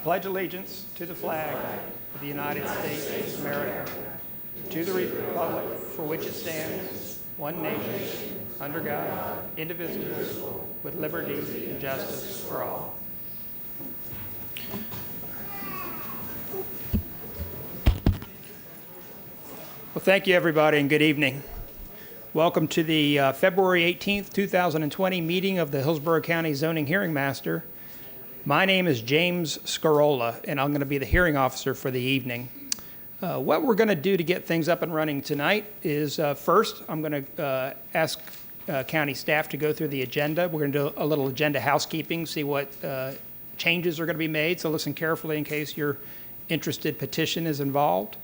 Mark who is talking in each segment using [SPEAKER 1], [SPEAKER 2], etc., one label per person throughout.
[SPEAKER 1] pledge allegiance to the flag of the United States of America, to the republic for which it stands, one nation, under God, indivisible, with liberty and justice for all. Well, thank you, everybody, and good evening. Welcome to the February 18th, 2020 meeting of the Hillsborough County Zoning Hearing Master. My name is James Scarola, and I'm going to be the hearing officer for the evening. What we're going to do to get things up and running tonight is first, I'm going to ask county staff to go through the agenda. We're going to do a little agenda housekeeping, see what changes are going to be made, so listen carefully in case your interested petition is involved.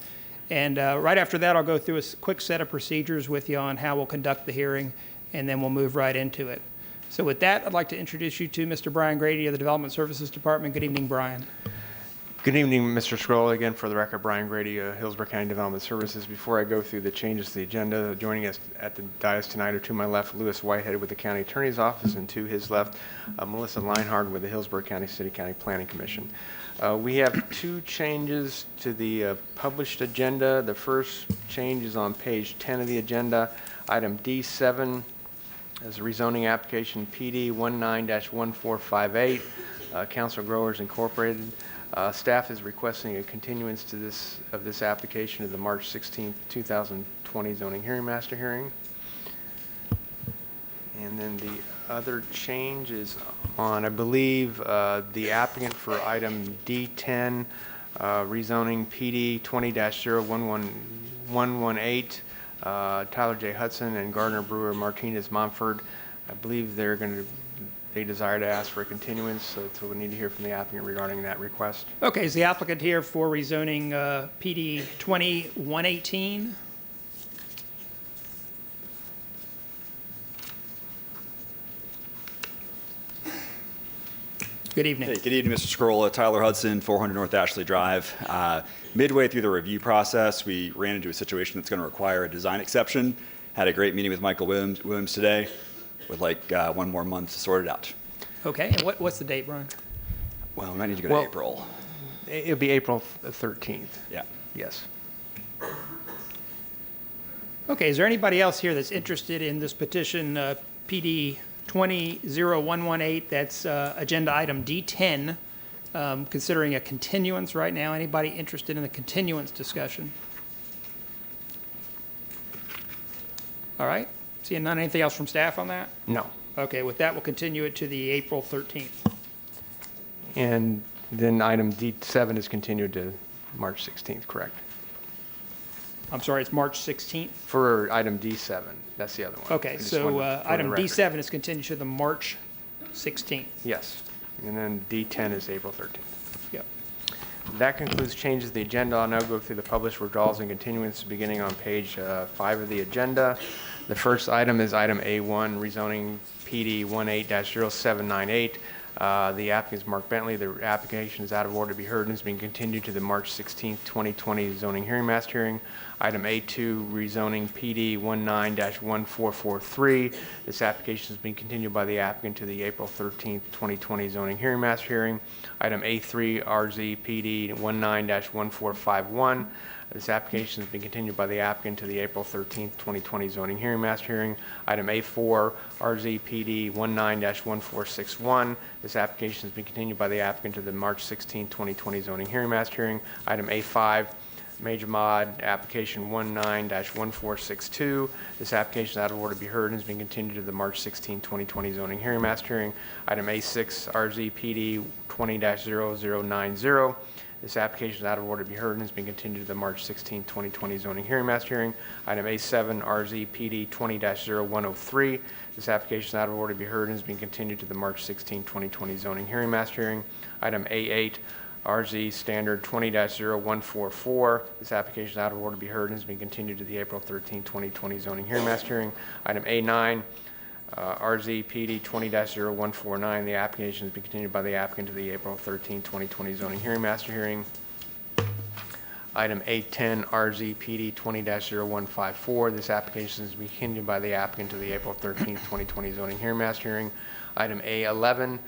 [SPEAKER 1] And right after that, I'll go through a quick set of procedures with you on how we'll conduct the hearing, and then we'll move right into it. So with that, I'd like to introduce you to Mr. Brian Grady of the Development Services Department. Good evening, Brian.
[SPEAKER 2] Good evening, Mr. Scroll. Again, for the record, Brian Grady, Hillsborough County Development Services. Before I go through the changes to the agenda, joining us at the dais tonight are to my left, Lewis Whitehead with the County Attorney's Office, and to his left, Melissa Leinhard with the Hillsborough County City County Planning Commission. We have two changes to the published agenda. The first change is on page 10 of the agenda. Item D7 is a rezoning application PD 19-1458, Council Growers Incorporated. Staff is requesting a continuance to this application to the March 16th, 2020 zoning hearing master hearing. And then the other change is on, I believe, the applicant for item D10, rezoning PD 20-01118, Tyler J. Hudson and Gardner Brewer Martinez Montford. I believe they desire to ask for a continuance, so we need to hear from the applicant regarding that request.
[SPEAKER 1] Okay, is the applicant here for rezoning PD 20-118? Good evening.
[SPEAKER 3] Hey, good evening, Mr. Scrolla. Tyler Hudson, 400 North Ashley Drive. Midway through the review process, we ran into a situation that's going to require a design exception. Had a great meeting with Michael Williams today. Would like 1 more month to sort it out.
[SPEAKER 1] Okay, and what's the date, Brian?
[SPEAKER 3] Well, we might need to go to April.
[SPEAKER 2] It'll be April 13th.
[SPEAKER 3] Yeah.
[SPEAKER 2] Yes.
[SPEAKER 1] Okay, is there anybody else here that's interested in this petition, PD 20-0118, that's agenda item D10, considering a continuance right now? Anybody interested in the continuance discussion? All right, seeing none, anything else from staff on that?
[SPEAKER 2] No.
[SPEAKER 1] Okay, with that, we'll continue it to the April 13th.
[SPEAKER 2] And then item D7 is continued to March 16th, correct?
[SPEAKER 1] I'm sorry, it's March 16th?
[SPEAKER 2] For item D7, that's the other one.
[SPEAKER 1] Okay, so item D7 is continued to the March 16th.
[SPEAKER 2] Yes, and then D10 is April 13th.
[SPEAKER 1] Yep.
[SPEAKER 2] That concludes changes to the agenda. I'll now go through the published withdrawals and continuances beginning on page 5 of the agenda. The first item is item A1, rezoning PD 18-0798. The applicant is Mark Bentley. The application is out of order to be heard and is being continued to the March 16th, 2020 zoning hearing master hearing. Item A2, rezoning PD 19-1443. This application is being continued by the applicant to the April 13th, 2020 zoning hearing master hearing. Item A3, RZ PD 19-1451. This application has been continued by the applicant to the April 13th, 2020 zoning hearing master hearing. Item A4, RZPD 19-1461. This application has been continued by the applicant to the March 16th, 2020 zoning hearing master hearing. Item A5, Major Mod application 19-1462. This application is out of order to be heard and has been continued to the March 16, 2020 zoning hearing master hearing. Item A6, RZPD 20-0090. This application is out of order to be heard and has been continued to the March 16, 2020 zoning hearing master hearing. Item A7, RZPD 20-0103. This application is out of order to be heard and has been continued to the March 16, 2020 zoning hearing master hearing. Item A8, RZ Standard 20-0144. This application is out of order to be heard and has been continued to the April 13, 2020 zoning hearing master hearing. Item A9, RZ PD 20-0149. The application has been continued by the applicant to the April 13, 2020 zoning hearing master hearing. Item 810, RZ PD 20-0154. This application is being continued by the applicant to the April 13, 2020 zoning hearing master hearing. Item A11,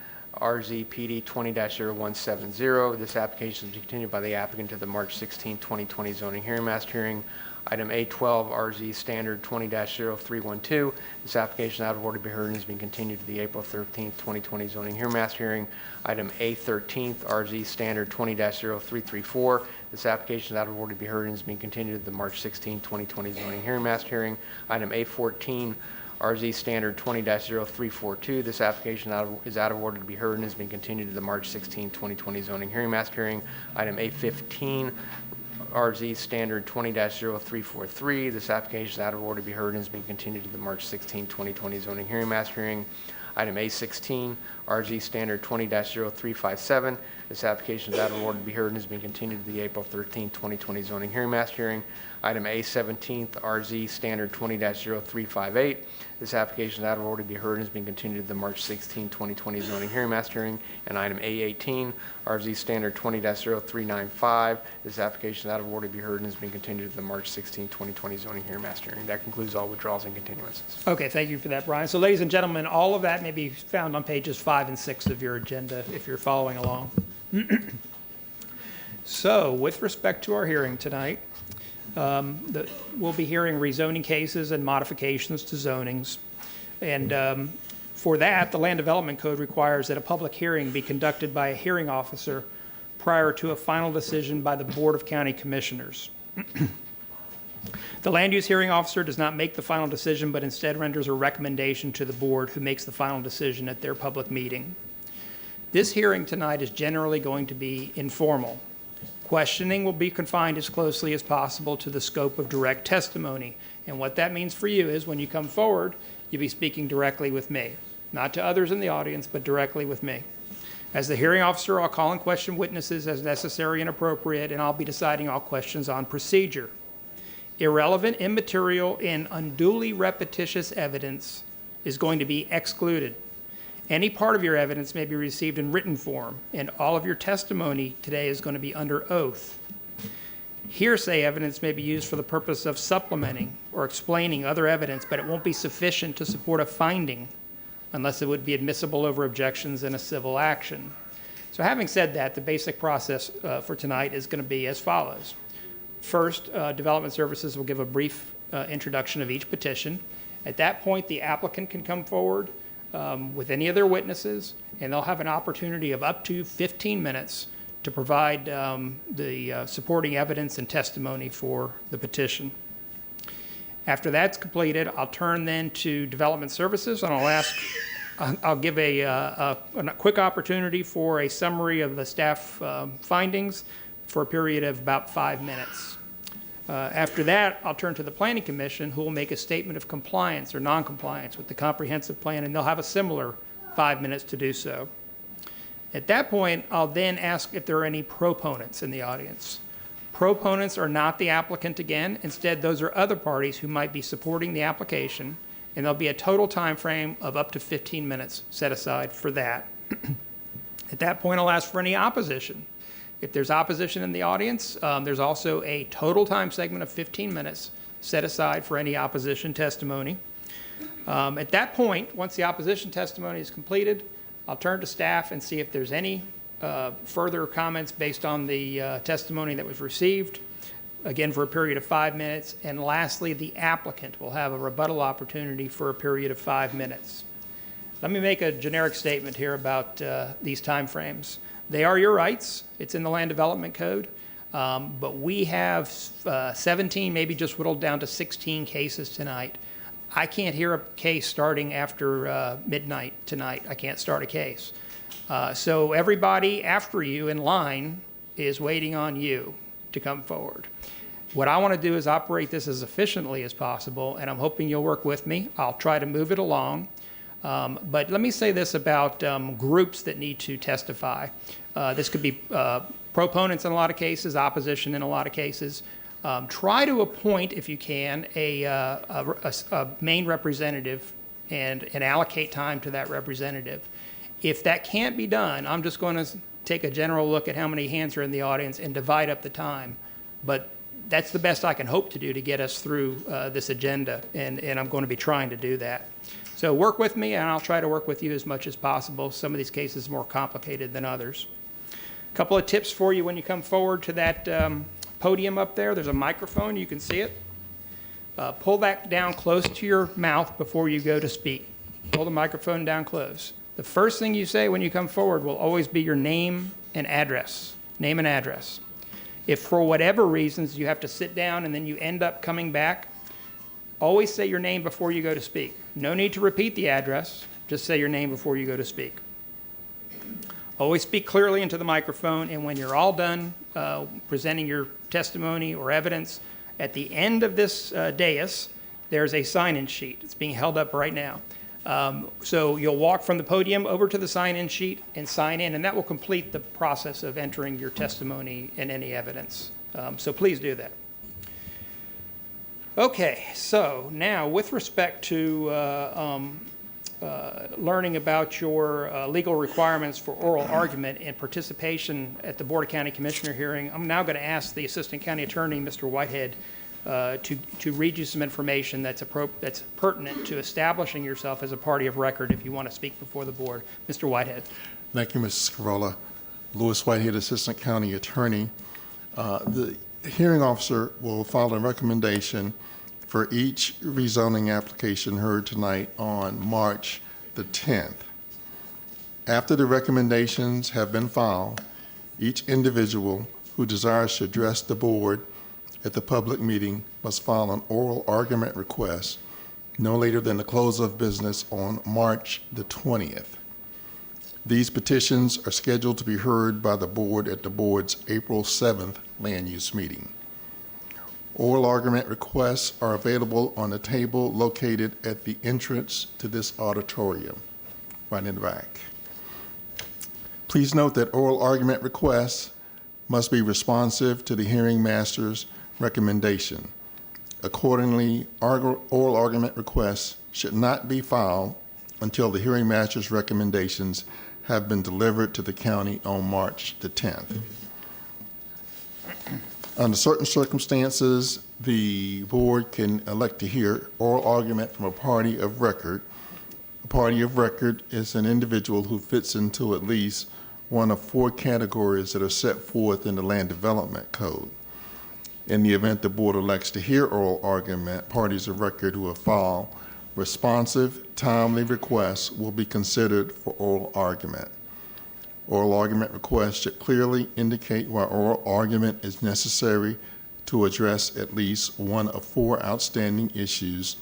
[SPEAKER 2] RZ-PD 20-0170. This application is continued by the applicant to the March 16, 2020 zoning hearing master hearing. Item A12, RZ Standard 20-0312. This application out of order to be heard and has been continued to the April 13, 2020 zoning hearing master hearing. Item A13, RZ Standard 20-0334. This application is out of order to be heard and has been continued to the March 16, 2020 zoning hearing master hearing. Item A14, RZ Standard 20-0342. This application is out of order to be heard and has been continued to the March 16, 2020 zoning hearing master hearing. Item A15, RZ Standard 20-0343. This application is out of order to be heard and has been continued to the March 16, 2020 zoning hearing master hearing. Item A16, RZ Standard 20-0357. This application is out of order to be heard and has been continued to the April 13, 2020 zoning hearing master hearing. Item A17, RZ Standard 20-0358. This application is out of order to be heard and has been continued to the March 16, 2020 zoning hearing master hearing. And item A18, RZ Standard 20-0395. This application is out of order to be heard and has been continued to the March 16, 2020 zoning hearing master hearing. That concludes all withdrawals and continuances.
[SPEAKER 1] Okay, thank you for that, Brian. So ladies and gentlemen, all of that may be found on pages 5 and 6 of your agenda if you're following along. So with respect to our hearing tonight, we'll be hearing rezoning cases and modifications to zonings. And for that, the Land Development Code requires that a public hearing be conducted by a hearing officer prior to a final decision by the Board of County Commissioners. The land use hearing officer does not make the final decision, but instead renders a recommendation to the board, who makes the final decision at their public meeting. This hearing tonight is generally going to be informal. Questioning will be confined as closely as possible to the scope of direct testimony. And what that means for you is when you come forward, you'll be speaking directly with me. Not to others in the audience, but directly with me. As the hearing officer, I'll call and question witnesses as necessary and appropriate, and I'll be deciding all questions on procedure. Irrelevant, immaterial, and unduly repetitious evidence is going to be excluded. Any part of your evidence may be received in written form, and all of your testimony today is going to be under oath. Hearsay evidence may be used for the purpose of supplementing or explaining other evidence, but it won't be sufficient to support a finding unless it would be admissible over objections in a civil action. So having said that, the basic process for tonight is going to be as follows. First, Development Services will give a brief introduction of each petition. At that point, the applicant can come forward with any of their witnesses, and they'll have an opportunity of up to 15 minutes to provide the supporting evidence and testimony for the petition. After that's completed, I'll turn then to Development Services, and I'll give a quick opportunity for a summary of the staff findings for a period of about 5 minutes. After that, I'll turn to the Planning Commission, who will make a statement of compliance or non-compliance with the comprehensive plan, and they'll have a similar 5 minutes to do so. At that point, I'll then ask if there are any proponents in the audience. Proponents are not the applicant again. Instead, those are other parties who might be supporting the application, and there'll be a total time frame of up to 15 minutes set aside for that. At that point, I'll ask for any opposition. If there's opposition in the audience, there's also a total time segment of 15 minutes set aside for any opposition testimony. At that point, once the opposition testimony is completed, I'll turn to staff and see if there's any further comments based on the testimony that was received, again for a period of 5 minutes. And lastly, the applicant will have a rebuttal opportunity for a period of 5 minutes. Let me make a generic statement here about these time frames. They are your rights. It's in the Land Development Code. But we have 17, maybe just whittled down to 16 cases tonight. I can't hear a case starting after midnight tonight. I can't start a case. So everybody after you in line is waiting on you to come forward. What I want to do is operate this as efficiently as possible, and I'm hoping you'll work with me. I'll try to move it along. But let me say this about groups that need to testify. This could be proponents in a lot of cases, opposition in a lot of cases. Try to appoint, if you can, a main representative and allocate time to that representative. If that can't be done, I'm just going to take a general look at how many hands are in the audience and divide up the time. But that's the best I can hope to do to get us through this agenda, and I'm going to be trying to do that. So work with me, and I'll try to work with you as much as possible. Some of these cases are more complicated than others. A couple of tips for you when you come forward to that podium up there. There's a microphone. You can see it. Pull that down close to your mouth before you go to speak. Pull the microphone down close. The first thing you say when you come forward will always be your name and address. Name and address. If for whatever reasons you have to sit down and then you end up coming back, always say your name before you go to speak. No need to repeat the address. Just say your name before you go to speak. Always speak clearly into the microphone, and when you're all done presenting your testimony or evidence, at the end of this dais, there's a sign-in sheet. It's being held up right now. So you'll walk from the podium over to the sign-in sheet and sign in, and that will complete the process of entering your testimony and any evidence. So please do that. Okay, so now with respect to learning about your legal requirements for oral argument and participation at the Board of County Commissioner hearing, I'm now going to ask the Assistant County Attorney, Mr. Whitehead, to read you some information that's pertinent to establishing yourself as a party of record if you want to speak before the board. Mr. Whitehead.
[SPEAKER 4] Thank you, Mr. Scarola. Lewis Whitehead, Assistant County Attorney. The hearing officer will file a recommendation for each rezoning application heard tonight on March the 10th. After the recommendations have been filed, each individual who desires to address the board at the public meeting must file an oral argument request no later than the close of business on March the 20th. These petitions are scheduled to be heard by the board at the board's April 7th land use meeting. Oral argument requests are available on the table located at the entrance to this auditorium, right in the back. Please note that oral argument requests must be responsive to the hearing master's recommendation. Accordingly, oral argument requests should not be filed until the hearing master's recommendations have been delivered to the county on March the 10th. Under certain circumstances, the board can elect to hear oral argument from a party of record. A party of record is an individual who fits into at least one of 4 categories that are set forth in the Land Development Code. In the event the board elects to hear oral argument, parties of record who have filed responsive, timely requests will be considered for oral argument. Oral argument requests should clearly indicate why oral argument is necessary to address at least one of 4 outstanding issues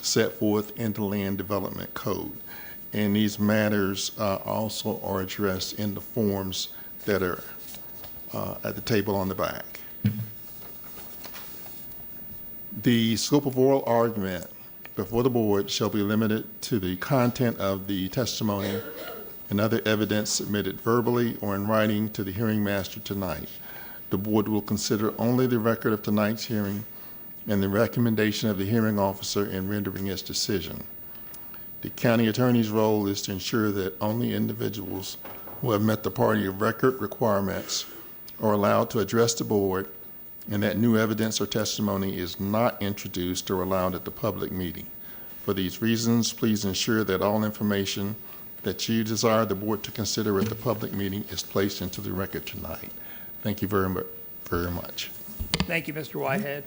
[SPEAKER 4] set forth in the Land Development Code. And these matters also are addressed in the forms that are at the table on the back. The scope of oral argument before the board shall be limited to the content of the testimony and other evidence submitted verbally or in writing to the hearing master tonight. The board will consider only the record of tonight's hearing and the recommendation of the hearing officer in rendering its decision. The county attorney's role is to ensure that only individuals who have met the party of record requirements are allowed to address the board, and that new evidence or testimony is not introduced or allowed at the public meeting. For these reasons, please ensure that all information that you desire the board to consider at the public meeting is placed into the record tonight. Thank you very much.
[SPEAKER 1] Thank you, Mr. Whitehead.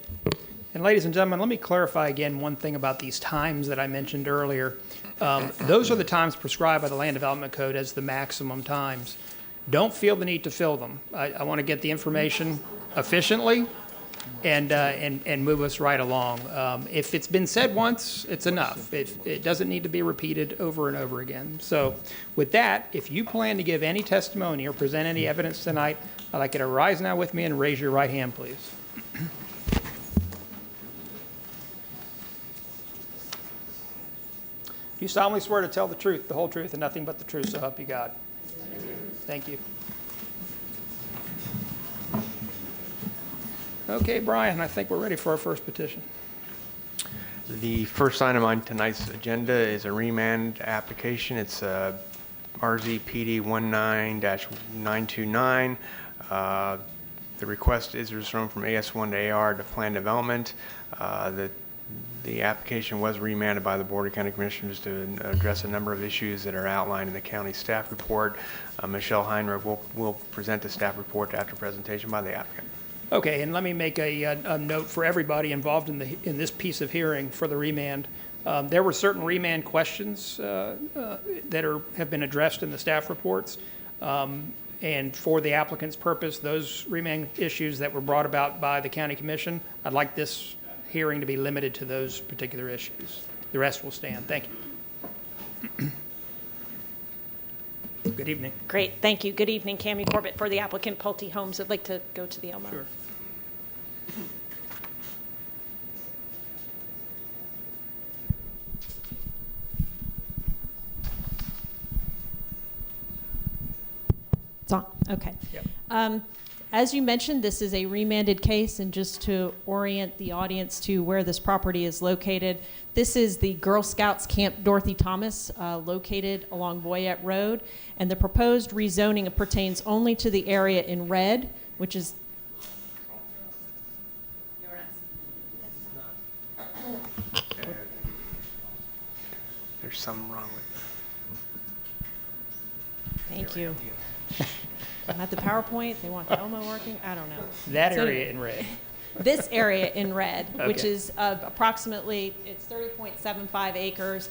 [SPEAKER 1] And ladies and gentlemen, let me clarify again one thing about these times that I mentioned earlier. Those are the times prescribed by the Land Development Code as the maximum times. Don't feel the need to fill them. I want to get the information efficiently and move us right along. If it's been said once, it's enough. It doesn't need to be repeated over and over again. So with that, if you plan to give any testimony or present any evidence tonight, I'd like you to rise now with me and raise your right hand, please. Do you solemnly swear to tell the truth, the whole truth, and nothing but the truth, so help you God? Thank you. Okay, Brian, I think we're ready for our first petition.
[SPEAKER 2] The first item on tonight's agenda is a remand application. It's RZ-STD 19-929. The request is rezoned from AS1 to AR to plan development. The application was remanded by the Board of County Commissioners to address a number of issues that are outlined in the county staff report. Michelle Heinrich will present the staff report after presentation by the applicant.
[SPEAKER 1] Okay, and let me make a note for everybody involved in this piece of hearing for the remand. There were certain remand questions that have been addressed in the staff reports. And for the applicant's purpose, those remand issues that were brought about by the county commission, I'd like this hearing to be limited to those particular issues. The rest will stand. Thank you. Good evening.
[SPEAKER 5] Great, thank you. Good evening, Cammie Corbett for the applicant Pulte Homes. I'd like to go to the Elmo.
[SPEAKER 1] Sure.
[SPEAKER 5] It's on, okay.
[SPEAKER 1] Yep.
[SPEAKER 5] As you mentioned, this is a remanded case, and just to orient the audience to where this property is located, this is the Girl Scouts Camp Dorothy Thomas, located along Boyette Road, and the proposed rezoning pertains only to the area in red, which is
[SPEAKER 2] There's something wrong with
[SPEAKER 5] Thank you. At the PowerPoint, they want the Elmo working? I don't know.
[SPEAKER 1] That
[SPEAKER 5] So
[SPEAKER 1] area in red.
[SPEAKER 5] This area in red, which
[SPEAKER 1] Okay.
[SPEAKER 5] is approximately, it's 30.75 acres.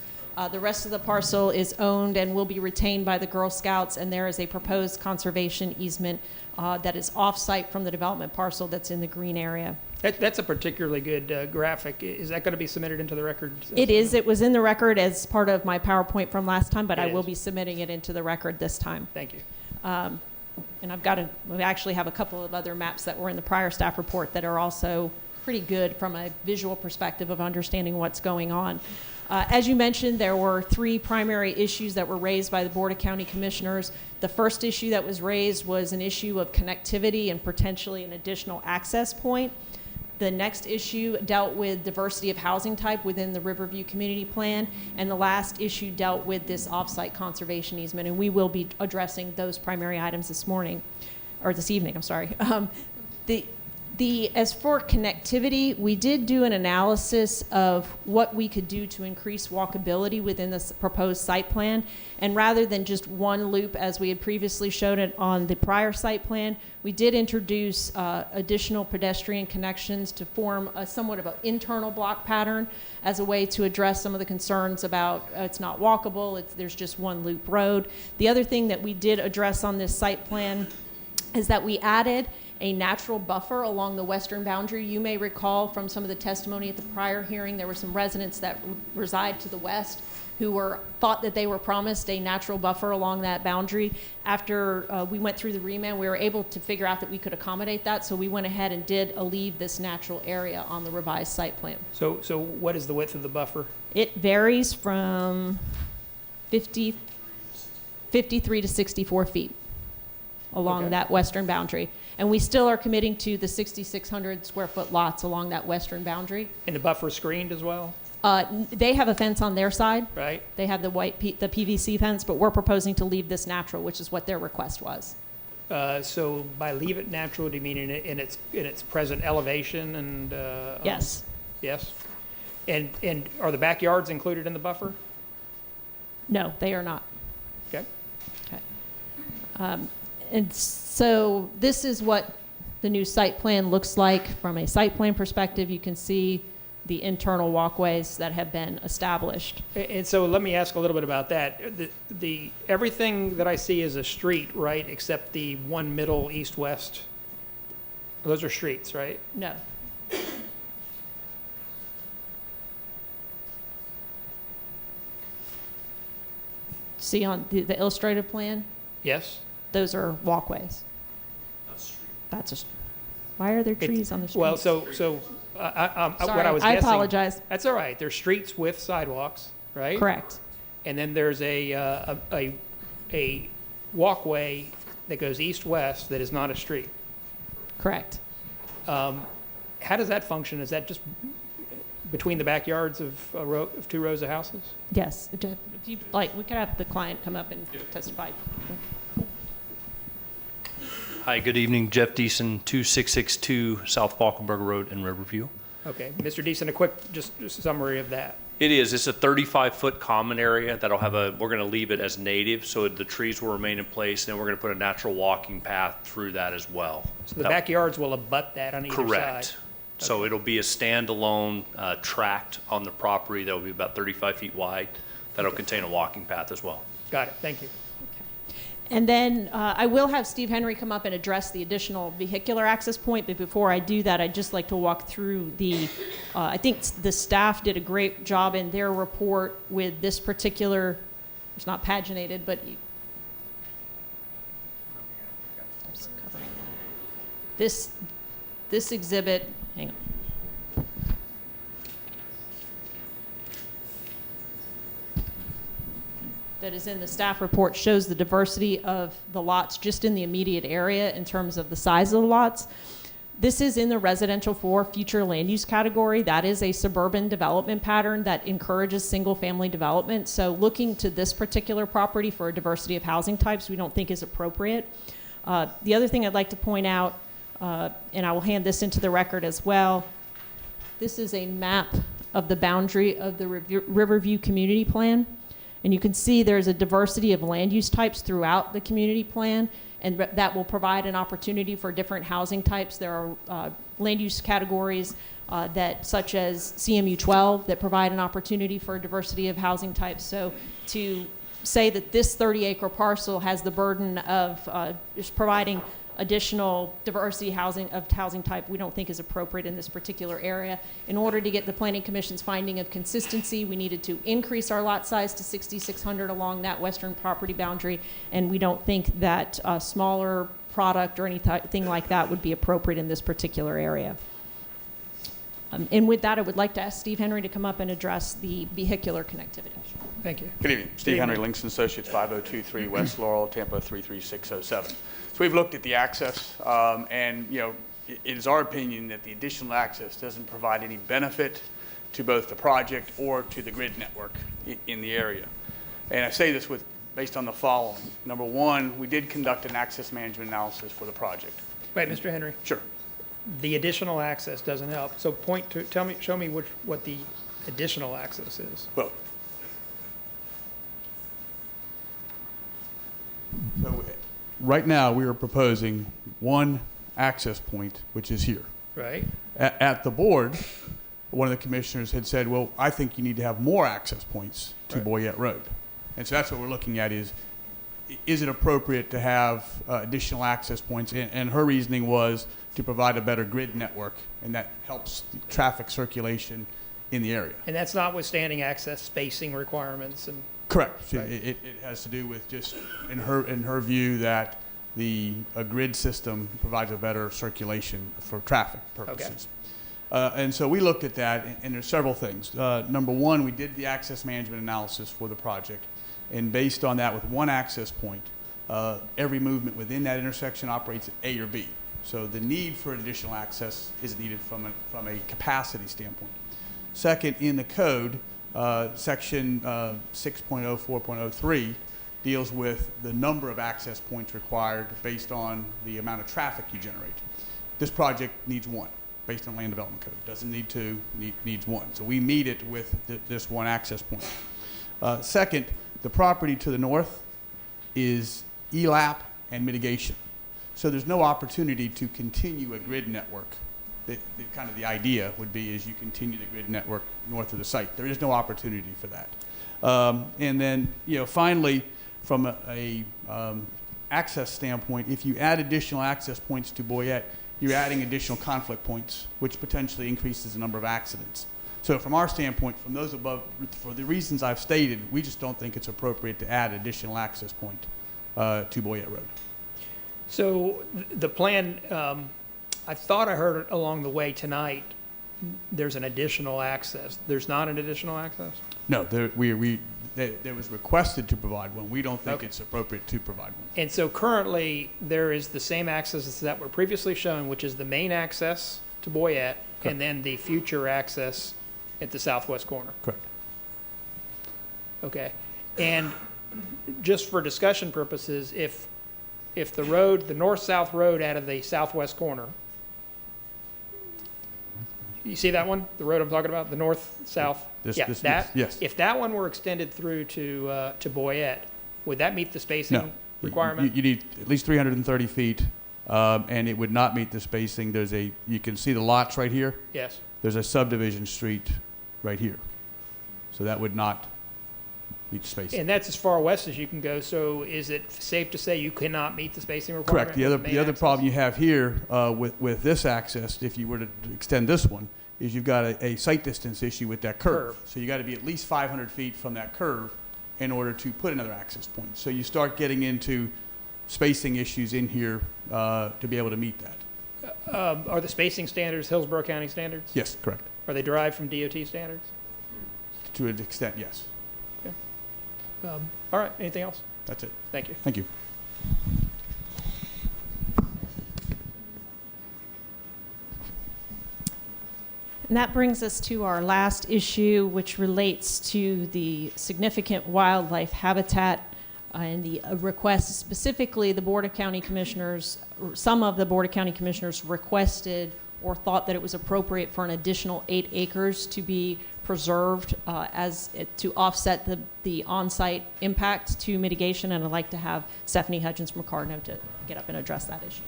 [SPEAKER 5] The rest of the parcel is owned and will be retained by the Girl Scouts, and there is a proposed conservation easement that is off-site from the development parcel that's in the green area.
[SPEAKER 1] That's a particularly good graphic. Is that going to be submitted into the record?
[SPEAKER 5] It is. It was in the record as part of my PowerPoint from last time, but
[SPEAKER 1] It
[SPEAKER 5] I will
[SPEAKER 1] is.
[SPEAKER 5] be submitting it into the record this time.
[SPEAKER 1] Thank you.
[SPEAKER 5] And we actually have a couple of other maps that were in the prior staff report that are also pretty good from a visual perspective of understanding what's going on. As you mentioned, there were 3 primary issues that were raised by the Board of County Commissioners. The first issue that was raised was an issue of connectivity and potentially an additional access point. The next issue dealt with diversity of housing type within the Riverview Community Plan, and the last issue dealt with this off-site conservation easement, and we will be addressing those primary items this evening, I'm sorry. As for connectivity, we did do an analysis of what we could do to increase walkability within this proposed site plan. And rather than just one loop, as we had previously shown it on the prior site plan, we did introduce additional pedestrian connections to form somewhat of an internal block pattern as a way to address some of the concerns about it's not walkable, there's just one loop road. The other thing that we did address on this site plan is that we added a natural buffer along the western boundary. You may recall from some of the testimony at the prior hearing, there were some residents that reside to the west who thought that they were promised a natural buffer along that boundary. After we went through the remand, we were able to figure out that we could accommodate that, so we went ahead and did leave this natural area on the revised site plan.
[SPEAKER 1] So what is the width of the buffer?
[SPEAKER 5] It varies from 53 to 64 feet along
[SPEAKER 1] Okay.
[SPEAKER 5] that western boundary. And we still are committing to the 6,600 square foot lots along that western boundary.
[SPEAKER 1] And the buffer screened as well,
[SPEAKER 5] They have a fence on their side.
[SPEAKER 1] right?
[SPEAKER 5] They have the the PVC fence, but we're proposing to leave this natural, which is what their request was.
[SPEAKER 1] So by leave it natural, do you mean in its present elevation and?
[SPEAKER 5] Yes.
[SPEAKER 1] Yes. And are the backyards included in the buffer?
[SPEAKER 5] No, they are not.
[SPEAKER 1] Okay.
[SPEAKER 5] Okay. And so this is what the new site plan looks like. From a site plan perspective, you can see the internal walkways that have been established.
[SPEAKER 1] And so let me ask a little bit about that. The everything that I see is a street, right? Except the one middle east-west. Those are streets, right?
[SPEAKER 5] No. See on the illustrative plan?
[SPEAKER 1] Yes.
[SPEAKER 5] Those are walkways. That's why are there trees on the street?
[SPEAKER 1] Well, so what I
[SPEAKER 5] Sorry,
[SPEAKER 1] was
[SPEAKER 5] I
[SPEAKER 1] guessing.
[SPEAKER 5] apologize.
[SPEAKER 1] That's all right. There's streets with sidewalks, right?
[SPEAKER 5] Correct.
[SPEAKER 1] And then there's a walkway that goes east-west that is not a street.
[SPEAKER 5] Correct.
[SPEAKER 1] How does that function? Is that just between the backyards of 2 rows of houses?
[SPEAKER 5] Yes. If you like, we could have the client come up and testify.
[SPEAKER 6] Hi, good evening. Jeff Deason, 2662 South Falkenberg Road in Riverview.
[SPEAKER 1] Okay, Mr. Deason, a quick just summary of that.
[SPEAKER 6] It's a 35-foot common area that'll have we're going to leave it as native, so the trees will remain in place, and then we're going to put a natural walking path through that as well.
[SPEAKER 1] So the backyards will abut that on either side?
[SPEAKER 6] Correct. So it'll be a standalone tract on the property that will be about 35 feet wide that'll contain a walking path as well.
[SPEAKER 1] Got it, thank you.
[SPEAKER 5] And then I will have Steve Henry come up and address the additional vehicular access point, but before I do that, I'd just like to walk through I think the staff did a great job in their report with this particular, it's not paginated, but this exhibit, hang on. That is in the staff report shows the diversity of the lots just in the immediate area in terms of the size of the lots. This is in the residential for future land use category. That is a suburban development pattern that encourages single family development. So looking to this particular property for a diversity of housing types we don't think is appropriate. The other thing I'd like to point out, and I will hand this into the record as well, this is a map of the boundary of the Riverview Community Plan. And you can see there's a diversity of land use types throughout the community plan, and that will provide an opportunity for different housing types. There are land use categories such as CMU 12 that provide an opportunity for a diversity of housing types. So to say that this 30-acre parcel has the burden of just providing additional diversity housing type we don't think is appropriate in this particular area. In order to get the Planning Commission's finding of consistency, we needed to increase our lot size to 6,600 along that western property boundary, and we don't think that a smaller product or anything like that would be appropriate in this particular area. And with that, I would like to ask Steve Henry to come up and address the vehicular connectivity.
[SPEAKER 1] Thank you.
[SPEAKER 7] Good evening. Steve Henry, Links & Associates, 5023 West Laurel, Tampa 33607. So we've looked at the access, and it is our opinion that the additional access doesn't provide any benefit to both the project or to the grid network in the area. And I say this based on the following. Number one, we did conduct an access management analysis for the project.
[SPEAKER 1] Wait, Mr. Henry.
[SPEAKER 7] Sure.
[SPEAKER 1] The additional access doesn't help. So show me what the additional access is.
[SPEAKER 7] Well, so right now we are proposing one access point, which is here.
[SPEAKER 1] Right.
[SPEAKER 7] At the board, one of the commissioners had said, well, I think you need to have more access points to
[SPEAKER 1] Right.
[SPEAKER 7] Boyette Road. And so that's what we're looking at is it appropriate to have additional access points? And her reasoning was to provide a better grid network, and that helps the traffic circulation in the area.
[SPEAKER 1] And that's notwithstanding access spacing requirements and.
[SPEAKER 7] Correct.
[SPEAKER 1] Right.
[SPEAKER 7] It has to do with just, in her view, that a grid system provides a better circulation for traffic purposes. And so we looked at that, and there's several things. Number one, we did the access management analysis for the project, and based on that, with one access point, every movement within that intersection operates at A or B. So the need for additional access is needed from a capacity standpoint. Second, in the code, section 6.04.03 deals with the number of access points required based on the amount of traffic you generate. This project needs one, based on land development code. Doesn't need two, needs one. So we meet it with this one access point. Second, the property to the north is ELAP and mitigation. So there's no opportunity to continue a grid network. Kind of the idea would be is you continue the grid network north of the site. There is no opportunity for that. And then, finally, from a access standpoint, if you add additional access points to Boyette, you're adding additional conflict points, which potentially increases the number of accidents. So from our standpoint, from those above, for the reasons I've stated, we just don't think it's appropriate to add additional access point to Boyette Road.
[SPEAKER 1] So the plan, I thought I heard along the way tonight, there's an additional access. There's not an additional access?
[SPEAKER 7] No, there was requested to provide one. We don't think
[SPEAKER 1] Okay.
[SPEAKER 7] it's appropriate to provide one.
[SPEAKER 1] And so currently, there is the same accesses that were previously shown, which is the main access to Boyette, and then the future access at the southwest corner.
[SPEAKER 7] Correct.
[SPEAKER 1] Okay. And just for discussion purposes, if if the road, the north-south road out of the southwest corner, you see that one? The road I'm talking about, the north-south? Yeah, that?
[SPEAKER 7] Yes.
[SPEAKER 1] If that one were extended through to Boyette, would that meet the
[SPEAKER 7] No.
[SPEAKER 1] spacing requirement?
[SPEAKER 7] You need at least 330 feet, and it would not meet the spacing. You can see the lots right here.
[SPEAKER 1] Yes.
[SPEAKER 7] There's a subdivision street right here. So that would not meet the spacing.
[SPEAKER 1] And that's as far west as you can go, so is it safe to say you cannot meet the spacing requirement?
[SPEAKER 7] Correct. The
[SPEAKER 1] with main
[SPEAKER 7] other
[SPEAKER 1] access?
[SPEAKER 7] problem you have here with this access, if you were to extend this one, is you've got a sight distance issue with that curve. So you got to be at least 500 feet from that curve in order to put another access point. So you start getting into spacing issues in here to be able to meet that.
[SPEAKER 1] Are the spacing standards Hillsborough County standards?
[SPEAKER 7] Yes, correct.
[SPEAKER 1] Are they derived from DOT standards?
[SPEAKER 7] To an extent, yes.
[SPEAKER 1] All right, anything else?
[SPEAKER 7] That's it.
[SPEAKER 1] Thank you.
[SPEAKER 7] Thank you.
[SPEAKER 5] And that brings us to our last issue, which relates to the significant wildlife habitat and the request. Specifically, the Board of County Commissioners, some of the Board of County Commissioners requested or thought that it was appropriate for an additional 8 acres to be preserved to offset the on-site impact to mitigation. And I'd like to have Stephanie Hudgens from Cardno to get up and address that issue.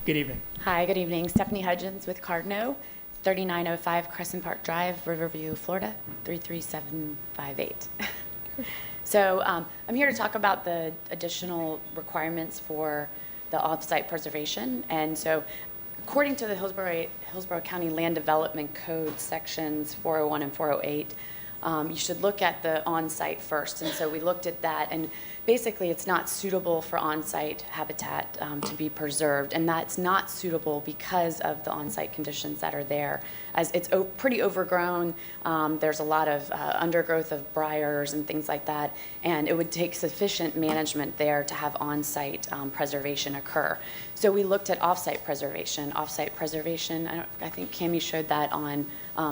[SPEAKER 1] Good evening.
[SPEAKER 8] Hi, good evening. Stephanie Hudgens with Cardno, 3905 Crescent Park Drive, Riverview, Florida, 33758. So I'm here to talk about the additional requirements for the off-site preservation. And so according to the Hillsborough County Land Development Code sections 401 and 408, you should look at the on-site first. And so we looked at that, and basically it's not suitable for on-site habitat to be preserved, and that's not suitable because of the on-site conditions that are there. As it's pretty overgrown, there's a lot of undergrowth of briars and things like that, and it would take sufficient management there to have on-site preservation occur. So we looked at off-site preservation. Off-site preservation, I think Cammie showed that on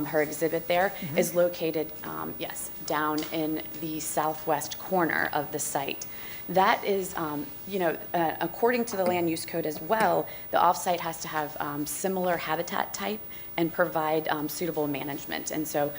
[SPEAKER 8] her exhibit there, is located, yes, down in the southwest corner of the site. That is, according to the land use code as well, the off-site has to have similar habitat type and provide suitable management. And so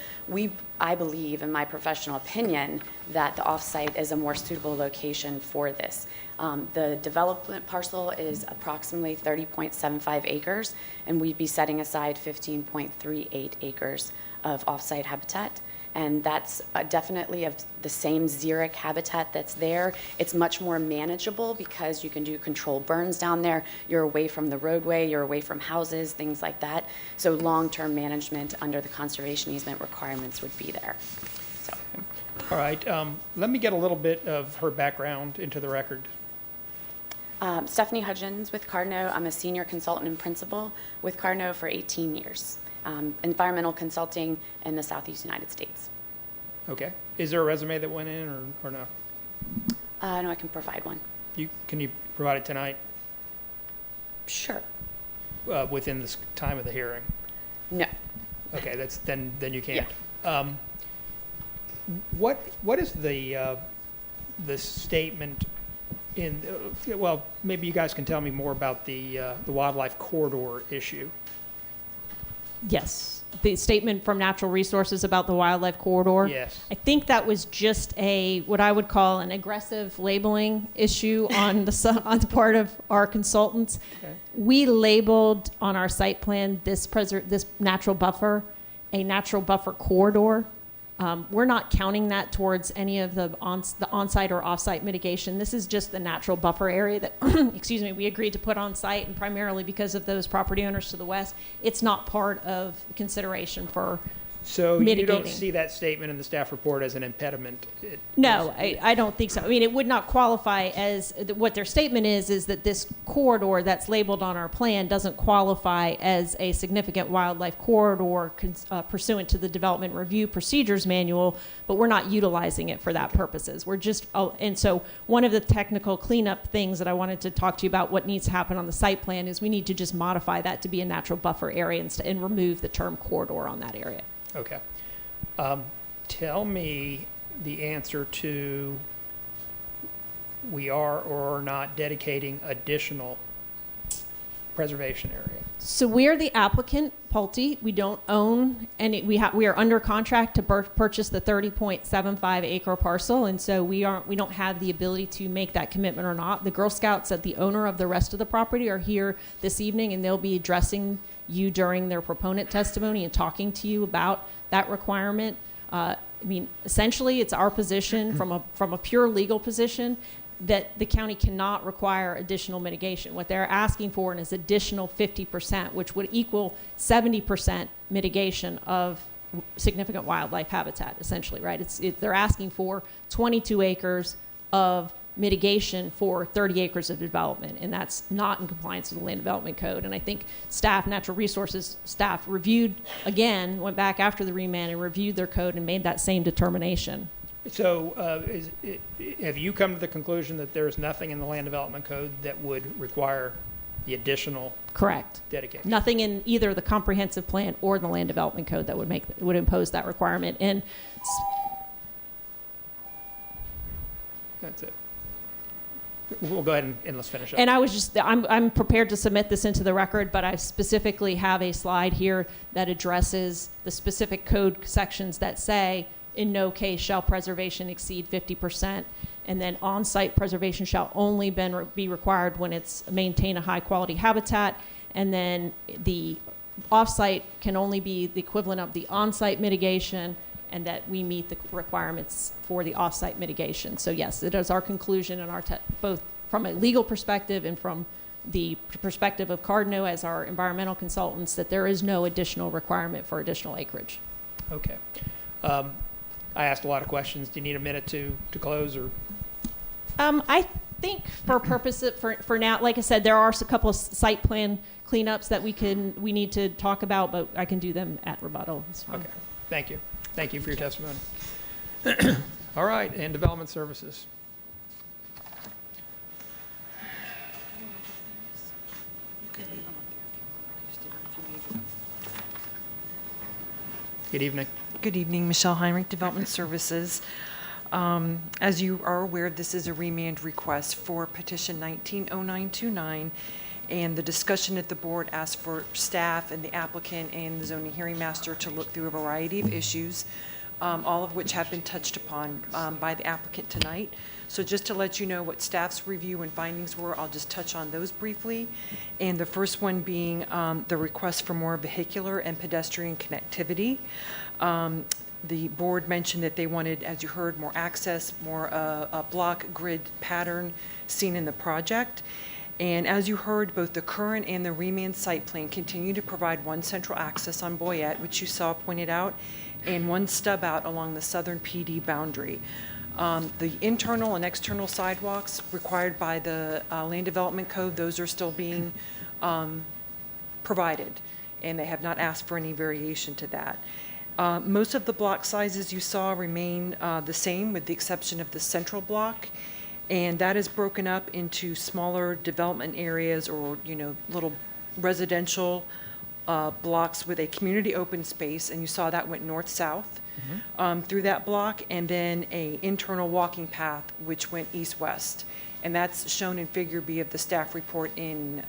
[SPEAKER 8] I believe, in my professional opinion, that the off-site is a more suitable location for this. The development parcel is approximately 30.75 acres, and we'd be setting aside 15.38 acres of off-site habitat. And that's definitely of the same xeric habitat that's there. It's much more manageable because you can do controlled burns down there. You're away from the roadway, you're away from houses, things like that. So long-term management under the conservation easement requirements would be there. So.
[SPEAKER 1] All right, let me get a little bit of her background into the record.
[SPEAKER 8] Stephanie Hudgens with Cardno. I'm a senior consultant and principal with Cardno for 18 years. Environmental consulting in the Southeast United States.
[SPEAKER 1] Okay. Is there a resume that went in or no?
[SPEAKER 8] No, I can provide one.
[SPEAKER 1] Can you provide it tonight
[SPEAKER 8] Sure.
[SPEAKER 1] within this time of the hearing?
[SPEAKER 8] No.
[SPEAKER 1] Okay, then you can't. Yeah. What is the statement in? Well, maybe you guys can tell me more about the wildlife corridor issue.
[SPEAKER 5] Yes, the statement from Natural Resources about the wildlife corridor.
[SPEAKER 1] Yes.
[SPEAKER 5] I think that was just what I would call an aggressive labeling issue on the part of our consultants.
[SPEAKER 1] Okay.
[SPEAKER 5] We labeled on our site plan this natural buffer a natural buffer corridor. We're not counting that towards any of the on-site or off-site mitigation. This is just the natural buffer area that, we agreed to put on site, and primarily because of those property owners to the west, it's not part of consideration for
[SPEAKER 1] So
[SPEAKER 5] mitigating.
[SPEAKER 1] you don't see that statement in the staff report as an impediment?
[SPEAKER 5] No, I don't think so. I mean, it would not qualify as, what their statement is that this corridor that's labeled on our plan doesn't qualify as a significant wildlife corridor pursuant to the Development Review Procedures Manual, but we're not utilizing it for that purposes. We're just, and so one of the technical cleanup things that I wanted to talk to you about what needs to happen on the site plan is we need to just modify that to be a natural buffer area and remove the term corridor on that area.
[SPEAKER 1] Okay. Tell me the answer to we are or are not dedicating additional preservation area?
[SPEAKER 5] So we are the applicant, Pulte. We don't own any, we are under contract to purchase the 30.75 acre parcel. And so we don't have the ability to make that commitment or not. The Girl Scouts, that the owner of the rest of the property, are here this evening, and they'll be addressing you during their proponent testimony and talking to you about that requirement. I mean, essentially, it's our position from a pure legal position that the county cannot require additional mitigation. What they're asking for is additional 50%, which would equal 70% mitigation of significant wildlife habitat, essentially, right? They're asking for 22 acres of mitigation for 30 acres of development, and that's not in compliance with the Land Development Code. And I think staff, natural resources staff, reviewed again, went back after the remand and reviewed their code and made that same determination.
[SPEAKER 1] So have you come to the conclusion that there is nothing in the Land Development Code that would require the additional
[SPEAKER 5] Correct.
[SPEAKER 1] dedication?
[SPEAKER 5] Nothing in either the comprehensive plan or the Land Development Code that would impose that requirement. And
[SPEAKER 1] That's it. We'll go ahead and let's finish up.
[SPEAKER 5] And I'm prepared to submit this into the record, but I specifically have a slide here that addresses the specific code sections that say, in no case shall preservation exceed 50%, and then on-site preservation shall only be required when it's maintain a high-quality habitat, and then the off-site can only be the equivalent of the on-site mitigation, and that we meet the requirements for the off-site mitigation. So yes, it is our conclusion in our both from a legal perspective and from the perspective of Cardno as our environmental consultants, that there is no additional requirement for additional acreage.
[SPEAKER 1] Okay. I asked a lot of questions. Do you need a minute to close, or?
[SPEAKER 5] I think for purposes for now, like I said, there are a couple of site plan cleanups that we need to talk about, but I can do them at rebuttal. It's fine.
[SPEAKER 1] Okay. Thank you. Thank you for your testimony. All right, and Development Services. Good evening.
[SPEAKER 9] Good evening, Michelle Heinrich, Development Services. As you are aware, this is a remand request for petition 190929, and the discussion at the board asked for staff and the applicant and the zoning hearing master to look through a variety of issues, all of which have been touched upon by the applicant tonight. So just to let you know what staff's review and findings were, I'll just touch on those briefly. And the first one being the request for more vehicular and pedestrian connectivity. The board mentioned that they wanted, as you heard, more access, more a block grid pattern seen in the project. And as you heard, both the current and the remand site plan continue to provide one central access on Boyette, which you saw pointed out, and one stub out along the southern PD boundary. The internal and external sidewalks required by the Land Development Code, those are still being provided, and they have not asked for any variation to that. Most of the block sizes you saw remain the same, with the exception of the central block, and that is broken up into smaller development areas, or little residential blocks with a community open space, and you saw that went north-south through that block, and then a internal walking path which went east-west, and that's shown in Figure B of the staff report in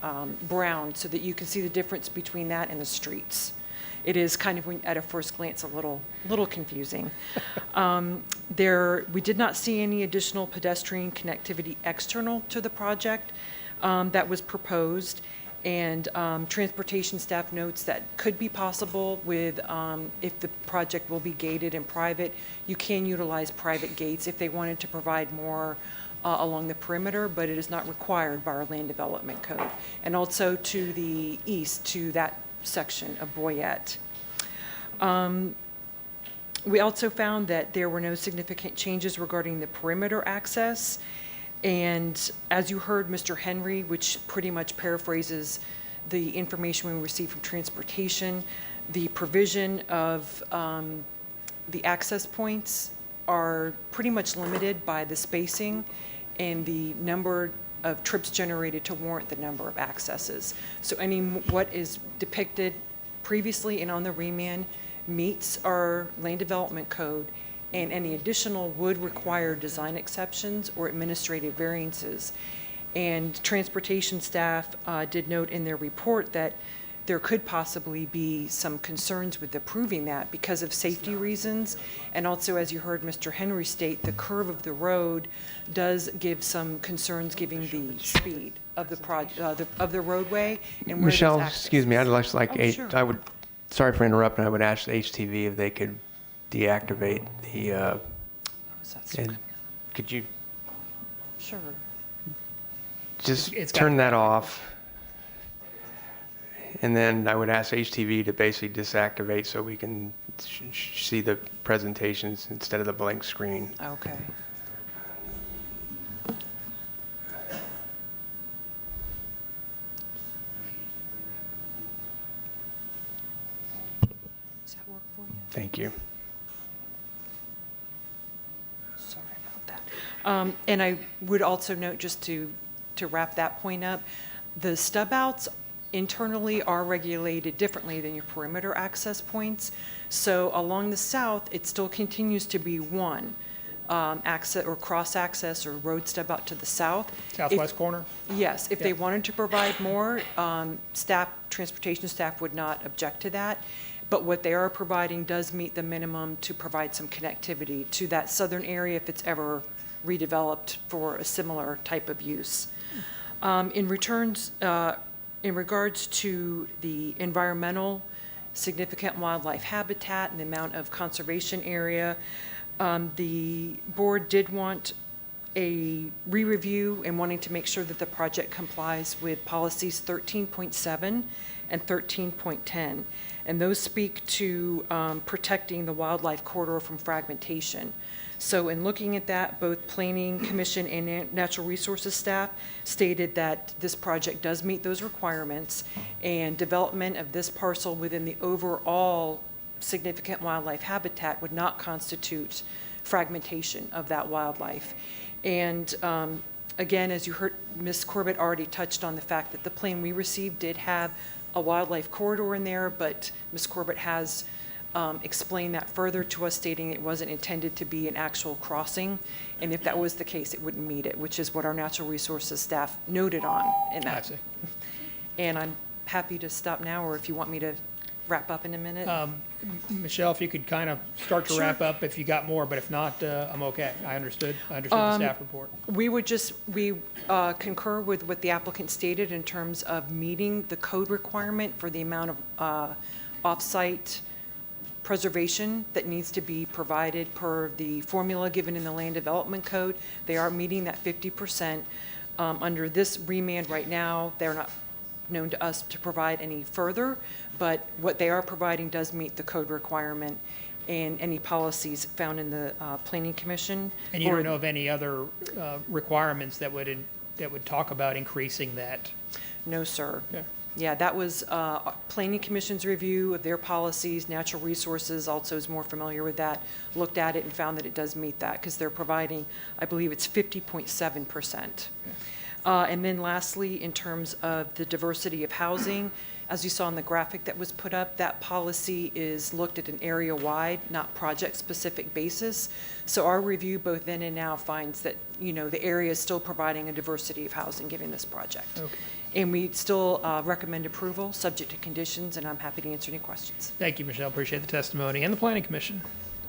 [SPEAKER 9] brown, so that you can see the difference between that and the streets. It is kind of, at a first glance, a little confusing. We did not see any additional pedestrian connectivity external to the project that was proposed, and transportation staff notes that could be possible with, if the project will be gated and private, you can utilize private gates if they wanted to provide more along the perimeter, but it is not required by our Land Development Code. And also to the east, to that section of Boyette. We also found that there were no significant changes regarding the perimeter access. And as you heard Mr. Henry, which pretty much paraphrases the information we received from transportation, the provision of the access points are pretty much limited by the spacing and the number of trips generated to warrant the number of accesses. So what is depicted previously and on the remand meets our Land Development Code and any additional would require design exceptions or administrative variances. And transportation staff did note in their report that there could possibly be some concerns with approving that because of safety reasons. And also, as you heard Mr. Henry state, the curve of the road does give some concerns given the speed of the of the roadway and where
[SPEAKER 2] Michelle,
[SPEAKER 9] there's access.
[SPEAKER 2] excuse me, I'd like
[SPEAKER 9] Oh, sure.
[SPEAKER 2] I would, sorry for interrupting, I would ask the HTV if they could deactivate the, and could you
[SPEAKER 9] Sure.
[SPEAKER 2] just
[SPEAKER 1] It's got-
[SPEAKER 2] turn that off? And then I would ask HTV to basically deactivate so we can see the presentations instead of the blank screen.
[SPEAKER 9] Okay. Does that work for you?
[SPEAKER 2] Thank you.
[SPEAKER 9] Sorry about that. And I would also note, just to wrap that point up, the stub outs internally are regulated differently than your perimeter access points. So along the south, it still continues to be one access or cross access or road stub out to the south.
[SPEAKER 1] Southwest corner?
[SPEAKER 9] Yes, if
[SPEAKER 1] Yeah.
[SPEAKER 9] they wanted to provide more, transportation staff would not object to that. But what they are providing does meet the minimum to provide some connectivity to that southern area if it's ever redeveloped for a similar type of use. In regards to the environmental significant wildlife habitat and the amount of conservation area, the board did want a re-review and wanting to make sure that the project complies with policies 13.7 and 13.10. And those speak to protecting the wildlife corridor from fragmentation. So in looking at that, both Planning Commission and Natural Resources staff stated that this project does meet those requirements, and development of this parcel within the overall significant wildlife habitat would not constitute fragmentation of that wildlife. And again, as you heard, Ms. Corbett already touched on the fact that the plan we received did have a wildlife corridor in there, but Ms. Corbett has explained that further to us, stating it wasn't intended to be an actual crossing, and if that was the case, it wouldn't meet it, which is what our Natural Resources staff noted on in
[SPEAKER 1] I
[SPEAKER 9] that.
[SPEAKER 1] see.
[SPEAKER 9] And I'm happy to stop now, or if you want me to wrap up in a minute.
[SPEAKER 1] Michelle, if you could kind of start to
[SPEAKER 9] Sure.
[SPEAKER 1] wrap up if you got more, but if not, I'm okay. I understood the staff report.
[SPEAKER 9] We concur with what the applicant stated in terms of meeting the code requirement for the amount of off-site preservation that needs to be provided per the formula given in the Land Development Code. They are meeting that 50%. Under this remand right now, they're not known to us to provide any further, but what they are providing does meet the code requirement and any policies found in the Planning Commission.
[SPEAKER 1] And you
[SPEAKER 9] or-
[SPEAKER 1] don't know of any other requirements that would talk about increasing that?
[SPEAKER 9] No, sir.
[SPEAKER 1] Yeah.
[SPEAKER 9] Yeah, that was Planning Commission's review of their policies. Natural Resources also is more familiar with that, looked at it and found that it does meet that because they're providing, I believe it's 50.7%. And then lastly, in terms of the diversity of housing, as you saw in the graphic that was put up, that policy is looked at an area-wide, not project-specific basis. So our review both then and now finds that, the area is still providing a diversity of housing given this project.
[SPEAKER 1] Okay.
[SPEAKER 9] And we still recommend approval, subject to conditions, and I'm happy to answer any questions.
[SPEAKER 1] Thank you, Michelle. Appreciate the testimony. And the Planning Commission?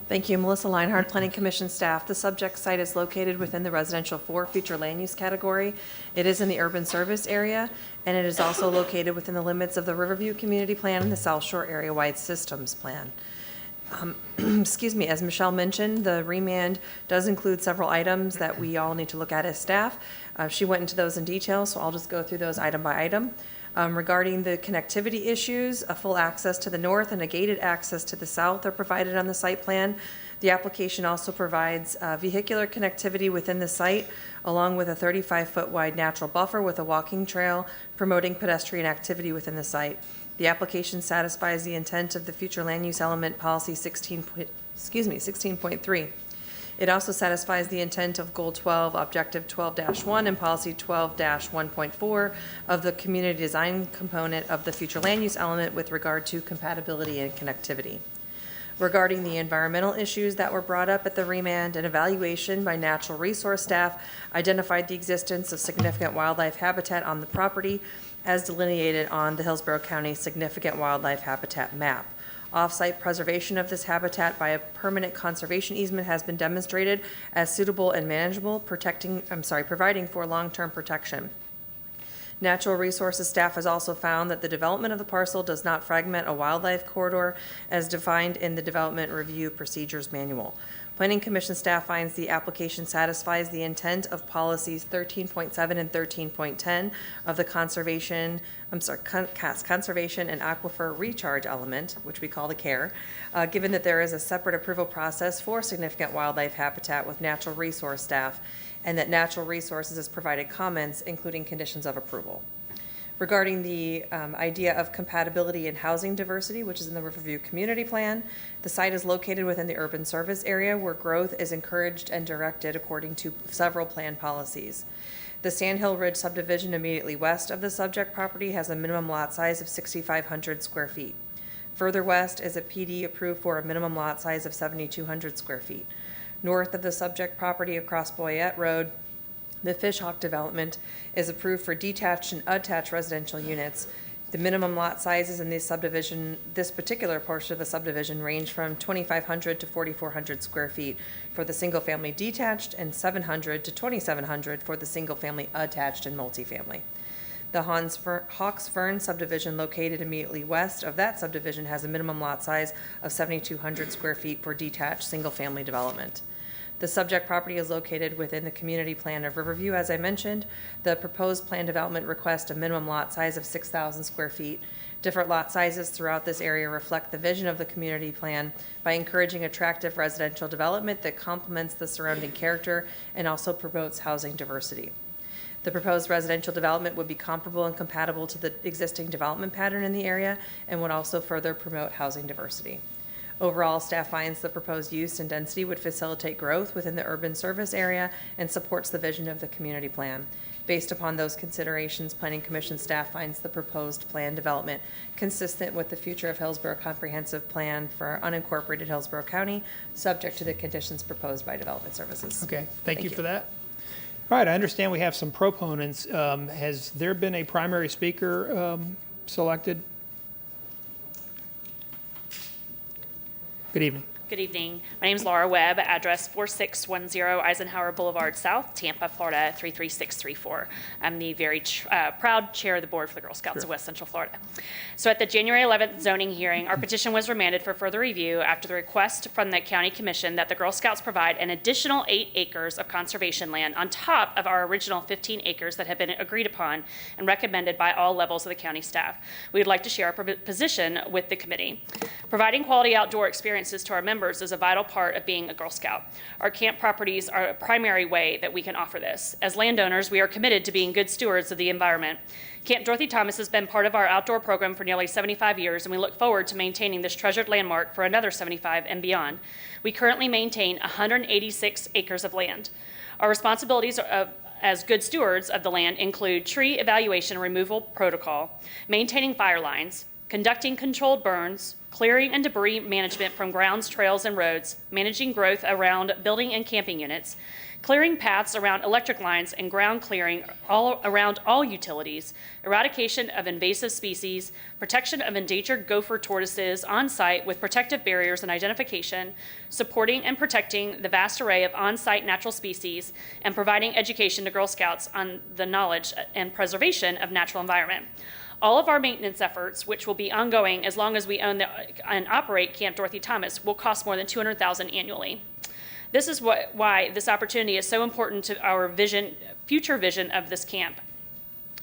[SPEAKER 10] Thank you. Melissa Leinhardt, Planning Commission staff. The subject site is located within the Residential 4 Future Land Use category. It is in the urban service area, and it is also located within the limits of the Riverview Community Plan and the South Shore Area-Wide Systems Plan. Excuse me, as Michelle mentioned, the remand does include several items that we all need to look at as staff. She went into those in detail, so I'll just go through those item by item. Regarding the connectivity issues, a full access to the north and a gated access to the south are provided on the site plan. The application also provides vehicular connectivity within the site, along with a 35-foot wide natural buffer with a walking trail promoting pedestrian activity within the site. The application satisfies the intent of the future land use element policy 16.3. It also satisfies the intent of Goal 12, Objective 12-1, and Policy 12-1.4 of the community design component of the future land use element with regard to compatibility and connectivity. Regarding the environmental issues that were brought up at the remand, an evaluation by natural resource staff identified the existence of significant wildlife habitat on the property as delineated on the Hillsborough County Significant Wildlife Habitat map. Off-site preservation of this habitat by a permanent conservation easement has been demonstrated as suitable and manageable, providing for long-term protection. Natural Resources staff has also found that the development of the parcel does not fragment a wildlife corridor as defined in the Development Review Procedures Manual. Planning Commission staff finds the application satisfies the intent of policies 13.7 and 13.10 of the Conservation and Aquifer Recharge element, which we call the CARE, given that there is a separate approval process for significant wildlife habitat with Natural Resource staff, and that Natural Resources has provided comments, including conditions of approval. Regarding the idea of compatibility and housing diversity, which is in the Riverview Community Plan, the site is located within the urban service area where growth is encouraged and directed according to several plan policies. The Sandhill Ridge subdivision immediately west of the subject property has a minimum lot size of 6,500 square feet. Further west is a PD approved for a minimum lot size of 7,200 square feet. North of the subject property across Boyette Road, the Fishhawk development is approved for detached and attached residential units. The minimum lot sizes in this particular portion of the subdivision range from 2,500 to 4,400 square feet for the single-family detached and 700 to 2,700 for the single-family attached and multifamily. The Hawks Fern subdivision located immediately west of that subdivision has a minimum lot size of 7,200 square feet for detached single-family development. The subject property is located within the community plan of Riverview, as I mentioned. The proposed plan development requests a minimum lot size of 6,000 square feet. Different lot sizes throughout this area reflect the vision of the community plan by encouraging attractive residential development that complements the surrounding character and also promotes housing diversity. The proposed residential development would be comparable and compatible to the existing development pattern in the area and would also further promote housing diversity. Overall, staff finds the proposed use and density would facilitate growth within the urban service area and supports the vision of the community plan. Based upon those considerations, Planning Commission staff finds the proposed plan development consistent with the future of Hillsborough Comprehensive Plan for unincorporated Hillsborough County, subject to the conditions proposed by Development Services.
[SPEAKER 1] Okay, thank you for that. All right, I understand we have some proponents. Has there been a primary speaker selected? Good evening.
[SPEAKER 11] Good evening. My name is Laura Webb, address 4610 Eisenhower Boulevard South, Tampa, Florida 33634. I'm the very proud chair of the board for the Girl Scouts of West Central Florida. So at the January 11th zoning hearing, our petition was remanded for further review after the request from the County Commission that the Girl Scouts provide an additional 8 acres of conservation land on top of our original 15 acres that had been agreed upon and recommended by all levels of the county staff. We would like to share our position with the committee. Providing quality outdoor experiences to our members is a vital part of being a Girl Scout. Our camp properties are a primary way that we can offer this. As landowners, we are committed to being good stewards of the environment. Camp Dorothy Thomas has been part of our outdoor program for nearly 75 years, and we look forward to maintaining this treasured landmark for another 75 and beyond. We currently maintain 186 acres of land. Our responsibilities as good stewards of the land include tree evaluation and removal protocol, maintaining fire lines, conducting controlled burns, clearing and debris management from grounds, trails, and roads, managing growth around building and camping units, clearing paths around electric lines and ground clearing around all utilities, eradication of invasive species, protection of endangered gopher tortoises on site with protective barriers and identification, supporting and protecting the vast array of on-site natural species, and providing education to Girl Scouts on the knowledge and preservation of natural environment. All of our maintenance efforts, which will be ongoing as long as we own and operate Camp Dorothy Thomas, will cost more than $200,000 annually. This is why this opportunity is so important to our future vision of this camp.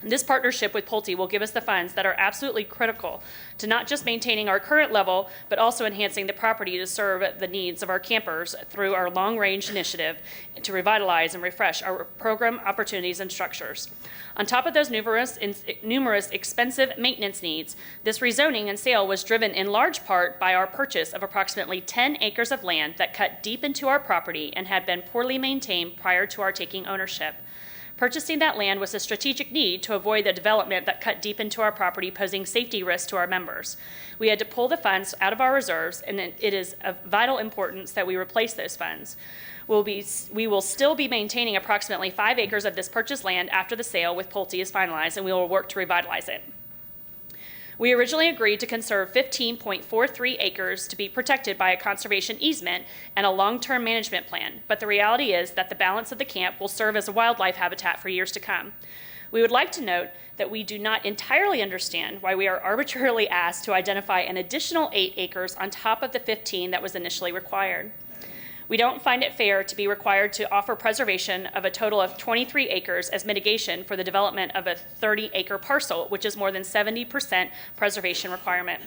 [SPEAKER 11] This partnership with Pulte will give us the funds that are absolutely critical to not just maintaining our current level, but also enhancing the property to serve the needs of our campers through our long-range initiative to revitalize and refresh our program opportunities and structures. On top of those numerous expensive maintenance needs, this rezoning and sale was driven in large part by our purchase of approximately 10 acres of land that cut deep into our property and had been poorly maintained prior to our taking ownership. Purchasing that land was a strategic need to avoid the development that cut deep into our property, posing safety risks to our members. We had to pull the funds out of our reserves, and it is of vital importance that we replace those funds. We will still be maintaining approximately 5 acres of this purchased land after the sale with Pulte is finalized, and we will work to revitalize it. We originally agreed to conserve 15.43 acres to be protected by a conservation easement and a long-term management plan, but the reality is that the balance of the camp will serve as a wildlife habitat for years to come. We would like to note that we do not entirely understand why we are arbitrarily asked to identify an additional 8 acres on top of the 15 that was initially required. We don't find it fair to be required to offer preservation of a total of 23 acres as mitigation for the development of a 30-acre parcel, which is more than 70% preservation requirement.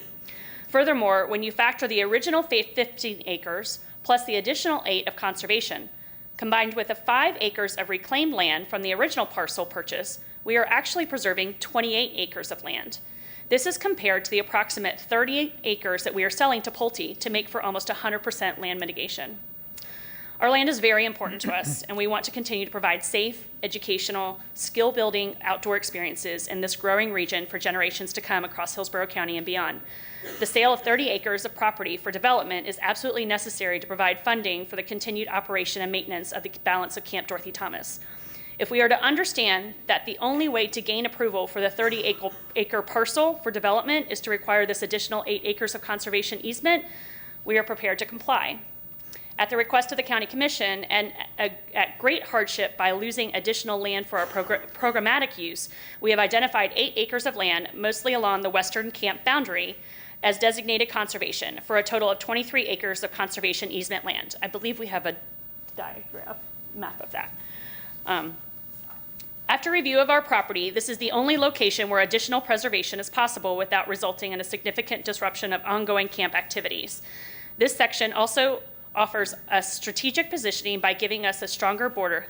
[SPEAKER 11] Furthermore, when you factor the original 15 acres plus the additional 8 of conservation, combined with the 5 acres of reclaimed land from the original parcel purchase, we are actually preserving 28 acres of land. This is compared to the approximate 38 acres that we are selling to Pulte to make for almost 100% land mitigation. Our land is very important to us, and we want to continue to provide safe, educational, skill-building outdoor experiences in this growing region for generations to come across Hillsborough County and beyond. The sale of 30 acres of property for development is absolutely necessary to provide funding for the continued operation and maintenance of the balance of Camp Dorothy Thomas. If we are to understand that the only way to gain approval for the 30-acre parcel for development is to require this additional 8 acres of conservation easement, we are prepared to comply. At the request of the County Commission and at great hardship by losing additional land for our programmatic use, we have identified 8 acres of land, mostly along the western camp boundary, as designated conservation for a total of 23 acres of conservation easement land. I believe we have a map of that. After review of our property, this is the only location where additional preservation is possible without resulting in a significant disruption of ongoing camp activities. This section also offers a strategic positioning by giving us a stronger border,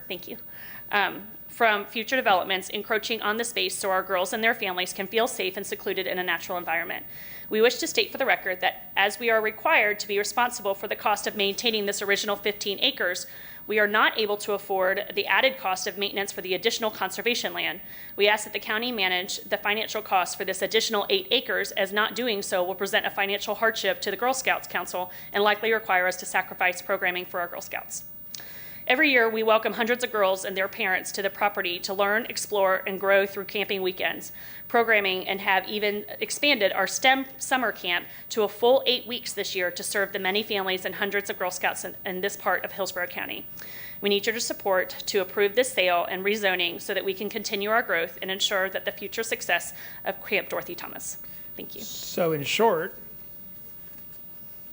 [SPEAKER 11] from future developments encroaching on the space so our girls and their families can feel safe and secluded in a natural environment. We wish to state for the record that as we are required to be responsible for the cost of maintaining this original 15 acres, we are not able to afford the added cost of maintenance for the additional conservation land. We ask that the county manage the financial costs for this additional 8 acres, as not doing so will present a financial hardship to the Girl Scouts Council and likely require us to sacrifice programming for our Girl Scouts. Every year, we welcome hundreds of girls and their parents to the property to learn, explore, and grow through camping weekends, programming, and have even expanded our STEM summer camp to a full 8 weeks this year to serve the many families and hundreds of Girl Scouts in this part of Hillsborough County. We need your support to approve this sale and rezoning so that we can continue our growth and ensure that the future success of Camp Dorothy Thomas. Thank you.
[SPEAKER 1] So in short,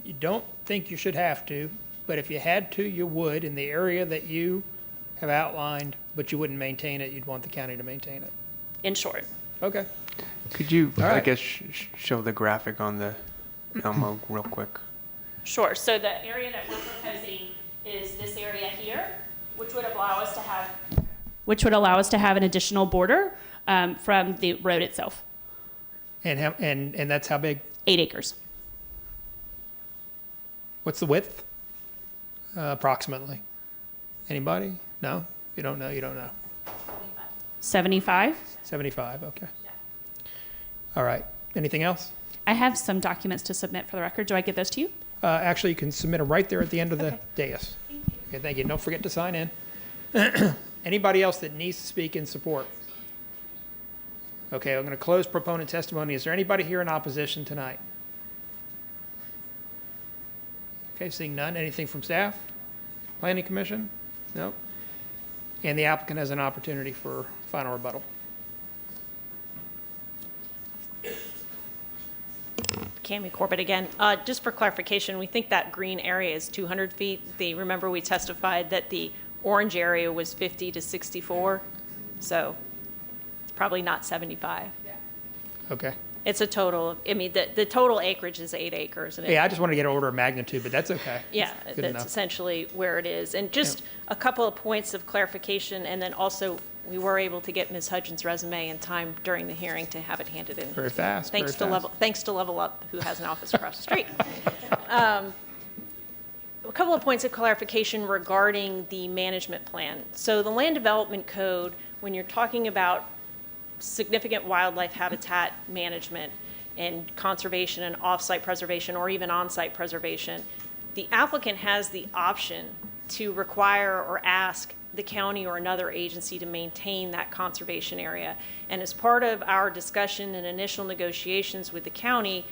[SPEAKER 1] you don't think you should have to, but if you had to, you would in the area that you have outlined, but you wouldn't maintain it. You'd want the county to maintain it.
[SPEAKER 11] In short.
[SPEAKER 1] Okay.
[SPEAKER 2] Could you,
[SPEAKER 1] All
[SPEAKER 2] I
[SPEAKER 1] right.
[SPEAKER 2] guess, show the graphic on the Elmo real quick?
[SPEAKER 11] Sure. So the area that we're proposing is this area here, which would allow us to have an additional border from the road itself.
[SPEAKER 1] And that's how big?
[SPEAKER 11] 8 acres.
[SPEAKER 1] What's the width? Approximately. Anybody? No? You don't know? You don't know.
[SPEAKER 11] 75.
[SPEAKER 1] 75, okay. All right. Anything else?
[SPEAKER 11] I have some documents to submit for the record. Do I give those to you?
[SPEAKER 1] Actually, you can submit them right there at the end of the
[SPEAKER 11] Okay.
[SPEAKER 1] dais. Okay, thank you. Don't forget to sign in. Anybody else that needs to speak in support? Okay, I'm going to close proponent testimony. Is there anybody here in opposition tonight? Okay, seeing none. Anything from staff? Planning Commission? No? And the applicant has an opportunity for final rebuttal.
[SPEAKER 12] Cami Corbett again. Just for clarification, we think that green area is 200 feet. Remember we testified that the orange area was 50 to 64, so it's probably not 75.
[SPEAKER 1] Okay.
[SPEAKER 12] It's a total, the total acreage is 8 acres. And
[SPEAKER 1] Yeah, I just want to get an order of magnitude, but that's okay.
[SPEAKER 12] yeah,
[SPEAKER 1] Good
[SPEAKER 12] that's
[SPEAKER 1] enough.
[SPEAKER 12] essentially where it is. And just a couple of points of clarification, and then also we were able to get Ms. Hudgens' resume in time during the hearing to have it handed in.
[SPEAKER 1] Very fast, very
[SPEAKER 12] Thanks to
[SPEAKER 1] fast.
[SPEAKER 12] Level Up, who has an office across the street. A couple of points of clarification regarding the management plan. So the Land Development Code when you're talking about significant wildlife habitat management and conservation and off-site preservation or even on-site preservation, the applicant has the option to require or ask the county or another agency to maintain that conservation area. And as part of our discussion and initial negotiations with the county,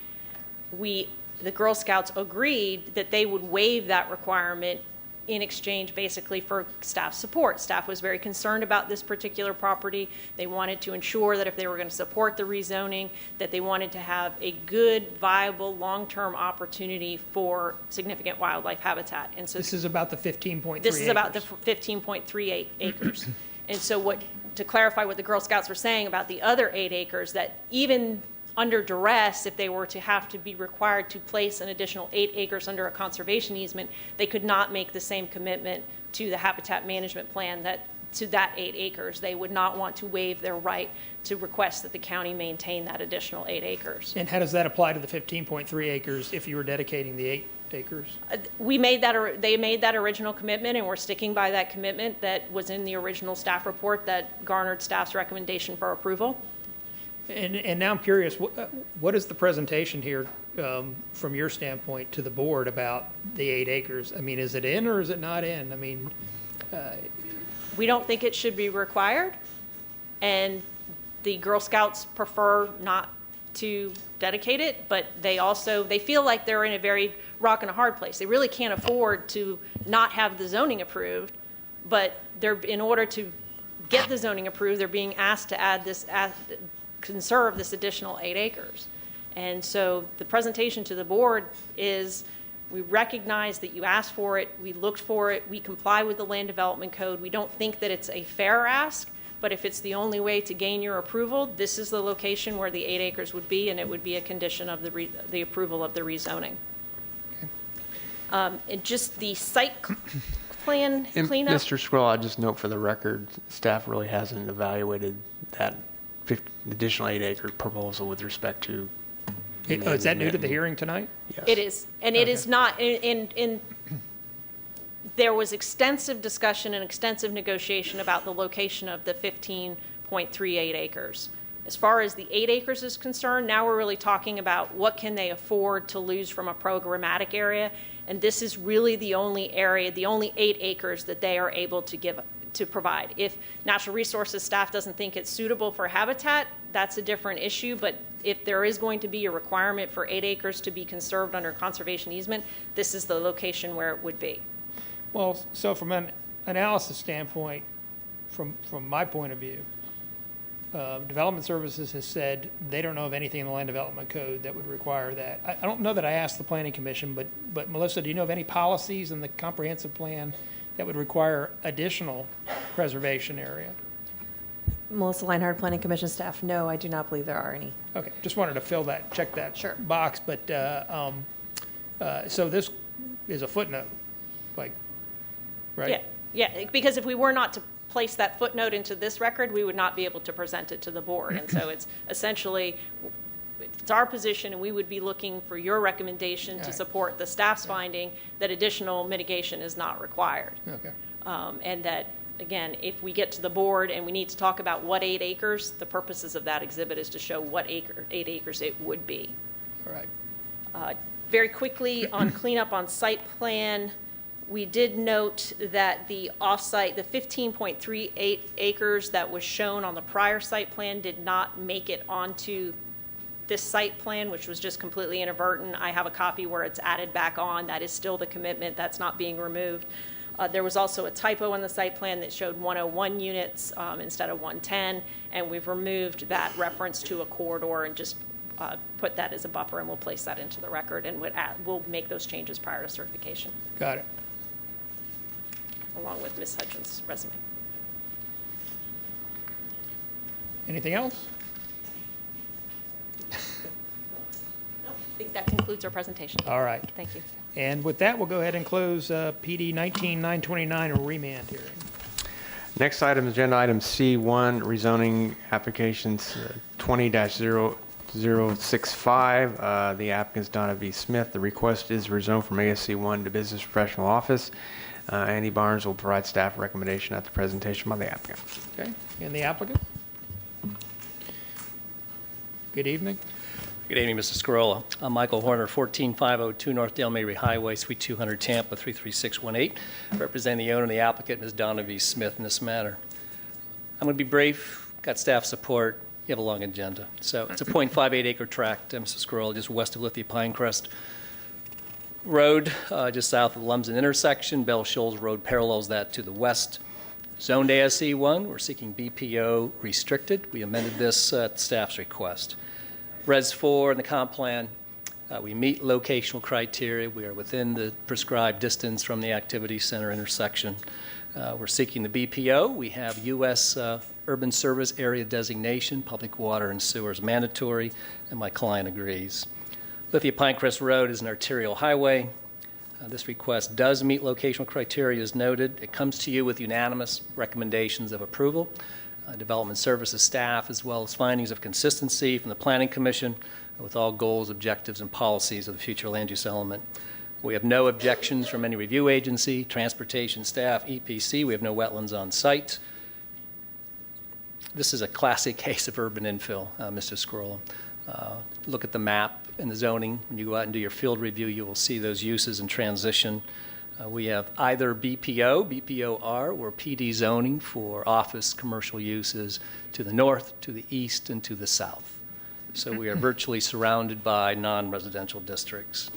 [SPEAKER 12] the Girl Scouts agreed that they would waive that requirement in exchange basically for staff support. Staff was very concerned about this particular property. They wanted to ensure that if they were going to support the rezoning, that they wanted to have a good, viable, long-term opportunity for significant wildlife habitat. And so
[SPEAKER 1] This is about the 15.3
[SPEAKER 12] this is about the
[SPEAKER 1] acres.
[SPEAKER 12] 15.38 acres. And so to clarify what the Girl Scouts were saying about the other 8 acres, that even under duress, if they were to have to be required to place an additional 8 acres under a conservation easement, they could not make the same commitment to the habitat management plan to that 8 acres. They would not want to waive their right to request that the county maintain that additional 8 acres.
[SPEAKER 1] And how does that apply to the 15.3 acres if you were dedicating the 8 acres?
[SPEAKER 12] They made that original commitment, and we're sticking by that commitment that was in the original staff report that garnered staff's recommendation for approval.
[SPEAKER 1] And now I'm curious, what is the presentation here from your standpoint to the board about the 8 acres? I mean, is it in or is it not in? I mean,
[SPEAKER 12] We don't think it should be required, and the Girl Scouts prefer not to dedicate it, but they feel like they're in a very rock and a hard place. They really can't afford to not have the zoning approved, but in order to get the zoning approved, they're being asked to conserve this additional 8 acres. And so the presentation to the board is, we recognize that you asked for it, we looked for it, we comply with the land development code. We don't think that it's a fair ask, but if it's the only way to gain your approval, this is the location where the 8 acres would be, and it would be a condition of the approval of the rezoning. And just the site plan
[SPEAKER 2] And
[SPEAKER 12] cleanup.
[SPEAKER 2] Mr. Scroll, I just note for the record, staff really hasn't evaluated that additional 8-acre proposal with respect to.
[SPEAKER 1] is that new to the hearing tonight?
[SPEAKER 2] Yes.
[SPEAKER 12] It is, and it is not, there was extensive discussion and extensive negotiation about the location of the 15.38 acres. As far as the 8 acres is concerned, now we're really talking about what can they afford to lose from a programmatic area, and this is really the only area, the only 8 acres that they are able to provide. If Natural Resources staff doesn't think it's suitable for habitat, that's a different issue, but if there is going to be a requirement for 8 acres to be conserved under conservation easement, this is the location where it would be.
[SPEAKER 1] Well, so from an analysis standpoint, from my point of view, Development Services has said they don't know of anything in the Land Development Code that would require that. I don't know that I asked the Planning Commission, but Melissa, do you know of any policies in the comprehensive plan that would require additional preservation area?
[SPEAKER 10] Melissa Leinhardt, Planning Commission staff. No, I do not believe there are any.
[SPEAKER 1] Okay, just wanted to check that
[SPEAKER 10] Sure.
[SPEAKER 1] box, but, so this is a footnote, like, right?
[SPEAKER 12] Yeah, because if we were not to place that footnote into this record, we would not be able to present it to the board. And so it's essentially, it's our position, and we would be looking for your recommendation to
[SPEAKER 1] Right.
[SPEAKER 12] support the staff's finding that additional mitigation is not required.
[SPEAKER 1] Okay,
[SPEAKER 12] And that, again, if we get to the board and we need to talk about what 8 acres, the purposes of that exhibit is to show what 8 acres it would be.
[SPEAKER 1] all right.
[SPEAKER 12] Very quickly, on cleanup on site plan, we did note that the off-site, the 15.38 acres that was shown on the prior site plan did not make it onto this site plan, which was just completely inadvertent. I have a copy where it's added back on. That is still the commitment. That's not being removed. There was also a typo on the site plan that showed 101 units instead of 110, and we've removed that reference to a corridor and just put that as a buffer, and we'll place that into the record, and we'll make those changes prior to certification,
[SPEAKER 1] Got it.
[SPEAKER 12] along with Ms. Hudgens' resume.
[SPEAKER 1] Anything else?
[SPEAKER 12] I think that concludes our presentation.
[SPEAKER 1] All right.
[SPEAKER 12] Thank you.
[SPEAKER 1] And with that, we'll go ahead and close PD 19-929, a remand hearing.
[SPEAKER 2] Next item, agenda item C1, rezoning applications 20-0065. The applicant is Donna V. Smith. The request is rezone from ASC1 to Business Professional Office. Andy Barnes will provide staff recommendation at the presentation by the applicant.
[SPEAKER 1] Okay, and the applicant? Good evening.
[SPEAKER 13] Good evening, Mr. Scarola. I'm Michael Horner, 14502 North Dale Mabry Highway, Suite 200, Tampa, 33618, representing the owner and the applicant, Ms. Donna V. Smith, in this matter. I'm going to be brief, got staff support, you have a long agenda. So it's a 0.58 acre tract, Mr. Scarola, just west of Lithia Pinecrest Road, just south of the Lumsden intersection. Bell Shoals Road parallels that to the west. Zoned ASC 1, we're seeking BPO restricted. We amended this at staff's request. Res 4 in the comp plan, we meet locational criteria. We are within the prescribed distance from the activity center intersection. We're seeking the BPO. We have U.S. Urban Service Area designation, public water and sewer is mandatory, and my client agrees. Lithia Pinecrest Road is an arterial highway. This request does meet locational criteria as noted. It comes to you with unanimous recommendations of approval. Development Services staff, as well as findings of consistency from the Planning Commission with all goals, objectives, and policies of the future land use element. We have no objections from any review agency, transportation staff, EPC. We have no wetlands on site. This is a classic case of urban infill, Mr. Scarola. Look at the map and the zoning. When you go out and do your field review, you will see those uses in transition. We have either BPO, BPOR, or PD zoning for office commercial uses to the north, to the east, and to the south. So we are virtually surrounded by non-residential districts.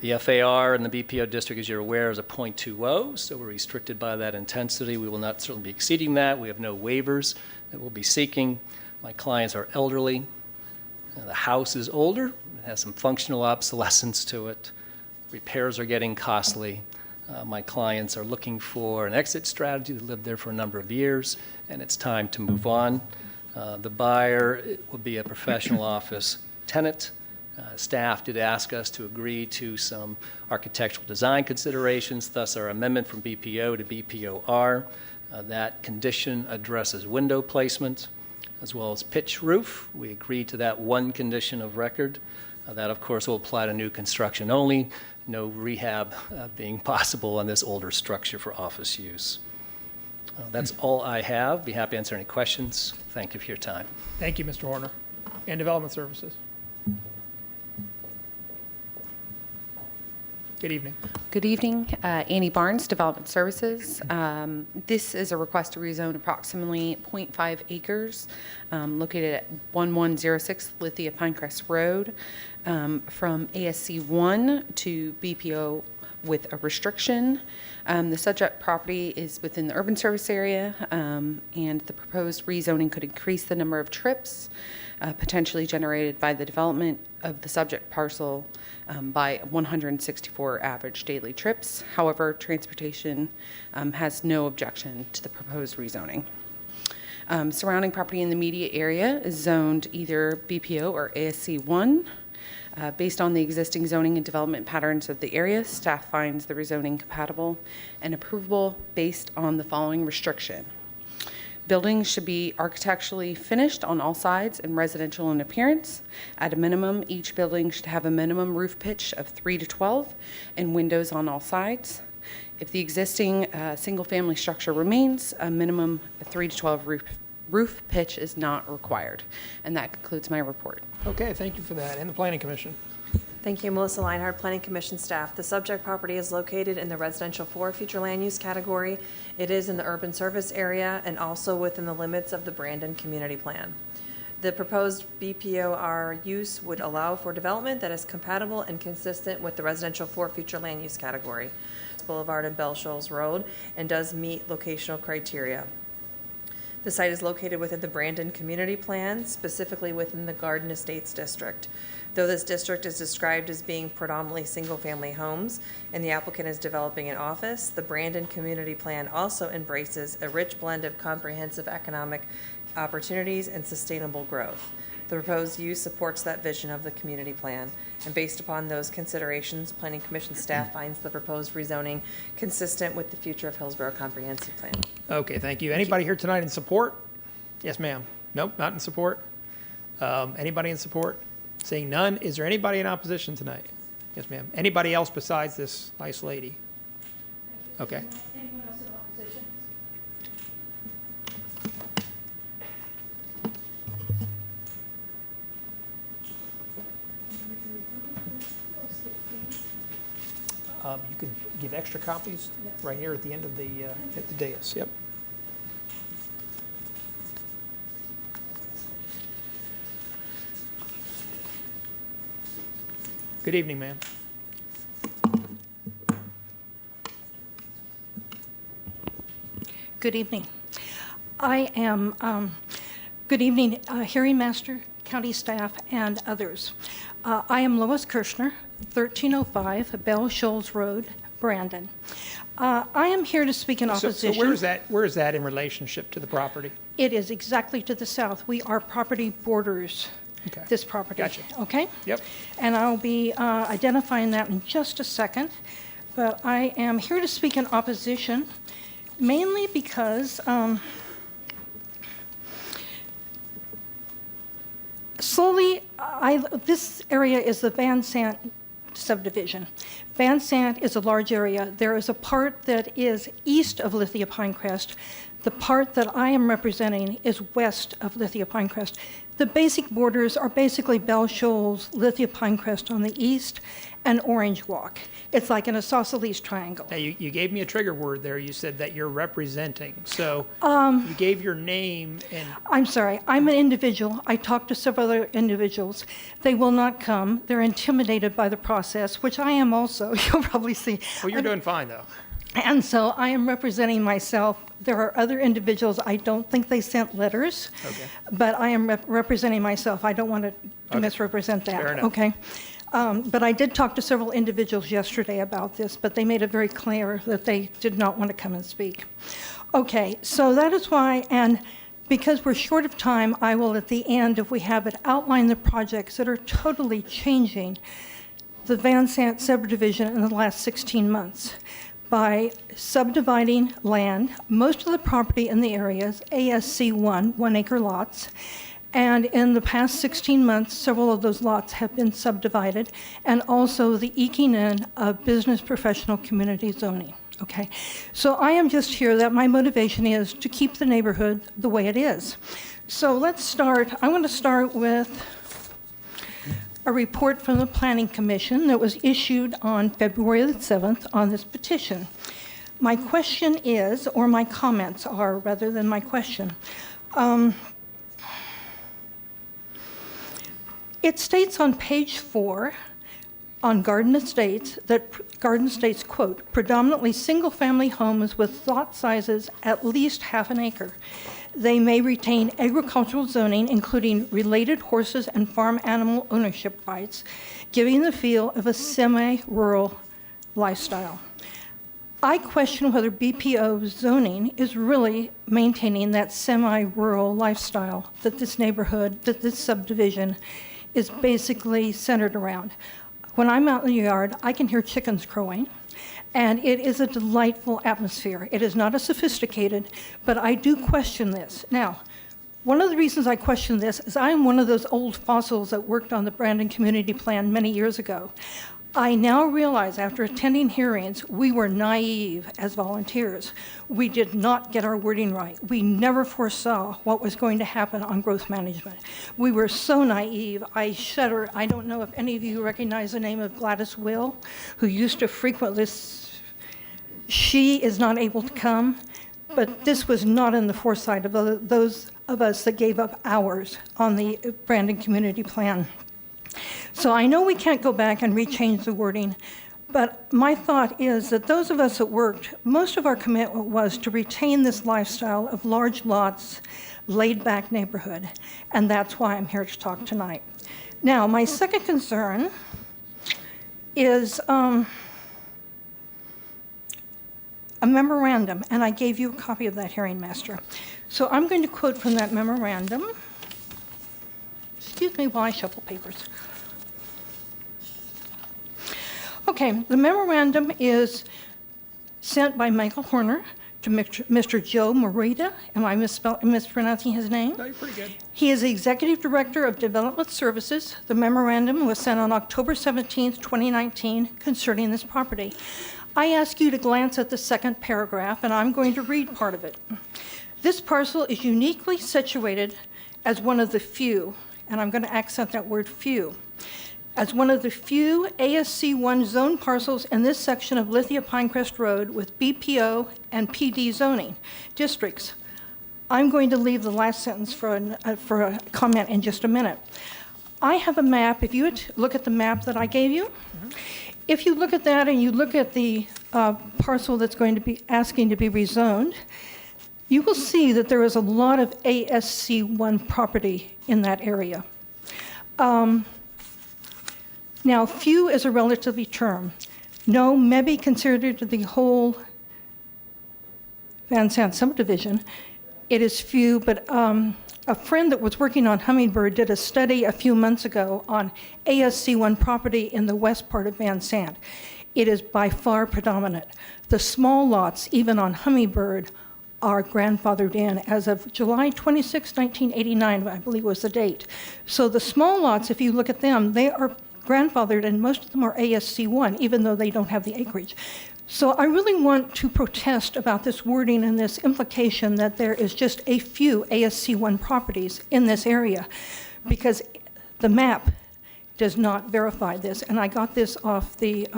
[SPEAKER 13] The FAR in the BPO district, as you're aware, is a 0.20, so we're restricted by that intensity. We will not certainly be exceeding that. We have no waivers that we'll be seeking. My clients are elderly. The house is older. It has some functional obsolescence to it. Repairs are getting costly. My clients are looking for an exit strategy. They lived there for a number of years, and it's time to move on. The buyer will be a professional office tenant. Staff did ask us to agree to some architectural design considerations, thus our amendment from BPO to BPOR. That condition addresses window placement as well as pitch roof. We agreed to that one condition of record. That, of course, will apply to new construction only. No rehab being possible on this older structure for office use. That's all I have. Be happy to answer any questions. Thank you for your time.
[SPEAKER 1] Thank you, Mr. Horner. And Development Services. Good evening.
[SPEAKER 14] Good evening. Annie Barnes, Development Services. This is a request to rezone approximately 0.5 acres located at 1106 Lithia Pinecrest Road from ASC 1 to BPO with a restriction. The subject property is within the urban service area, and the proposed rezoning could increase the number of trips potentially generated by the development of the subject parcel by 164 average daily trips. However, transportation has no objection to the proposed rezoning. Surrounding property in the immediate area is zoned either BPO or ASC 1. Based on the existing zoning and development patterns of the area, staff finds the rezoning compatible and approvable based on the following restriction. Buildings should be architecturally finished on all sides and residential in appearance. At a minimum, each building should have a minimum roof pitch of 3 to 12 and windows on all sides. If the existing single-family structure remains, a minimum 3 to 12 roof pitch is not required. And that concludes my report.
[SPEAKER 1] Okay, thank you for that. And the Planning Commission.
[SPEAKER 10] Thank you, Melissa Leinhardt, Planning Commission staff. The subject property is located in the residential 4 future land use category. It is in the urban service area and also within the limits of the Brandon Community Plan. The proposed BPOR use would allow for development that is compatible and consistent with the residential 4 future land use category, Boulevard and Bell Shoals Road, and does meet locational criteria. The site is located within the Brandon Community Plan, specifically within the Garden Estates District. Though this district is described as being predominantly single-family homes and the applicant is developing an office, the Brandon Community Plan also embraces a rich blend of comprehensive economic opportunities and sustainable growth. The proposed use supports that vision of the community plan, and based upon those considerations, Planning Commission staff finds the proposed rezoning consistent with the future of Hillsborough Comprehensive Plan.
[SPEAKER 1] Okay, thank you. Anybody here tonight in support? Yes, ma'am. Nope, not in support. Anybody in support? Seeing none, is there anybody in opposition tonight? Yes, ma'am. Anybody else besides this nice lady? Okay.
[SPEAKER 15] Anyone else in opposition?
[SPEAKER 1] You could give extra copies right here at the end of the, at the dais. Yep. Good evening, ma'am.
[SPEAKER 15] Good evening. I am, good evening, hearing master, county staff, and others. I am Lois Kirshner, 1305 Bell Shoals Road, Brandon. I am here to speak in opposition.
[SPEAKER 1] So where is that in relationship to the property?
[SPEAKER 15] It is exactly to the south. We are property borders,
[SPEAKER 1] Okay.
[SPEAKER 15] this property.
[SPEAKER 1] Gotcha.
[SPEAKER 15] Okay?
[SPEAKER 1] Yep.
[SPEAKER 15] And I'll be identifying that in just a second. But I am here to speak in opposition, mainly because slowly, this area is the Van Sant subdivision. Van Sant is a large area. There is a part that is east of Lithia Pinecrest. The part that I am representing is west of Lithia Pinecrest. The basic borders are basically Bell Shoals, Lithia Pinecrest on the east, and Orange Walk. It's like an isosceles triangle.
[SPEAKER 1] Now, you gave me a trigger word there. You said that you're representing. So you gave your name and...
[SPEAKER 15] I'm sorry. I'm an individual. I talked to several other individuals. They will not come. They're intimidated by the process, which I am also. You'll probably see.
[SPEAKER 1] Well, you're doing fine, though.
[SPEAKER 15] And so I am representing myself. There are other individuals. I don't think they sent letters.
[SPEAKER 1] Okay.
[SPEAKER 15] But I am representing myself. I don't want to misrepresent that.
[SPEAKER 1] Fair enough.
[SPEAKER 15] Okay. But I did talk to several individuals yesterday about this, but they made it very clear that they did not want to come and speak. Okay, so that is why, and because we're short of time, I will at the end, if we have it, outline the projects that are totally changing the Van Sant subdivision in the last 16 months by subdividing land. Most of the property in the area is ASC1, 1-acre lots. And in the past 16 months, several of those lots have been subdivided, and also the eking in of business professional community zoning. Okay, so I am just here that my motivation is to keep the neighborhood the way it is. So let's start. I want to start with a report from the Planning Commission that was issued on February the 7th on this petition. My question is, or my comments are rather than my question, it states on page 4 on Garden Estates that Garden Estates, quote, predominantly single-family homes with lot sizes at least half an acre. They may retain agricultural zoning, including related horses and farm animal ownership rights, giving the feel of a semi-rural lifestyle. I question whether BPO zoning is really maintaining that semi-rural lifestyle that this neighborhood, that this subdivision is basically centered around. When I'm out in the yard, I can hear chickens crowing, and it is a delightful atmosphere. It is not as sophisticated, but I do question this. Now, one of the reasons I question this is I'm one of those old fossils that worked on the Brandon Community Plan many years ago. I now realize, after attending hearings, we were naive as volunteers. We did not get our wording right. We never foresaw what was going to happen on growth management. We were so naive, I shudder. I don't know if any of you recognize the name of Gladys Will, who used to frequent this. She is not able to come, but this was not in the foresight of those of us that gave up hours on the Brandon Community Plan. So I know we can't go back and rechange the wording, but my thought is that those of us that worked, most of our commitment was to retain this lifestyle of large lots, laid-back neighborhood, and that's why I'm here to talk tonight. Now, my second concern is a memorandum, and I gave you a copy of that, hearing master. So I'm going to quote from that memorandum. Excuse me while I shuffle papers. Okay, the memorandum is sent by Michael Horner to Mr. Joe Morita. Am I mispronouncing his name?
[SPEAKER 1] No, you're pretty good.
[SPEAKER 15] He is the Executive Director of Development Services. The memorandum was sent on October 17th, 2019, concerning this property. I ask you to glance at the second paragraph, and I'm going to read part of it. This parcel is uniquely situated as one of the few, and I'm going to accent that word few, as one of the few ASC1 zone parcels in this section of Lithia Pinecrest Road with BPO and PD zoning districts. I'm going to leave the last sentence for a comment in just a minute. I have a map. If you look at the map that I gave you, if you look at that and you look at the parcel that's going to be asking to be rezoned, you will see that there is a lot of ASC1 property in that area. Now, few is a relative term. No, maybe considered the whole Van Sant subdivision, it is few, but a friend that was working on Hummingbird did a study a few months ago on ASC1 property in the west part of Van Sant. It is by far predominant. The small lots, even on Hummingbird, are grandfathered in as of July 26, 1989, I believe was the date. So the small lots, if you look at them, they are grandfathered, and most of them are ASC1, even though they don't have the acreage. So I really want to protest about this wording and this implication that there is just a few ASC1 properties in this area, because the map does not verify this, and I got this off the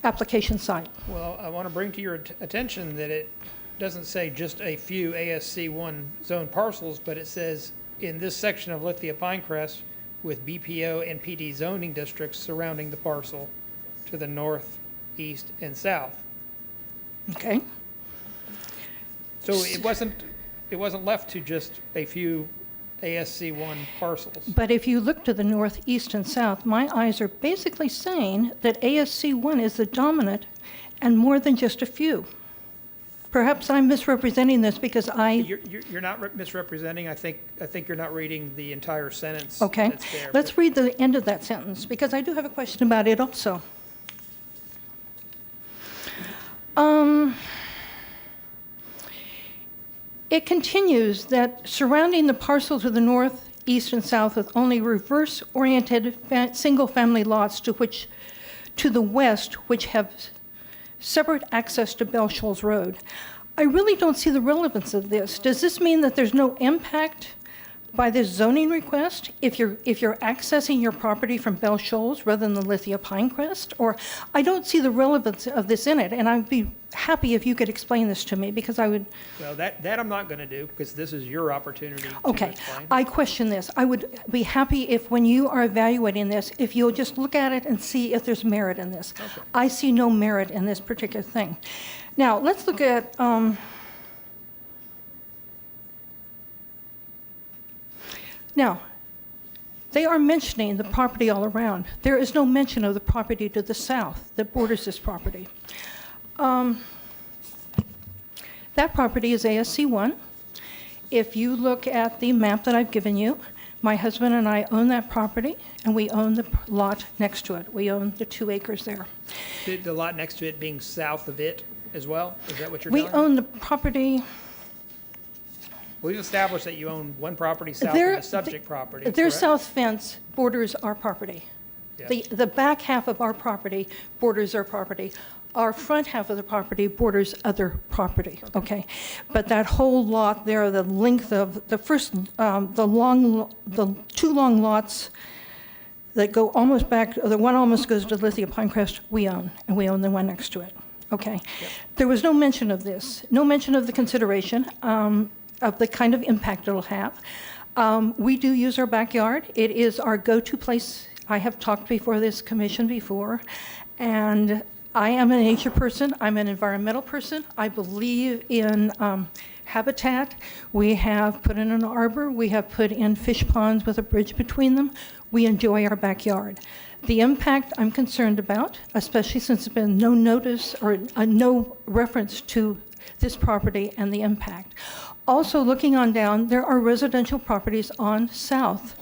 [SPEAKER 15] application site.
[SPEAKER 1] Well, I want to bring to your attention that it doesn't say just a few ASC1 zone parcels, but it says in this section of Lithia Pinecrest with BPO and PD zoning districts surrounding the parcel to the north, east, and south.
[SPEAKER 15] Okay.
[SPEAKER 1] So it wasn't left to just a few ASC1 parcels.
[SPEAKER 15] But if you look to the north, east, and south, my eyes are basically saying that ASC1 is the dominant and more than just a few. Perhaps I'm misrepresenting this because
[SPEAKER 1] You're not misrepresenting. I think you're not reading the entire sentence.
[SPEAKER 15] Okay.
[SPEAKER 1] That's there,
[SPEAKER 15] Let's read the end of that sentence, because I do have a question about it also. It continues that surrounding the parcel to the north, east, and south with only reverse-oriented single-family lots to the west, which have separate access to Bell Shoals Road. I really don't see the relevance of this. Does this mean that there's no impact by this zoning request if you're accessing your property from Bell Shoals rather than the Lithia Pinecrest? Or I don't see the relevance of this in it, and I'd be happy if you could explain this to me, because I would.
[SPEAKER 1] Well, that I'm not going to do, because this is your opportunity to
[SPEAKER 15] Okay,
[SPEAKER 1] explain.
[SPEAKER 15] I question this. I would be happy if, when you are evaluating this, if you'll just look at it and see if there's merit in this.
[SPEAKER 1] Okay.
[SPEAKER 15] I see no merit in this particular thing. Now, let's look at, now, they are mentioning the property all around. There is no mention of the property to the south that borders this property. That property is ASC1. If you look at the map that I've given you, my husband and I own that property, and we own the lot next to it. We own the 2 acres there.
[SPEAKER 1] The lot next to it being south of it as well? Is that what you're
[SPEAKER 15] We
[SPEAKER 1] telling
[SPEAKER 15] own the property.
[SPEAKER 1] We've established that you own one property south
[SPEAKER 15] Their-
[SPEAKER 1] of the subject property,
[SPEAKER 15] Their
[SPEAKER 1] correct?
[SPEAKER 15] south fence borders our property.
[SPEAKER 1] Yes.
[SPEAKER 15] The back half of our property borders our property. Our front half of the property borders other property, okay? But that whole lot there, the length of, the 2 long lots that go almost back, the one almost goes to Lithia Pinecrest, we own, and we own the one next to it, okay?
[SPEAKER 1] Yep.
[SPEAKER 15] There was no mention of this, no mention of the consideration of the kind of impact it'll have. We do use our backyard. It is our go-to place. I have talked before this commission before, and I am a nature person. I'm an environmental person. I believe in habitat. We have put in an arbor. We have put in fish ponds with a bridge between them. We enjoy our backyard. The impact I'm concerned about, especially since there's been no notice or no reference to this property and the impact. Also, looking on down, there are residential properties on south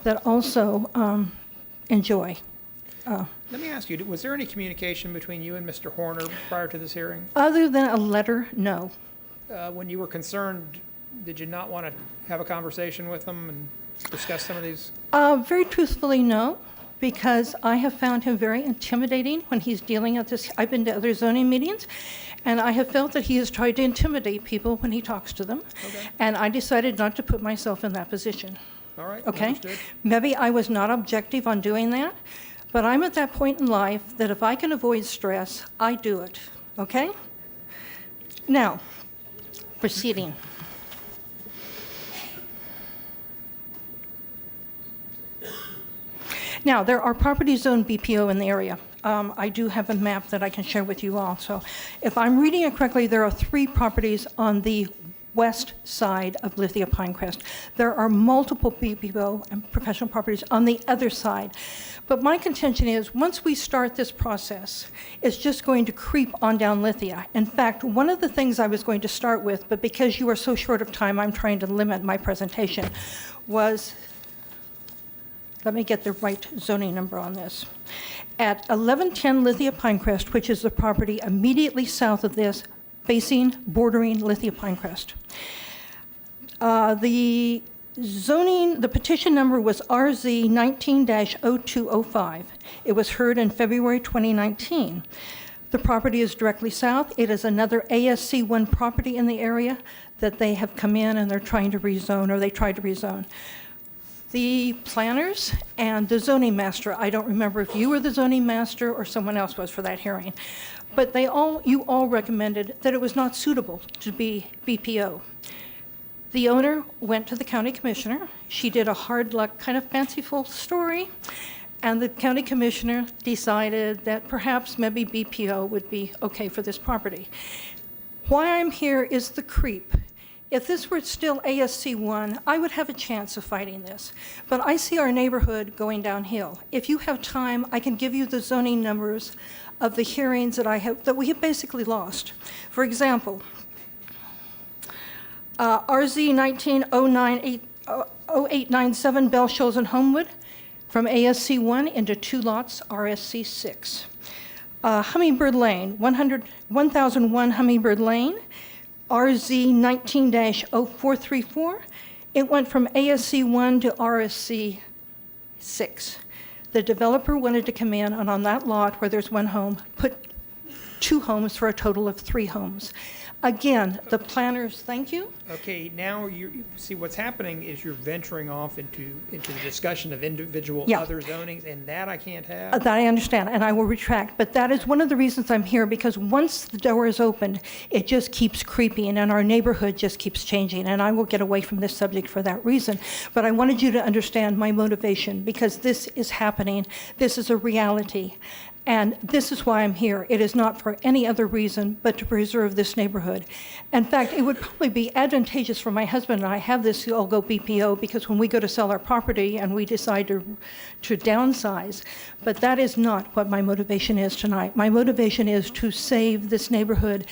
[SPEAKER 15] that also enjoy.
[SPEAKER 1] Let me ask you, was there any communication between you and Mr. Horner prior to this hearing?
[SPEAKER 15] Other than a letter, no.
[SPEAKER 1] When you were concerned, did you not want to have a conversation with them and discuss some of these?
[SPEAKER 15] Very truthfully, no. because I have found him very intimidating when he's dealing at this. I've been to other zoning meetings, and I have felt that he has tried to intimidate people when he talks to them.
[SPEAKER 1] Okay.
[SPEAKER 15] And I decided not to put myself in that position.
[SPEAKER 1] All right,
[SPEAKER 15] Okay?
[SPEAKER 1] understood.
[SPEAKER 15] Maybe I was not objective on doing that, but I'm at that point in life that if I can avoid stress, I do it. Okay? Now, proceeding. Now, there are property zone BPO in the area. I do have a map that I can share with you all. So if I'm reading it correctly, there are 3 properties on the west side of Lithia Pinecrest. There are multiple BPO and professional properties on the other side. But my contention is, once we start this process, it's just going to creep on down Lithia. In fact, one of the things I was going to start with, but because you are so short of time, I'm trying to limit my presentation, was, let me get the right zoning number on this. At 1110 Lithia Pinecrest, which is the property immediately south of this, facing, bordering Lithia Pinecrest. The zoning, the petition number was RZ 19-0205. It was heard in February 2019. The property is directly south. It is another ASC1 property in the area that they have come in and they're trying to rezone, or they tried to rezone. The planners and the zoning master, I don't remember if you were the zoning master or someone else was for that hearing, but you all recommended that it was not suitable to be BPO. The owner went to the county commissioner. She did a hard luck, kind of fanciful story, and the county commissioner decided that perhaps maybe BPO would be okay for this property. Why I'm here is the creep. If this were still ASC1, I would have a chance of fighting this. But I see our neighborhood going downhill. If you have time, I can give you the zoning numbers of the hearings that we have basically lost. For example, RZ 19-0897 Bell Shoals and Homewood, from ASC1 into 2 lots, RSC6. Hummingbird Lane, 1001 Hummingbird Lane, RZ 19-0434. It went from ASC1 to RSC6. The developer wanted to come in and on that lot where there's 1 home, put 2 homes for a total of 3 homes. Again, the planners, thank you.
[SPEAKER 1] Okay, now you see what's happening is you're venturing off into the discussion of individual
[SPEAKER 15] Yeah.
[SPEAKER 1] other zonings, and that I can't have.
[SPEAKER 15] That I understand, and I will retract, but that is one of the reasons I'm here, because once the door is opened, it just keeps creeping, and our neighborhood just keeps changing, and I will get away from this subject for that reason. But I wanted you to understand my motivation, because this is happening. This is a reality. And this is why I'm here. It is not for any other reason but to preserve this neighborhood. In fact, it would probably be advantageous for my husband and I have this all go BPO, because when we go to sell our property and we decide to downsize, but that is not what my motivation is tonight. My motivation is to save this neighborhood.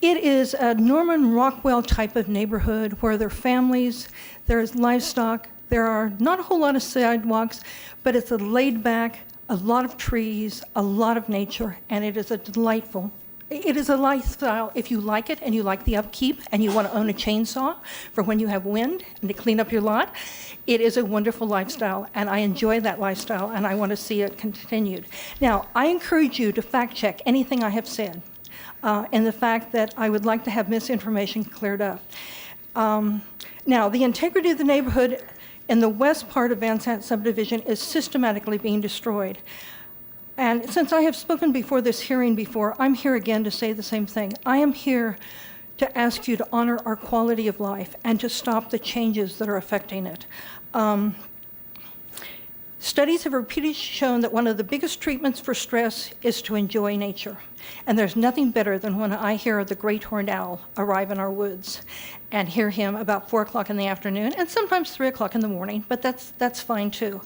[SPEAKER 15] It is a Norman Rockwell type of neighborhood where there are families, there's livestock, there are not a whole lot of sidewalks, but it's a laid back, a lot of trees, a lot of nature, and it is a lifestyle if you like it and you like the upkeep and you want to own a chainsaw for when you have wind and to clean up your lot. It is a wonderful lifestyle, and I enjoy that lifestyle, and I want to see it continued. Now, I encourage you to fact check anything I have said, and the fact that I would like to have misinformation cleared up. Now, the integrity of the neighborhood in the west part of Van Sant subdivision is systematically being destroyed. And since I have spoken before this hearing before, I'm here again to say the same thing. I am here to ask you to honor our quality of life and to stop the changes that are affecting it. Studies have repeatedly shown that one of the biggest treatments for stress is to enjoy nature. And there's nothing better than when I hear the great horned owl arrive in our woods and hear him about 4 o'clock in the afternoon and sometimes 3 o'clock in the morning, but that's fine too.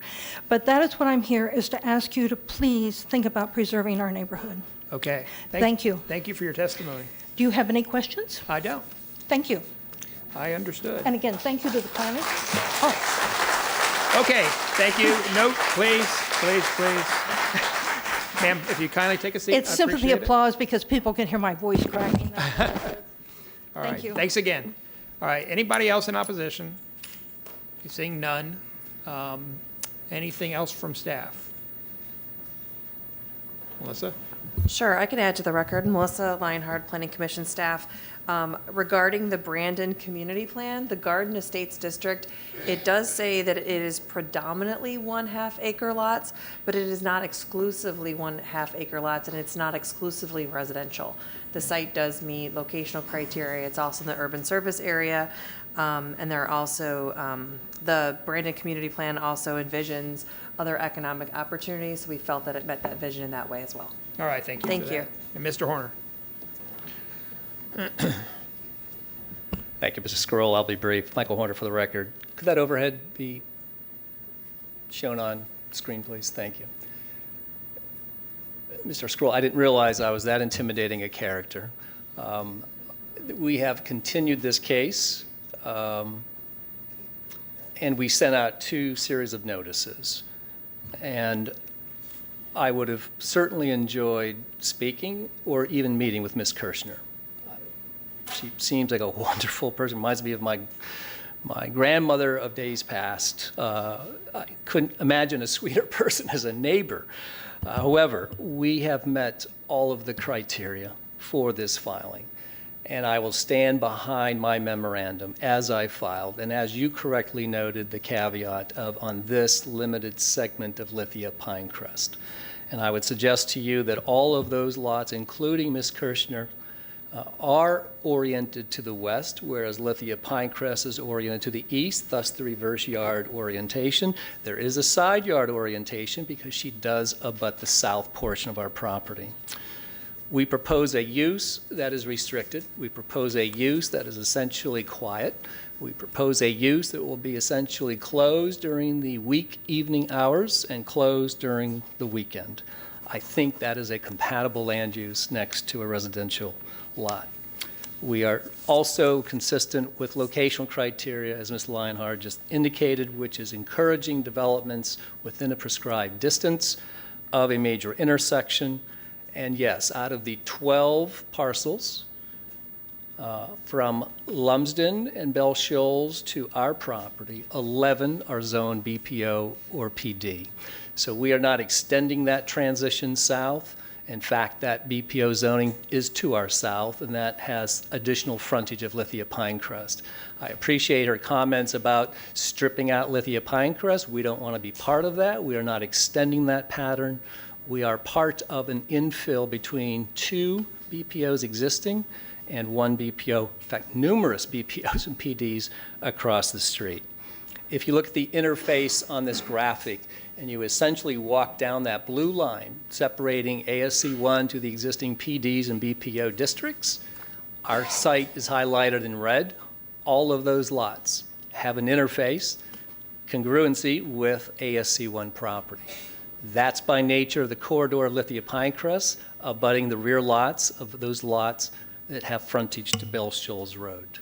[SPEAKER 15] But that is what I'm here, is to ask you to please think about preserving our neighborhood.
[SPEAKER 1] Okay.
[SPEAKER 15] Thank you.
[SPEAKER 1] Thank you for your testimony.
[SPEAKER 15] Do you have any questions?
[SPEAKER 1] I don't.
[SPEAKER 15] Thank you.
[SPEAKER 1] I understood.
[SPEAKER 15] And again, thank you to the planners. Oh.
[SPEAKER 1] Okay, thank you. Note, please. Ma'am, if you kindly take a seat.
[SPEAKER 15] It's
[SPEAKER 1] I
[SPEAKER 15] sympathy
[SPEAKER 1] appreciate it.
[SPEAKER 15] applause because people can hear my voice cracking.
[SPEAKER 1] All right,
[SPEAKER 15] Thank you.
[SPEAKER 1] Thanks again. All right, anybody else in opposition? Seeing none. Anything else from staff? Melissa?
[SPEAKER 10] Sure, I can add to the record. Melissa Lionheart, Planning Commission staff. Regarding the Brandon Community Plan, the Garden Estates District, it does say that it is predominantly 1/2 acre lots, but it is not exclusively 1/2 acre lots, and it's not exclusively residential. The site does meet locational criteria. It's also in the urban service area. And there are also, the Brandon Community Plan also envisions other economic opportunities. So we felt that it met that vision in that way as well.
[SPEAKER 1] All right, thank you.
[SPEAKER 10] Thank
[SPEAKER 1] for
[SPEAKER 10] you.
[SPEAKER 1] that. And Mr. Horner?
[SPEAKER 13] Thank you, Mr. Scroll. I'll be brief. Michael Horner for the record. Could that overhead be shown on screen, please? Thank you. Mr. Scroll, I didn't realize I was that intimidating a character. We have continued this case, and we sent out 2 series of notices. And I would have certainly enjoyed speaking or even meeting with Ms. Kirshner. She seems like a wonderful person. Reminds me of my grandmother of days past. I couldn't imagine a sweeter person as a neighbor. However, we have met all of the criteria for this filing, and I will stand behind my memorandum as I filed, and as you correctly noted, the caveat of on this limited segment of Lithia Pinecrest. And I would suggest to you that all of those lots, including Ms. Kirshner, are oriented to the west, whereas Lithia Pinecrest is oriented to the east, thus the reverse yard orientation. There is a side yard orientation because she does abut the south portion of our property. We propose a use that is restricted. We propose a use that is essentially quiet. We propose a use that will be essentially closed during the week evening hours and closed during the weekend. I think that is a compatible land use next to a residential lot. We are also consistent with locational criteria, as Ms. Lionheart just indicated, which is encouraging developments within a prescribed distance of a major intersection. And yes, out of the 12 parcels from Lumsden and Bell Shoals to our property, 11 are zoned BPO or PD. So we are not extending that transition south. In fact, that BPO zoning is to our south, and that has additional frontage of Lithia Pinecrest. I appreciate her comments about stripping out Lithia Pinecrest. We don't want to be part of that. We are not extending that pattern. We are part of an infill between 2 BPOs existing and 1 BPO, in fact, numerous BPOs and PDs across the street. If you look at the interface on this graphic, and you essentially walk down that blue line separating ASC1 to the existing PDs and BPO districts, our site is highlighted in red. All of those lots have an interface, congruency with ASC1 property. That's by nature of the corridor of Lithia Pinecrest, abutting the rear lots of those lots that have frontage to Bell Shoals Road.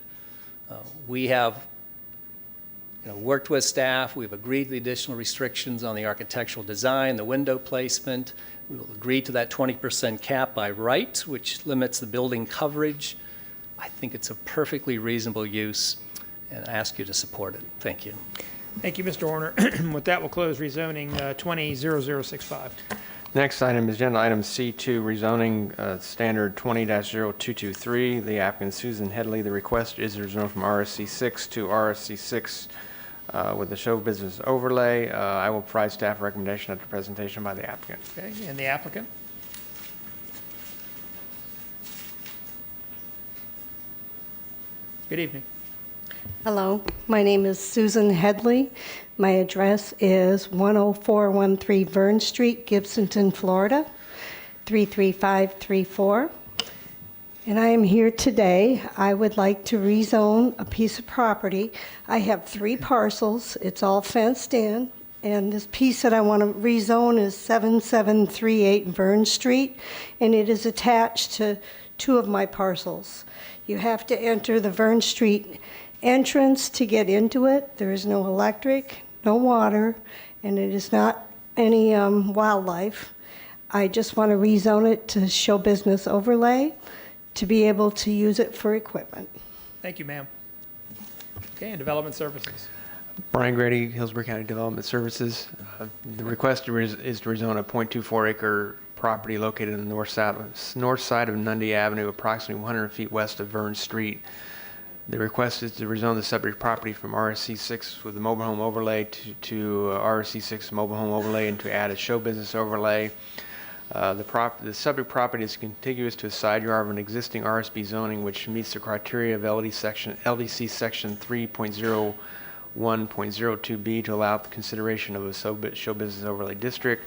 [SPEAKER 13] We have worked with staff. We've agreed to the additional restrictions on the architectural design, the window placement. We will agree to that 20% cap by right, which limits the building coverage. I think it's a perfectly reasonable use, and I ask you to support it. Thank you.
[SPEAKER 1] Thank you, Mr. Horner. With that, we'll close rezoning 20-0065.
[SPEAKER 2] Next item is agenda item C2, rezoning standard 20-0223. The applicant Susan Headley. The request is to rezone from RSC6 to RSC6 with the show business overlay. I will provide staff recommendation after presentation by the applicant.
[SPEAKER 1] Okay, and the applicant? Good evening.
[SPEAKER 16] Hello, my name is Susan Headley. My address is 10413 Vern Street, Gibsonton, Florida, 33534. And I am here today. I would like to rezone a piece of property. I have 3 parcels. It's all fenced in. And this piece that I want to rezone is 7738 Vern Street, and it is attached to 2 of my parcels. You have to enter the Vern Street entrance to get into it. There is no electric, no water, and it is not any wildlife. I just want to rezone it to show business overlay to be able to use it for equipment.
[SPEAKER 1] Thank you, ma'am. Okay, and Development Services.
[SPEAKER 2] Brian Grady, Hillsborough County Development Services. The request is to rezone a 0.24 acre property located on the north side of Nundy Avenue, approximately 100 feet west of Vern Street. The request is to rezone the subject property from RSC6 with the mobile home overlay to RSC6 mobile home overlay and to add a show business overlay. The subject property is contiguous to a side yard of an existing RSB zoning which meets the criteria of LDC section 3.01.02B to allow the consideration of a show business overlay district.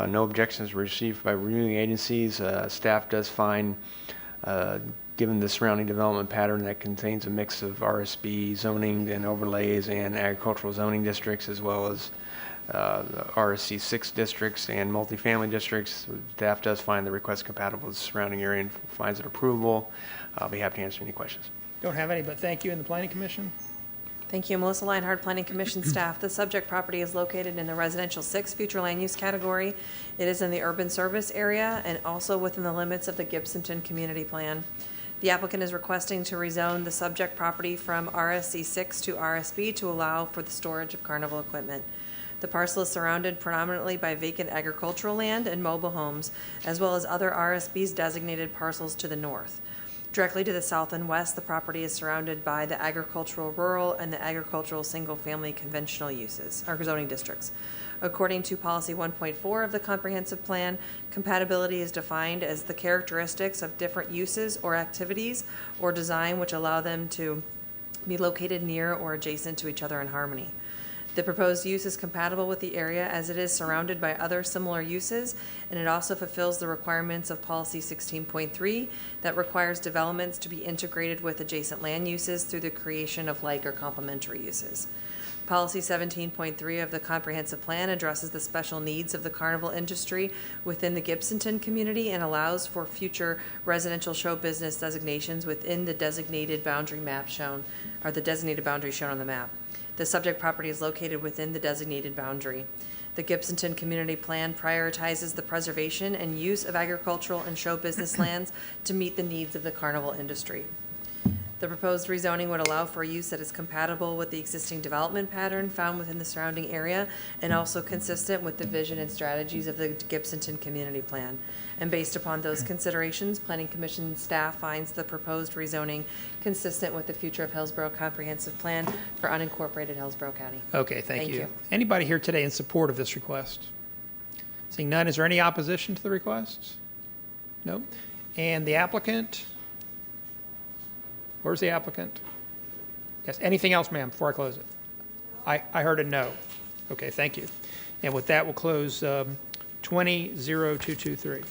[SPEAKER 2] No objections were received by reviewing agencies. Staff does find, given the surrounding development pattern that contains a mix of RSB zoning and overlays and agricultural zoning districts, as well as RSC 6 districts and multifamily districts, staff does find the request compatible with the surrounding area and finds it approvable. I'll be happy to answer any questions.
[SPEAKER 1] Don't have any, but thank you. In the Planning Commission?
[SPEAKER 10] Thank you. Melissa Leinhardt, Planning Commission staff. The subject property is located in the Residential 6 future land use category. It is in the urban service area and also within the limits of the Gibsonton Community Plan. The applicant is requesting to rezone the subject property from RSC 6 to RSB to allow for the storage of carnival equipment. The parcel is surrounded predominantly by vacant agricultural land and mobile homes, as well as other RSB's designated parcels to the north. Directly to the south and west, the property is surrounded by the agricultural rural and the agricultural single-family conventional uses, or zoning districts. According to Policy 1.4 of the Comprehensive Plan, compatibility is defined as the characteristics of different uses or activities or design which allow them to be located near or adjacent to each other in harmony. The proposed use is compatible with the area as it is surrounded by other similar uses, and it also fulfills the requirements of Policy 16.3 that requires developments to be integrated with adjacent land uses through the creation of like or complementary uses. Policy 17.3 of the Comprehensive Plan addresses the special needs of the carnival industry within the Gibsonton community and allows for future residential show business designations within the designated boundary map shown, or the designated boundary shown on the map. The subject property is located within the designated boundary. The Gibsonton Community Plan prioritizes the preservation and use of agricultural and show business lands to meet the needs of the carnival industry. The proposed rezoning would allow for a use that is compatible with the existing development pattern found within the surrounding area and also consistent with the vision and strategies of the Gibsonton Community Plan. And based upon those considerations, Planning Commission staff finds the proposed rezoning consistent with the future of Hillsborough Comprehensive Plan for unincorporated Hillsborough County.
[SPEAKER 1] Okay, thank you. Anybody here today in support of this request? Seeing none, is there any opposition to the request? No? And the applicant? Where's the applicant? Yes, anything else, ma'am, before I close it? I heard a no. Okay, thank you. And with that, we'll close 20-0223.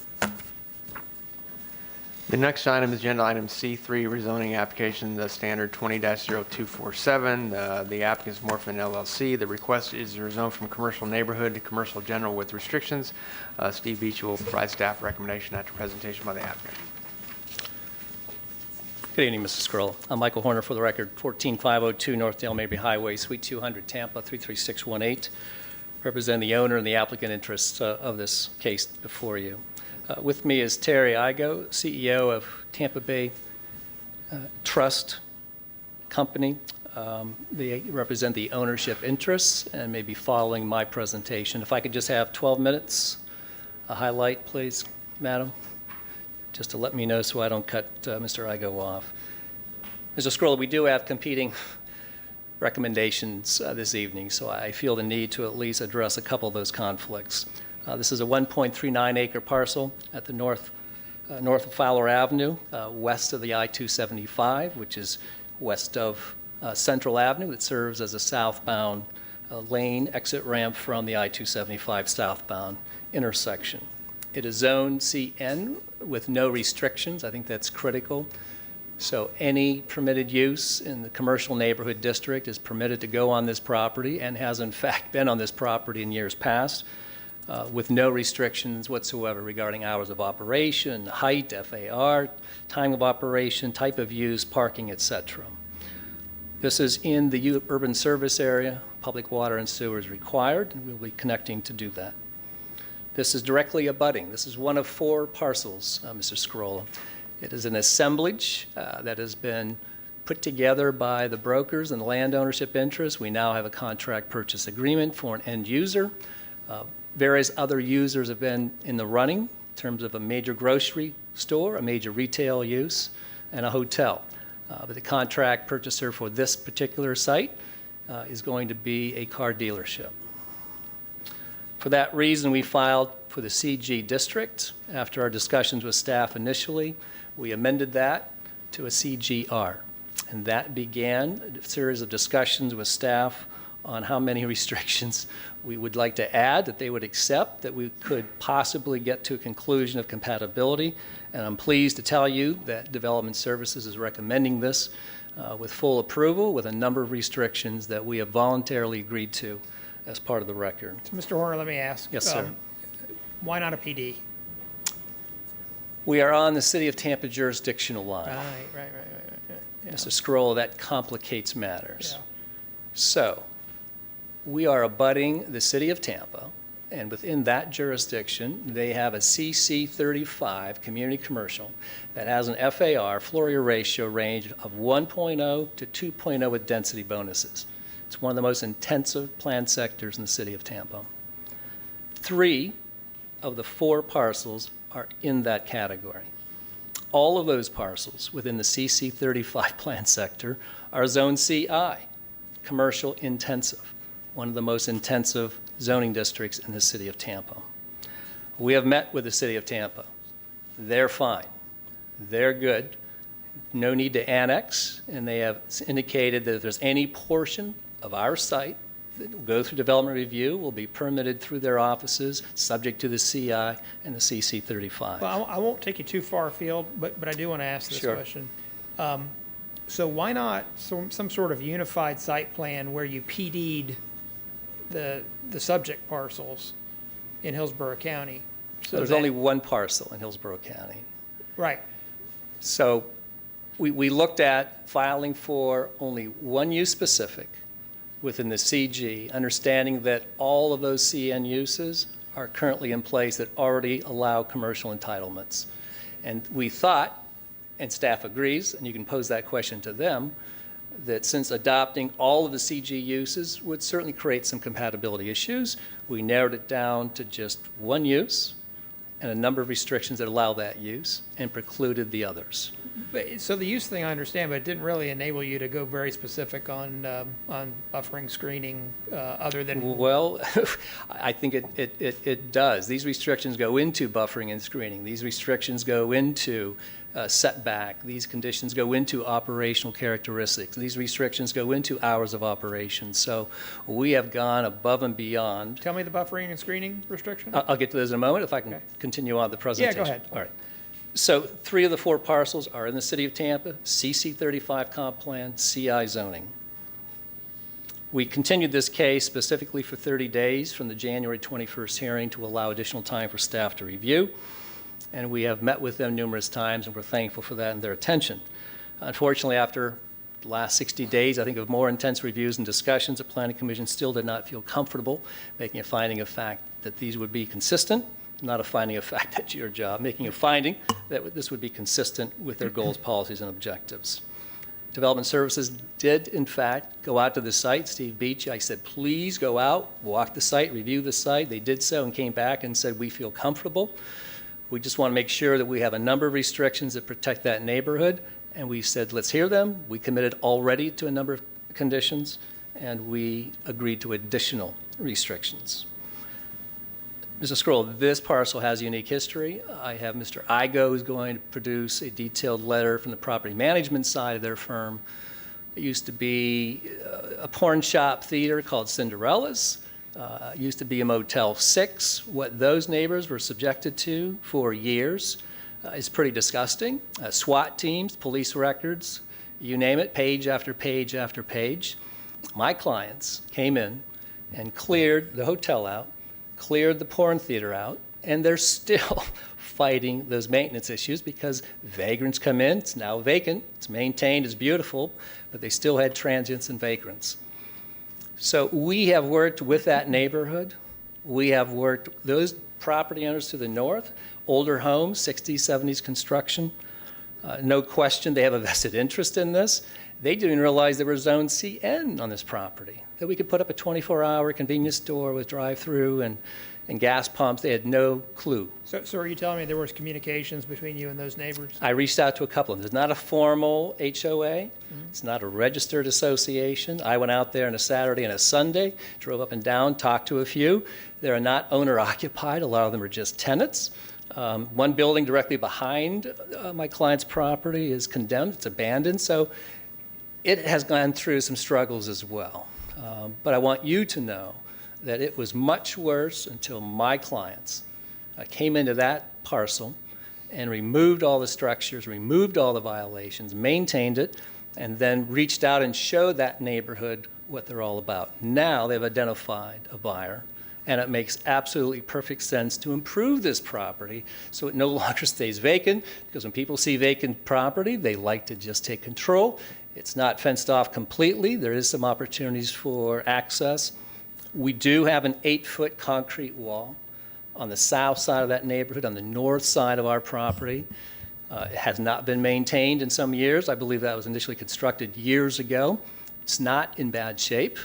[SPEAKER 2] The next item is agenda item C3, rezoning application, the standard 20-0247. The applicant is Morphin LLC. The request is to rezone from commercial neighborhood to commercial general with restrictions. Steve Beach will provide staff recommendation after presentation by the applicant.
[SPEAKER 13] Good evening, Mrs. Scurll. I'm Michael Horner for the record, 14502 North Dale Mabry Highway, Suite 200, Tampa, 33618. Represent the owner and the applicant interests of this case before you. With me is Terry Igo, CEO of Tampa Bay Trust Company. They represent the ownership interests and may be following my presentation. If I could just have 12 minutes, a highlight, please, madam, just to let me know so I don't cut Mr. Igo off. Mr. Scurll, we do have competing recommendations this evening, so I feel the need to at least address a couple of those conflicts. This is a 1.39 acre parcel at the north of Fowler Avenue, west of the I-275, which is west of Central Avenue. It serves as a southbound lane exit ramp from the I-275 southbound intersection. It is zoned CN with no restrictions. I think that's critical. So any permitted use in the commercial neighborhood district is permitted to go on this property and has in fact been on this property in years past with no restrictions whatsoever regarding hours of operation, height, FAR, time of operation, type of use, parking, etc. This is in the urban service area. Public water and sewer is required, and we'll be connecting to do that. This is directly abutting. This is one of 4 parcels, Mr. Scurll. It is an assemblage that has been put together by the brokers and the land ownership interests. We now have a contract purchase agreement for an end user. Various other users have been in the running in terms of a major grocery store, a major retail use, and a hotel. But the contract purchaser for this particular site is going to be a car dealership. For that reason, we filed for the CG district. After our discussions with staff initially, we amended that to a CGR. And that began a series of discussions with staff on how many restrictions we would like to add, that they would accept, that we could possibly get to a conclusion of compatibility. And I'm pleased to tell you that Development Services is recommending this with full approval, with a number of restrictions that we have voluntarily agreed to as part of the record.
[SPEAKER 1] So, Mr. Horner, let me ask.
[SPEAKER 13] Yes, sir.
[SPEAKER 1] Why not a PD?
[SPEAKER 13] We are on the City of Tampa jurisdictional line.
[SPEAKER 1] Right. Yeah.
[SPEAKER 13] Mr. Scroll, that complicates matters.
[SPEAKER 1] Yeah.
[SPEAKER 13] So, we are abutting the City of Tampa, and within that jurisdiction, they have a CC 35 community commercial that has an FAR, floor area ratio range of 1.0 to 2.0 with density bonuses. It's one of the most intensive planned sectors in the City of Tampa. 3 of the 4 parcels are in that category. All of those parcels within the CC 35 planned sector are Zone CI, commercial intensive, one of the most intensive zoning districts in the City of Tampa. We have met with the City of Tampa. They're fine. They're good. No need to annex, and they have indicated that if there's any portion of our site that will go through development review will be permitted through their offices, subject to the CI and the CC 35.
[SPEAKER 1] Well, I won't take you too far afield, but I do want to ask this
[SPEAKER 13] Sure.
[SPEAKER 1] question. So why not some sort of unified site plan where you PD'd the subject parcels in Hillsborough County?
[SPEAKER 13] So there's only one parcel in Hillsborough County.
[SPEAKER 1] Right.
[SPEAKER 13] So we looked at filing for only one use specific within the CG, understanding that all of those CN uses are currently in place that already allow commercial entitlements. And we thought, and staff agrees, and you can pose that question to them, that since adopting all of the CG uses would certainly create some compatibility issues, we narrowed it down to just one use and a number of restrictions that allow that use and precluded the others.
[SPEAKER 1] So the use thing I understand, but it didn't really enable you to go very specific on buffering, screening, other than.
[SPEAKER 13] Well, I think it does. These restrictions go into buffering and screening. These restrictions go into setback. These conditions go into operational characteristics. These restrictions go into hours of operation. So we have gone above and beyond.
[SPEAKER 1] Tell me the buffering and screening restriction.
[SPEAKER 13] I'll get to those in a moment if I can continue on the presentation.
[SPEAKER 1] Yeah, go ahead.
[SPEAKER 13] All right. So 3 of the 4 parcels are in the City of Tampa, CC 35 comp plan, CI zoning. We continued this case specifically for 30 days from the January 21st hearing to allow additional time for staff to review. And we have met with them numerous times, and we're thankful for that and their attention. Unfortunately, after the last 60 days, I think, of more intense reviews and discussions, the Planning Commission still did not feel comfortable making a finding of fact that these would be consistent, not a finding of fact, that's your job, making a finding that this would be consistent with their goals, policies, and objectives. Development Services did, in fact, go out to the site. Steve Beach, I said, please go out, walk the site, review the site. They did so and came back and said, we feel comfortable. We just want to make sure that we have a number of restrictions that protect that neighborhood. And we said, let's hear them. We committed already to a number of conditions, and we agreed to additional restrictions. Mr. Scroll, this parcel has a unique history. I have Mr. Igo who's going to produce a detailed letter from the property management side of their firm. It used to be a porn shop theater called Cinderella's. It used to be a Motel 6. What those neighbors were subjected to for years is pretty disgusting. SWAT teams, police records, you name it, page after page after page. My clients came in and cleared the hotel out, cleared the porn theater out, and they're still fighting those maintenance issues because vagrants come in, it's now vacant, it's maintained, it's beautiful, but they still had transients and vagrants. So we have worked with that neighborhood. We have worked those property owners to the north, older homes, 60s, 70s construction. No question they have a vested interest in this. They didn't realize there was Zone CN on this property, that we could put up a 24-hour convenience store with drive-through and gas pumps. They had no clue.
[SPEAKER 1] So are you telling me there was communications between you and those neighbors?
[SPEAKER 13] I reached out to a couple of them. It's not a formal HOA. It's not a registered association. I went out there on a Saturday and a Sunday, drove up and down, talked to a few. They're not owner-occupied. A lot of them are just tenants. One building directly behind my client's property is condemned. It's abandoned. So it has gone through some struggles as well. But I want you to know that it was much worse until my clients came into that parcel and removed all the structures, removed all the violations, maintained it, and then reached out and showed that neighborhood what they're all about. Now they've identified a buyer, and it makes absolutely perfect sense to improve this property so it no longer stays vacant, because when people see vacant property, they like to just take control. It's not fenced off completely. There is some opportunities for access. We do have an 8-foot concrete wall on the south side of that neighborhood, on the north side of our property. It has not been maintained in some years. I believe that was initially constructed years ago. It's not in bad shape.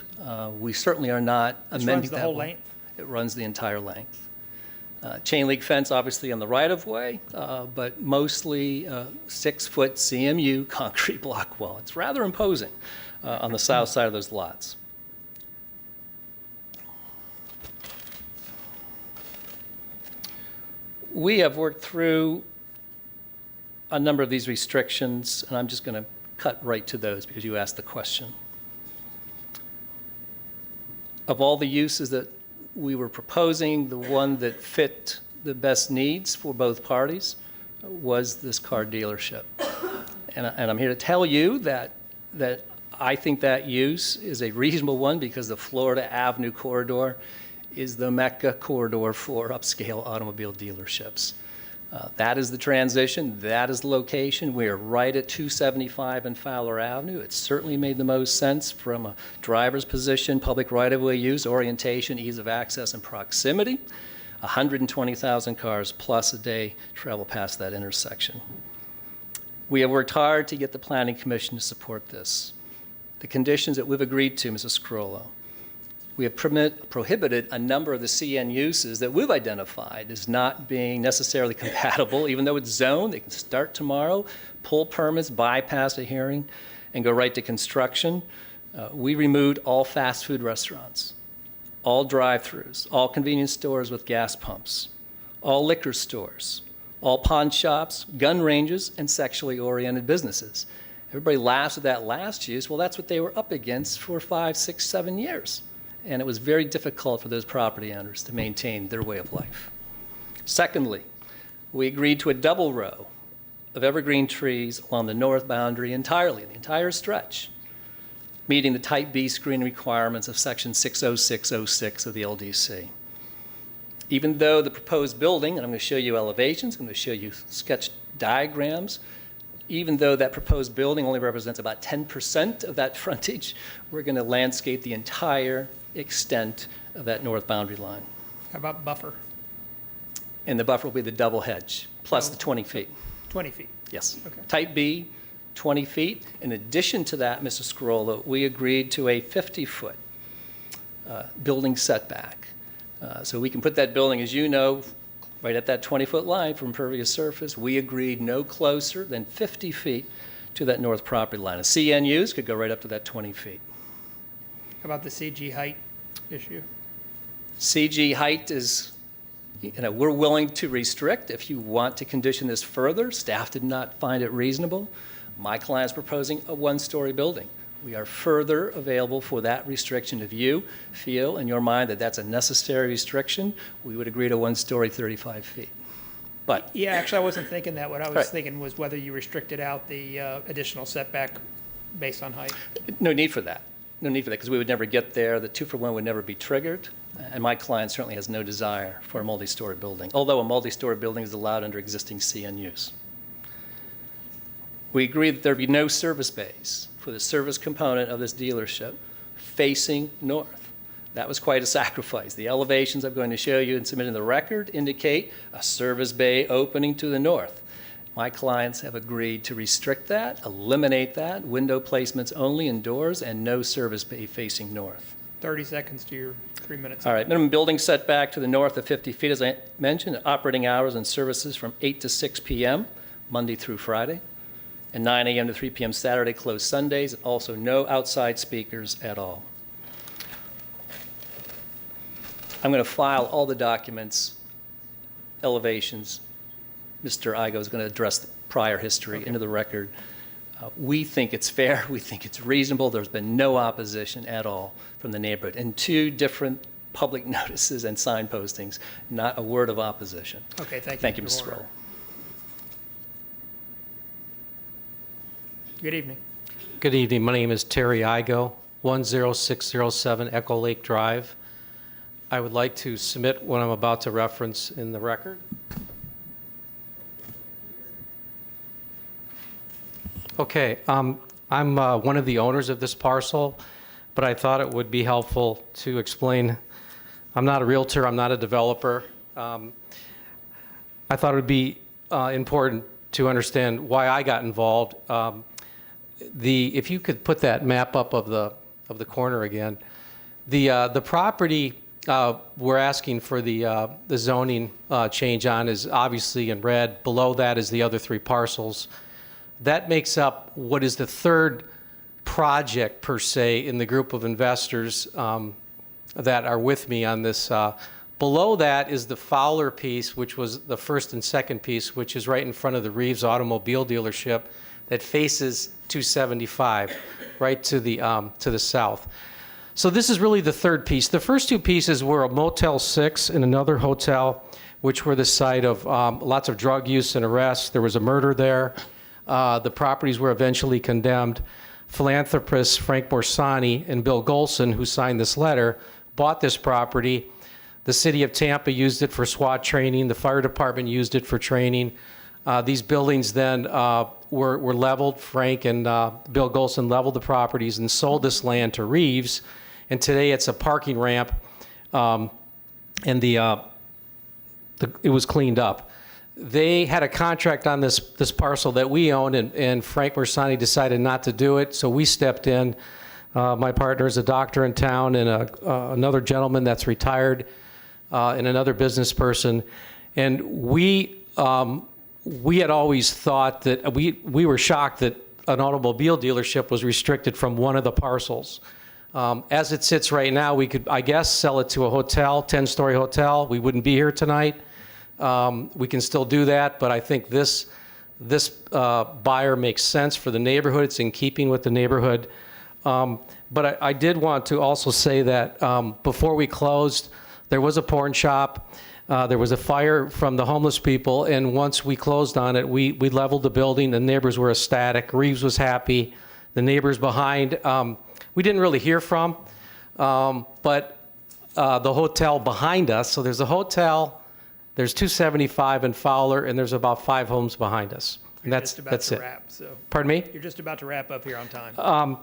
[SPEAKER 13] We certainly are not amending that.
[SPEAKER 1] Runs the whole length?
[SPEAKER 13] It runs the entire length. Chain link fence, obviously, on the right-of-way, but mostly 6-foot CMU concrete block wall. It's rather imposing on the south side of those lots. We have worked through a number of these restrictions, and I'm just going to cut right to those because you asked the question. Of all the uses that we were proposing, the one that fit the best needs for both parties was this car dealership. And I'm here to tell you that I think that use is a reasonable one because the Florida Avenue corridor is the Mecca corridor for upscale automobile dealerships. That is the transition. That is the location. We are right at 275 and Fowler Avenue. It certainly made the most sense from a driver's position, public right-of-way use, orientation, ease of access, and proximity. 120,000 cars plus a day travel past that intersection. We have worked hard to get the Planning Commission to support this. The conditions that we've agreed to, Mrs. Scrollo, we have prohibited a number of the CN uses that we've identified as not being necessarily compatible. Even though it's zoned, they can start tomorrow, pull permits, bypass a hearing, and go right to construction. We removed all fast food restaurants, all drive-throughs, all convenience stores with gas pumps, all liquor stores, all pawn shops, gun ranges, and sexually oriented businesses. Everybody laughs at that last use. Well, that's what they were up against for 5, 6, 7 years. And it was very difficult for those property owners to maintain their way of life. Secondly, we agreed to a double row of evergreen trees along the north boundary entirely, the entire stretch, meeting the Type B screening requirements of Section 60606 of the LDC. Even though the proposed building, and I'm going to show you elevations, I'm going to show you sketch diagrams, even though that proposed building only represents about 10% of that frontage, we're going to landscape the entire extent of that north boundary line.
[SPEAKER 1] How about buffer?
[SPEAKER 13] And the buffer will be the double hedge, plus the 20 feet.
[SPEAKER 1] 20 feet?
[SPEAKER 13] Yes.
[SPEAKER 1] Okay.
[SPEAKER 13] Type B, 20 feet. In addition to that, Mrs. Scrolla, we agreed to a 50-foot building setback. So we can put that building, as you know, right at that 20-foot line from impervious surface. We agreed no closer than 50 feet to that north property line. A CNUs could go right up to that 20 feet.
[SPEAKER 1] How about the CG height issue?
[SPEAKER 13] CG height is, we're willing to restrict if you want to condition this further. Staff did not find it reasonable. My client is proposing a 1-story building. We are further available for that restriction. If you feel in your mind that that's a necessary restriction, we would agree to 1-story, 35 feet. But
[SPEAKER 1] yeah, actually, I wasn't thinking that. What I was
[SPEAKER 13] Right.
[SPEAKER 1] thinking was whether you restricted out the additional setback based on height.
[SPEAKER 13] no need for that. No need for that because we would never get there. The 2-for-1 would never be triggered. And my client certainly has no desire for a multi-story building, although a multi-story building is allowed under existing CNUs. We agreed that there be no service bays for the service component of this dealership facing north. That was quite a sacrifice. The elevations I'm going to show you and submit in the record indicate a service bay opening to the north. My clients have agreed to restrict that, eliminate that, window placements only indoors, and no service bay facing north.
[SPEAKER 1] 30 seconds to your 3 minutes.
[SPEAKER 13] All right, minimum building setback to the north of 50 feet, as I mentioned, operating hours and services from 8 to 6 p.m., Monday through Friday, and 9 a.m. to 3 p.m. Saturday, closed Sundays, and also no outside speakers at all. I'm going to file all the documents, elevations. Mr. Igo is going to address the prior history into the record. We think it's fair. We think it's reasonable. There's been no opposition at all from the neighborhood. And 2 different public notices and sign postings, not a word of opposition.
[SPEAKER 1] Okay, thank you.
[SPEAKER 13] Thank you, Mr. Scroll.
[SPEAKER 1] Good evening.
[SPEAKER 17] Good evening. My name is Terry Igo, 10607 Echo Lake Drive. I would like to submit what I'm about to reference in the record. Okay, I'm one of the owners of this parcel, but I thought it would be helpful to explain. I'm not a realtor, I'm not a developer. I thought it would be important to understand why I got involved. If you could put that map up of the corner again, the property we're asking for the zoning change on is obviously in red. Below that is the other 3 parcels. That makes up what is the 3rd project, per se, in the group of investors that are with me on this. Below that is the Fowler piece, which was the 1st and 2nd piece, which is right in front of the Reeves Automobile dealership that faces 275, right to the south. So this is really the 3rd piece. The first 2 pieces were a Motel 6 and another hotel, which were the site of lots of drug use and arrests. There was a murder there. The properties were eventually condemned. Philanthropists Frank Borsani and Bill Golson, who signed this letter, bought this property. The city of Tampa used it for SWAT training. The fire department used it for training. These buildings then were leveled. Frank and Bill Golson leveled the properties and sold this land to Reeves. And today it's a parking ramp, and it was cleaned up. They had a contract on this parcel that we owned, and Frank Borsani decided not to do it, so we stepped in. My partner is a doctor in town, and another gentleman that's retired, and another business person. And we had always thought that we were shocked that an automobile dealership was restricted from one of the parcels. As it sits right now, we could, I guess, sell it to a hotel, 10-story hotel. We wouldn't be here tonight. We can still do that, but I think this buyer makes sense for the neighborhood. It's in keeping with the neighborhood. But I did want to also say that before we closed, there was a porn shop. There was a fire from the homeless people, and once we closed on it, we leveled the building. The neighbors were ecstatic. Reeves was happy. The neighbors behind, we didn't really hear from, but the hotel behind us, so there's a hotel, there's 275 in Fowler, and there's about 5 homes behind us. And that's it.
[SPEAKER 1] Wrap, so.
[SPEAKER 17] Pardon me?
[SPEAKER 1] You're just about to wrap up here on time.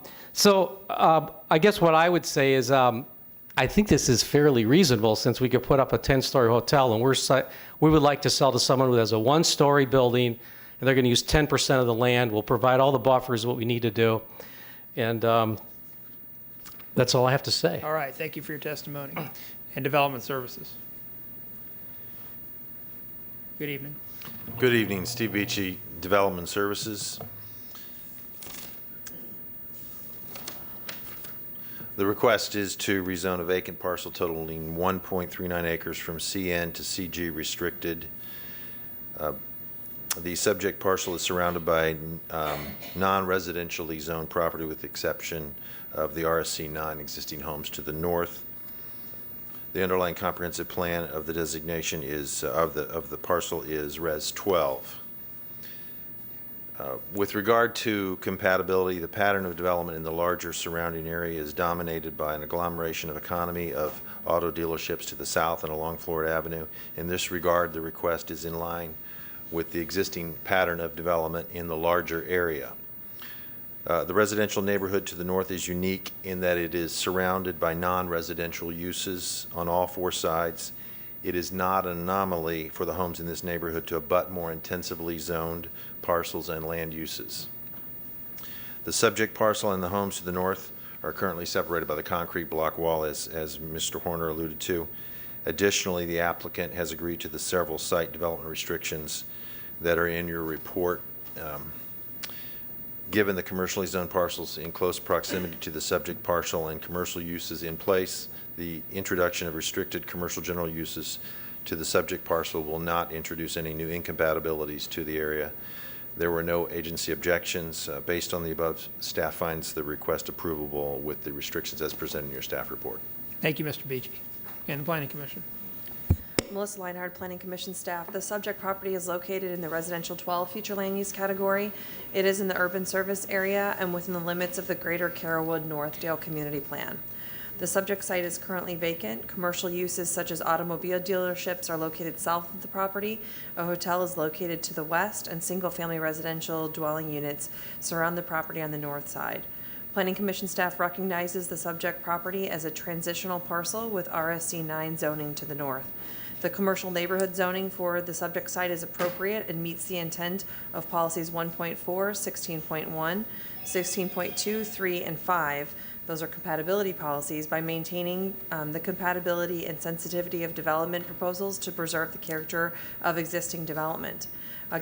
[SPEAKER 17] I guess what I would say is I think this is fairly reasonable since we could put up a 10-story hotel, and we would like to sell to someone who has a 1-story building, and they're going to use 10% of the land. We'll provide all the buffers, what we need to do. And that's all I have to say.
[SPEAKER 1] All right, thank you for your testimony. And Development Services. Good evening.
[SPEAKER 18] Good evening, Steve Beachy, Development Services. The request is to rezone a vacant parcel totaling 1.39 acres from CN to CG restricted. The subject parcel is surrounded by non-residentially zoned property with the exception of the RSC 9 existing homes to the north. The underlying comprehensive plan of the designation is of the parcel is Res 12. With regard to compatibility, the pattern of development in the larger surrounding area is dominated by an agglomeration of economy of auto dealerships to the south and along Florida Avenue. In this regard, the request is in line with the existing pattern of development in the larger area. The residential neighborhood to the north is unique in that it is surrounded by non-residential uses on all 4 sides. It is not an anomaly for the homes in this neighborhood to abut more intensively zoned parcels and land uses. The subject parcel and the homes to the north are currently separated by the concrete block wall, as Mr. Horner alluded to. Additionally, the applicant has agreed to the several site development restrictions that are in your report. Given the commercially zoned parcels in close proximity to the subject parcel and commercial uses in place, the introduction of restricted commercial general uses to the subject parcel will not introduce any new incompatibilities to the area. There were no agency objections. Based on the above, staff finds the request approvable with the restrictions as presented in your staff report.
[SPEAKER 1] Thank you, Mr. Beachy. And the Planning Commission.
[SPEAKER 10] Melissa Leinhardt, Planning Commission staff. The subject property is located in the residential 12 future land use category. It is in the urban service area and within the limits of the Greater Carrollwood-Northdale Community Plan. The subject site is currently vacant. Commercial uses such as automobile dealerships are located south of the property. A hotel is located to the west, and single-family residential dwelling units surround the property on the north side. Planning Commission staff recognizes the subject property as a transitional parcel with RSC 9 zoning to the north. The commercial neighborhood zoning for the subject site is appropriate and meets the intent of policies 1.4, 16.1, 16.2, 3, and 5. Those are compatibility policies, by maintaining the compatibility and sensitivity of development proposals to preserve the character of existing development.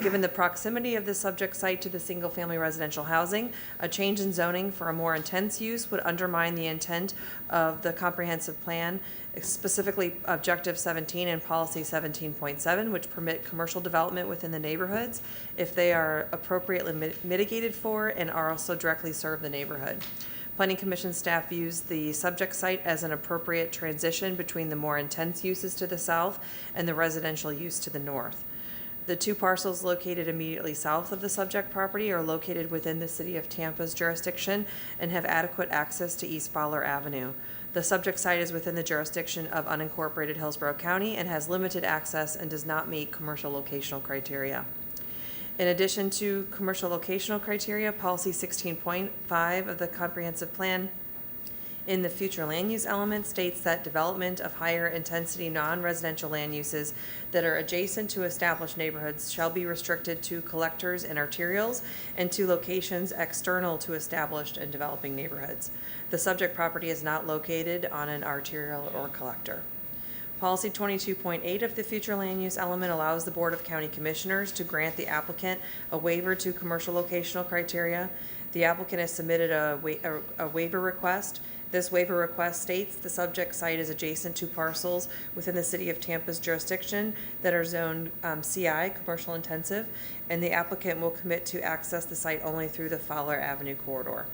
[SPEAKER 10] Given the proximity of the subject site to the single-family residential housing, a change in zoning for a more intense use would undermine the intent of the comprehensive plan, specifically Objective 17 and Policy 17.7, which permit commercial development within the neighborhoods if they are appropriately mitigated for and are also directly serve the neighborhood. Planning Commission staff views the subject site as an appropriate transition between the more intense uses to the south and the residential use to the north. The two parcels located immediately south of the subject property are located within the City of Tampa's jurisdiction and have adequate access to East Fowler Avenue. The subject site is within the jurisdiction of unincorporated Hillsborough County and has limited access and does not meet commercial locational criteria. In addition to commercial locational criteria, Policy 16.5 of the Comprehensive Plan in the future land use element states that development of higher intensity non-residential land uses that are adjacent to established neighborhoods shall be restricted to collectors and arterials and to locations external to established and developing neighborhoods. The subject property is not located on an arterial or collector. Policy 22.8 of the future land use element allows the Board of County Commissioners to grant the applicant a waiver to commercial locational criteria. The applicant has submitted a waiver request. This waiver request states the subject site is adjacent to parcels within the City of Tampa's jurisdiction that are zoned CI, commercial intensive, and the applicant will commit to access the site only through the Fowler Avenue corridor.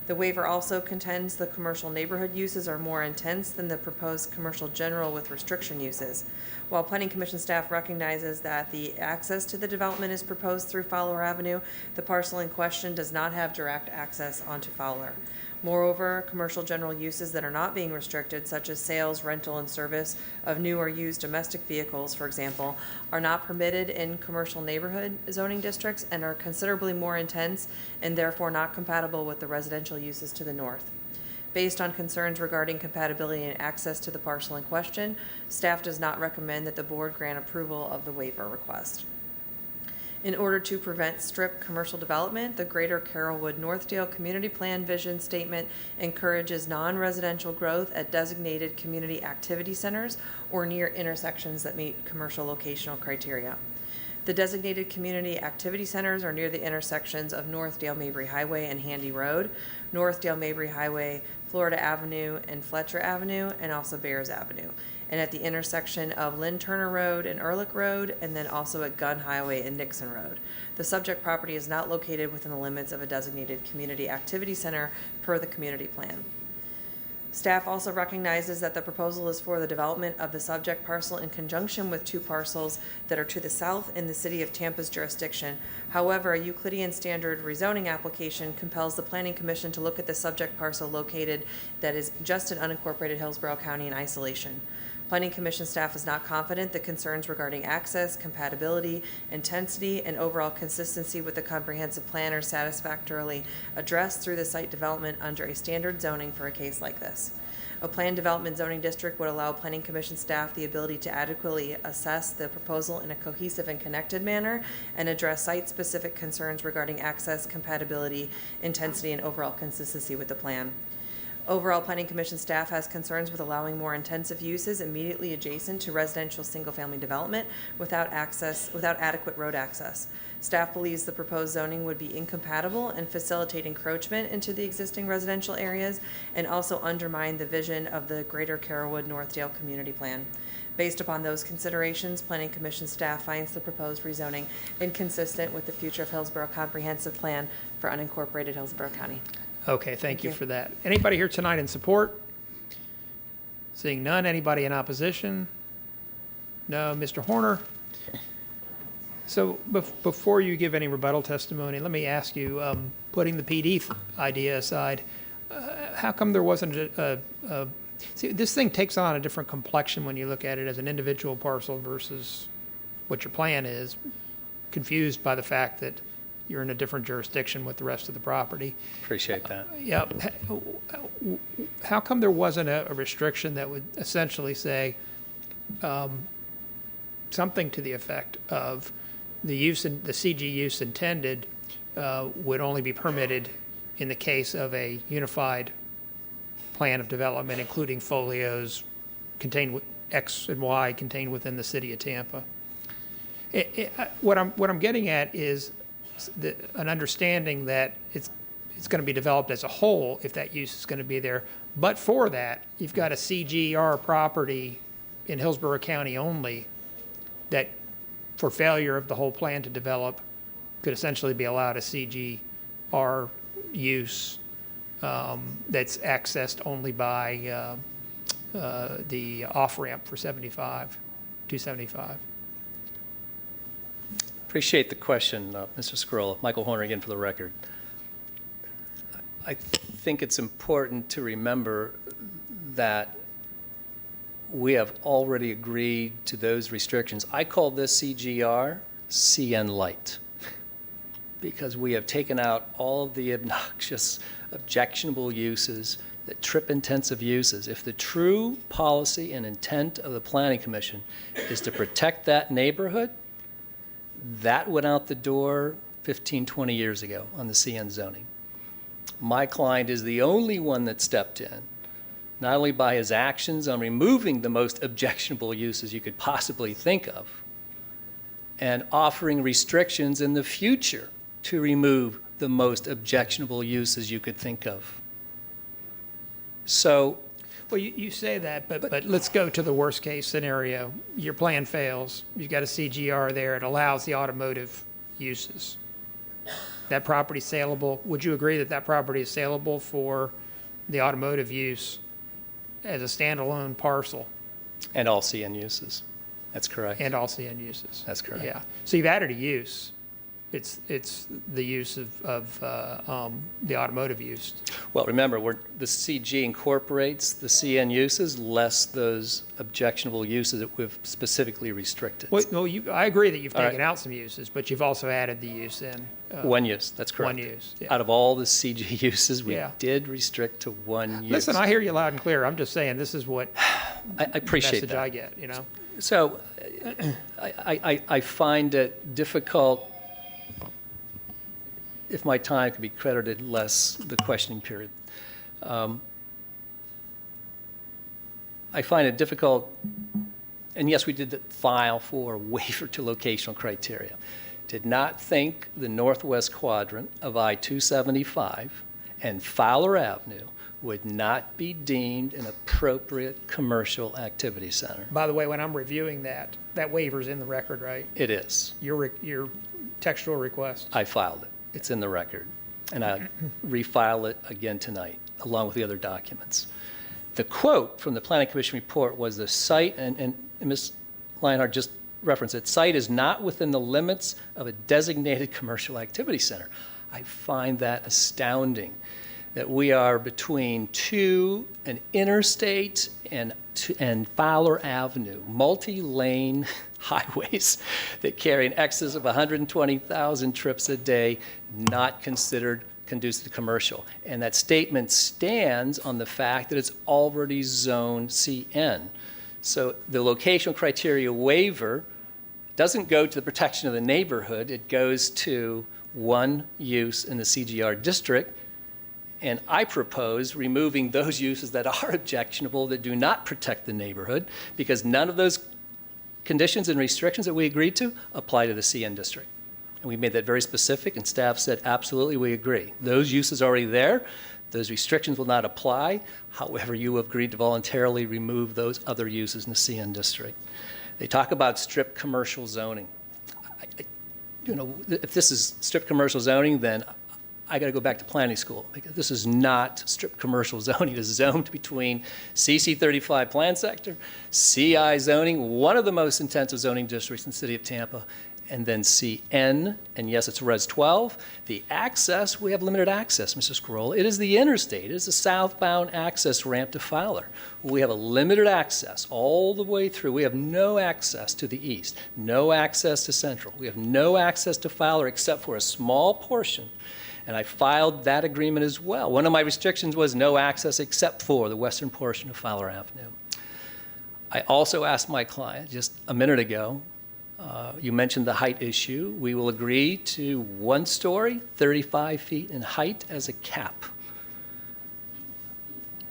[SPEAKER 10] The waiver also contends the commercial neighborhood uses are more intense than the proposed commercial general with restriction uses. While Planning Commission staff recognizes that the access to the development is proposed through Fowler Avenue, the parcel in question does not have direct access onto Fowler. Moreover, commercial general uses that are not being restricted, such as sales, rental, and service of new or used domestic vehicles, for example, are not permitted in commercial neighborhood zoning districts and are considerably more intense and therefore not compatible with the residential uses to the north. Based on concerns regarding compatibility and access to the parcel in question, staff does not recommend that the board grant approval of the waiver request. In order to prevent strip commercial development, the Greater Carrollwood-Northdale Community Plan Vision Statement encourages non-residential growth at designated community activity centers or near intersections that meet commercial locational criteria. The designated community activity centers are near the intersections of North Dale Mabry Highway and Handy Road, North Dale Mabry Highway, Florida Avenue, and Fletcher Avenue, and also Bears Avenue, and at the intersection of Lynn Turner Road and Ehrlich Road, and then also at Gunn Highway and Nixon Road. The subject property is not located within the limits of a designated community activity center per the community plan. Staff also recognizes that the proposal is for the development of the subject parcel in conjunction with two parcels that are to the south in the City of Tampa's jurisdiction. However, a Euclidean standard rezoning application compels the Planning Commission to look at the subject parcel located that is just in unincorporated Hillsborough County in isolation. Planning Commission staff is not confident that concerns regarding access, compatibility, intensity, and overall consistency with the comprehensive plan are satisfactorily addressed through the site development under a standard zoning for a case like this. A planned development zoning district would allow Planning Commission staff the ability to adequately assess the proposal in a cohesive and connected manner and address site-specific concerns regarding access, compatibility, intensity, and overall consistency with the plan. Overall, Planning Commission staff has concerns with allowing more intensive uses immediately adjacent to residential single-family development without adequate road access. Staff believes the proposed zoning would be incompatible and facilitate encroachment into the existing residential areas and also undermine the vision of the Greater Carrollwood-Northdale Community Plan. Based upon those considerations, Planning Commission staff finds the proposed rezoning inconsistent with the future of Hillsborough Comprehensive Plan for unincorporated Hillsborough County.
[SPEAKER 1] Okay, thank you for that. Anybody here tonight in support? Seeing none, anybody in opposition? No, Mr. Horner? So before you give any rebuttal testimony, let me ask you, putting the PD idea aside, how come there wasn't see, this thing takes on a different complexion when you look at it as an individual parcel versus what your plan is, confused by the fact that you're in a different jurisdiction with the rest of the property.
[SPEAKER 13] Appreciate that.
[SPEAKER 1] Yeah. How come there wasn't a restriction that would essentially say something to the effect of the use in the CG use intended would only be permitted in the case of a unified plan of development, including folios contained with X and Y contained within the city of Tampa? What I'm getting at is an understanding that it's going to be developed as a whole if that use is going to be there. But for that, you've got a CGR property in Hillsborough County only that, for failure of the whole plan to develop, could essentially be allowed a CGR use that's accessed only by the off-ramp for 275.
[SPEAKER 13] Appreciate the question, Mr. Scroll. Michael Horner again for the record. I think it's important to remember that we have already agreed to those restrictions. I call this CGR CN Light because we have taken out all of the obnoxious, objectionable uses, the trip-intensive uses. If the true policy and intent of the Planning Commission is to protect that neighborhood, that went out the door 15, 20 years ago on the CN zoning. My client is the only one that stepped in, not only by his actions on removing the most objectionable uses you could possibly think of, and offering restrictions in the future to remove the most objectionable uses you could think of. So,
[SPEAKER 1] well, you say that, but let's go to the worst case scenario. Your plan fails. You've got a CGR there. It allows the automotive uses. That property's saleable. Would you agree that that property is saleable for the automotive use as a standalone parcel?
[SPEAKER 13] And all CN uses. That's correct.
[SPEAKER 1] And all CN uses.
[SPEAKER 13] That's correct.
[SPEAKER 1] Yeah. So you've added a use. It's the use of the automotive use.
[SPEAKER 13] Well, remember, the CG incorporates the CN uses less those objectionable uses that we've specifically restricted.
[SPEAKER 1] Well, I agree that you've taken out some uses, but you've also added the use in.
[SPEAKER 13] One use, that's correct.
[SPEAKER 1] One use. Yeah.
[SPEAKER 13] Out of all the CG uses, we did restrict to one use.
[SPEAKER 1] Listen, I hear you loud and clear. I'm just saying this is what
[SPEAKER 13] I appreciate
[SPEAKER 1] message
[SPEAKER 13] that.
[SPEAKER 1] I get, you know?
[SPEAKER 13] So I find it difficult, if my time could be credited less the questioning period. I find it difficult, and yes, we did file for a waiver to locational criteria. Did not think the northwest quadrant of I-275 and Fowler Avenue would not be deemed an appropriate commercial activity center.
[SPEAKER 1] By the way, when I'm reviewing that waiver's in the record, right?
[SPEAKER 13] It is.
[SPEAKER 1] Your textual request.
[SPEAKER 13] I filed it. It's in the record. And I'll refile it again tonight, along with the other documents. The quote from the Planning Commission report was the site, and Ms. Lionheart just referenced it, site is not within the limits of a designated commercial activity center. I find that astounding, that we are between an interstate and Fowler Avenue, multi-lane highways that carry an excess of 120,000 trips a day, not considered conducive to commercial. And that statement stands on the fact that it's already zone CN. So the locational criteria waiver doesn't go to the protection of the neighborhood. It goes to one use in the CGR district. And I propose removing those uses that are objectionable, that do not protect the neighborhood, because none of those conditions and restrictions that we agreed to apply to the CN district. And we made that very specific, and staff said, absolutely, we agree. Those uses are already there. Those restrictions will not apply. However, you agreed to voluntarily remove those other uses in the CN district. They talk about strip commercial zoning. If this is strip commercial zoning, then I got to go back to planning school, because this is not strip commercial zoning. It is zoned between CC 35 plan sector, CI zoning, one of the most intensive zoning districts in the city of Tampa, and then CN, and yes, it's Res 12. The access, we have limited access, Mr. Scroll. It is the interstate. It is the southbound access ramp to Fowler. We have a limited access all the way through. We have no access to the east, no access to central. We have no access to Fowler except for a small portion, and I filed that agreement as well. One of my restrictions was no access except for the western portion of Fowler Avenue. I also asked my client just a minute ago, you mentioned the height issue. We will agree to 1 story, 35 feet in height as a cap.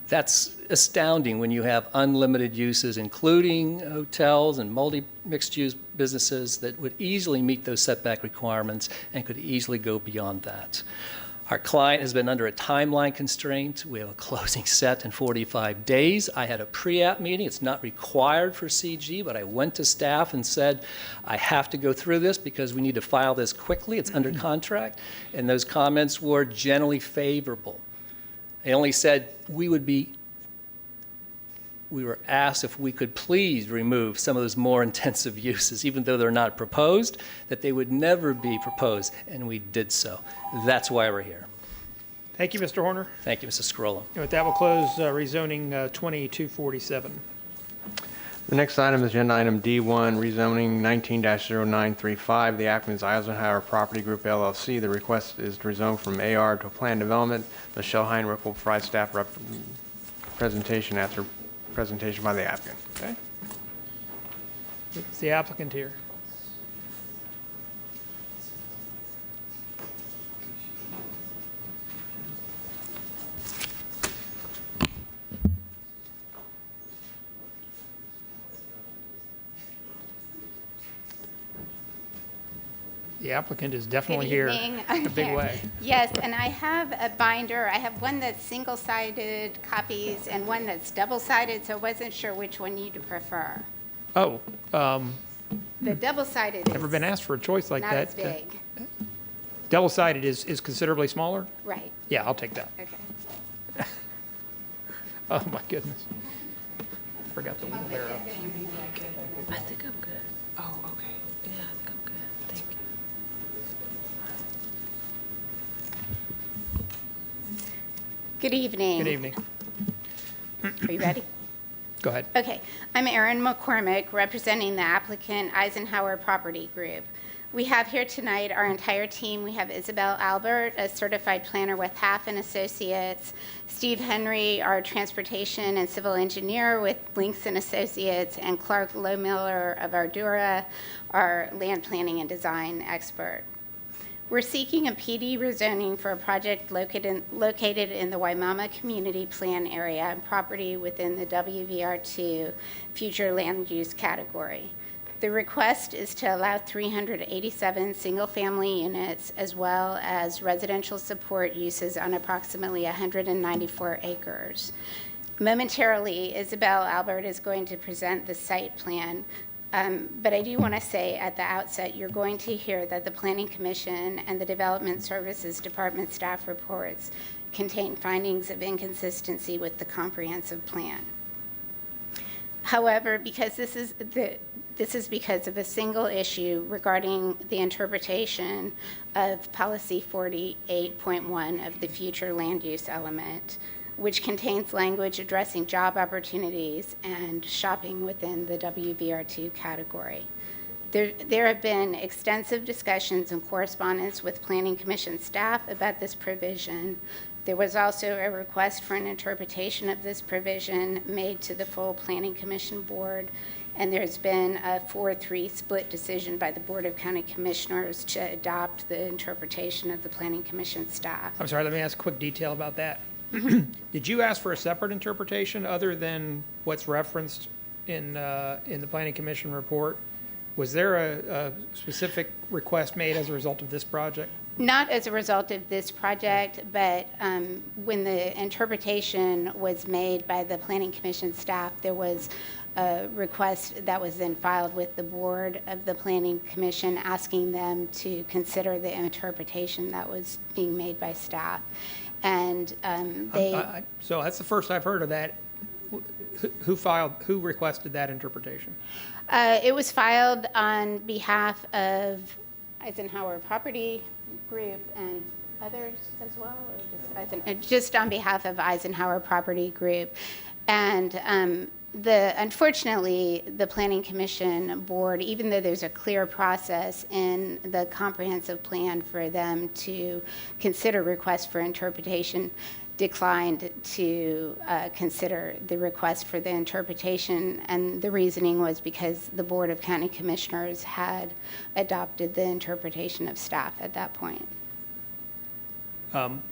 [SPEAKER 13] That's astounding when you have unlimited uses, including hotels and multi-mixed-use businesses that would easily meet those setback requirements and could easily go beyond that. Our client has been under a timeline constraint. We have a closing set in 45 days. I had a pre-app meeting. It's not required for CG, but I went to staff and said, I have to go through this because we need to file this quickly. It's under contract. And those comments were generally favorable. They only said we were asked if we could please remove some of those more intensive uses, even though they're not proposed, that they would never be proposed, and we did so. That's why we're here.
[SPEAKER 1] Thank you, Mr. Horner.
[SPEAKER 13] Thank you, Mrs. Scrolla.
[SPEAKER 1] And with that, we'll close rezoning 2247.
[SPEAKER 2] The next item is agenda item D1, rezoning 19-0935. The applicant is Eisenhower Property Group LLC. The request is to rezone from AR to planned development. Michelle Heinrich will provide staff presentation after presentation by the applicant.
[SPEAKER 1] Okay. Is the applicant here? The applicant is definitely here in a big way.
[SPEAKER 19] Yes, and I have a binder. I have one that's single-sided copies and one that's double-sided, so I wasn't sure which one you'd prefer.
[SPEAKER 1] Oh,
[SPEAKER 19] The double-sided is
[SPEAKER 1] never been asked for a choice like
[SPEAKER 19] not
[SPEAKER 1] that.
[SPEAKER 19] as big.
[SPEAKER 1] Double-sided is considerably smaller?
[SPEAKER 19] Right.
[SPEAKER 1] Yeah, I'll take that.
[SPEAKER 19] Okay.
[SPEAKER 1] Oh, my goodness. Forgot the wheelbarrow.
[SPEAKER 9] I think I'm good. Oh, okay. Yeah, I think I'm good. Thank you.
[SPEAKER 19] Good evening.
[SPEAKER 1] Good evening.
[SPEAKER 19] Are you ready?
[SPEAKER 1] Go ahead.
[SPEAKER 19] Okay. I'm Erin McCormick, representing the applicant Eisenhower Property Group. We have here tonight our entire team. We have Isabel Albert, a certified planner with Half and Associates, Steve Henry, our transportation and civil engineer with Links and Associates, and Clark Lowmiller of Ardura, our land planning and design expert. We're seeking a PD rezoning for a project located in the Waimama Community Plan area and property within the WVR2 future land use category. The request is to allow 387 single-family units as well as residential support uses on approximately 194 acres. Momentarily, Isabel Albert is going to present the site plan, but I do want to say at the outset, you're going to hear that the Planning Commission and the Development Services Department staff reports contain findings of inconsistency with the comprehensive plan. However, because this is because of a single issue regarding the interpretation of Policy 48.1 of the future land use element, which contains language addressing job opportunities and shopping within the WVR2 category. There have been extensive discussions and correspondence with Planning Commission staff about this provision. There was also a request for an interpretation of this provision made to the full Planning Commission board, and there's been a 4-3 split decision by the Board of County Commissioners to adopt the interpretation of the Planning Commission staff.
[SPEAKER 1] I'm sorry, let me ask a quick detail about that. Did you ask for a separate interpretation other than what's referenced in the Planning Commission report? Was there a specific request made as a result of this project?
[SPEAKER 19] Not as a result of this project, but when the interpretation was made by the Planning Commission staff, there was a request that was then filed with the board of the Planning Commission asking them to consider the interpretation that was being made by staff. And
[SPEAKER 1] So that's the first I've heard of that. Who requested that interpretation?
[SPEAKER 19] It was filed on behalf of Eisenhower Property Group and others as well, or just on behalf of Eisenhower Property Group. And unfortunately, the Planning Commission board, even though there's a clear process in the comprehensive plan for them to consider requests for interpretation, declined to consider the request for the interpretation, and the reasoning was because the Board of County Commissioners had adopted the interpretation of staff at that point.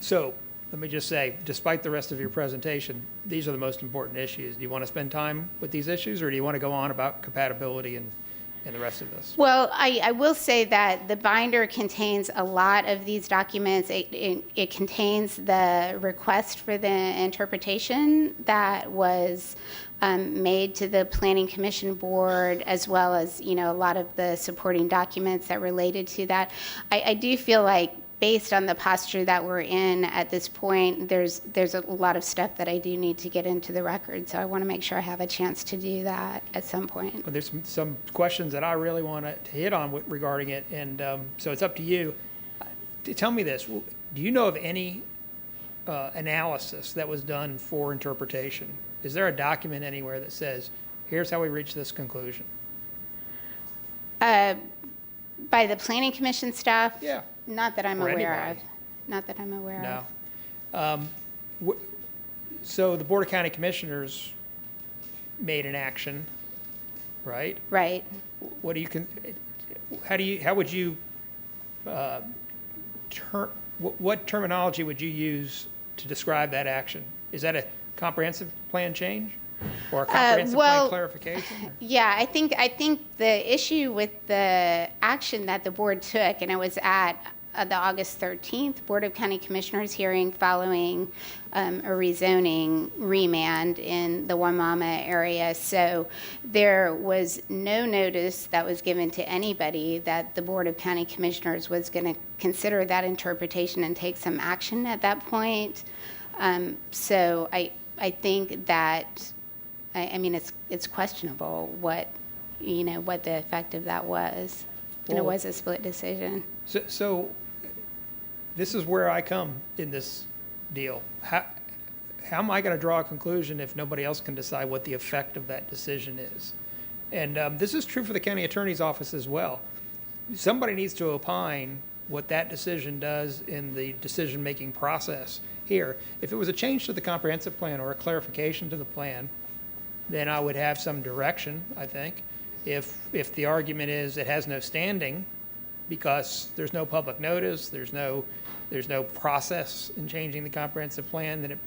[SPEAKER 1] So let me just say, despite the rest of your presentation, these are the most important issues. Do you want to spend time with these issues, or do you want to go on about compatibility and the rest of this?
[SPEAKER 19] Well, I will say that the binder contains a lot of these documents. It contains the request for the interpretation that was made to the Planning Commission board, as well as, a lot of the supporting documents that related to that. I do feel like, based on the posture that we're in at this point, there's a lot of stuff that I do need to get into the record. So I want to make sure I have a chance to do that at some point.
[SPEAKER 1] Well, there's some questions that I really want to hit on regarding it, and so it's up to you. Tell me this: do you know of any analysis that was done for interpretation? Is there a document anywhere that says, "Here's how we reached this conclusion"?
[SPEAKER 19] By the Planning Commission staff?
[SPEAKER 1] Yeah.
[SPEAKER 19] Not that I'm
[SPEAKER 1] Or
[SPEAKER 19] aware
[SPEAKER 1] anybody.
[SPEAKER 19] of. Not that I'm aware
[SPEAKER 1] No.
[SPEAKER 19] of.
[SPEAKER 1] So the Board of County Commissioners made an action, right?
[SPEAKER 19] Right.
[SPEAKER 1] What do you how would you what terminology would you use to describe that action? Is that a comprehensive plan change or a comprehensive plan clarification?
[SPEAKER 19] Yeah, I think the issue with the action that the board took, and it was at the August 13th Board of County Commissioners hearing following a rezoning remand in the Waimama area. So there was no notice that was given to anybody that the Board of County Commissioners was going to consider that interpretation and take some action at that point. So I think that, I mean, it's questionable what the effect of that was. And it was a split decision.
[SPEAKER 1] So this is where I come in this deal. How am I going to draw a conclusion if nobody else can decide what the effect of that decision is? And this is true for the county attorney's office as well. Somebody needs to opine what that decision does in the decision-making process here. If it was a change to the comprehensive plan or a clarification to the plan, then I would have some direction, I think. If the argument is it has no standing because there's no public notice, there's no process in changing the comprehensive plan, then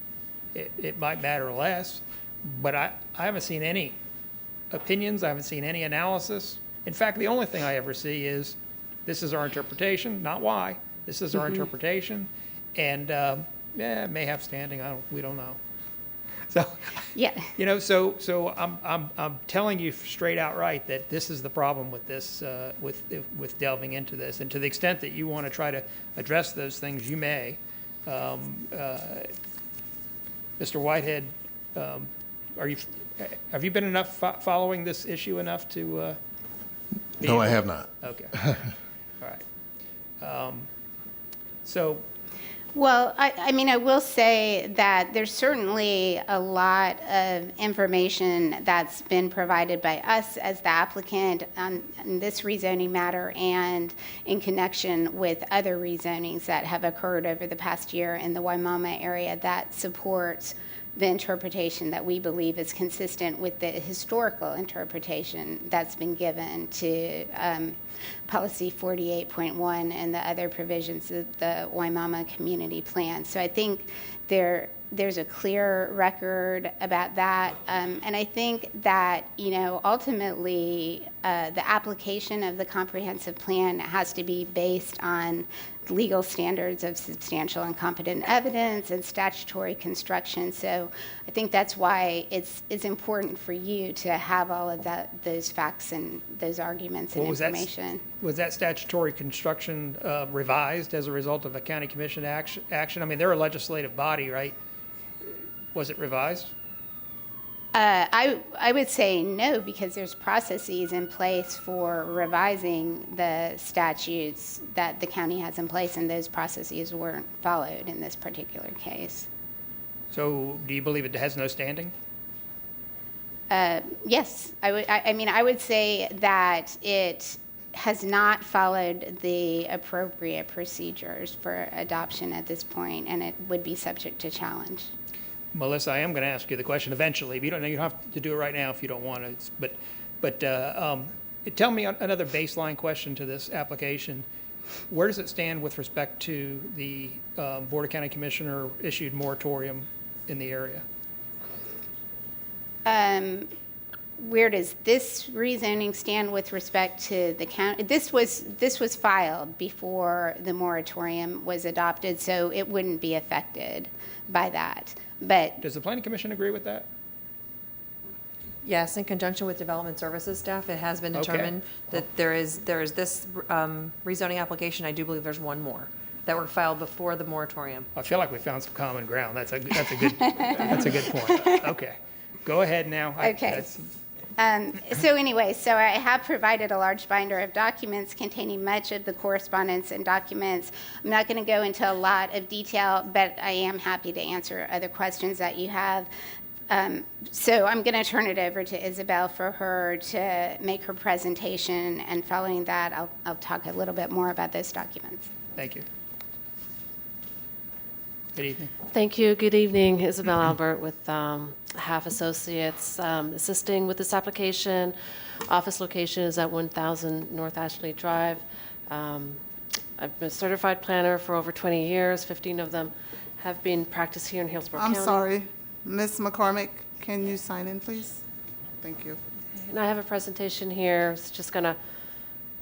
[SPEAKER 1] it might matter less. But I haven't seen any opinions, I haven't seen any analysis. In fact, the only thing I ever see is this is our interpretation, not why. This is our interpretation, and it may have standing. We don't know. So,
[SPEAKER 19] yeah,
[SPEAKER 1] so I'm telling you straight outright that this is the problem with this, with delving into this, and to the extent that you want to try to address those things, you may. Mr. Whitehead, have you been following this issue enough to?
[SPEAKER 4] No, I have not.
[SPEAKER 1] Okay. All right. So.
[SPEAKER 19] Well, I mean, I will say that there's certainly a lot of information that's been provided by us as the applicant on this rezoning matter and in connection with other rezonings that have occurred over the past year in the Waimama area that supports the interpretation that we believe is consistent with the historical interpretation that's been given to policy 48.1 and the other provisions of the Waimama Community Plan. So I think there's a clear record about that. And I think that, ultimately, the application of the comprehensive plan has to be based on legal standards of substantial and competent evidence and statutory construction. So I think that's why it's important for you to have all of those facts and those arguments and information.
[SPEAKER 1] Was that statutory construction revised as a result of a county commission action? I mean, they're a legislative body, right? Was it revised?
[SPEAKER 19] I would say no, because there's processes in place for revising the statutes that the county has in place, and those processes weren't followed in this particular case.
[SPEAKER 1] So do you believe it has no standing?
[SPEAKER 19] Yes, I would say that it has not followed the appropriate procedures for adoption at this point, and it would be subject to challenge.
[SPEAKER 1] Melissa, I am going to ask you the question eventually. If you don't have to do it right now if you don't want to. But tell me another baseline question to this application. Where does it stand with respect to the Board of County Commissioner issued moratorium in the area?
[SPEAKER 19] Where does this rezoning stand with respect to the county? This was filed before the moratorium was adopted, so it wouldn't be affected by that. But
[SPEAKER 1] does the Planning Commission agree with that?
[SPEAKER 10] Yes, in conjunction with Development Services staff, it has been determined that there is this rezoning application. I do believe there's one more that were filed before the moratorium.
[SPEAKER 1] I feel like we found some common ground. That's a good point. Okay, go ahead now.
[SPEAKER 19] Okay. So I have provided a large binder of documents containing much of the correspondence and documents. I'm not going to go into a lot of detail, but I am happy to answer other questions that you have. So I'm going to turn it over to Isabel for her to make her presentation, and following that, I'll talk a little bit more about those documents.
[SPEAKER 1] Thank you. Good evening.
[SPEAKER 20] Thank you. Good evening. Isabel Albert with Half Associates, assisting with this application. Office location is at 1000 North Ashley Drive. I've been a certified planner for over 20 years. 15 of them have been practiced here in Hillsborough County.
[SPEAKER 21] I'm sorry. Ms. McCormick, can you sign in, please? Thank you.
[SPEAKER 20] And I have a presentation here. It's just going to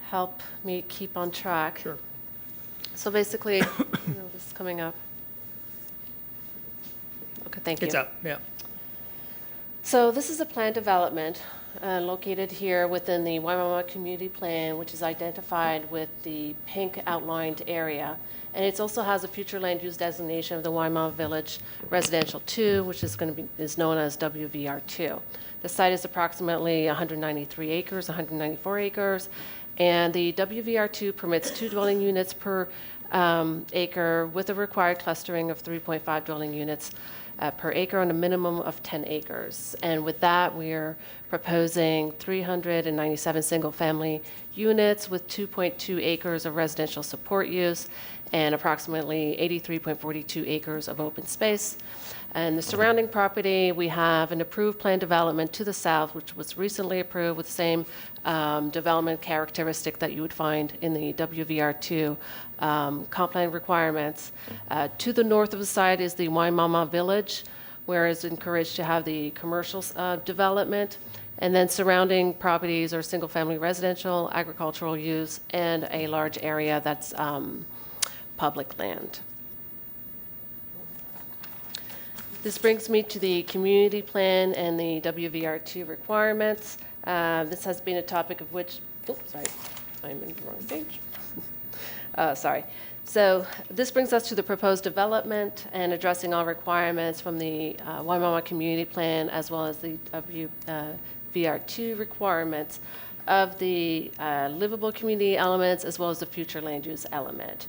[SPEAKER 20] help me keep on track.
[SPEAKER 1] Sure.
[SPEAKER 20] So basically, this is coming up. Okay, thank you.
[SPEAKER 1] It's up, yeah.
[SPEAKER 20] So this is a planned development located here within the Waimama Community Plan, which is identified with the pink outlined area. And it also has a future land use designation of the Waimama Village Residential 2, which is known as WVR2. The site is approximately 193 acres, 194 acres, and the WVR2 permits 2 dwelling units per acre with a required clustering of 3.5 dwelling units per acre on a minimum of 10 acres. And with that, we are proposing 397 single-family units with 2.2 acres of residential support use and approximately 83.42 acres of open space. And the surrounding property, we have an approved planned development to the south, which was recently approved with the same development characteristic that you would find in the WVR2 comp plan requirements. To the north of the site is the Waimama Village, where it's encouraged to have the commercial development. And then surrounding properties are single-family residential, agricultural use, and a large area that's public land. This brings me to the community plan and the WVR2 requirements. This has been a topic of which, I'm in the wrong page. Sorry. So this brings us to the proposed development and addressing all requirements from the Waimama Community Plan as well as the WVR2 requirements of the livable community elements as well as the future land use element.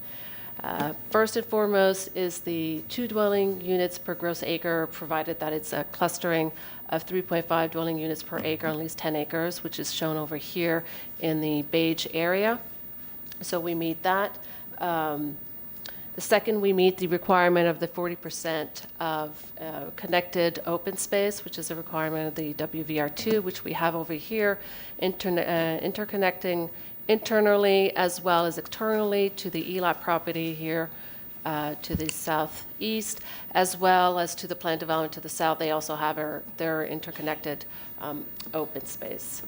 [SPEAKER 20] First and foremost is the 2 dwelling units per gross acre, provided that it's a clustering of 3.5 dwelling units per acre on at least 10 acres, which is shown over here in the beige area. So we meet that. The second, we meet the requirement of the 40% of connected open space, which is a requirement of the WVR2, which we have over here, interconnecting internally as well as externally to the ELAP property here to the southeast, as well as to the planned development to the south. They also have their interconnected open space.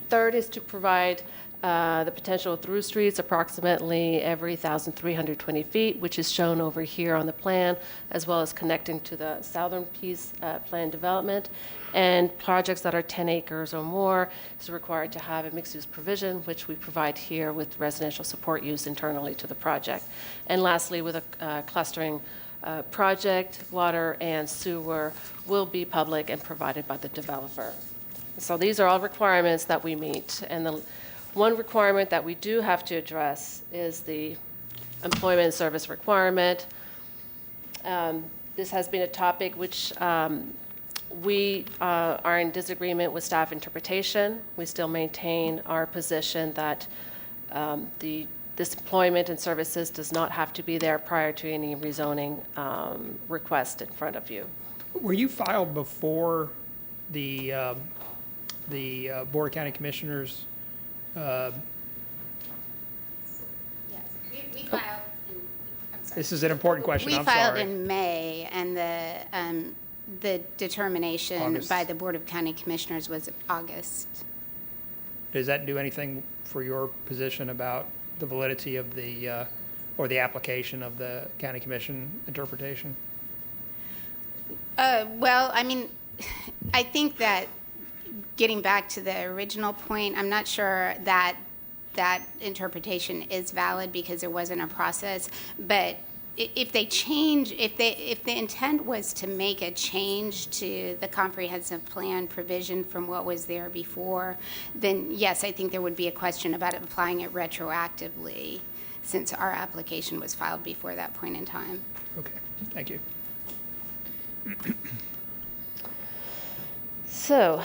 [SPEAKER 20] Third is to provide the potential through streets approximately every 1,320 feet, which is shown over here on the plan, as well as connecting to the southern piece planned development. And projects that are 10 acres or more is required to have a mixed-use provision, which we provide here with residential support use internally to the project. And lastly, with a clustering project, water and sewer will be public and provided by the developer. So these are all requirements that we meet. And the one requirement that we do have to address is the employment and service requirement. This has been a topic which we are in disagreement with staff interpretation. We still maintain our position that this employment and services does not have to be there prior to any rezoning request in front of you.
[SPEAKER 1] Were you filed before the Board of County Commissioners?
[SPEAKER 19] Yes, we filed.
[SPEAKER 1] This is an important question. I'm
[SPEAKER 19] We filed
[SPEAKER 1] sorry.
[SPEAKER 19] in May, and the determination
[SPEAKER 1] August.
[SPEAKER 19] by the Board of County Commissioners was August.
[SPEAKER 1] Does that do anything for your position about the validity of the or the application of the county commission interpretation?
[SPEAKER 19] Well, I mean, I think that getting back to the original point, I'm not sure that that interpretation is valid because there wasn't a process. But if they change, if the intent was to make a change to the comprehensive plan provision from what was there before, then yes, I think there would be a question about applying it retroactively, since our application was filed before that point in time.
[SPEAKER 1] Okay, thank you.
[SPEAKER 20] So,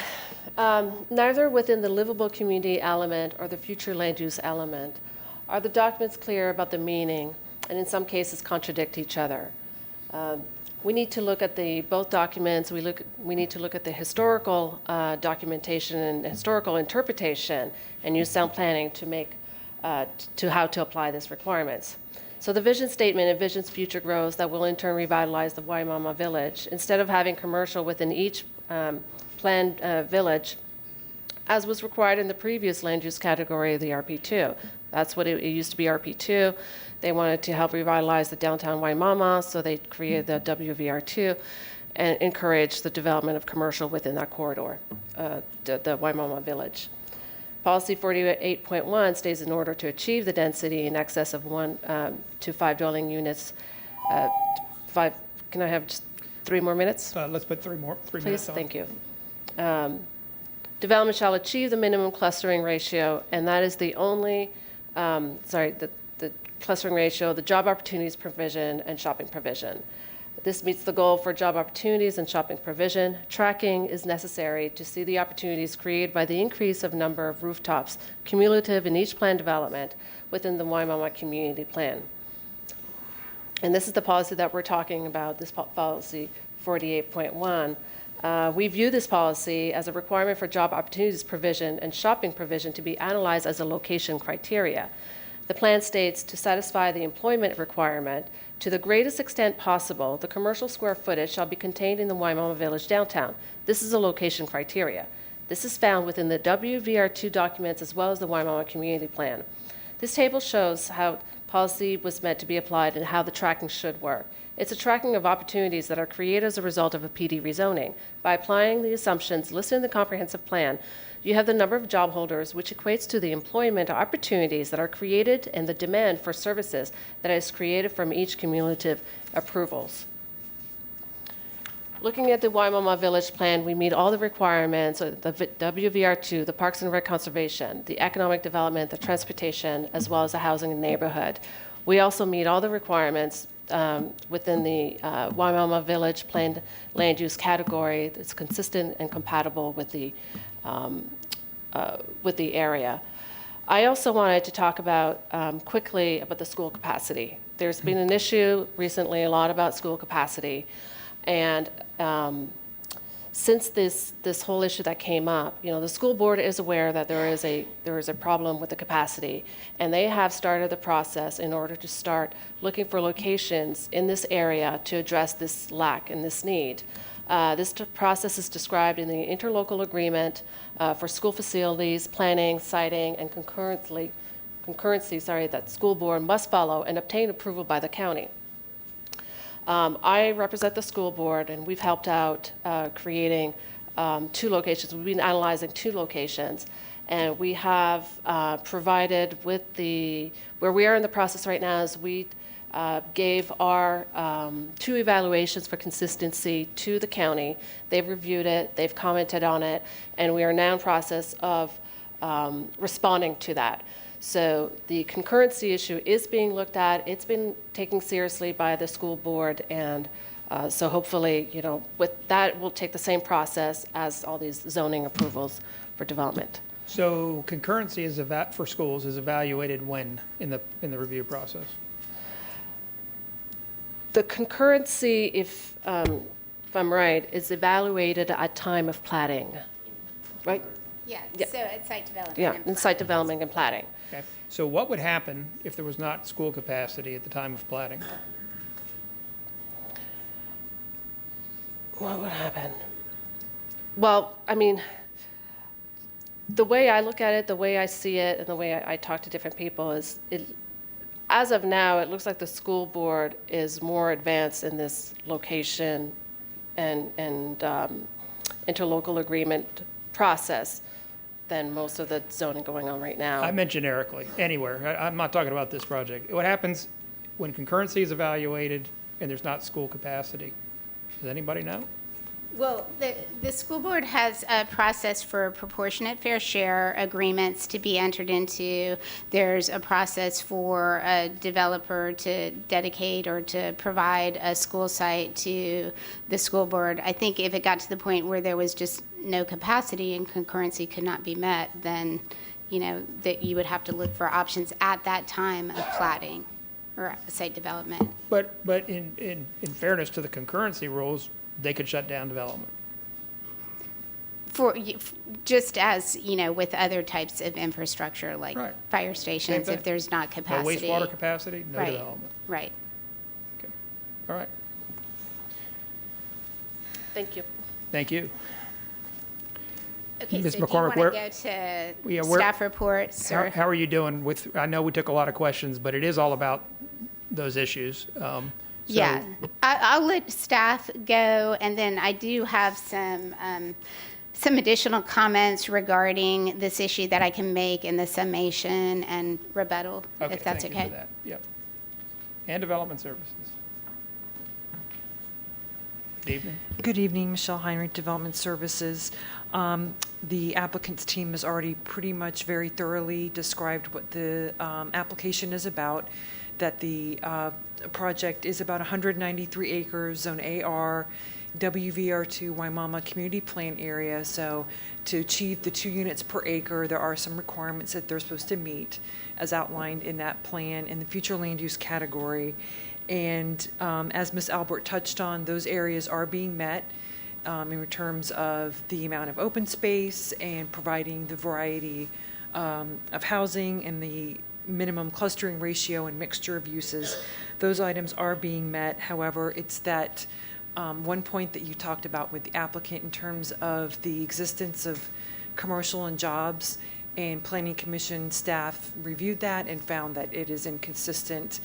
[SPEAKER 20] neither within the livable community element or the future land use element are the documents clear about the meaning, and in some cases contradict each other. We need to look at both documents. We need to look at the historical documentation and historical interpretation and use sound planning to make to how to apply these requirements. So the vision statement envisions future growth that will in turn revitalize the Waimama village. Instead of having commercial within each planned village, as was required in the previous land use category of the RP2. That's what it used to be, RP2. They wanted to help revitalize the downtown Waimama, so they created the WVR2 and encourage the development of commercial within that corridor, the Waimama village. Policy 48.1 states in order to achieve the density in excess of 1 to 5 dwelling units, can I have just 3 more minutes?
[SPEAKER 1] Let's put three minutes
[SPEAKER 20] Please,
[SPEAKER 1] on.
[SPEAKER 20] thank you. Development shall achieve the minimum clustering ratio, and that is the only, the clustering ratio, the job opportunities provision, and shopping provision. This meets the goal for job opportunities and shopping provision. Tracking is necessary to see the opportunities created by the increase of number of rooftops cumulative in each plan development within the Waimama Community Plan. And this is the policy that we're talking about, this policy 48.1. We view this policy as a requirement for job opportunities provision and shopping provision to be analyzed as a location criteria. The plan states to satisfy the employment requirement, to the greatest extent possible, the commercial square footage shall be contained in the Waimama Village downtown. This is a location criteria. This is found within the WVR2 documents as well as the Waimama Community Plan. This table shows how policy was meant to be applied and how the tracking should work. It's a tracking of opportunities that are created as a result of a PD rezoning. By applying the assumptions listed in the comprehensive plan, you have the number of job holders, which equates to the employment opportunities that are created and the demand for services that is created from each cumulative approvals. Looking at the Waimama Village Plan, we meet all the requirements of the WVR2, the Parks and Rec Conservation, the economic development, the transportation, as well as the housing and neighborhood. We also meet all the requirements within the Waimama Village Planned Land Use category that's consistent and compatible with the area. I also wanted to talk about quickly about the school capacity. There's been an issue recently a lot about school capacity. And since this whole issue that came up, the school board is aware that there is a problem with the capacity, and they have started the process in order to start looking for locations in this area to address this lack and this need. This process is described in the interlocal agreement for school facilities, planning, siting, and concurrency that school board must follow and obtain approval by the county. I represent the school board, and we've helped out creating 2 locations. We've been analyzing 2 locations, and we have provided where we are in the process right now is we gave our 2 evaluations for consistency to the county. They've reviewed it, they've commented on it, and we are now in process of responding to that. So the concurrency issue is being looked at. It's been taken seriously by the school board, and so hopefully, with that, we'll take the same process as all these zoning approvals for development.
[SPEAKER 1] So concurrency for schools is evaluated when in the review process?
[SPEAKER 20] The concurrency, if I'm right, is evaluated at time of platting, right?
[SPEAKER 19] Yeah,
[SPEAKER 20] Yeah.
[SPEAKER 19] so it's site development.
[SPEAKER 20] Yeah,
[SPEAKER 19] and
[SPEAKER 20] in site development and platting.
[SPEAKER 1] Okay. So what would happen if there was not school capacity at the time of platting?
[SPEAKER 20] What would happen? Well, I mean, the way I look at it, the way I see it, and the way I talk to different people is, as of now, it looks like the school board is more advanced in this location and interlocal agreement process than most of the zoning going on right now.
[SPEAKER 1] I meant generically, anywhere. I'm not talking about this project. What happens when concurrency is evaluated and there's not school capacity? Does anybody know?
[SPEAKER 19] Well, the school board has a process for proportionate fair share agreements to be entered into. There's a process for a developer to dedicate or to provide a school site to the school board. I think if it got to the point where there was just no capacity and concurrency could not be met, then, that you would have to look for options at that time of platting or site development.
[SPEAKER 1] But in fairness to the concurrency rules, they could shut down development.
[SPEAKER 19] Just as, with other types of infrastructure like
[SPEAKER 1] Right.
[SPEAKER 19] fire stations, if there's not capacity.
[SPEAKER 1] No wastewater capacity, no
[SPEAKER 19] Right.
[SPEAKER 1] development.
[SPEAKER 19] Right.
[SPEAKER 1] Okay. All right.
[SPEAKER 20] Thank you.
[SPEAKER 1] Thank you.
[SPEAKER 19] Okay,
[SPEAKER 1] Ms.
[SPEAKER 19] so do you
[SPEAKER 1] McCormick,
[SPEAKER 19] want to go to staff reports? Or?
[SPEAKER 1] How are you doing I know we took a lot of questions, but it is all about those issues.
[SPEAKER 19] Yeah, I'll let staff go, and then I do have some additional comments regarding this issue that I can make in the summation and rebuttal, if that's
[SPEAKER 1] thank
[SPEAKER 19] okay.
[SPEAKER 1] you for that. Yep. And development services. Good evening.
[SPEAKER 9] Good evening, Michelle Heinrich, Development Services. The applicant's team has already pretty much very thoroughly described what the application is about, that the project is about 193 acres, Zone AR, WVR2 Waimama Community Plan area. So to achieve the 2 units per acre, there are some requirements that they're supposed to meet as outlined in that plan in the future land use category. And as Ms. Albert touched on, those areas are being met in terms of the amount of open space and providing the variety of housing and the minimum clustering ratio and mixture of uses. Those items are being met. However, it's that one point that you talked about with the applicant in terms of the existence of commercial and jobs, and Planning Commission staff reviewed that and found that it is inconsistent.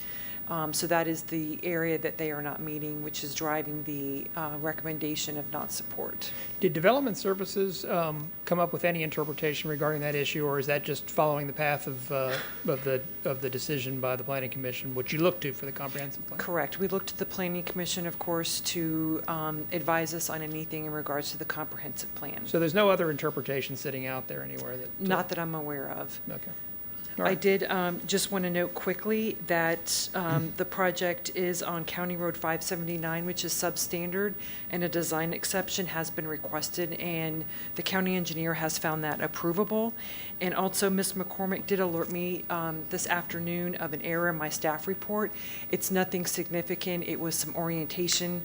[SPEAKER 9] So that is the area that they are not meeting, which is driving the recommendation of not support.
[SPEAKER 1] Did development services come up with any interpretation regarding that issue, or is that just following the path of the decision by the Planning Commission, which you look to for the comprehensive plan?
[SPEAKER 9] Correct. We looked to the Planning Commission, of course, to advise us on anything in regards to the comprehensive plan.
[SPEAKER 1] So there's no other interpretation sitting out there anywhere that...
[SPEAKER 9] Not that I'm aware of.
[SPEAKER 1] Okay.
[SPEAKER 9] I did just want to note quickly that the project is on County Road 579, which is substandard, and a design exception has been requested, and the county engineer has found that approvable. And also, Ms. McCormick did alert me this afternoon of an error in my staff report. It's nothing significant. It was some orientation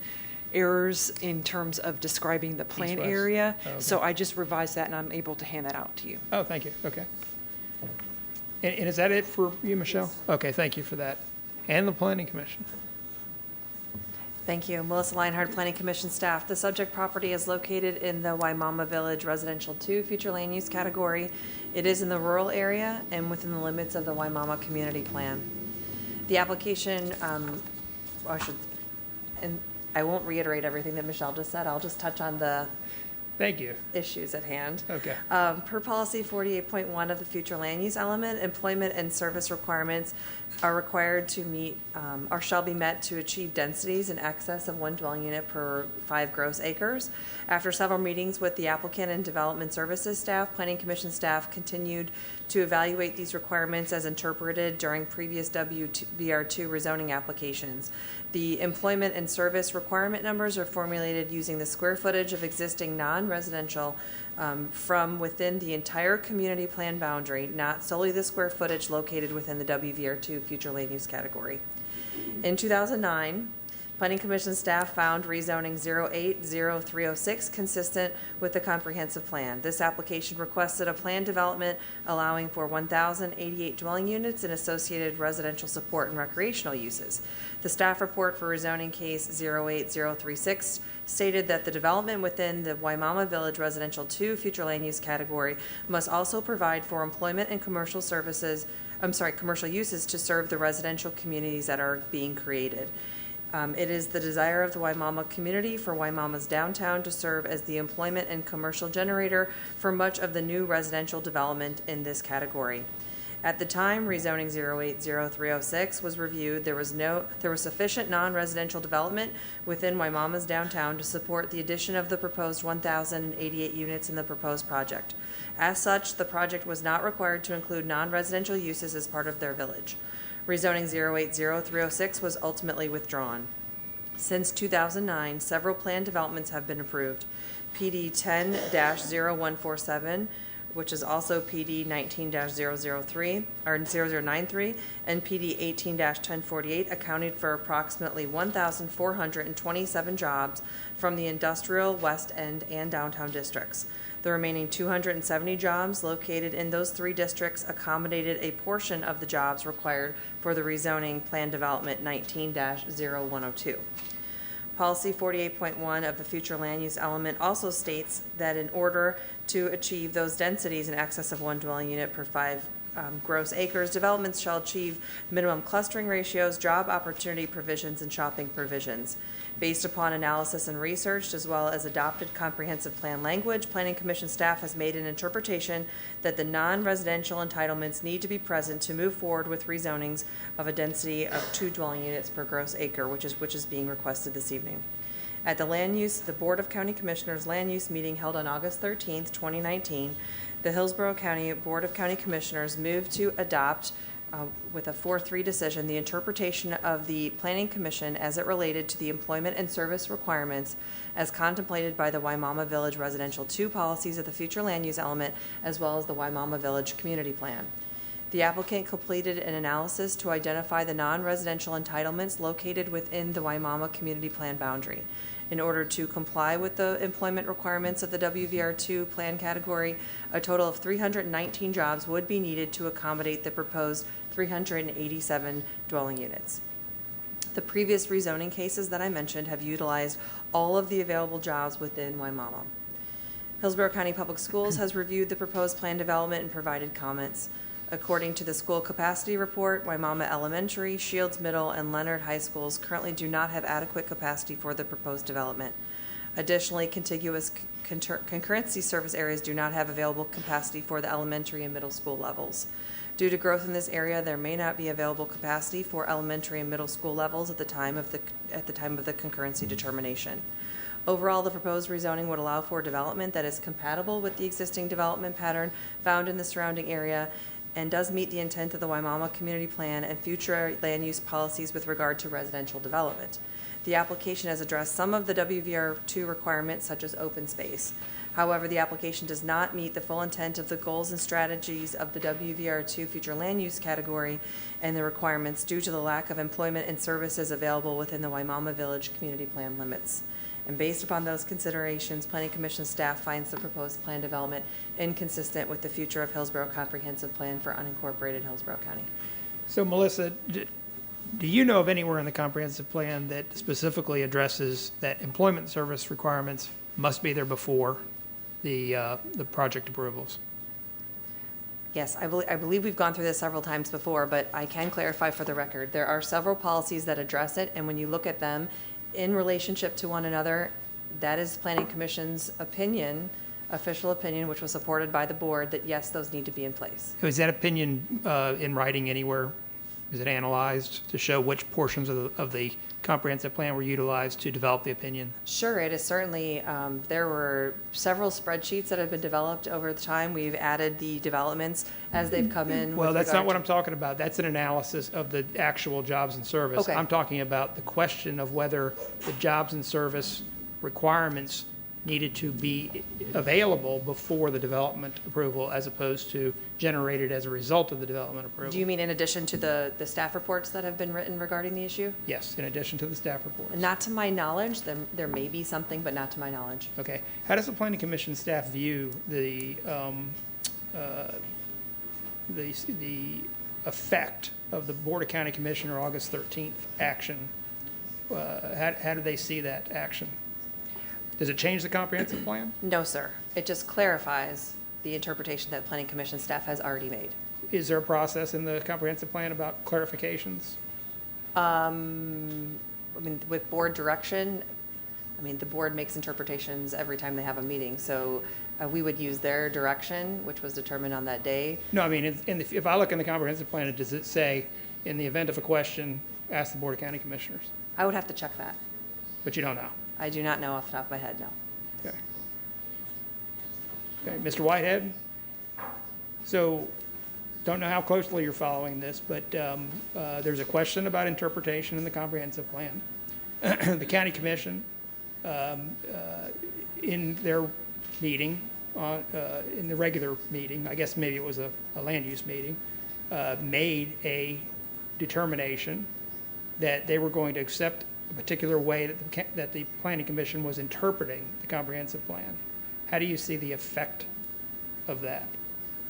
[SPEAKER 9] errors in terms of describing the plan
[SPEAKER 1] East-west.
[SPEAKER 9] area.
[SPEAKER 1] Oh, okay.
[SPEAKER 9] So I just revised that, and I'm able to hand that out to you.
[SPEAKER 1] Oh, thank you. Okay. And is that it for you, Michelle? Okay, thank you for that. And the Planning Commission.
[SPEAKER 10] Thank you. Melissa Leinhardt, Planning Commission staff. The subject property is located in the Waimama Village Residential 2 Future Land Use category. It is in the rural area and within the limits of the Waimama Community Plan. The application, and I won't reiterate everything that Michelle just said. I'll just touch on the
[SPEAKER 1] Thank you.
[SPEAKER 10] issues at hand.
[SPEAKER 1] Okay.
[SPEAKER 10] Per policy 48.1 of the future land use element, employment and service requirements are required to meet or shall be met to achieve densities in excess of 1 dwelling unit per 5 gross acres. After several meetings with the applicant and development services staff, Planning Commission staff continued to evaluate these requirements as interpreted during previous WVR2 rezoning applications. The employment and service requirement numbers are formulated using the square footage of existing non-residential from within the entire community plan boundary, not solely the square footage located within the WVR2 future land use category. In 2009, Planning Commission staff found rezoning 080306 consistent with the comprehensive plan. This application requested a plan development allowing for 1,088 dwelling units and associated residential support and recreational uses. The staff report for rezoning case 08036 stated that the development within the Waimama Village Residential 2 future land use category must also provide for employment and commercial uses to serve the residential communities that are being created. It is the desire of the Waimama community for Waimama's downtown to serve as the employment and commercial generator for much of the new residential development in this category. At the time rezoning 080306 was reviewed, there was sufficient non-residential development within Waimama's downtown to support the addition of the proposed 1,088 units in the proposed project. As such, the project was not required to include non-residential uses as part of their village. Rezoning 080306 was ultimately withdrawn. Since 2009, several planned developments have been approved. PD 10-0147, which is also PD 19-003 or 0093, and PD 18-1048 accounted for approximately 1,427 jobs from the industrial, West End, and downtown districts. The remaining 270 jobs located in those 3 districts accommodated a portion of the jobs required for the rezoning plan development 19-0102. Policy 48.1 of the future land use element also states that in order to achieve those densities in excess of 1 dwelling unit per 5 gross acres, developments shall achieve minimum clustering ratios, job opportunity provisions, and shopping provisions. Based upon analysis and research, as well as adopted comprehensive plan language, Planning Commission staff has made an interpretation that the non-residential entitlements need to be present to move forward with rezonings of a density of 2 dwelling units per gross acre, which is being requested this evening. At the Board of County Commissioners Land Use meeting held on August 13th, 2019, the Hillsborough County Board of County Commissioners moved to adopt with a 4-3 decision, the interpretation of the Planning Commission as it related to the employment and service requirements as contemplated by the Waimama Village Residential 2 policies of the future land use element, as well as the Waimama Village Community Plan. The applicant completed an analysis to identify the non-residential entitlements located within the Waimama Community Plan boundary. In order to comply with the employment requirements of the WVR2 plan category, a total of 319 jobs would be needed to accommodate the proposed 387 dwelling units. The previous rezoning cases that I mentioned have utilized all of the available jobs within Waimama. Hillsborough County Public Schools has reviewed the proposed plan development and provided comments. According to the school capacity report, Waimama Elementary, Shields Middle, and Leonard High Schools currently do not have adequate capacity for the proposed development. Additionally, contiguous concurrency service areas do not have available capacity for the elementary and middle school levels. Due to growth in this area, there may not be available capacity for elementary and middle school levels at the time of the concurrency determination. Overall, the proposed rezoning would allow for development that is compatible with the existing development pattern found in the surrounding area and does meet the intent of the Waimama Community Plan and future land use policies with regard to residential development. The application has addressed some of the WVR2 requirements, such as open space. However, the application does not meet the full intent of the goals and strategies of the WVR2 future land use category and the requirements due to the lack of employment and services available within the Waimama Village Community Plan limits. And based upon those considerations, Planning Commission staff finds the proposed plan development inconsistent with the future of Hillsborough Comprehensive Plan for unincorporated Hillsborough County.
[SPEAKER 1] So Melissa, do you know of anywhere in the comprehensive plan that specifically addresses that employment service requirements must be there before the project approvals?
[SPEAKER 10] Yes, I believe we've gone through this several times before, but I can clarify for the record. There are several policies that address it, and when you look at them in relationship to one another, that is Planning Commission's opinion, official opinion, which was supported by the board, that yes, those need to be in place.
[SPEAKER 1] Is that opinion in writing anywhere? Is it analyzed to show which portions of the comprehensive plan were utilized to develop the opinion?
[SPEAKER 10] Sure, it is certainly, there were several spreadsheets that have been developed over the time. We've added the developments as they've come in.
[SPEAKER 1] Well, that's not what I'm talking about. That's an analysis of the actual jobs and service.
[SPEAKER 10] Okay.
[SPEAKER 1] I'm talking about the question of whether the jobs and service requirements needed to be available before the development approval as opposed to generated as a result of the development approval.
[SPEAKER 10] Do you mean in addition to the staff reports that have been written regarding the issue?
[SPEAKER 1] Yes, in addition to the staff reports.
[SPEAKER 10] Not to my knowledge. There may be something, but not to my knowledge.
[SPEAKER 1] Okay. How does the Planning Commission staff view the effect of the Board of County Commissioner August 13th action? How do they see that action? Does it change the comprehensive plan?
[SPEAKER 10] No, sir. It just clarifies the interpretation that Planning Commission staff has already made.
[SPEAKER 1] Is there a process in the comprehensive plan about clarifications?
[SPEAKER 10] I mean, with board direction, I mean, the board makes interpretations every time they have a meeting, so we would use their direction, which was determined on that day.
[SPEAKER 1] No, I mean, if I look in the comprehensive plan, does it say, in the event of a question, ask the Board of County Commissioners?
[SPEAKER 10] I would have to check that.
[SPEAKER 1] But you don't know?
[SPEAKER 10] I do not know off the top of my head, no.
[SPEAKER 1] Okay. Okay, Mr. Whitehead? So, don't know how closely you're following this, but there's a question about interpretation in the comprehensive plan. The county commission, in their meeting, in the regular meeting, I guess maybe it was a land use meeting, made a determination that they were going to accept a particular way that the Planning Commission was interpreting the comprehensive plan. How do you see the effect of that?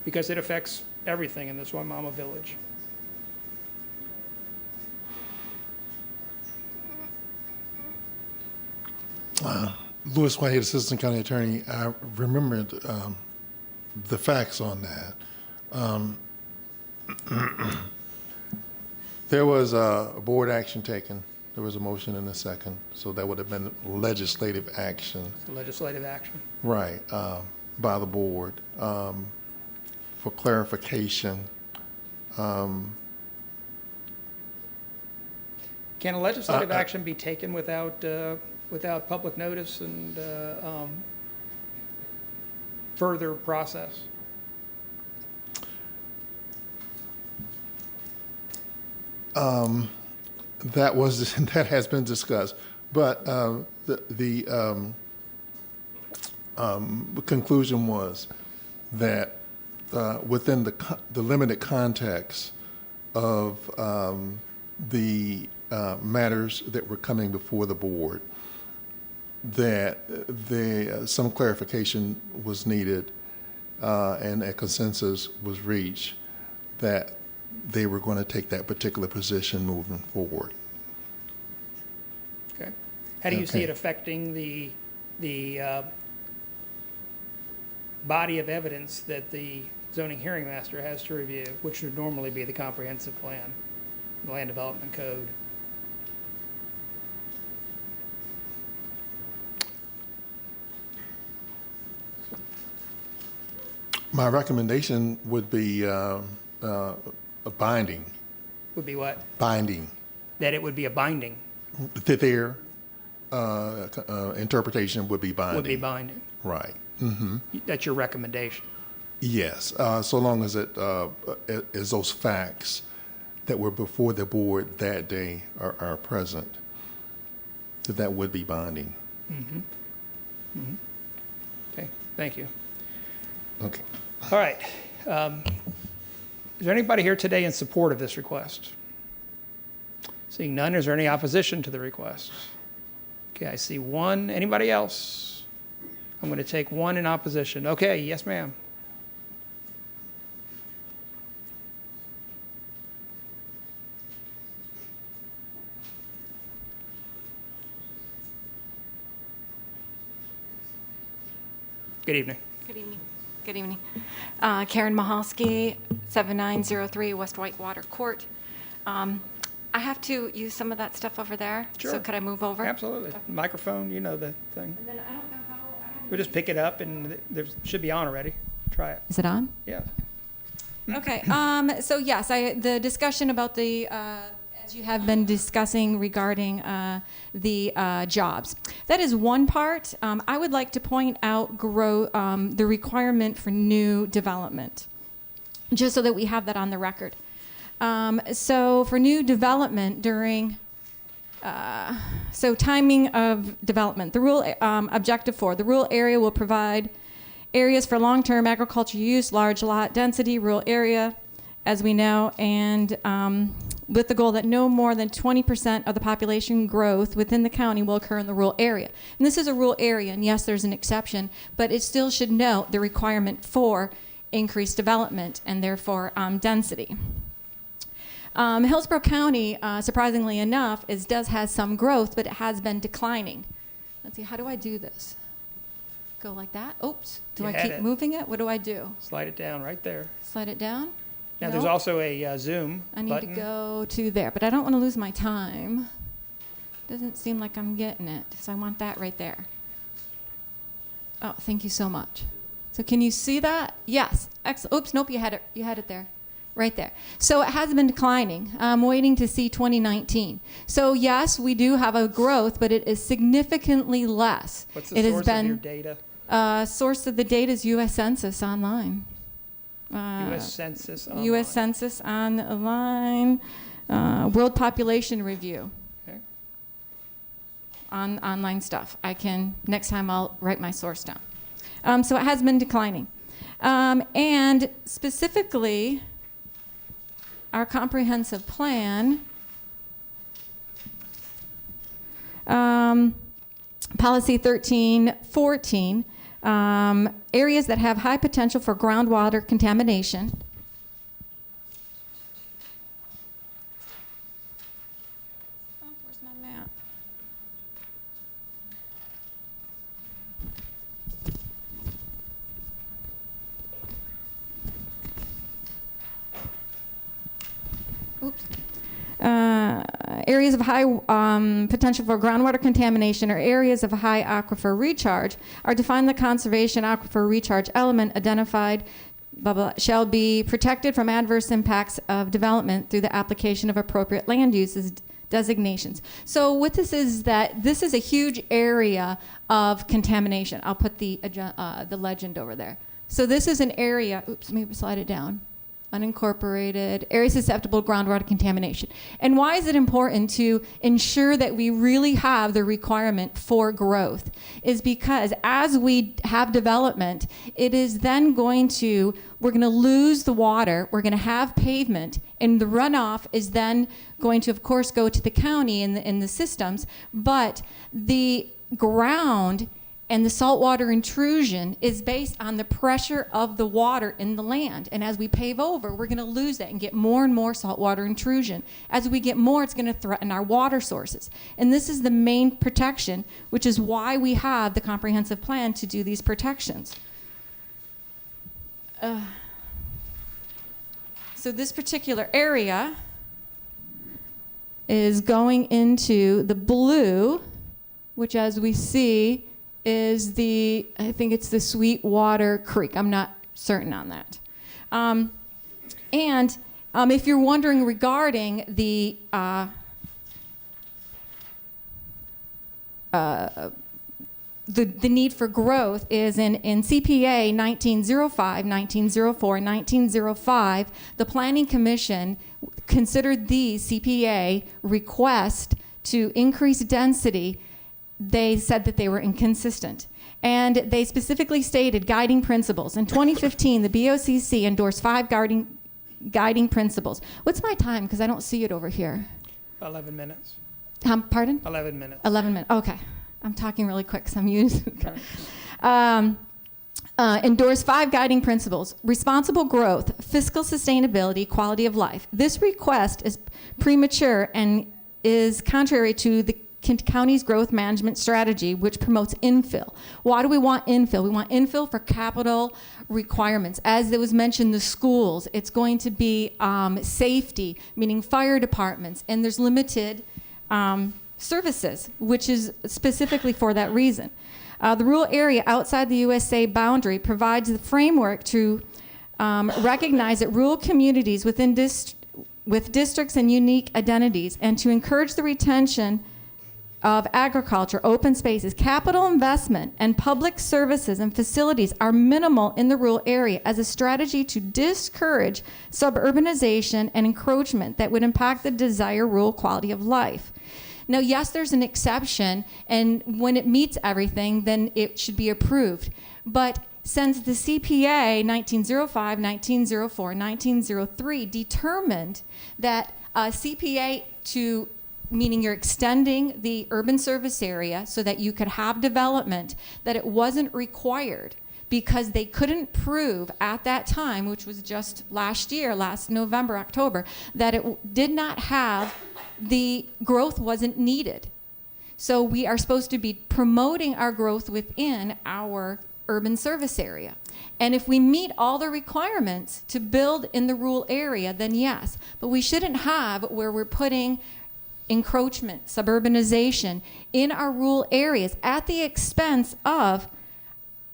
[SPEAKER 1] Because it affects everything in this Waimama village.
[SPEAKER 4] Lewis Whitehead, Assistant County Attorney. I remembered the facts on that. There was a board action taken. There was a motion and a second, so that would have been legislative action.
[SPEAKER 1] Legislative action.
[SPEAKER 4] Right, by the board. For clarification,
[SPEAKER 1] can a legislative action be taken without public notice and further process?
[SPEAKER 4] That has been discussed, but the conclusion was that within the limited context of the matters that were coming before the board, that some clarification was needed, and a consensus was reached that they were going to take that particular position moving forward.
[SPEAKER 1] Okay. How do you see it affecting the body of evidence that the zoning hearing master has to review, which would normally be the comprehensive plan, the land development code?
[SPEAKER 4] My recommendation would be a binding.
[SPEAKER 1] Would be what?
[SPEAKER 4] Binding.
[SPEAKER 1] That it would be a binding.
[SPEAKER 4] That their interpretation would be binding.
[SPEAKER 1] Would be binding.
[SPEAKER 4] Right. Mm-hmm.
[SPEAKER 1] That's your recommendation.
[SPEAKER 4] Yes, so long as as those facts that were before the board that day are present, that would be binding.
[SPEAKER 1] Mm-hmm. Mm-hmm. Okay, thank you.
[SPEAKER 4] Okay.
[SPEAKER 1] All right. Is there anybody here today in support of this request? Seeing none, is there any opposition to the request? Okay, I see one. Anybody else? I'm going to take one in opposition. Okay, yes, ma'am. Good evening.
[SPEAKER 3] Good evening. Good evening. Karen Mahalski, 7903 West Whitewater Court. I have to use some of that stuff over there.
[SPEAKER 1] Sure.
[SPEAKER 3] So could I move over?
[SPEAKER 1] Absolutely. Microphone, you know the thing.
[SPEAKER 3] And then I don't know how.
[SPEAKER 1] We'll just pick it up and there should be on already. Try it.
[SPEAKER 3] Is it on?
[SPEAKER 1] Yeah.
[SPEAKER 3] Okay. So yes, the discussion about the, as you have been discussing regarding the jobs. That is one part. I would like to point out the requirement for new development, just so that we have that on the record. So for new development during, so timing of development, the rule objective 4, the rural area will provide areas for long-term agriculture use, large lot density, rural area, as we know, and with the goal that no more than 20% of the population growth within the county will occur in the rural area. And this is a rural area, and yes, there's an exception, but it still should note the requirement for increased development and therefore density. Hillsborough County, surprisingly enough, does have some growth, but it has been declining. Let's see, how do I do this? Go like that? Oops. Do I keep moving it? What do I do?
[SPEAKER 1] Slide it down right there.
[SPEAKER 3] Slide it down?
[SPEAKER 1] Now
[SPEAKER 3] No?
[SPEAKER 1] there's also a zoom
[SPEAKER 3] I need
[SPEAKER 1] button.
[SPEAKER 3] to go to there, but I don't want to lose my time. Doesn't seem like I'm getting it, so I want that right there. Oh, thank you so much. So can you see that? Yes. Excellent. Oops, nope, you had it there. Right there. So it has been declining. I'm waiting to see 2019. So yes, we do have a growth, but it is significantly less.
[SPEAKER 1] What's the source of your data?
[SPEAKER 3] Source of the data is U.S. Census online.
[SPEAKER 1] U.S. Census online.
[SPEAKER 3] U.S. Census online. World Population Review.
[SPEAKER 1] Okay.
[SPEAKER 3] Online stuff. Next time I'll write my source down. So it has been declining. And specifically, our comprehensive plan, policy 1314, areas that have high potential for groundwater contamination. Oh, where's my map? Oops. Areas of high potential for groundwater contamination or areas of high aquifer recharge are defined. The conservation aquifer recharge element identified blah, blah, shall be protected from adverse impacts of development through the application of appropriate land uses designations. So what this is that this is a huge area of contamination. I'll put the legend over there. So this is an area, oops, maybe slide it down. Unincorporated, area susceptible to groundwater contamination. And why is it important to ensure that we really have the requirement for growth? Is because as we have development, it is then we're going to lose the water, we're going to have pavement, and the runoff is then going to, of course, go to the county in the systems, but the ground and the saltwater intrusion is based on the pressure of the water in the land. And as we pave over, we're going to lose that and get more and more saltwater intrusion. As we get more, it's going to threaten our water sources. And this is the main protection, which is why we have the comprehensive plan to do these protections. So this particular area is going into the blue, which as we see, is I think it's the Sweetwater Creek. I'm not certain on that. And if you're wondering regarding the the need for growth is in CPA 1905, 1904, and 1905, the Planning Commission considered these CPA requests to increase density. They said that they were inconsistent. And they specifically stated guiding principles. In 2015, the BOCC endorsed 5 guiding principles. What's my time? Because I don't see it over here.
[SPEAKER 1] 11 minutes.
[SPEAKER 3] Pardon?
[SPEAKER 1] 11 minutes.
[SPEAKER 3] 11 minutes. Okay. I'm talking really quick because I'm used. Endorse 5 guiding principles: responsible growth, fiscal sustainability, quality of life. This request is premature and is contrary to the county's growth management strategy, which promotes infill. Why do we want infill? We want infill for capital requirements. As it was mentioned, the schools, it's going to be safety, meaning fire departments, and there's limited services, which is specifically for that reason. The rural area outside the USA boundary provides the framework to recognize that rural communities within with districts and unique identities, and to encourage the retention of agriculture, open spaces. Capital investment and public services and facilities are minimal in the rural area as a strategy to discourage suburbanization and encroachment that would impact the desired rural quality of life. Now, yes, there's an exception, and when it meets everything, then it should be approved. But since the CPA 1905, 1904, 1903 determined that CPA to, meaning you're extending the urban service area so that you could have development, that it wasn't required because they couldn't prove at that time, which was just last year, last November, October, that it did not have, the growth wasn't needed. So we are supposed to be promoting our growth within our urban service area. And if we meet all the requirements to build in the rural area, then yes. But we shouldn't have where we're putting encroachment, suburbanization in our rural areas at the expense of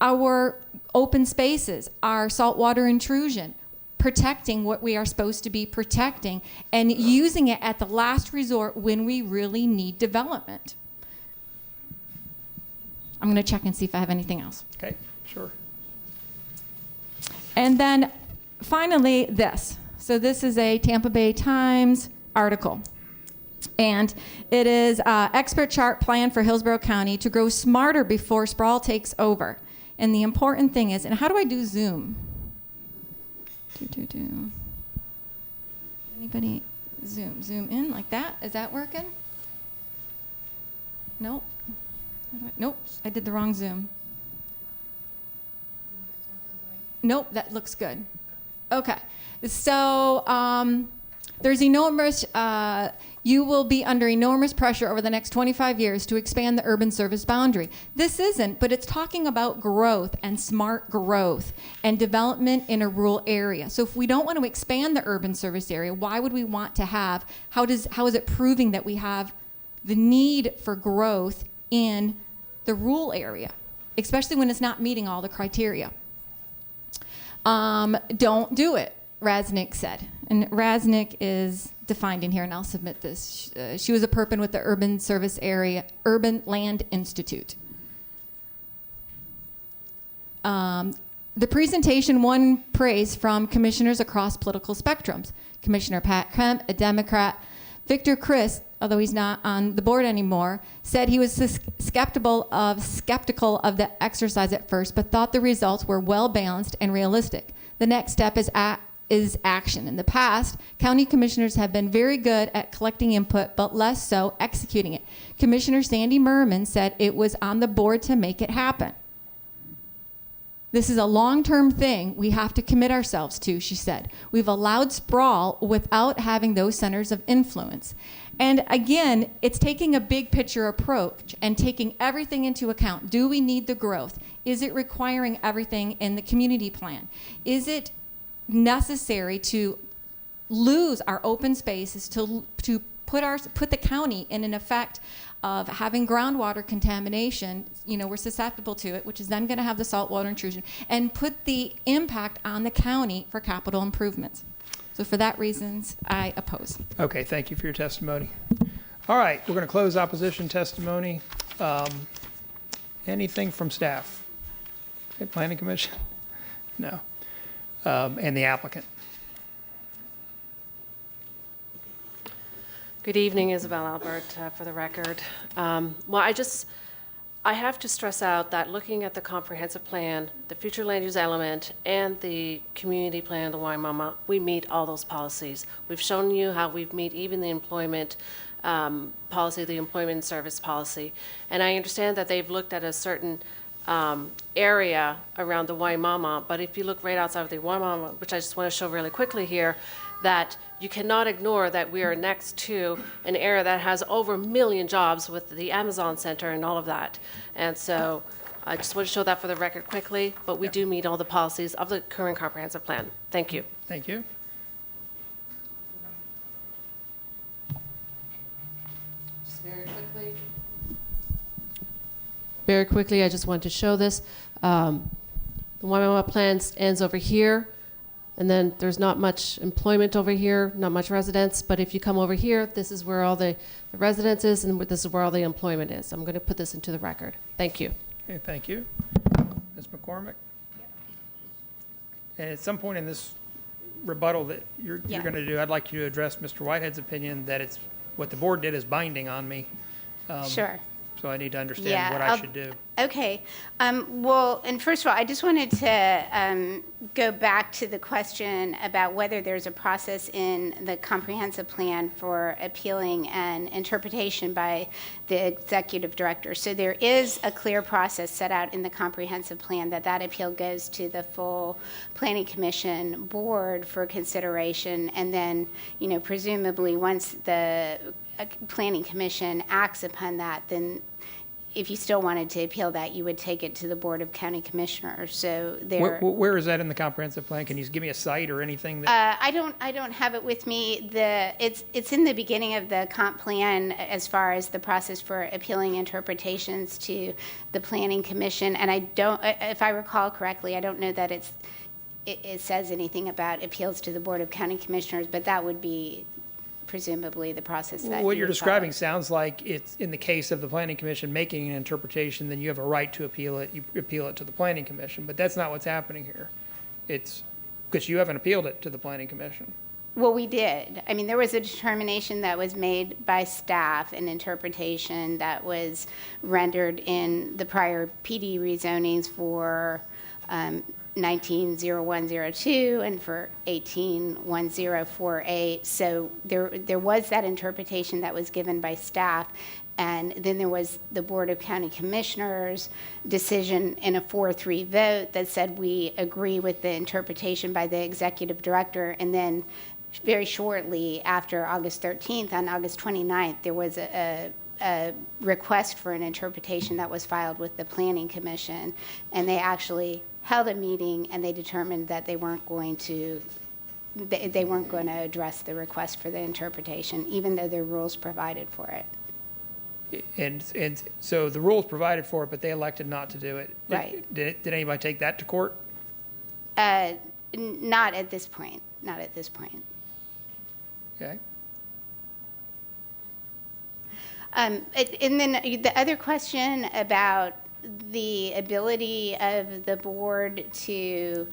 [SPEAKER 3] our open spaces, our saltwater intrusion, protecting what we are supposed to be protecting, and using it at the last resort when we really need development. I'm going to check and see if I have anything else.
[SPEAKER 1] Okay, sure.
[SPEAKER 3] And then finally, this. So this is a Tampa Bay Times article. And it is expert chart plan for Hillsborough County to grow smarter before sprawl takes over. And the important thing is, and how do I do Zoom? Anybody zoom in like that? Is that working? Nope. Nope, I did the wrong Zoom. Nope, that looks good. Okay, so there's enormous, you will be under enormous pressure over the next 25 years to expand the urban service boundary. This isn't, but it's talking about growth and smart growth and development in a rural area. So if we don't want to expand the urban service area, why would we want to have, how is it proving that we have the need for growth in the rural area, especially when it's not meeting all the criteria? Don't do it, Raznick said. And Raznick is defined in here, and I'll submit this. She was a Perpin with the Urban Service Area, Urban Land Institute. The presentation won praise from commissioners across political spectrums. Commissioner Pat Kemp, a Democrat. Victor Chris, although he's not on the board anymore, said he was skeptical of the exercise at first, but thought the results were well balanced and realistic. The next step is action. In the past, county commissioners have been very good at collecting input, but less so executing it. Commissioner Sandy Merman said it was on the board to make it happen. This is a long-term thing we have to commit ourselves to, she said. We've allowed sprawl without having those centers of influence. And again, it's taking a big picture approach and taking everything into account. Do we need the growth? Is it requiring everything in the community plan? Is it necessary to lose our open spaces to put the county in an effect of having groundwater contamination? You know, we're susceptible to it, which is then going to have the saltwater intrusion, and put the impact on the county for capital improvements. So for that reasons, I oppose.
[SPEAKER 1] Okay, thank you for your testimony. All right, we're going to close opposition testimony. Anything from staff? Okay, Planning Commission? No. And the applicant?
[SPEAKER 20] Good evening, Isabel Albert, for the record. I have to stress out that looking at the comprehensive plan, the future land use element, and the community plan, the Waimama, we meet all those policies. We've shown you how we've meet even the employment policy, the employment and service policy. And I understand that they've looked at a certain area around the Waimama, but if you look right outside of the Waimama, which I just want to show really quickly here, that you cannot ignore that we are next to an area that has over 1 million jobs with the Amazon Center and all of that. And so I just want to show that for the record quickly, but we do meet all the policies of the current comprehensive plan. Thank you.
[SPEAKER 1] Thank you.
[SPEAKER 20] Just very quickly, I just want to show this. The Waimama plan ends over here. And then there's not much employment over here, not much residence. But if you come over here, this is where all the residence is, and this is where all the employment is. I'm going to put this into the record. Thank you.
[SPEAKER 1] Okay, thank you. Ms. McCormick? And at some point in this rebuttal that you're going to do, I'd like you to address Mr. Whitehead's opinion that it's what the board did is binding on me.
[SPEAKER 19] Sure.
[SPEAKER 1] So I need to understand what I should do.
[SPEAKER 19] Okay. Well, and first of all, I just wanted to go back to the question about whether there's a process in the comprehensive plan for appealing and interpretation by the executive director. So there is a clear process set out in the comprehensive plan that appeal goes to the full planning commission board for consideration, and then, presumably once the planning commission acts upon that, then if you still wanted to appeal that, you would take it to the Board of County Commissioners. So there.
[SPEAKER 1] Where is that in the comprehensive plan? Can you give me a site or anything? That
[SPEAKER 19] I don't have it with me. It's in the beginning of the comp plan as far as the process for appealing interpretations to the Planning Commission. And I don't, if I recall correctly, I don't know that it says anything about appeals to the Board of County Commissioners, but that would be presumably the process that
[SPEAKER 1] what
[SPEAKER 19] you
[SPEAKER 1] you're
[SPEAKER 19] would
[SPEAKER 1] describing
[SPEAKER 19] follow.
[SPEAKER 1] sounds like it's in the case of the Planning Commission making an interpretation, then you have a right to appeal it. You appeal it to the Planning Commission, but that's not what's happening here. It's because you haven't appealed it to the Planning Commission.
[SPEAKER 19] Well, we did. I mean, there was a determination that was made by staff, an interpretation that was rendered in the prior PD rezonings for 190102 and for 181048. So there was that interpretation that was given by staff, and then there was the Board of County Commissioners decision in a 4-3 vote that said we agree with the interpretation by the executive director. And then very shortly after August 13th, on August 29th, there was a request for an interpretation that was filed with the Planning Commission, and they actually held a meeting, and they determined that they weren't going to address the request for the interpretation, even though their rules provided for it.
[SPEAKER 1] And so the rules provided for it, but they elected not to do it.
[SPEAKER 19] Right.
[SPEAKER 1] Did anybody take that to court?
[SPEAKER 19] Not at this point. Not at this point.
[SPEAKER 1] Okay.
[SPEAKER 19] And then the other question about the ability of the board to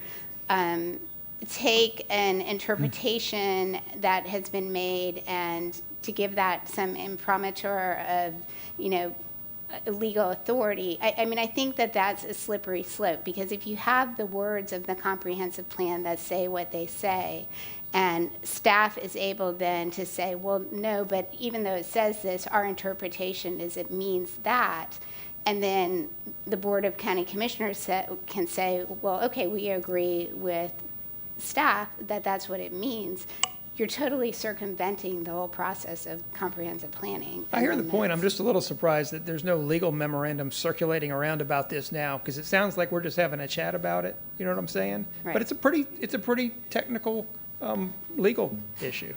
[SPEAKER 19] take an interpretation that has been made and to give that some imprimatur of, legal authority. I mean, I think that that's a slippery slope, because if you have the words of the comprehensive plan that say what they say, and staff is able then to say, well, no, but even though it says this, our interpretation is it means that. And then the Board of County Commissioners can say, well, okay, we agree with staff that that's what it means. You're totally circumventing the whole process of comprehensive planning.
[SPEAKER 1] I hear the point. I'm just a little surprised that there's no legal memorandum circulating around about this now, because it sounds like we're just having a chat about it. You know what I'm saying?
[SPEAKER 19] Right.
[SPEAKER 1] But it's a pretty technical legal issue.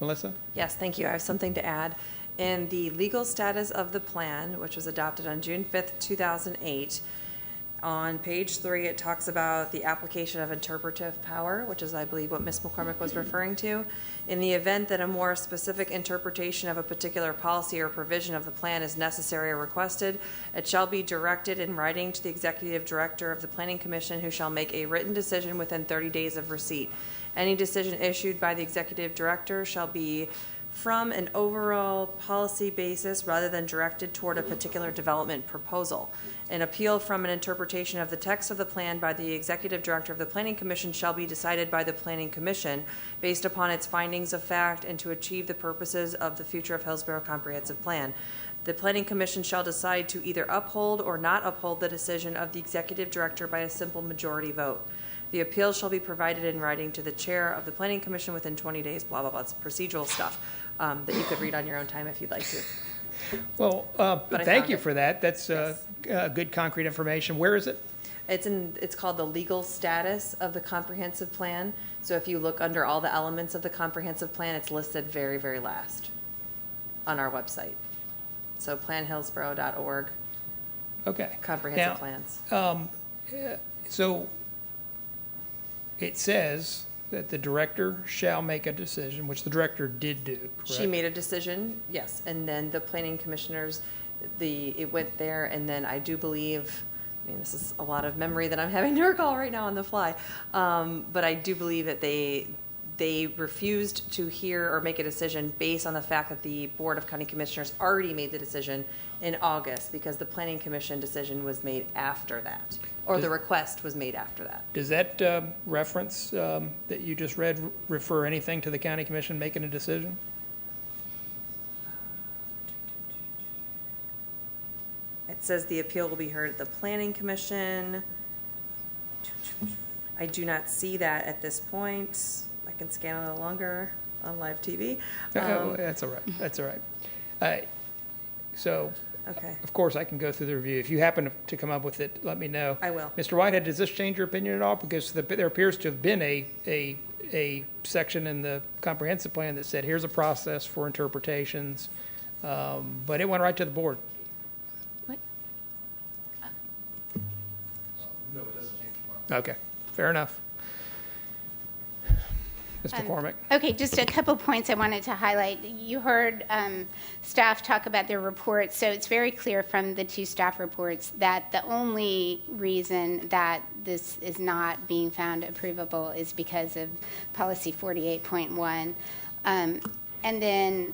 [SPEAKER 1] Melissa?
[SPEAKER 10] Yes, thank you. I have something to add. In the legal status of the plan, which was adopted on June 5th, 2008, On page 3, it talks about the application of interpretive power, which is, I believe, what Ms. McCormick was referring to. In the event that a more specific interpretation of a particular policy or provision of the plan is necessary or requested, it shall be directed in writing to the executive director of the Planning Commission, who shall make a written decision within 30 days of receipt. Any decision issued by the executive director shall be from an overall policy basis rather than directed toward a particular development proposal. An appeal from an interpretation of the text of the plan by the executive director of the Planning Commission shall be decided by the Planning Commission based upon its findings of fact and to achieve the purposes of the future of Hillsborough Comprehensive Plan. The Planning Commission shall decide to either uphold or not uphold the decision of the executive director by a simple majority vote. The appeal shall be provided in writing to the chair of the Planning Commission within 20 days, blah, blah, blah. It's procedural stuff that you could read on your own time if you'd like to.
[SPEAKER 1] Well,
[SPEAKER 10] But
[SPEAKER 1] thank
[SPEAKER 10] found
[SPEAKER 1] you
[SPEAKER 10] it.
[SPEAKER 1] for that. That's good concrete information. Where is it?
[SPEAKER 10] It's called the legal status of the comprehensive plan. So if you look under all the elements of the comprehensive plan, it's listed very, very last on our website. So planhillsborough.org.
[SPEAKER 1] Okay.
[SPEAKER 10] Comprehensive
[SPEAKER 1] Now,
[SPEAKER 10] plans.
[SPEAKER 1] So it says that the director shall make a decision, which the director did do, correct?
[SPEAKER 10] She made a decision, yes, and then the planning commissioners, it went there, and then I do believe, I mean, this is a lot of memory that I'm having to recall right now on the fly, but I do believe that they refused to hear or make a decision based on the fact that the Board of County Commissioners already made the decision in August, because the Planning Commission decision was made after that, or the request was made after that.
[SPEAKER 1] Does that reference that you just read refer anything to the county commission making a decision?
[SPEAKER 10] It says the appeal will be heard at the Planning Commission. I do not see that at this point. I can scan a little longer on live TV.
[SPEAKER 1] That's all right. That's all right. So,
[SPEAKER 10] Okay.
[SPEAKER 1] of course, I can go through the review. If you happen to come up with it, let me know.
[SPEAKER 10] I will.
[SPEAKER 1] Mr. Whitehead, does this change your opinion at all? Because there appears to have been a section in the comprehensive plan that said, here's a process for interpretations, but it went right to the board.
[SPEAKER 4] No, it doesn't change.
[SPEAKER 1] Okay, fair enough. Ms. McCormick?
[SPEAKER 19] Okay, just a couple points I wanted to highlight. You heard staff talk about their reports, so it's very clear from the two staff reports that the only reason that this is not being found approvable is because of policy 48.1. And then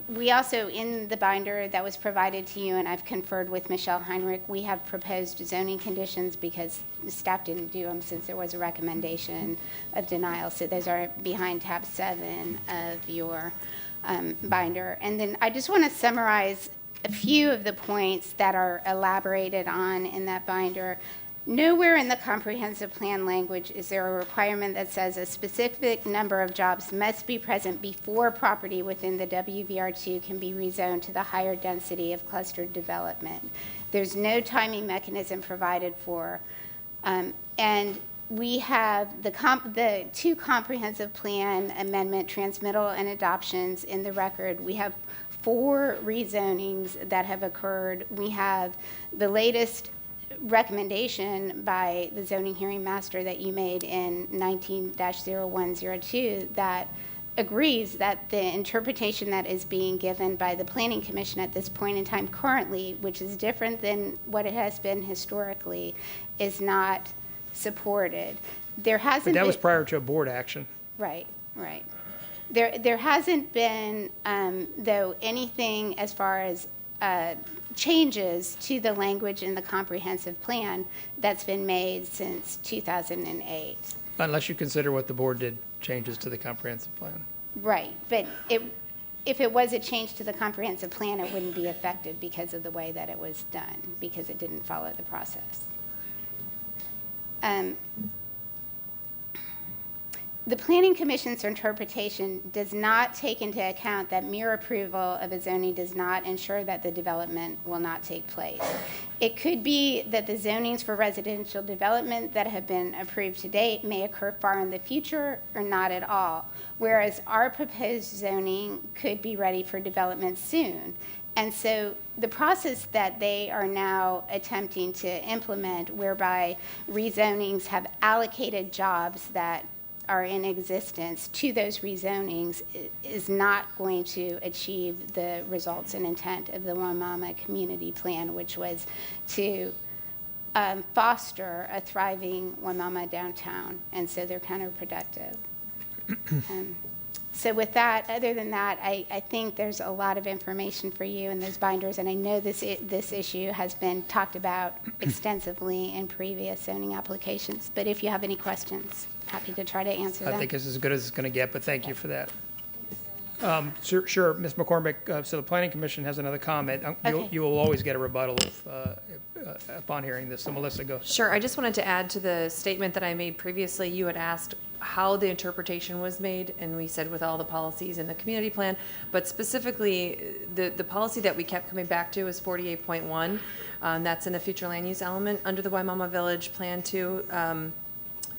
[SPEAKER 19] we also, in the binder that was provided to you, and I've conferred with Michelle Heinrich, we have proposed zoning conditions because the staff didn't do them since there was a recommendation of denial. So those are behind tab 7 of your binder. And then I just want to summarize a few of the points that are elaborated on in that binder. Nowhere in the comprehensive plan language is there a requirement that says a specific number of jobs must be present before property within the WVR2 can be rezoned to the higher density of clustered development. There's no timing mechanism provided for. And we have the two comprehensive plan amendment transmittal and adoptions in the record. We have 4 rezonings that have occurred. We have the latest recommendation by the zoning hearing master that you made in 19-0102 that agrees that the interpretation that is being given by the Planning Commission at this point in time currently, which is different than what it has been historically, is not supported. There hasn't
[SPEAKER 1] But that was
[SPEAKER 19] been-
[SPEAKER 1] prior to a board action.
[SPEAKER 19] Right, right. There hasn't been, though, anything as far as changes to the language in the comprehensive plan that's been made since 2008.
[SPEAKER 1] Unless you consider what the board did changes to the comprehensive plan.
[SPEAKER 19] Right, but if it was a change to the comprehensive plan, it wouldn't be effective because of the way that it was done, because it didn't follow the process. The Planning Commission's interpretation does not take into account that mere approval of a zoning does not ensure that the development will not take place. It could be that the zonings for residential development that have been approved to date may occur far in the future or not at all, whereas our proposed zoning could be ready for development soon. And so the process that they are now attempting to implement, whereby rezonings have allocated jobs that are in existence to those rezonings, is not going to achieve the results and intent of the Waimama Community Plan, which was to foster a thriving Waimama downtown. And so they're counterproductive. So with that, other than that, I think there's a lot of information for you in those binders, and I know this issue has been talked about extensively in previous zoning applications. But if you have any questions, happy to try to answer them.
[SPEAKER 1] I think it's as good as it's going to get, but thank you for that. Sure, Ms. McCormick, so the Planning Commission has another comment.
[SPEAKER 10] Okay.
[SPEAKER 1] You will always get a rebuttal upon hearing this. So Melissa, go.
[SPEAKER 10] Sure, I just wanted to add to the statement that I made previously. You had asked how the interpretation was made, and we said with all the policies in the community plan, but specifically, the policy that we kept coming back to is 48.1. That's in the future land use element under the Waimama Village Plan 2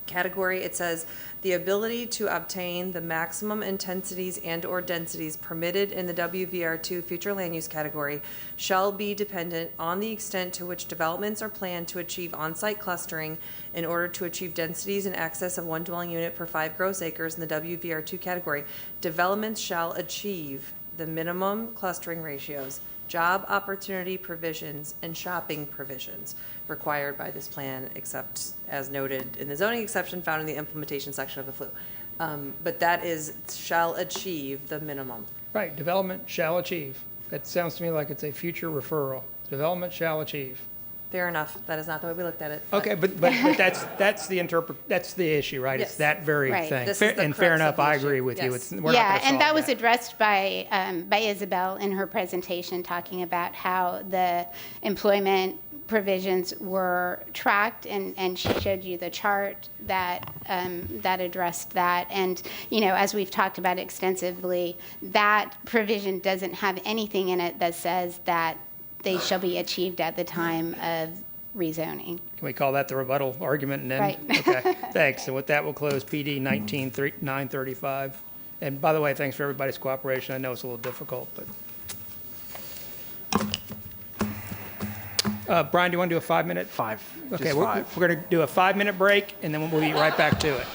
[SPEAKER 10] category. It says the ability to obtain the maximum intensities and/or densities permitted in the WVR2 future land use category shall be dependent on the extent to which developments are planned to achieve on-site clustering in order to achieve densities in excess of 1 dwelling unit per 5 gross acres in the WVR2 category. Developments shall achieve the minimum clustering ratios, job opportunity provisions, and shopping provisions required by this plan, except as noted in the zoning exception found in the implementation section of the FLU. But that is, shall achieve the minimum.
[SPEAKER 1] Right, development shall achieve. That sounds to me like it's a future referral. Development shall achieve.
[SPEAKER 10] Fair enough. That is not the way we looked at it.
[SPEAKER 1] Okay, but that's the issue, right?
[SPEAKER 10] Yes.
[SPEAKER 1] It's that very
[SPEAKER 19] Right.
[SPEAKER 1] thing.
[SPEAKER 10] This is the
[SPEAKER 1] And fair
[SPEAKER 10] crux
[SPEAKER 1] enough,
[SPEAKER 10] of the
[SPEAKER 1] I
[SPEAKER 10] issue.
[SPEAKER 1] agree with you.
[SPEAKER 10] Yes.
[SPEAKER 1] We're not gonna
[SPEAKER 19] Yeah, and
[SPEAKER 1] solve
[SPEAKER 19] that was addressed by Isabel in her presentation, talking about how the employment provisions were tracked, and she showed you the chart that addressed that. And, you know, as we've talked about extensively, that provision doesn't have anything in it that says that they shall be achieved at the time of rezoning.
[SPEAKER 1] Can we call that the rebuttal argument and then?
[SPEAKER 19] Right.
[SPEAKER 1] Okay, thanks. And with that, we'll close PD 19-935. And by the way, thanks for everybody's cooperation. I know it's a little difficult, but. Brian, do you want to do a 5-minute? Okay,
[SPEAKER 2] just
[SPEAKER 1] we're
[SPEAKER 2] five.
[SPEAKER 1] going to do a 5-minute break, and then we'll be right back to it.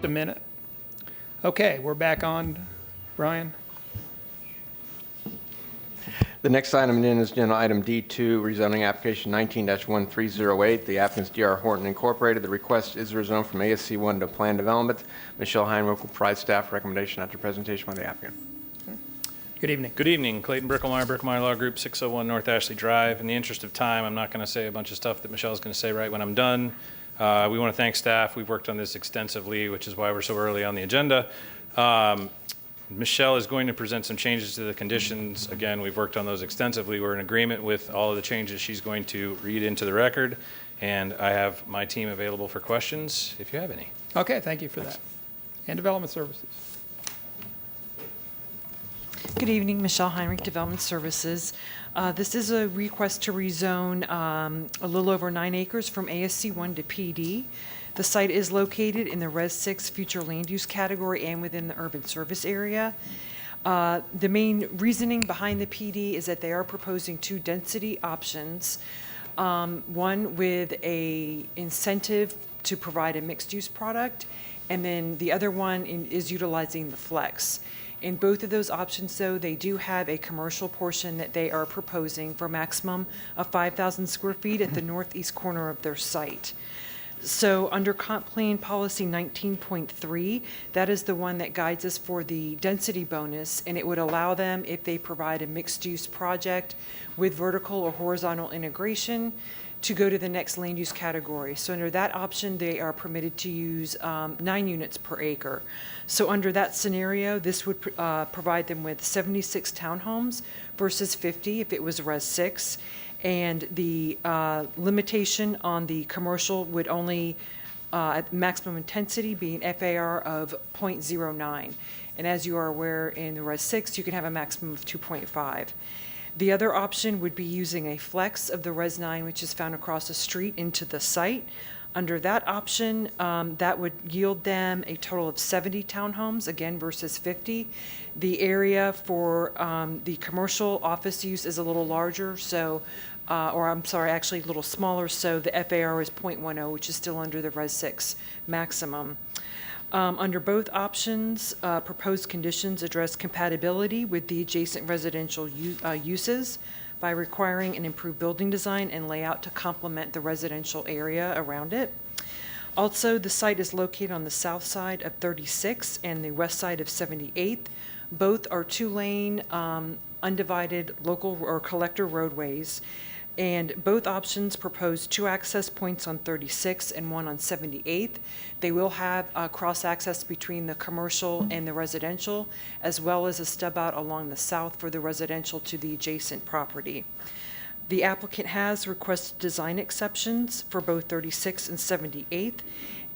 [SPEAKER 1] a minute. Okay, we're back on. Brian?
[SPEAKER 2] The next item in is agenda item D2, rezoning application 19-1308. The applicant's DR Horton Incorporated. The request is rezoned from ASC 1 to Plan Development. Michelle Heinrich will provide staff recommendation after presentation by the applicant.
[SPEAKER 1] Good evening.
[SPEAKER 6] Good evening. Clayton Bricklemeyer Law Group, 601 North Ashley Drive. In the interest of time, I'm not going to say a bunch of stuff that Michelle's going to say right when I'm done. We want to thank staff. We've worked on this extensively, which is why we're so early on the agenda. Michelle is going to present some changes to the conditions. Again, we've worked on those extensively. We're in agreement with all of the changes she's going to read into the record, and I have my team available for questions if you have any.
[SPEAKER 1] Okay, thank you for that. And Development Services.
[SPEAKER 9] Good evening, Michelle Heinrich, Development Services. This is a request to rezone a little over 9 acres from ASC 1 to PD. The site is located in the Res 6 future land use category and within the urban service area. The main reasoning behind the PD is that they are proposing 2 density options, one with a incentive to provide a mixed-use product, and then the other one is utilizing the flex. In both of those options, though, they do have a commercial portion that they are proposing for a maximum of 5,000 square feet at the northeast corner of their site. So under Comp Plan Policy 19.3, that is the one that guides us for the density bonus, and it would allow them, if they provide a mixed-use project with vertical or horizontal integration, to go to the next land use category. So under that option, they are permitted to use 9 units per acre. So under that scenario, this would provide them with 76 townhomes versus 50 if it was Res 6. And the limitation on the commercial would only, at maximum intensity, be an FAR of 0.09. And as you are aware, in the Res 6, you can have a maximum of 2.5. The other option would be using a flex of the Res 9, which is found across the street, into the site. Under that option, that would yield them a total of 70 townhomes, again, versus 50. The area for the commercial office use is a little larger, so, or I'm sorry, actually a little smaller, so the FAR is 0.10, which is still under the Res 6 maximum. Under both options, proposed conditions address compatibility with the adjacent residential uses by requiring an improved building design and layout to complement the residential area around it. Also, the site is located on the south side of 36 and the west side of 78th. Both are 2-lane, undivided local or collector roadways. And both options propose 2 access points on 36 and 1 on 78th. They will have cross-access between the commercial and the residential, as well as a stub out along the south for the residential to the adjacent property. The applicant has requested design exceptions for both 36 and 78th,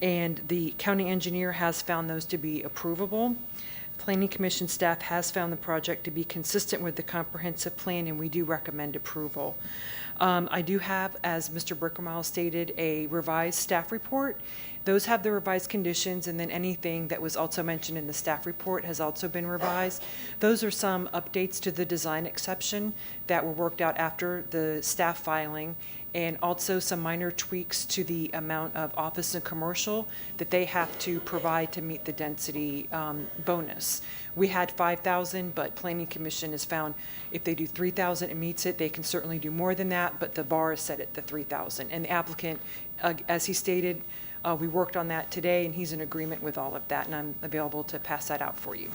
[SPEAKER 9] and the county engineer has found those to be approvable. Planning Commission staff has found the project to be consistent with the comprehensive plan, and we do recommend approval. I do have, as Mr. Brickmeyer stated, a revised staff report. Those have the revised conditions, and then anything that was also mentioned in the staff report has also been revised. Those are some updates to the design exception that were worked out after the staff filing, and also some minor tweaks to the amount of office and commercial that they have to provide to meet the density bonus. We had 5,000, but Planning Commission has found if they do 3,000 and meets it, they can certainly do more than that, but the bar is set at the 3,000. And the applicant, as he stated, we worked on that today, and he's in agreement with all of that, and I'm available to pass that out for you.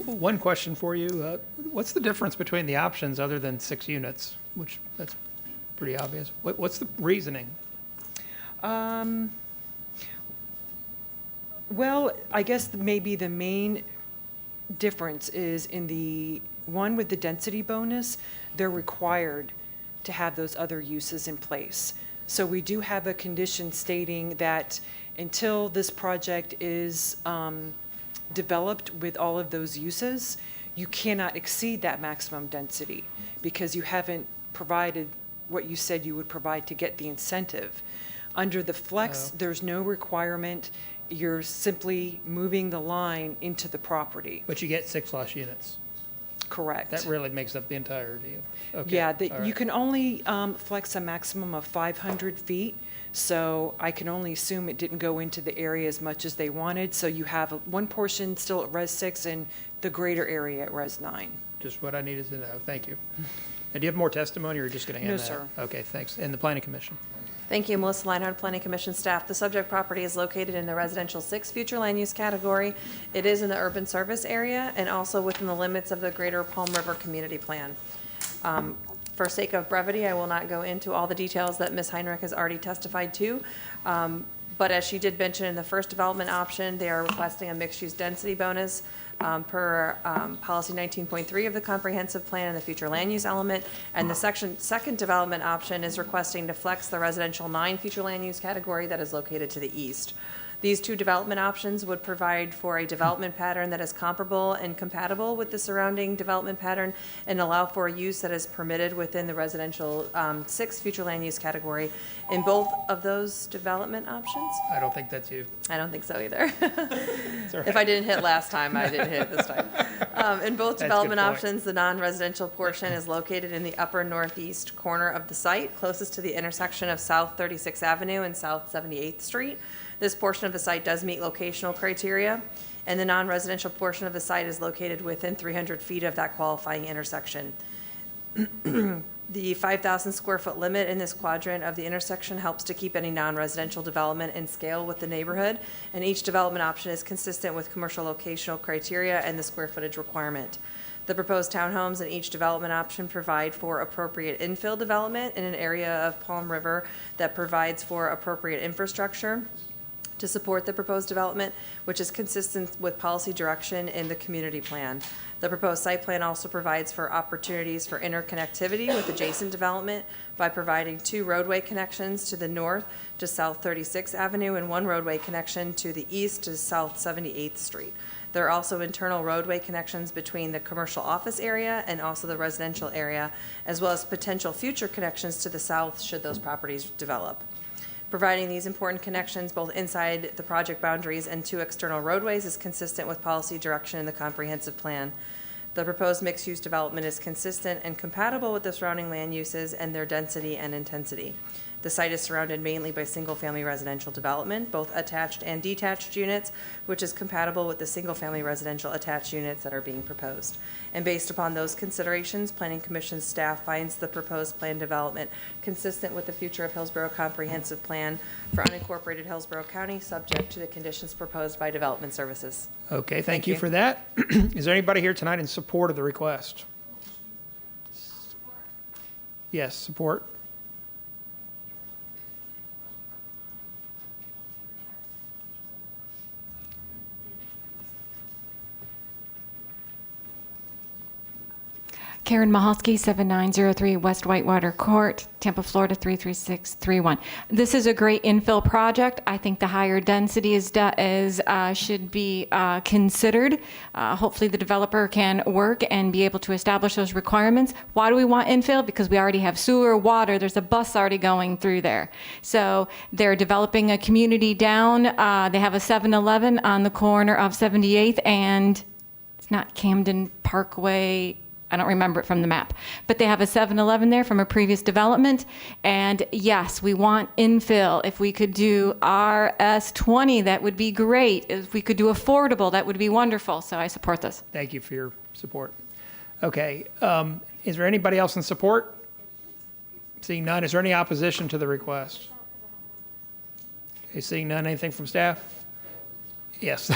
[SPEAKER 1] One question for you. What's the difference between the options other than 6 units, which that's pretty obvious? What's the reasoning?
[SPEAKER 9] Well, I guess maybe the main difference is in the one with the density bonus, they're required to have those other uses in place. So we do have a condition stating that until this project is developed with all of those uses, you cannot exceed that maximum density because you haven't provided what you said you would provide to get the incentive. Under the flex, there's no requirement. You're simply moving the line into the property.
[SPEAKER 1] But you get 6 less units.
[SPEAKER 9] correct.
[SPEAKER 1] That really makes up the entire deal. Okay.
[SPEAKER 9] Yeah,
[SPEAKER 1] all
[SPEAKER 9] you
[SPEAKER 1] right.
[SPEAKER 9] can only flex a maximum of 500 feet, so I can only assume it didn't go into the area as much as they wanted, so you have one portion still at Res 6 and the greater area at Res 9.
[SPEAKER 1] Just what I needed to know. Thank you. And do you have more testimony, or are you just going to hand
[SPEAKER 9] No,
[SPEAKER 1] that out?
[SPEAKER 9] sir.
[SPEAKER 1] Okay, thanks. And the Planning Commission?
[SPEAKER 10] Thank you, Melissa Leinhardt, Planning Commission staff. The subject property is located in the residential 6 future land use category. It is in the urban service area and also within the limits of the Greater Palm River Community Plan. For sake of brevity, I will not go into all the details that Ms. Heinrich has already testified to. But as she did mention in the first development option, they are requesting a mixed-use density bonus per policy 19.3 of the comprehensive plan and the future land use element. And the second development option is requesting to flex the residential 9 future land use category that is located to the east. These two development options would provide for a development pattern that is comparable and compatible with the surrounding development pattern and allow for a use that is permitted within the residential 6 future land use category. In both of those development options?
[SPEAKER 1] I don't think that's you.
[SPEAKER 10] I don't think so either.
[SPEAKER 1] All right.
[SPEAKER 10] If I didn't hit last time, I didn't hit this time. In both
[SPEAKER 1] That's a good
[SPEAKER 10] development
[SPEAKER 1] point.
[SPEAKER 10] options, the non-residential portion is located in the upper northeast corner of the site, closest to the intersection of South 36th Avenue and South 78th Street. This portion of the site does meet locational criteria, and the non-residential portion of the site is located within 300 feet of that qualifying intersection. The 5,000 square foot limit in this quadrant of the intersection helps to keep any non-residential development in scale with the neighborhood, and each development option is consistent with commercial locational criteria and the square footage requirement. The proposed townhomes in each development option provide for appropriate infill development in an area of Palm River that provides for appropriate infrastructure to support the proposed development, which is consistent with policy direction in the community plan. The proposed site plan also provides for opportunities for interconnectivity with adjacent development by providing 2 roadway connections to the north to South 36th Avenue and 1 roadway connection to the east to South 78th Street. There are also internal roadway connections between the commercial office area and also the residential area, as well as potential future connections to the south should those properties develop. Providing these important connections both inside the project boundaries and 2 external roadways is consistent with policy direction in the comprehensive plan. The proposed mixed-use development is consistent and compatible with the surrounding land uses and their density and intensity. The site is surrounded mainly by single-family residential development, both attached and detached units, which is compatible with the single-family residential attached units that are being proposed. And based upon those considerations, Planning Commission staff finds the proposed plan development consistent with the future of Hillsborough Comprehensive Plan for unincorporated Hillsborough County, subject to the conditions proposed by Development Services.
[SPEAKER 1] Okay, thank you for that. Is there anybody here tonight in support of the request? Yes, support.
[SPEAKER 3] Karen Mahalski, 7903 West Whitewater Court, Tampa, Florida, 33631. This is a great infill project. I think the higher density should be considered. Hopefully the developer can work and be able to establish those requirements. Why do we want infill? Because we already have sewer, water, there's a bus already going through there. So they're developing a community down. They have a 7-Eleven on the corner of 78th and it's not Camden Parkway. I don't remember it from the map, but they have a 7-Eleven there from a previous development. And yes, we want infill. If we could do RZ-20, that would be great. If we could do affordable, that would be wonderful. So I support this.
[SPEAKER 1] Thank you for your support. Okay, is there anybody else in support? Seeing none, is there any opposition to the request? Okay, seeing none, anything from staff? Yes,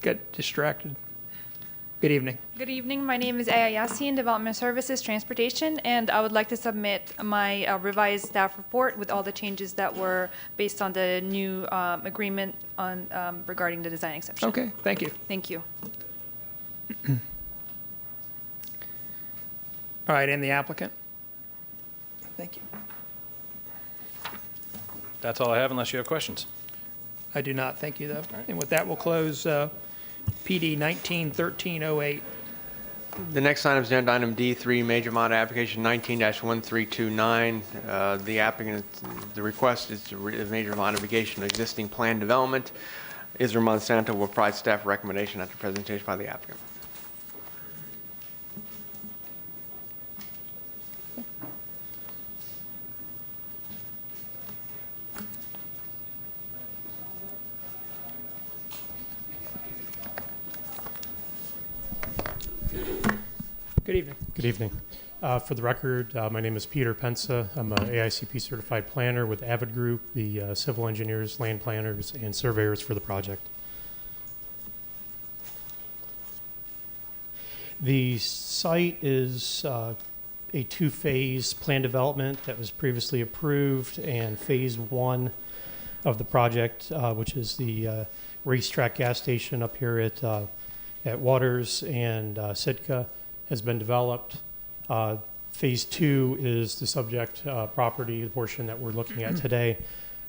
[SPEAKER 1] got distracted. Good evening.
[SPEAKER 7] Good evening. My name is Aya Yassin, Development Services, Transportation, and I would like to submit my revised staff report with all the changes that were based on the new agreement on regarding the design exception.
[SPEAKER 1] Okay, thank you.
[SPEAKER 7] Thank you.
[SPEAKER 1] All right, and the applicant? Thank you.
[SPEAKER 6] That's all I have unless you have questions.
[SPEAKER 1] I do not, thank you, though. And with that, we'll close PD 191308.
[SPEAKER 2] The next item is agenda item D3, major mod application 19-1329. The applicant, the request is to major modification of existing plan development. Israel Monsanto will provide staff recommendation after presentation by the applicant.
[SPEAKER 1] Good evening.
[SPEAKER 8] Good evening. For the record, my name is Peter Pensa. I'm a AICP certified planner with Avid Group, the civil engineers, land planners, and surveyors for the project. The site is a two-phase plan development that was previously approved, and phase one of the project, which is the racetrack gas station up here at Waters and Sitka, has been developed. Phase two is the subject property, the portion that we're looking at today.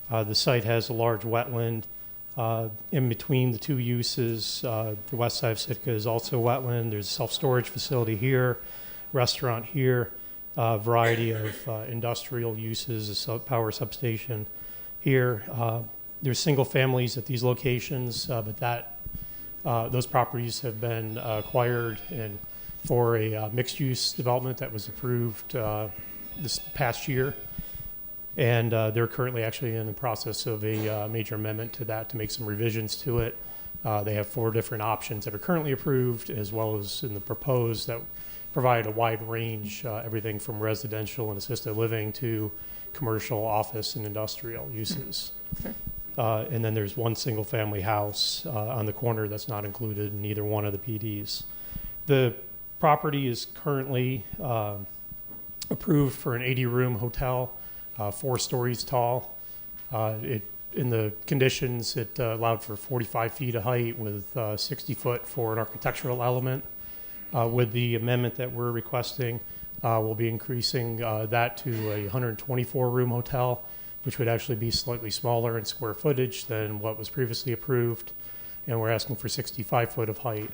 [SPEAKER 8] The site has a large wetland in between the two uses. The west side of Sitka is also wetland. There's a self-storage facility here, restaurant here, a variety of industrial uses, a power substation here. There's single families at these locations, but those properties have been acquired and for a mixed-use development that was approved this past year. And they're currently actually in the process of a major amendment to that to make some revisions to it. They have 4 different options that are currently approved, as well as in the proposed that provide a wide range, everything from residential and assisted living to commercial, office, and industrial uses. And then there's one single-family house on the corner that's not included in either one of the PDs. The property is currently approved for an 80-room hotel, 4 stories tall. In the conditions, it allowed for 45 feet of height with 60 foot for an architectural element. With the amendment that we're requesting, we'll be increasing that to a 124-room hotel, which would actually be slightly smaller in square footage than what was previously approved. And we're asking for 65 foot of height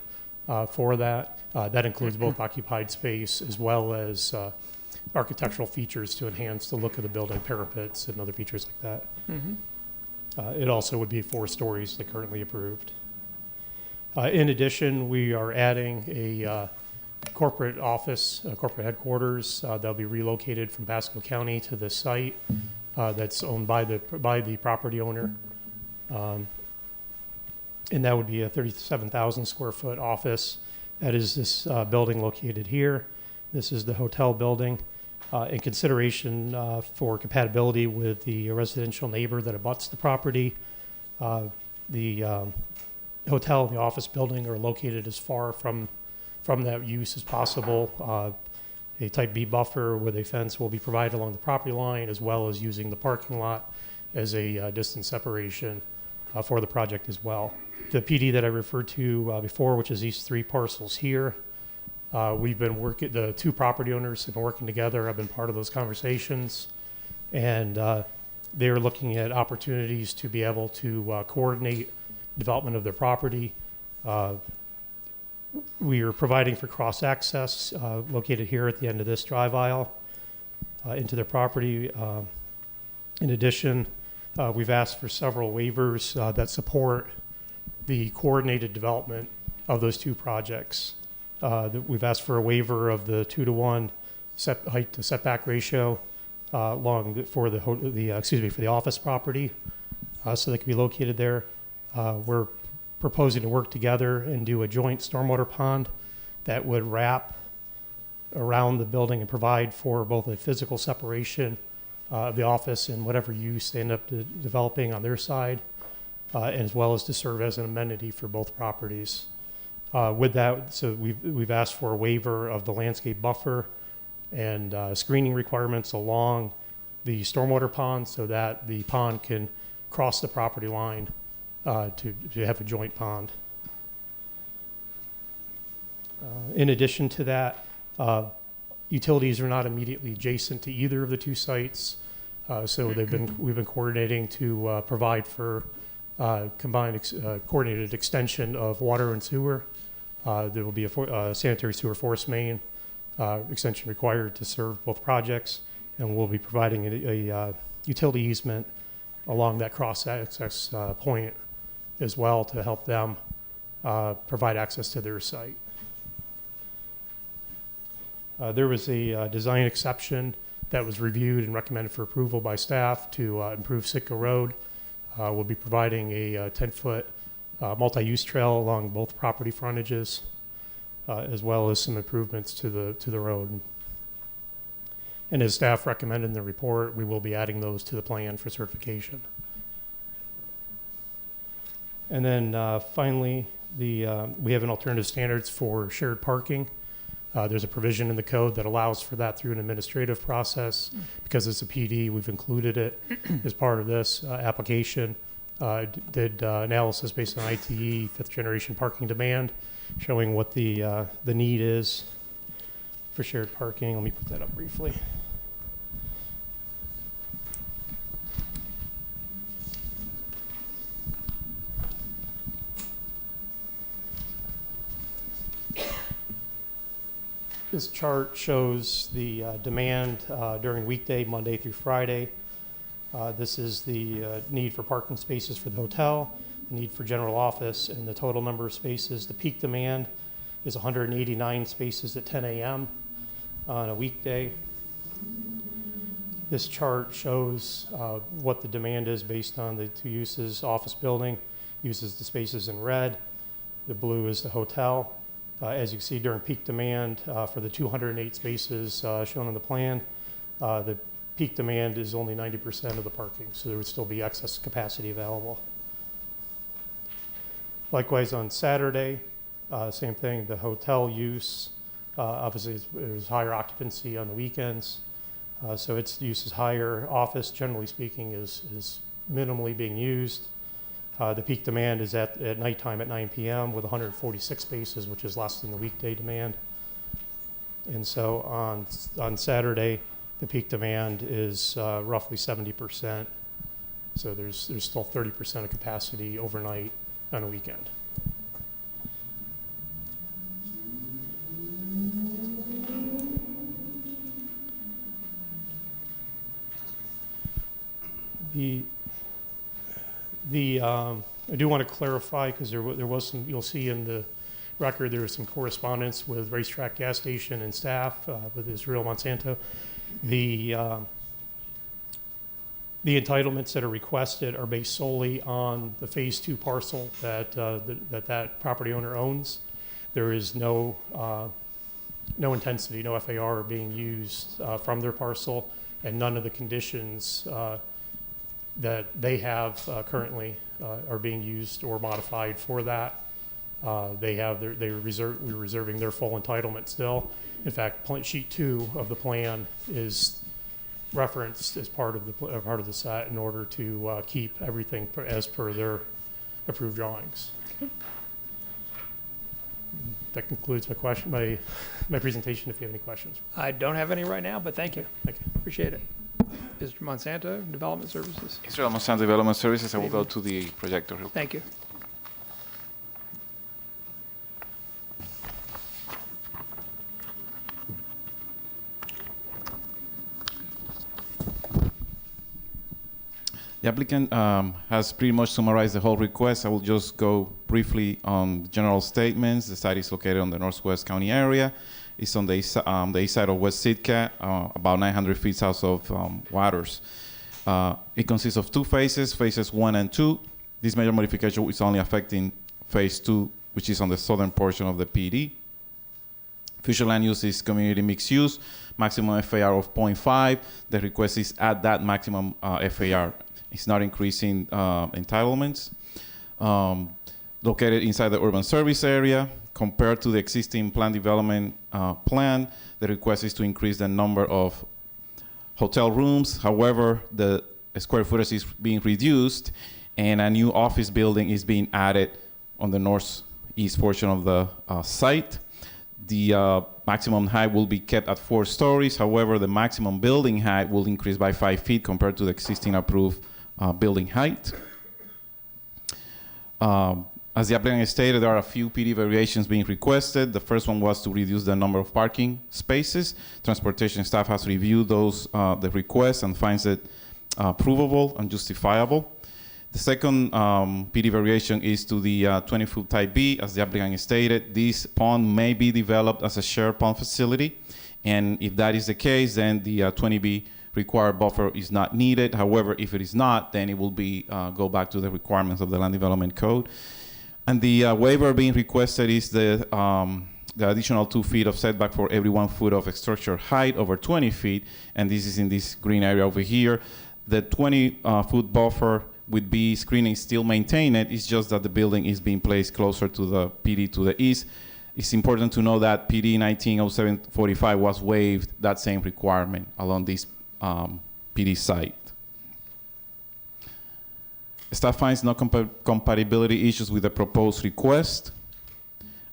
[SPEAKER 8] for that. That includes both occupied space as well as architectural features to enhance the look of the building, parapets and other features like that. It also would be 4 stories like currently approved. In addition, we are adding a corporate office, corporate headquarters that'll be relocated from Pasco County to this site that's owned by the property owner. And that would be a 37,000 square foot office. That is this building located here. This is the hotel building. In consideration for compatibility with the residential neighbor that abuts the property, the hotel and the office building are located as far from that use as possible. A type B buffer with a fence will be provided along the property line, as well as using the parking lot as a distance separation for the project as well. The PD that I referred to before, which is these 3 parcels here, we've been working, the 2 property owners have been working together. I've been part of those conversations, and they're looking at opportunities to be able to coordinate development of their property. We are providing for cross-access located here at the end of this drive aisle into their property. In addition, we've asked for several waivers that support the coordinated development of those 2 projects. We've asked for a waiver of the 2-to-1 height to setback ratio for the office property, so they can be located there. We're proposing to work together and do a joint stormwater pond that would wrap around the building and provide for both a physical separation of the office and whatever use they end up developing on their side, as well as to serve as an amenity for both properties. With that, so we've asked for a waiver of the landscape buffer and screening requirements along the stormwater pond so that the pond can cross the property line to have a joint pond. In addition to that, utilities are not immediately adjacent to either of the 2 sites, so we've been coordinating to provide for coordinated extension of water and sewer. There will be a sanitary sewer force main extension required to serve both projects, and we'll be providing a utility easement along that cross-access point as well to help them provide access to their site. There was a design exception that was reviewed and recommended for approval by staff to improve Sitka Road. We'll be providing a 10-foot multi-use trail along both property frontages. as well as some improvements to the road. And as staff recommended in the report, we will be adding those to the plan for certification. And then finally, we have an alternative standards for shared parking. There's a provision in the code that allows for that through an administrative process. Because it's a PD, we've included it as part of this application. Did analysis based on ITE, fifth generation parking demand, showing what the need is for shared parking. Let me put that up briefly. This chart shows the demand during weekday, Monday through Friday. This is the need for parking spaces for the hotel, the need for general office, and the total number of spaces. The peak demand is 189 spaces at 10 a.m. on a weekday. This chart shows what the demand is based on the two uses. Office building uses the spaces in red. The blue is the hotel. As you can see, during peak demand for the 208 spaces shown on the plan, the peak demand is only 90% of the parking, so there would still be excess capacity available. Likewise, on Saturday, same thing, the hotel use, obviously there's higher occupancy on the weekends, so its use is higher. Office, generally speaking, is minimally being used. The peak demand is at nighttime at 9 p.m. with 146 spaces, which is less than the weekday demand. And so on Saturday, the peak demand is roughly 70%. So there's still 30% of capacity overnight on a weekend. I do want to clarify, because there was some, you'll see in the record, there was some correspondence with Racetrack Gas Station and staff with Israel Monsanto. The entitlements that are requested are based solely on the Phase 2 parcel that property owner owns. There is no intensity, no FAR being used from their parcel, and none of the conditions that they have currently are being used or modified for that. We're reserving their full entitlement still. In fact, sheet 2 of the plan is referenced as part of the set in order to keep everything as per their approved drawings. That concludes my presentation. If you have any questions,
[SPEAKER 1] I don't have any right now, but thank you.
[SPEAKER 8] Thank you.
[SPEAKER 1] Appreciate it. Mr. Monsanto, Development Services.
[SPEAKER 5] Israel Monsanto Development Services. I will go to the projector.
[SPEAKER 1] Thank you.
[SPEAKER 5] The applicant has pretty much summarized the whole request. I will just go briefly on the general statements. The site is located on the Northwest County area. It's on the east side of West Sitka, about 900 feet south of Waters. It consists of two phases, phases 1 and 2. This major modification is only affecting phase 2, which is on the southern portion of the PD. Future land use is community mixed use, maximum FAR of 0.5. The request is at that maximum FAR. It's not increasing entitlements. Located inside the urban service area. Compared to the existing plan development plan, the request is to increase the number of hotel rooms. However, the square footage is being reduced, and a new office building is being added on the northeast portion of the site. The maximum height will be kept at 4 stories. However, the maximum building height will increase by 5 feet compared to the existing approved building height. As the applicant stated, there are a few PD variations being requested. The first one was to reduce the number of parking spaces. Transportation staff has reviewed those, the request, and finds it provable and justifiable. The second PD variation is to the 20-foot type B. As the applicant stated, this pond may be developed as a shared pond facility, and if that is the case, then the 20B required buffer is not needed. However, if it is not, then it will be go back to the requirements of the Land Development Code. And the waiver being requested is the the additional 2 feet of setback for every 1 foot of structure height over 20 feet, and this is in this green area over here. The 20-foot buffer with B screening still maintained. It's just that the building is being placed closer to the PD to the east. It's important to know that PD 190745 was waived that same requirement along this PD site. Staff finds no compatibility issues with the proposed request.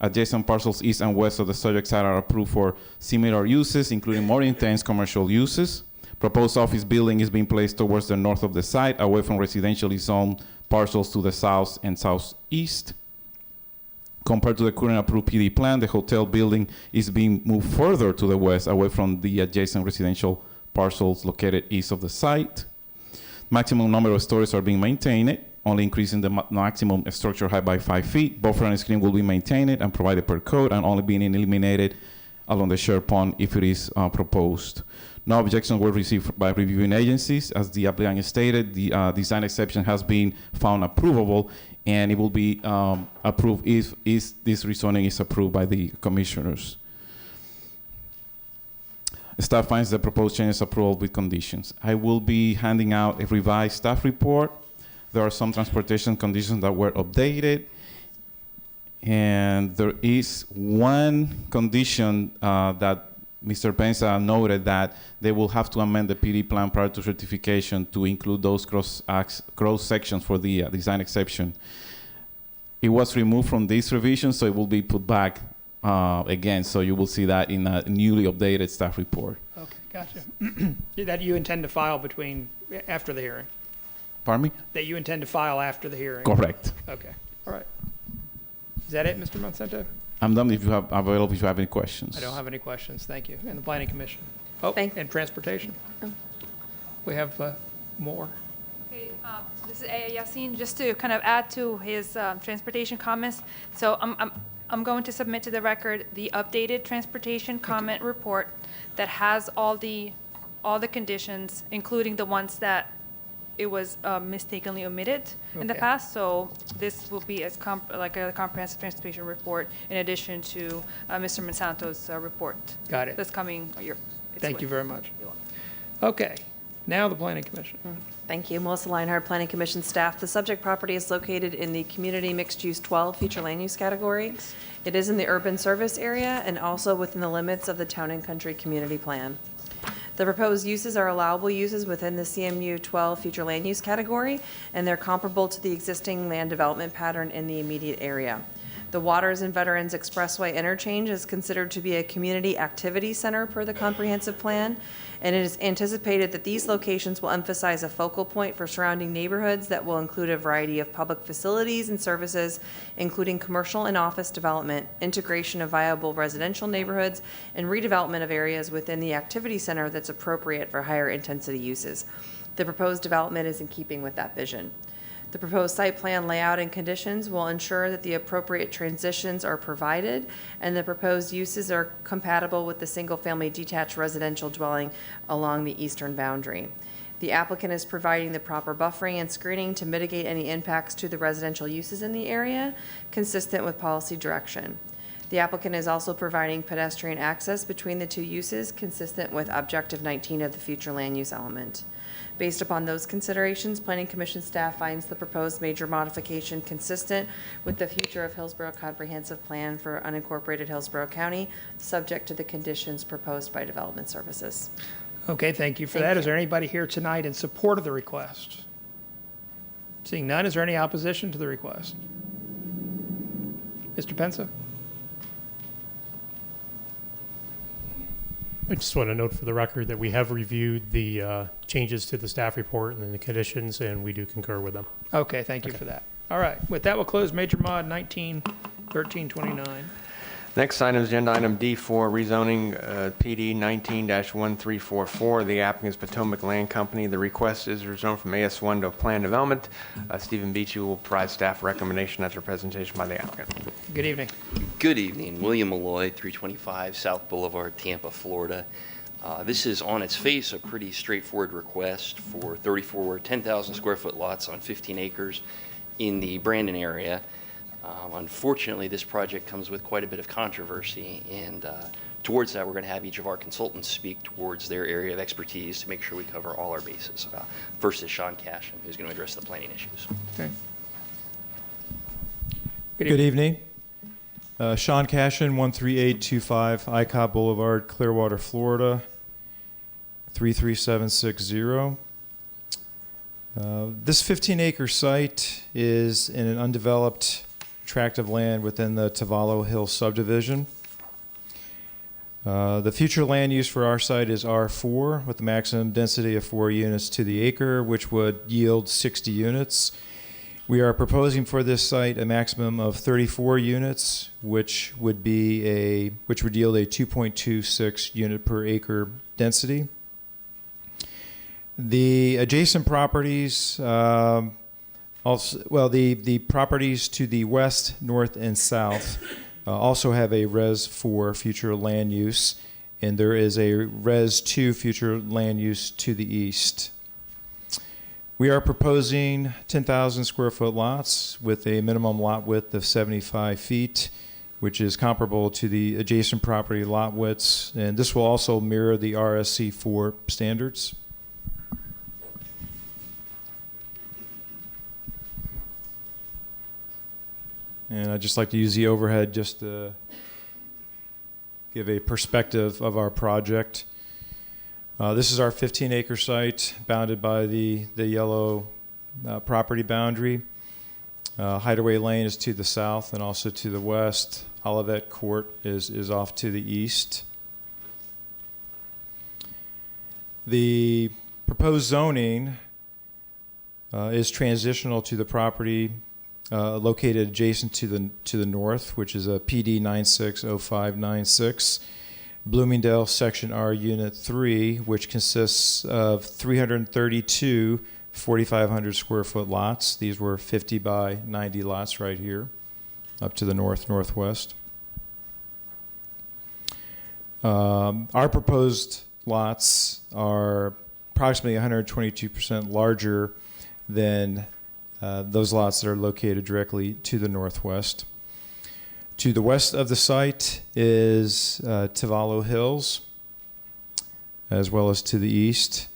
[SPEAKER 5] Adjacent parcels east and west of the subject site are approved for similar uses, including more intense commercial uses. Proposed office building is being placed towards the north of the site, away from residentially zoned parcels to the south and southeast. Compared to the current approved PD plan, the hotel building is being moved further to the west, away from the adjacent residential parcels located east of the site. Maximum number of stories are being maintained, only increasing the maximum structure height by 5 feet. Buffer and screen will be maintained and provided per code, and only being eliminated along the shared pond if it is proposed. No objections were received by reviewing agencies. As the applicant stated, the design exception has been found approvable, and it will be approved if this rezoning is approved by the commissioners. Staff finds the proposed changes approved with conditions. I will be handing out a revised staff report. There are some transportation conditions that were updated, and there is one condition that Mr. Penza noted, that they will have to amend the PD plan prior to certification to include those cross sections for the design exception. It was removed from this revision, so it will be put back again. So you will see that in a newly updated staff report.
[SPEAKER 1] Okay, gotcha. That you intend to file after the hearing?
[SPEAKER 5] Pardon me?
[SPEAKER 1] That you intend to file after the hearing?
[SPEAKER 5] Correct.
[SPEAKER 1] Okay, all right. Is that it, Mr. Monsanto?
[SPEAKER 5] I'm done if you have any questions.
[SPEAKER 1] I don't have any questions, thank you. And the Planning Commission? Oh, and Transportation? We have more.
[SPEAKER 7] Okay, this is Aya Yassin. Just to kind of add to his transportation comments. So I'm going to submit to the record the updated transportation comment report that has all the conditions, including the ones that it was mistakenly omitted in the past. So this will be like a comprehensive transportation report in addition to Mr. Monsanto's report.
[SPEAKER 1] Got it.
[SPEAKER 7] That's coming.
[SPEAKER 1] Thank you very much. Okay, now the Planning Commission.
[SPEAKER 10] Thank you. Melissa Leinhardt, Planning Commission staff. The subject property is located in the Community Mixed Use 12 Future Land Use category. It is in the urban service area and also within the limits of the Town and Country Community Plan. The proposed uses are allowable uses within the CMU 12 Future Land Use category, and they're comparable to the existing land development pattern in the immediate area. The Waters and Veterans Expressway interchange is considered to be a community activity center per the comprehensive plan, and it is anticipated that these locations will emphasize a focal point for surrounding neighborhoods that will include a variety of public facilities and services, including commercial and office development, integration of viable residential neighborhoods, and redevelopment of areas within the activity center that's appropriate for higher intensity uses. The proposed development is in keeping with that vision. The proposed site plan layout and conditions will ensure that the appropriate transitions are provided and the proposed uses are compatible with the single-family detached residential dwelling along the eastern boundary. The applicant is providing the proper buffering and screening to mitigate any impacts to the residential uses in the area, consistent with policy direction. The applicant is also providing pedestrian access between the two uses, consistent with Objective 19 of the future land use element. Based upon those considerations, Planning Commission staff finds the proposed major modification consistent with the future of Hillsborough Comprehensive Plan for unincorporated Hillsborough County, subject to the conditions proposed by Development Services.
[SPEAKER 1] Okay, thank you for that. Is there anybody here tonight in support of the request? Seeing none, is there any opposition to the request? Mr. Penza?
[SPEAKER 8] I just want to note for the record that we have reviewed the changes to the staff report and the conditions, and we do concur with them.
[SPEAKER 1] Okay, thank you for that. All right, with that, we'll close Major Mod 19-1329.
[SPEAKER 2] Next item is agenda item D4, rezoning PD 19-1344. The applicant is Potomac Land Company. The request is rezoned from AS1 to Plan Development. Stephen Beachy will provide staff recommendation after presentation by the applicant.
[SPEAKER 1] Good evening.
[SPEAKER 11] Good evening. William Malloy, 325 South Boulevard, Tampa, Florida. This is on its face a pretty straightforward request for 34 10,000 square foot lots on 15 acres in the Brandon area. Unfortunately, this project comes with quite a bit of controversy, and towards that, we're going to have each of our consultants speak towards their area of expertise to make sure we cover all our bases. First is Sean Cashin, who's going to address the planning issues.
[SPEAKER 1] Okay.
[SPEAKER 12] Good evening. Sean Cashin, 13825 ICOP Boulevard, Clearwater, Florida, 33760. This 15-acre site is in an undeveloped tract of land within the Tavallo Hill subdivision. The future land use for our site is R4 with a maximum density of 4 units to the acre, which would yield 60 units. We are proposing for this site a maximum of 34 units, which would yield a 2.26 unit per acre density. The adjacent properties, the properties to the west, north, and south also have a Res 4 future land use, and there is a Res 2 future land use to the east. We are proposing 10,000 square foot lots with a minimum lot width of 75 feet, which is comparable to the adjacent property lot widths, and this will also mirror the RSC4 standards. And I'd just like to use the overhead just to give a perspective of our project. This is our 15-acre site bounded by the yellow property boundary. Hideaway Lane is to the south and also to the west. Olivet Court is off to the east. The proposed zoning is transitional to the property located adjacent to the north, which is a PD 960596. Bloomingdale Section R Unit 3, which consists of 332 4,500 square foot lots. These were 50 by 90 lots right here, up to the northwest. Our proposed lots are approximately 122% larger than those lots that are located directly to the northwest. To the west of the site is Tavallo Hills, as well as to the east.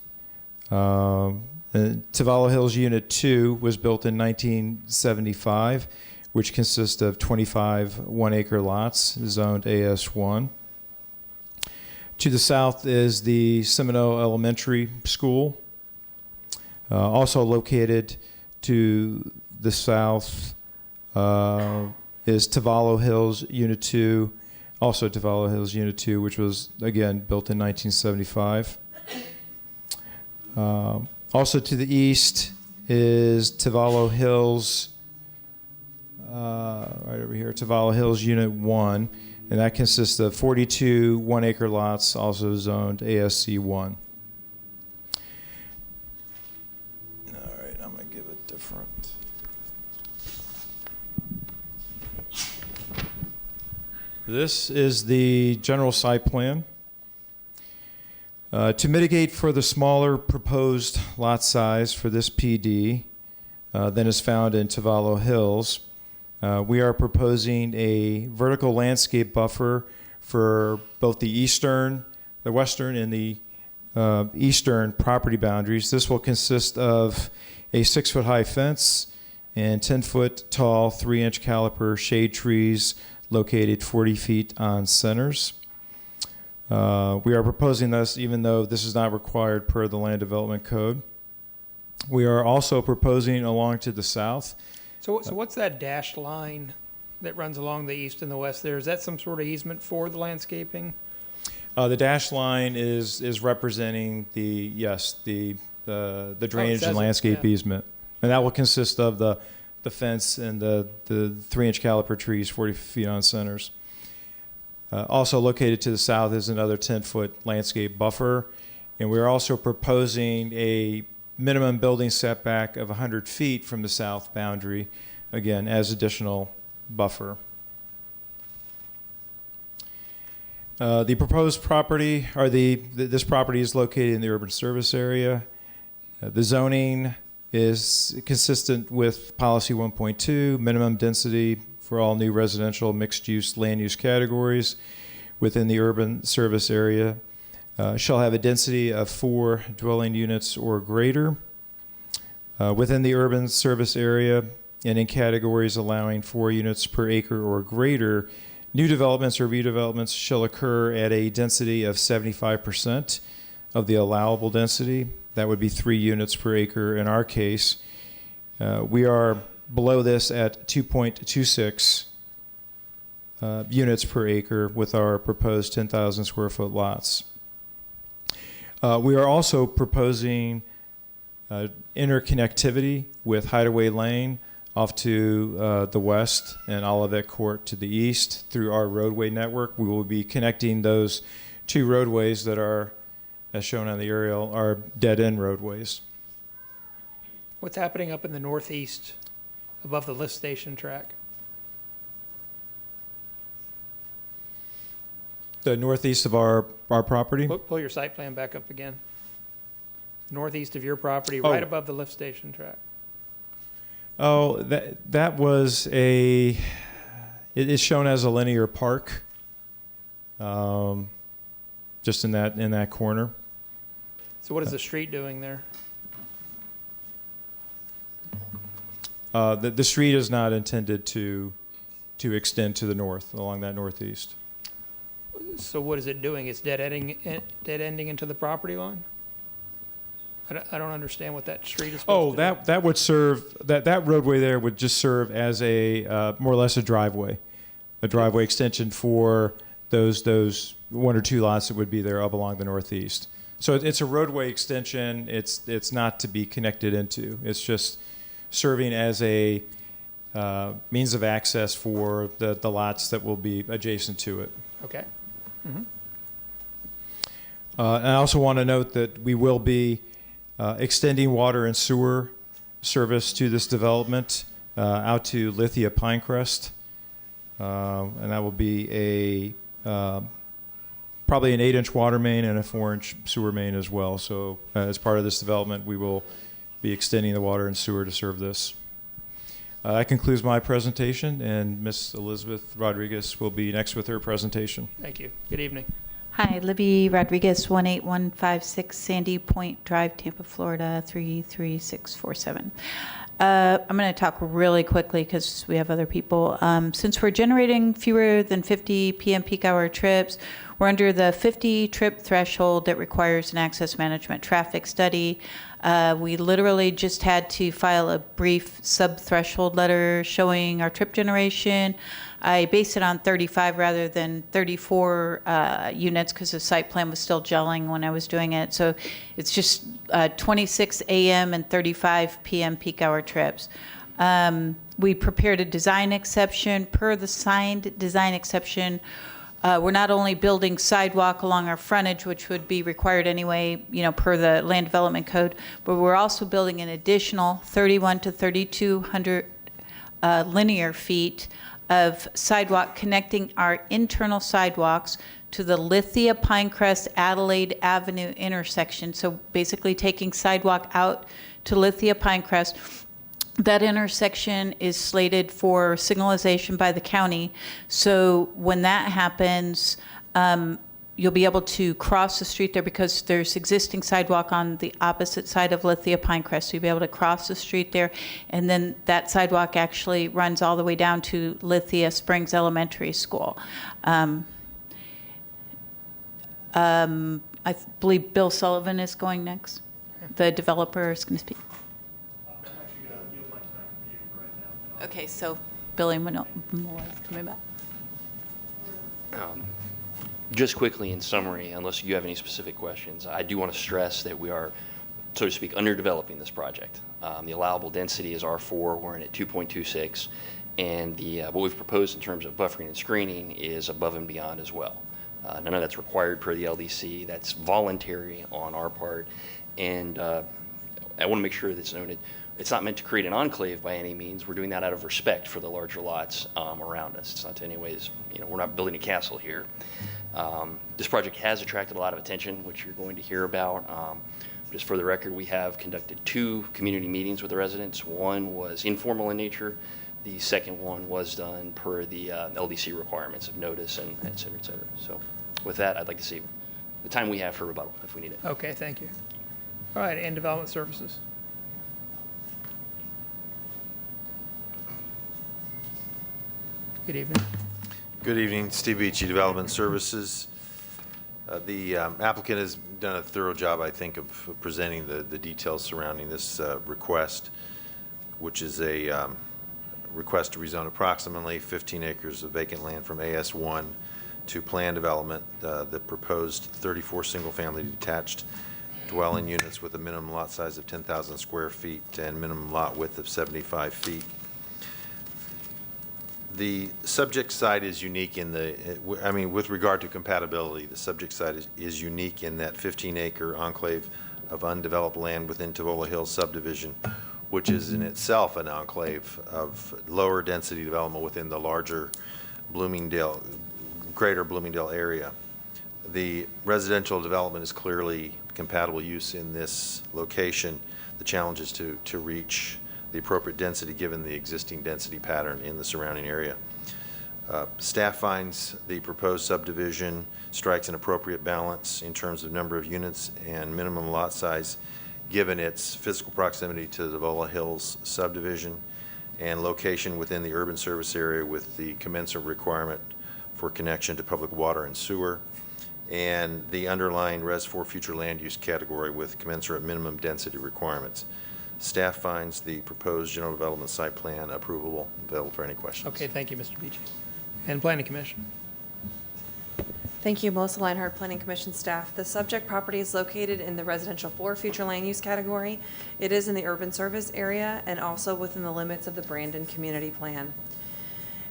[SPEAKER 12] Tavallo Hills Unit 2 was built in 1975, which consists of 25 one-acre lots zoned AS1. To the south is the Seminole Elementary School, also located to the south is Tavallo Hills Unit 2, also Tavallo Hills Unit 2, which was, again, built in 1975. Also to the east is Tavallo Hills, right over here, Tavallo Hills Unit 1, and that consists of 42 one-acre lots, also zoned ASC1. This is the general site plan. To mitigate for the smaller proposed lot size for this PD than is found in Tavallo Hills, we are proposing a vertical landscape buffer for both the western and the eastern property boundaries. This will consist of a 6-foot high fence and 10-foot tall 3-inch caliper shade trees located 40 feet on centers. We are proposing this even though this is not required per the Land Development Code. We are also proposing along to the south.
[SPEAKER 1] So what's that dashed line that runs along the east and the west there? Is that some sort of easement for the landscaping?
[SPEAKER 12] The dashed line is representing the drainage and landscape easement. And that will consist of the fence and the 3-inch caliper trees, 40 feet on centers. Also located to the south is another 10-foot landscape buffer. And we're also proposing a minimum building setback of 100 feet from the south boundary, again, as additional buffer. The proposed property, or this property is located in the urban service area. The zoning is consistent with policy 1.2, minimum density for all new residential mixed-use land use categories within the urban service area shall have a density of 4 dwelling units or greater. Within the urban service area and in categories allowing 4 units per acre or greater, new developments or redevelopments shall occur at a density of 75% of the allowable density. That would be 3 units per acre in our case. We are below this at 2.26 units per acre with our proposed 10,000 square foot lots. We are also proposing interconnectivity with Hideaway Lane off to the west and Olivet Court to the east through our roadway network. We will be connecting those 2 roadways that are, as shown on the aerial, are dead-end roadways.
[SPEAKER 1] What's happening up in the northeast above the lift station track?
[SPEAKER 12] The northeast of our property?
[SPEAKER 1] Pull your site plan back up again. Northeast of your property,
[SPEAKER 12] Oh.
[SPEAKER 1] right above the lift station track.
[SPEAKER 12] Oh, that was it is shown as a linear park, just in that corner.
[SPEAKER 1] So what is the street doing there?
[SPEAKER 12] The street is not intended to extend to the north along that northeast.
[SPEAKER 1] So what is it doing? It's dead ending into the property line? I don't understand what that street is supposed to do.
[SPEAKER 12] That would serve, that roadway there would just serve as a, more or less a driveway extension for those 1 or 2 lots that would be there up along the northeast. So it's a roadway extension. It's not to be connected into. It's just serving as a means of access for the lots that will be adjacent to it.
[SPEAKER 1] Okay. Mm-hmm.
[SPEAKER 12] And I also want to note that we will be extending water and sewer service to this development out to Lithia Pinecrest. And that will be probably an 8-inch water main and a 4-inch sewer main as well. So as part of this development, we will be extending the water and sewer to serve this. That concludes my presentation, and Ms. Elizabeth Rodriguez will be next with her presentation.
[SPEAKER 1] Thank you. Good evening.
[SPEAKER 14] Hi, Libby Rodriguez, 18156 Sandy Point Drive, Tampa, Florida, 33647. I'm going to talk really quickly because we have other people. Since we're generating fewer than 50 PM peak hour trips, we're under the 50 trip threshold that requires an access management traffic study. We literally just had to file a brief sub-threshold letter showing our trip generation. I based it on 35 rather than 34 units because the site plan was still gelling when I was doing it. So it's just 26 a.m. and 35 p.m. peak hour trips. We prepared a design exception. Per the signed design exception, we're not only building sidewalk along our frontage, which would be required anyway, per the land development code, but we're also building an additional 31 to 3,200 linear feet of sidewalk connecting our internal sidewalks to the Lithia Pinecrest Adelaide Avenue intersection. So basically taking sidewalk out to Lithia Pinecrest. That intersection is slated for signalization by the county. So when that happens, you'll be able to cross the street there because there's existing sidewalk on the opposite side of Lithia Pinecrest. So you'll be able to cross the street there. And then that sidewalk actually runs all the way down to Lithia Springs Elementary School. I believe Bill Sullivan is going next. The developer is going to speak. Okay, so Billy Malloy coming back.
[SPEAKER 11] Just quickly in summary, unless you have any specific questions, I do want to stress that we are, so to speak, underdeveloping this project. The allowable density is R4, we're in at 2.26, and what we've proposed in terms of buffering and screening is above and beyond as well. None of that's required per the LDC, that's voluntary on our part, and I want to make sure that's noted. It's not meant to create an enclave by any means. We're doing that out of respect for the larger lots around us. It's not in any ways, we're not building a castle here. This project has attracted a lot of attention, which you're going to hear about. Just for the record, we have conducted 2 community meetings with the residents. One was informal in nature. The second one was done per the LDC requirements of notice and et cetera, et cetera. So with that, I'd like to see the time we have for rebuttal if we need it.
[SPEAKER 1] Okay, thank you. All right, and Development Services. Good evening.
[SPEAKER 18] Good evening, Steve Beachy, Development Services. The applicant has done a thorough job, I think, of presenting the details surrounding this request, which is a request to rezone approximately 15 acres of vacant land from AS1 to planned development. The proposed 34 single-family detached dwelling units with a minimum lot size of 10,000 square feet and minimum lot width of 75 feet. The subject site is unique in with regard to compatibility, the subject site is unique in that 15-acre enclave of undeveloped land within Tavola Hills subdivision, which is in itself an enclave of lower density development within the larger greater Bloomingdale area. The residential development is clearly compatible use in this location. The challenge is to reach the appropriate density given the existing density pattern in the surrounding area. Staff finds the proposed subdivision strikes an appropriate balance in terms of number of units and minimum lot size given its physical proximity to the Tavola Hills subdivision and location within the urban service area with the commensurate requirement for connection to public water and sewer, and the underlying Res 4 future land use category with commensurate minimum density requirements. Staff finds the proposed general development site plan approvable. Available for any questions.
[SPEAKER 1] Okay, thank you, Mr. Beachy. And Planning Commission.
[SPEAKER 10] Thank you, Melissa Leinhardt, Planning Commission staff. The subject property is located in the residential 4 future land use category. It is in the urban service area and also within the limits of the Brandon Community Plan.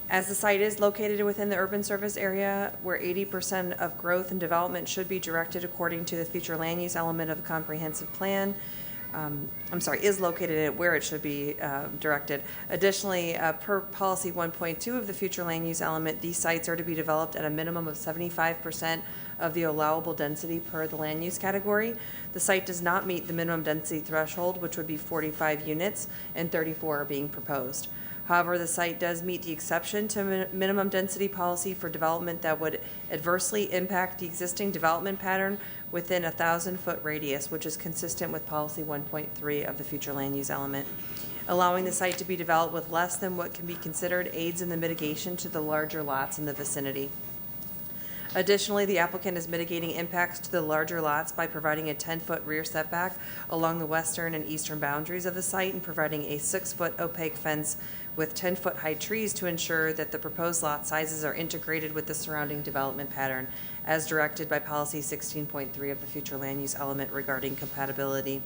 [SPEAKER 10] As the site is located within the urban service area where 80% of growth and development should be directed according to the future land use element of the comprehensive plan, is located where it should be directed. Additionally, per policy 1.2 of the future land use element, these sites are to be developed at a minimum of 75% of the allowable density per the land use category. The site does not meet the minimum density threshold, which would be 45 units, and 34 are being proposed. However, the site does meet the exception to minimum density policy for development that would adversely impact the existing development pattern within a 1,000-foot radius, which is consistent with policy 1.3 of the future land use element. Allowing the site to be developed with less than what can be considered aids in the mitigation to the larger lots in the vicinity. Additionally, the applicant is mitigating impacts to the larger lots by providing a 10-foot rear setback along the western and eastern boundaries of the site and providing a 6-foot opaque fence with 10-foot high trees to ensure that the proposed lot sizes are integrated with the surrounding development pattern as directed by policy 16.3 of the future land use element regarding compatibility.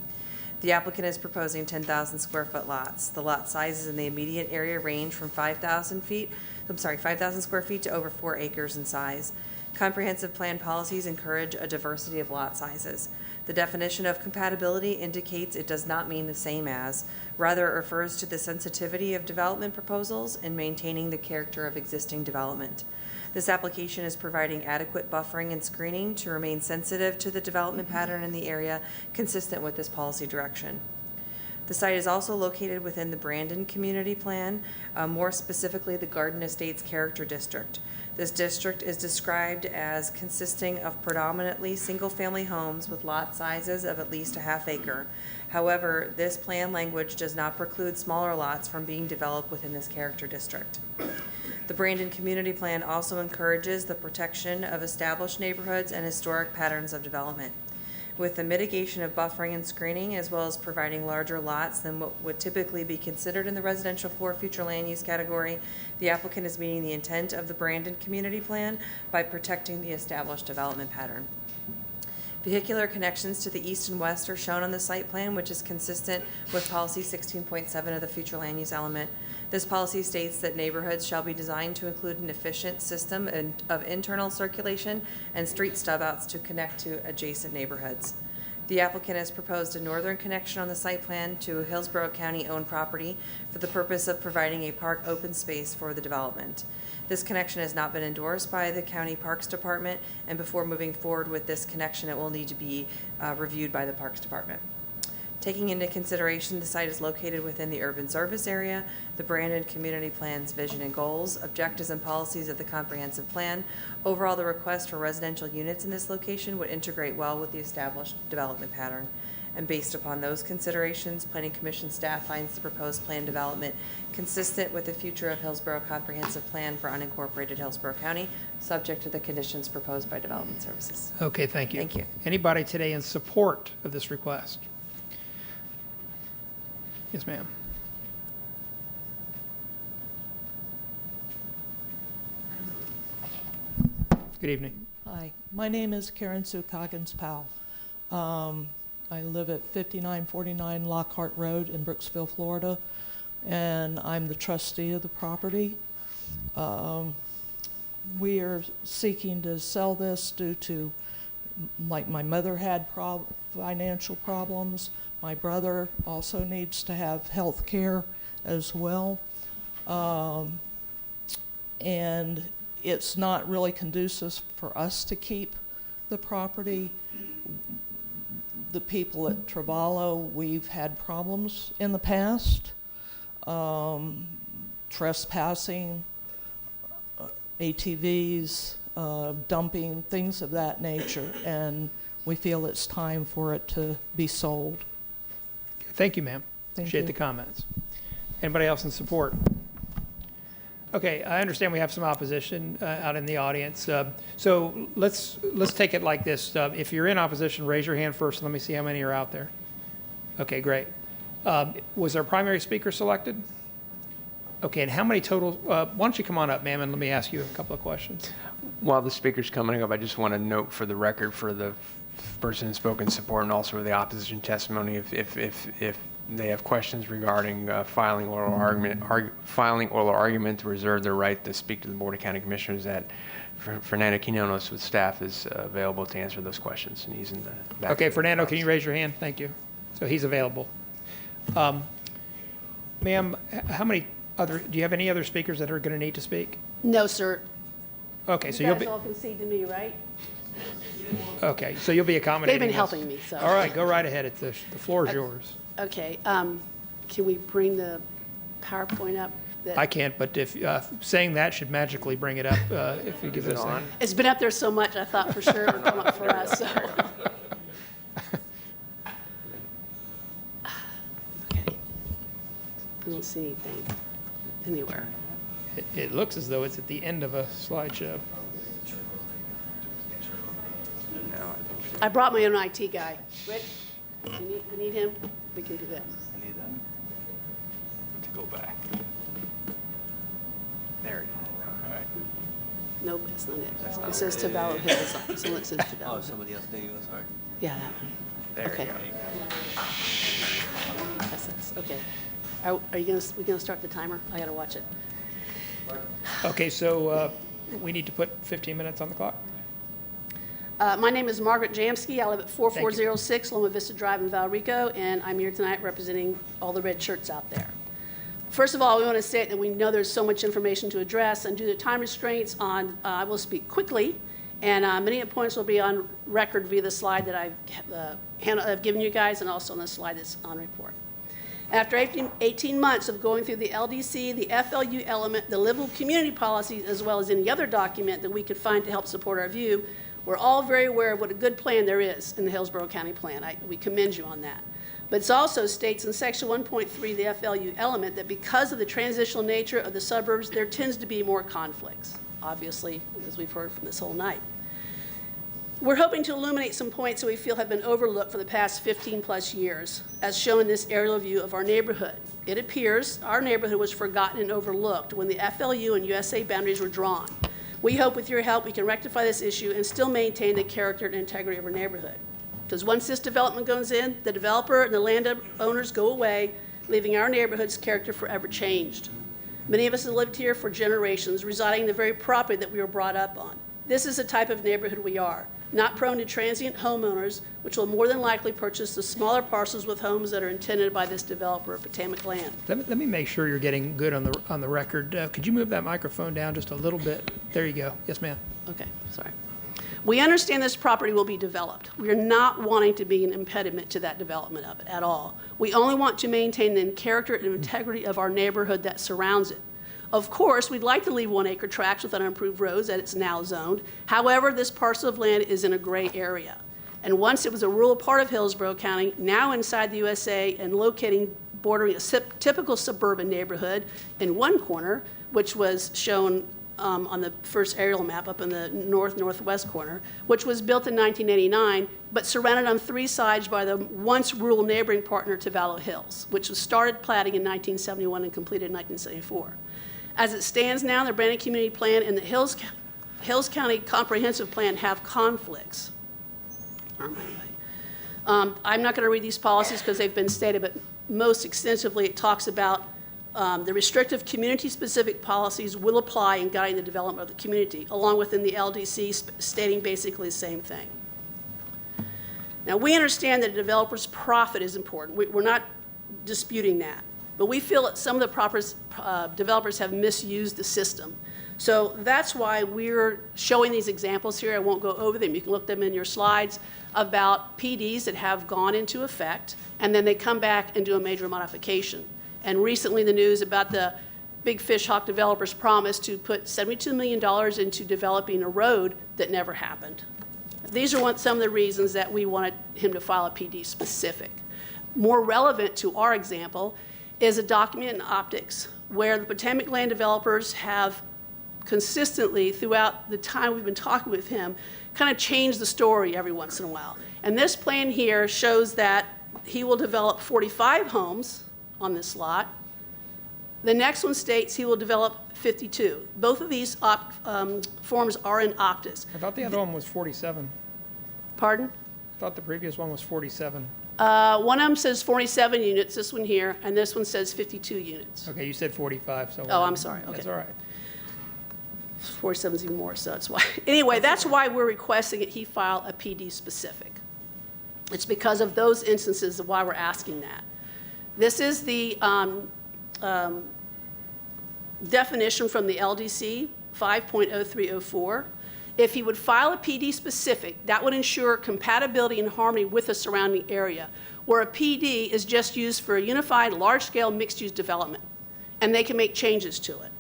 [SPEAKER 10] The applicant is proposing 10,000 square foot lots. The lot sizes in the immediate area range from 5,000 square feet to over 4 acres in size. Comprehensive plan policies encourage a diversity of lot sizes. The definition of compatibility indicates it does not mean the same as, rather it refers to the sensitivity of development proposals in maintaining the character of existing development. This application is providing adequate buffering and screening to remain sensitive to the development pattern in the area, consistent with this policy direction. The site is also located within the Brandon Community Plan, more specifically the Garden Estates Character District. This district is described as consisting of predominantly single-family homes with lot sizes of at least a half acre. However, this plan language does not preclude smaller lots from being developed within this character district. The Brandon Community Plan also encourages the protection of established neighborhoods and historic patterns of development. With the mitigation of buffering and screening, as well as providing larger lots than what would typically be considered in the residential 4 future land use category, the applicant is meeting the intent of the Brandon Community Plan by protecting the established development pattern. Vehicular connections to the east and west are shown on the site plan, which is consistent with policy 16.7 of the future land use element. This policy states that neighborhoods shall be designed to include an efficient system of internal circulation and street stub-outs to connect to adjacent neighborhoods. The applicant has proposed a northern connection on the site plan to Hillsborough County-owned property for the purpose of providing a park open space for the development. This connection has not been endorsed by the County Parks Department, and before moving forward with this connection, it will need to be reviewed by the Parks Department. Taking into consideration the site is located within the urban service area, the Brandon Community Plan's vision and goals, objectives and policies of the comprehensive plan, overall the request for residential units in this location would integrate well with the established development pattern. And based upon those considerations, Planning Commission staff finds the proposed plan development consistent with the future of Hillsborough Comprehensive Plan for unincorporated Hillsborough County, subject to the conditions proposed by Development Services.
[SPEAKER 1] Okay, thank you.
[SPEAKER 10] Thank you.
[SPEAKER 1] Anybody today in support of this request? Yes, ma'am. Good evening.
[SPEAKER 15] Hi, my name is Karen Sue Coggins-Powell. I live at 5949 Lockhart Road in Brooksville, Florida, and I'm the trustee of the property. We are seeking to sell this due to, like, my mother had financial problems. My brother also needs to have health care as well. And it's not really conducive for us to keep the property. The people at Trevallo, we've had problems in the past, trespassing, ATVs, dumping, things of that nature, and we feel it's time for it to be sold.
[SPEAKER 1] Thank you, ma'am.
[SPEAKER 15] Thank
[SPEAKER 1] Appreciate
[SPEAKER 15] you.
[SPEAKER 1] the comments. Anybody else in support? Okay, I understand we have some opposition out in the audience. So let's take it like this. If you're in opposition, raise your hand first. Let me see how many are out there. Okay, great. Was there a primary speaker selected? Okay, and how many total? Why don't you come on up, ma'am, and let me ask you a couple of questions.
[SPEAKER 2] While the speaker's coming up, I just want to note for the record for the person who spoke in support and also the opposition testimony, if they have questions regarding filing oral argument to reserve their right to speak to the Board of County Commissioners, that Fernando Quinones with staff is available to answer those questions, and he's in the back.
[SPEAKER 1] Okay, Fernando, can you raise your hand? Thank you. So he's available. Ma'am, how many other? Do you have any other speakers that are going to need to speak?
[SPEAKER 22] No, sir.
[SPEAKER 1] Okay, so
[SPEAKER 22] you
[SPEAKER 1] you'll
[SPEAKER 22] guys
[SPEAKER 1] be.
[SPEAKER 22] all concede to me, right?
[SPEAKER 1] Okay, so you'll be accommodating.
[SPEAKER 22] They've been
[SPEAKER 1] us.
[SPEAKER 22] helping me, so.
[SPEAKER 1] All right, go right ahead. The floor is yours.
[SPEAKER 22] Okay, can we bring the PowerPoint up?
[SPEAKER 1] I can't, but if saying that should magically bring it up if you give
[SPEAKER 2] Is it
[SPEAKER 1] us
[SPEAKER 2] on?
[SPEAKER 22] It's been up there so much, I thought for sure it would come up for us, so. Okay. I don't see anything anywhere.
[SPEAKER 1] It looks as though it's at the end of a slideshow.
[SPEAKER 22] I brought my own IT guy. Rick, you need him? We can do that.
[SPEAKER 2] I need that to go back. There it is. All right.
[SPEAKER 22] Nope, that's not it. It says Taballo Hills. Someone says Taballo.
[SPEAKER 23] Oh, somebody else, there you go, sorry.
[SPEAKER 22] Yeah, that one.
[SPEAKER 2] There
[SPEAKER 22] Okay.
[SPEAKER 2] you go.
[SPEAKER 22] That's this. Okay. Are you we gonna start the timer? I gotta watch it.
[SPEAKER 1] Okay, so we need to put 15 minutes on the clock.
[SPEAKER 22] My name is Margaret Jamsky. I live at 4406 Loma Vista Drive in Valrico, and I'm here tonight representing all the red shirts out there. First of all, we want to state that we know there's so much information to address, and due to time restraints on, I will speak quickly, and many of the points will be on record via the slide that I've given you guys, and also on the slide that's on report. After 18 months of going through the LDC, the FLU element, the livable community policies, as well as any other document that we could find to help support our view, we're all very aware of what a good plan there is in the Hillsborough County Plan. We commend you on that. But it also states in Section 1.3 of the FLU element that because of the transitional nature of the suburbs, there tends to be more conflicts, obviously, as we've heard from this whole night. We're hoping to illuminate some points that we feel have been overlooked for the past 15-plus years, as shown in this aerial view of our neighborhood. It appears our neighborhood was forgotten and overlooked when the FLU and USA boundaries were drawn. We hope with your help we can rectify this issue and still maintain the character and integrity of our neighborhood. Because once this development goes in, the developer and the landowners go away, leaving our neighborhood's character forever changed. Many of us have lived here for generations, residing in the very property that we were brought up on. This is the type of neighborhood we are, not prone to transient homeowners, which will more than likely purchase the smaller parcels with homes that are intended by this developer of Potomac land.
[SPEAKER 1] Let me make sure you're getting good on the record. Could you move that microphone down just a little bit? There you go. Yes, ma'am.
[SPEAKER 22] Okay, sorry. We understand this property will be developed. We are not wanting to be an impediment to that development of it at all. We only want to maintain the character and integrity of our neighborhood that surrounds it. Of course, we'd like to leave 1 acre tracts with unimproved roads that it's now zoned. However, this parcel of land is in a gray area. And once it was a rural part of Hillsborough County, now inside the USA and bordering a typical suburban neighborhood in one corner, which was shown on the first aerial map up in the northwest corner, which was built in 1989, but surrounded on 3 sides by the once rural neighboring partner Tavallo Hills, which was started platting in 1971 and completed in 1974. As it stands now, the Brandon Community Plan and the Hills County Comprehensive Plan have conflicts. I'm not going to read these policies because they've been stated, but most extensively it talks about the restrictive community-specific policies will apply in guiding the development of the community, along with in the LDC stating basically the same thing. Now, we understand that a developer's profit is important. We're not disputing that. But we feel that some of the developers have misused the system. So that's why we're showing these examples here. I won't go over them. You can look them in your slides about PDs that have gone into effect, and then they come back and do a major modification. And recently the news about the Big Fish Hawk developers promise to put $72 million into developing a road that never happened. These are some of the reasons that we wanted him to file a PD specific. More relevant to our example is a document in optics where the Potomac land developers have consistently throughout the time we've been talking with him kind of changed the story every once in a while. And this plan here shows that he will develop 45 homes on this lot. The next one states he will develop 52. Both of these forms are in optics.
[SPEAKER 1] I thought the other one was 47.
[SPEAKER 22] Pardon?
[SPEAKER 1] I thought the previous one was 47.
[SPEAKER 22] One of them says 47 units, this one here, and this one says 52 units.
[SPEAKER 1] Okay, you said 45, so.
[SPEAKER 22] Oh, I'm sorry. Okay.
[SPEAKER 1] That's all right.
[SPEAKER 22] 47 is even more, so that's why. Anyway, that's why we're requesting that he file a PD specific. It's because of those instances of why we're asking that. This is the definition from the LDC 5.0304. If he would file a PD specific, that would ensure compatibility and harmony with the surrounding area, where a PD is just used for a unified, large-scale, mixed-use development, and they can make changes to it.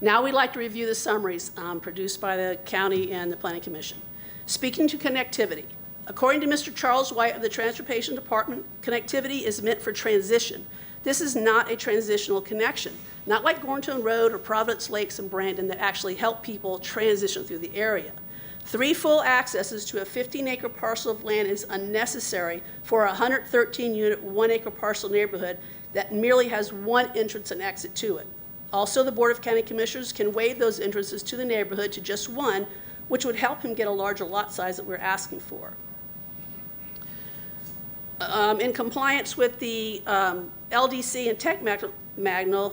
[SPEAKER 22] Now we'd like to review the summaries produced by the county and the Planning Commission. Speaking to connectivity, according to Mr. Charles White of the Transportation Department, connectivity is meant for transition. This is not a transitional connection, not like Gorntown Road or Providence Lakes and Brandon that actually help people transition through the area. 3 full accesses to a 15-acre parcel of land is unnecessary for a 113-unit, 1-acre parcel neighborhood that merely has 1 entrance and exit to it. Also, the Board of County Commissioners can waive those entrances to the neighborhood to just 1, which would help him get a larger lot size that we're asking for. In compliance with the LDC and Tech manual,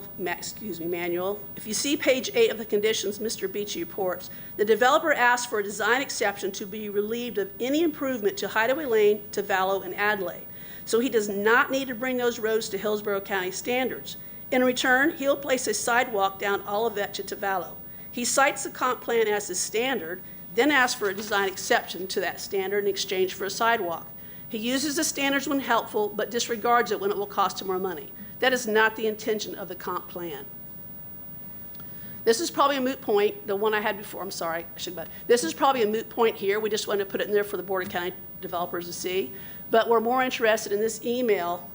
[SPEAKER 22] if you see page 8 of the conditions Mr. Beachy reports, the developer asked for a design exception to be relieved of any improvement to Hideaway Lane, Tavallo, and Adelaide. So he does not need to bring those roads to Hillsborough County standards. In return, he'll place a sidewalk down Olivet to Tavallo. He cites the comp plan as his standard, then asks for a design exception to that standard in exchange for a sidewalk. He uses the standards when helpful, but disregards it when it will cost him more money. That is not the intention of the comp plan. This is probably a moot point, the one I had before, I'm sorry, this is probably a moot point here. We just wanted to put it in there for the Board of County developers to see. But we're more interested in this email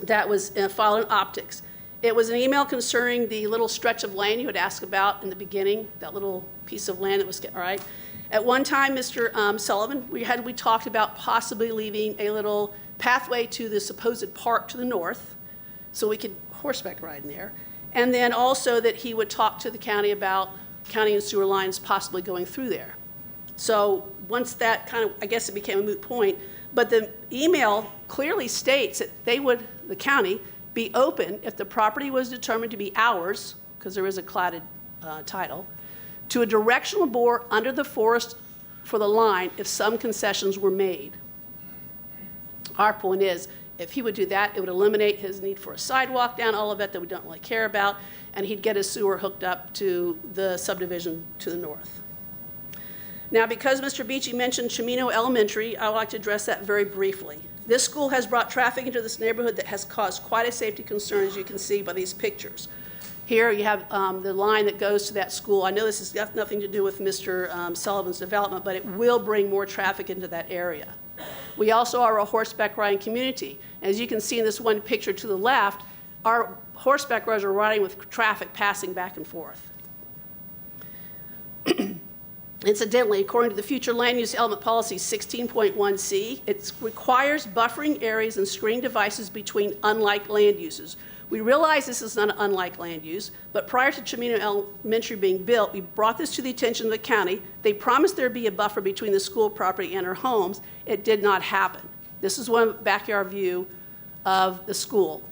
[SPEAKER 22] that was filed in optics. It was an email concerning the little stretch of land you had asked about in the beginning, that little piece of land that was, all right. At one time, Mr. Sullivan, we talked about possibly leaving a little pathway to the supposed park to the north, so we could horseback ride in there. And then also that he would talk to the county about county and sewer lines possibly going through there. So once that kind of, I guess it became a moot point, but the email clearly states that they would, the county, be open if the property was determined to be ours, because there is a platted title, to a directional bore under the forest for the line if some concessions were made. Our point is, if he would do that, it would eliminate his need for a sidewalk down Olivet that we don't really care about, and he'd get his sewer hooked up to the subdivision to the north. Now, because Mr. Beachy mentioned Chimino Elementary, I would like to address that very briefly. This school has brought traffic into this neighborhood that has caused quite a safety concern, as you can see by these pictures. Here you have the line that goes to that school. I know this has got nothing to do with Mr. Sullivan's development, but it will bring more traffic into that area. We also are a horseback riding community. As you can see in this one picture to the left, our horseback riders are riding with traffic passing back and forth. Incidentally, according to the Future Land Use Element Policy 16.1C, it requires buffering areas and screening devices between unlike land uses. We realize this is not an unlike land use, but prior to Chimino Elementary being built, we brought this to the attention of the county. They promised there'd be a buffer between the school property and our homes. It did not happen. This is one backyard view of the school.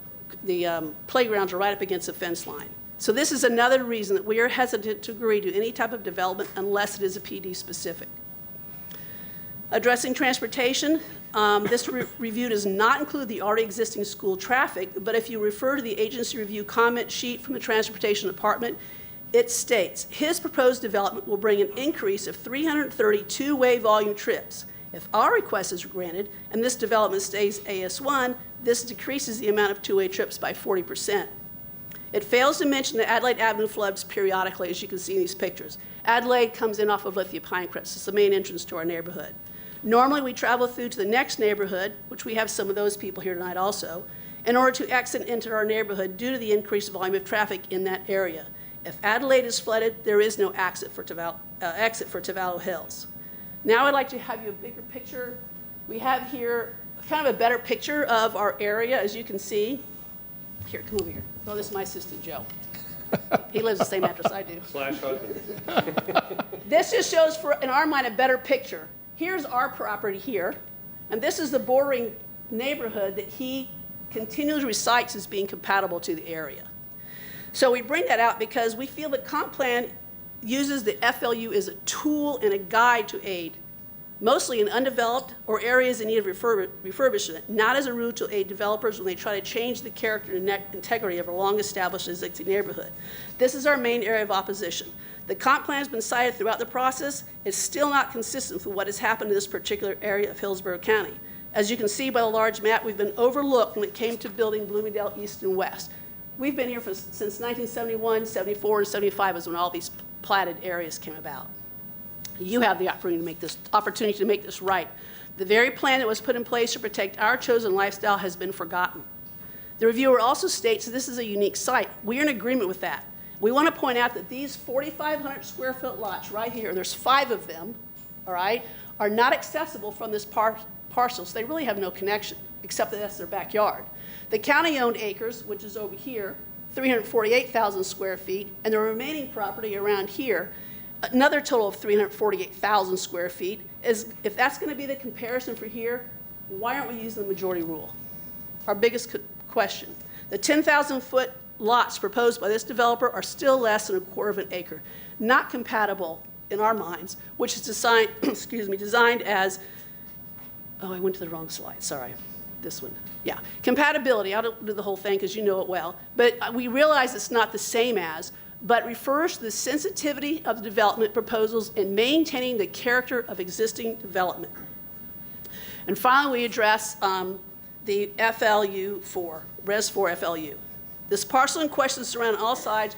[SPEAKER 22] The playgrounds are right up against the fence line. So this is another reason that we are hesitant to agree to any type of development unless it is a PD specific. Addressing transportation, this review does not include the already existing school traffic, but if you refer to the agency review comment sheet from the Transportation Department, it states, his proposed development will bring an increase of 330 two-way volume trips. If our request is granted and this development stays AS1, this decreases the amount of two-way trips by 40%. It fails to mention that Adelaide Avenue floods periodically, as you can see in these pictures. Adelaide comes in off of Lithia Pinecrest. It's the main entrance to our neighborhood. Normally, we travel through to the next neighborhood, which we have some of those people here tonight also, in order to exit into our neighborhood due to the increased volume of traffic in that area. If Adelaide is flooded, there is no exit for Tavallo Hills. Now I'd like to have you a bigger picture. We have here kind of a better picture of our area, as you can see. Here, come over here. Oh, this is my assistant, Joe. He lives the same address I do. This just shows, in our mind, a better picture. Here's our property here, and this is the bordering neighborhood that he continually recites as being compatible to the area. So we bring that out because we feel the comp plan uses the FLU as a tool and a guide to aid, mostly in undeveloped or areas in need of refurbishment, not as a route to aid developers when they try to change the character and integrity of a long-established existing neighborhood. This is our main area of opposition. The comp plan has been cited throughout the process. It's still not consistent with what has happened in this particular area of Hillsborough County. As you can see by the large map, we've been overlooked when it came to building Bloomingdale East and West. We've been here since 1971, 74, and 75 is when all these platted areas came about. You have the opportunity to make this right. The very plan that was put in place to protect our chosen lifestyle has been forgotten. The reviewer also states that this is a unique site. We are in agreement with that. We want to point out that these 4,500 square foot lots right here, there's 5 of them, all right, are not accessible from this parcel, so they really have no connection, except that that's their backyard. The county-owned acres, which is over here, 348,000 square feet, and the remaining property around here, another total of 348,000 square feet, is, if that's going to be the comparison for here, why aren't we using the majority rule? Our biggest question. The 10,000-foot lots proposed by this developer are still less than 1/4 of an acre, not compatible in our minds, which is designed, designed as, oh, I went to the wrong slide, sorry. This one, yeah. Compatibility, I don't do the whole thing because you know it well, but we realize it's not the same as, but refers to the sensitivity of the development proposals in maintaining the character of existing development. And finally, we address the FLU 4, Res 4 FLU. This parcel in question is surrounded on all sides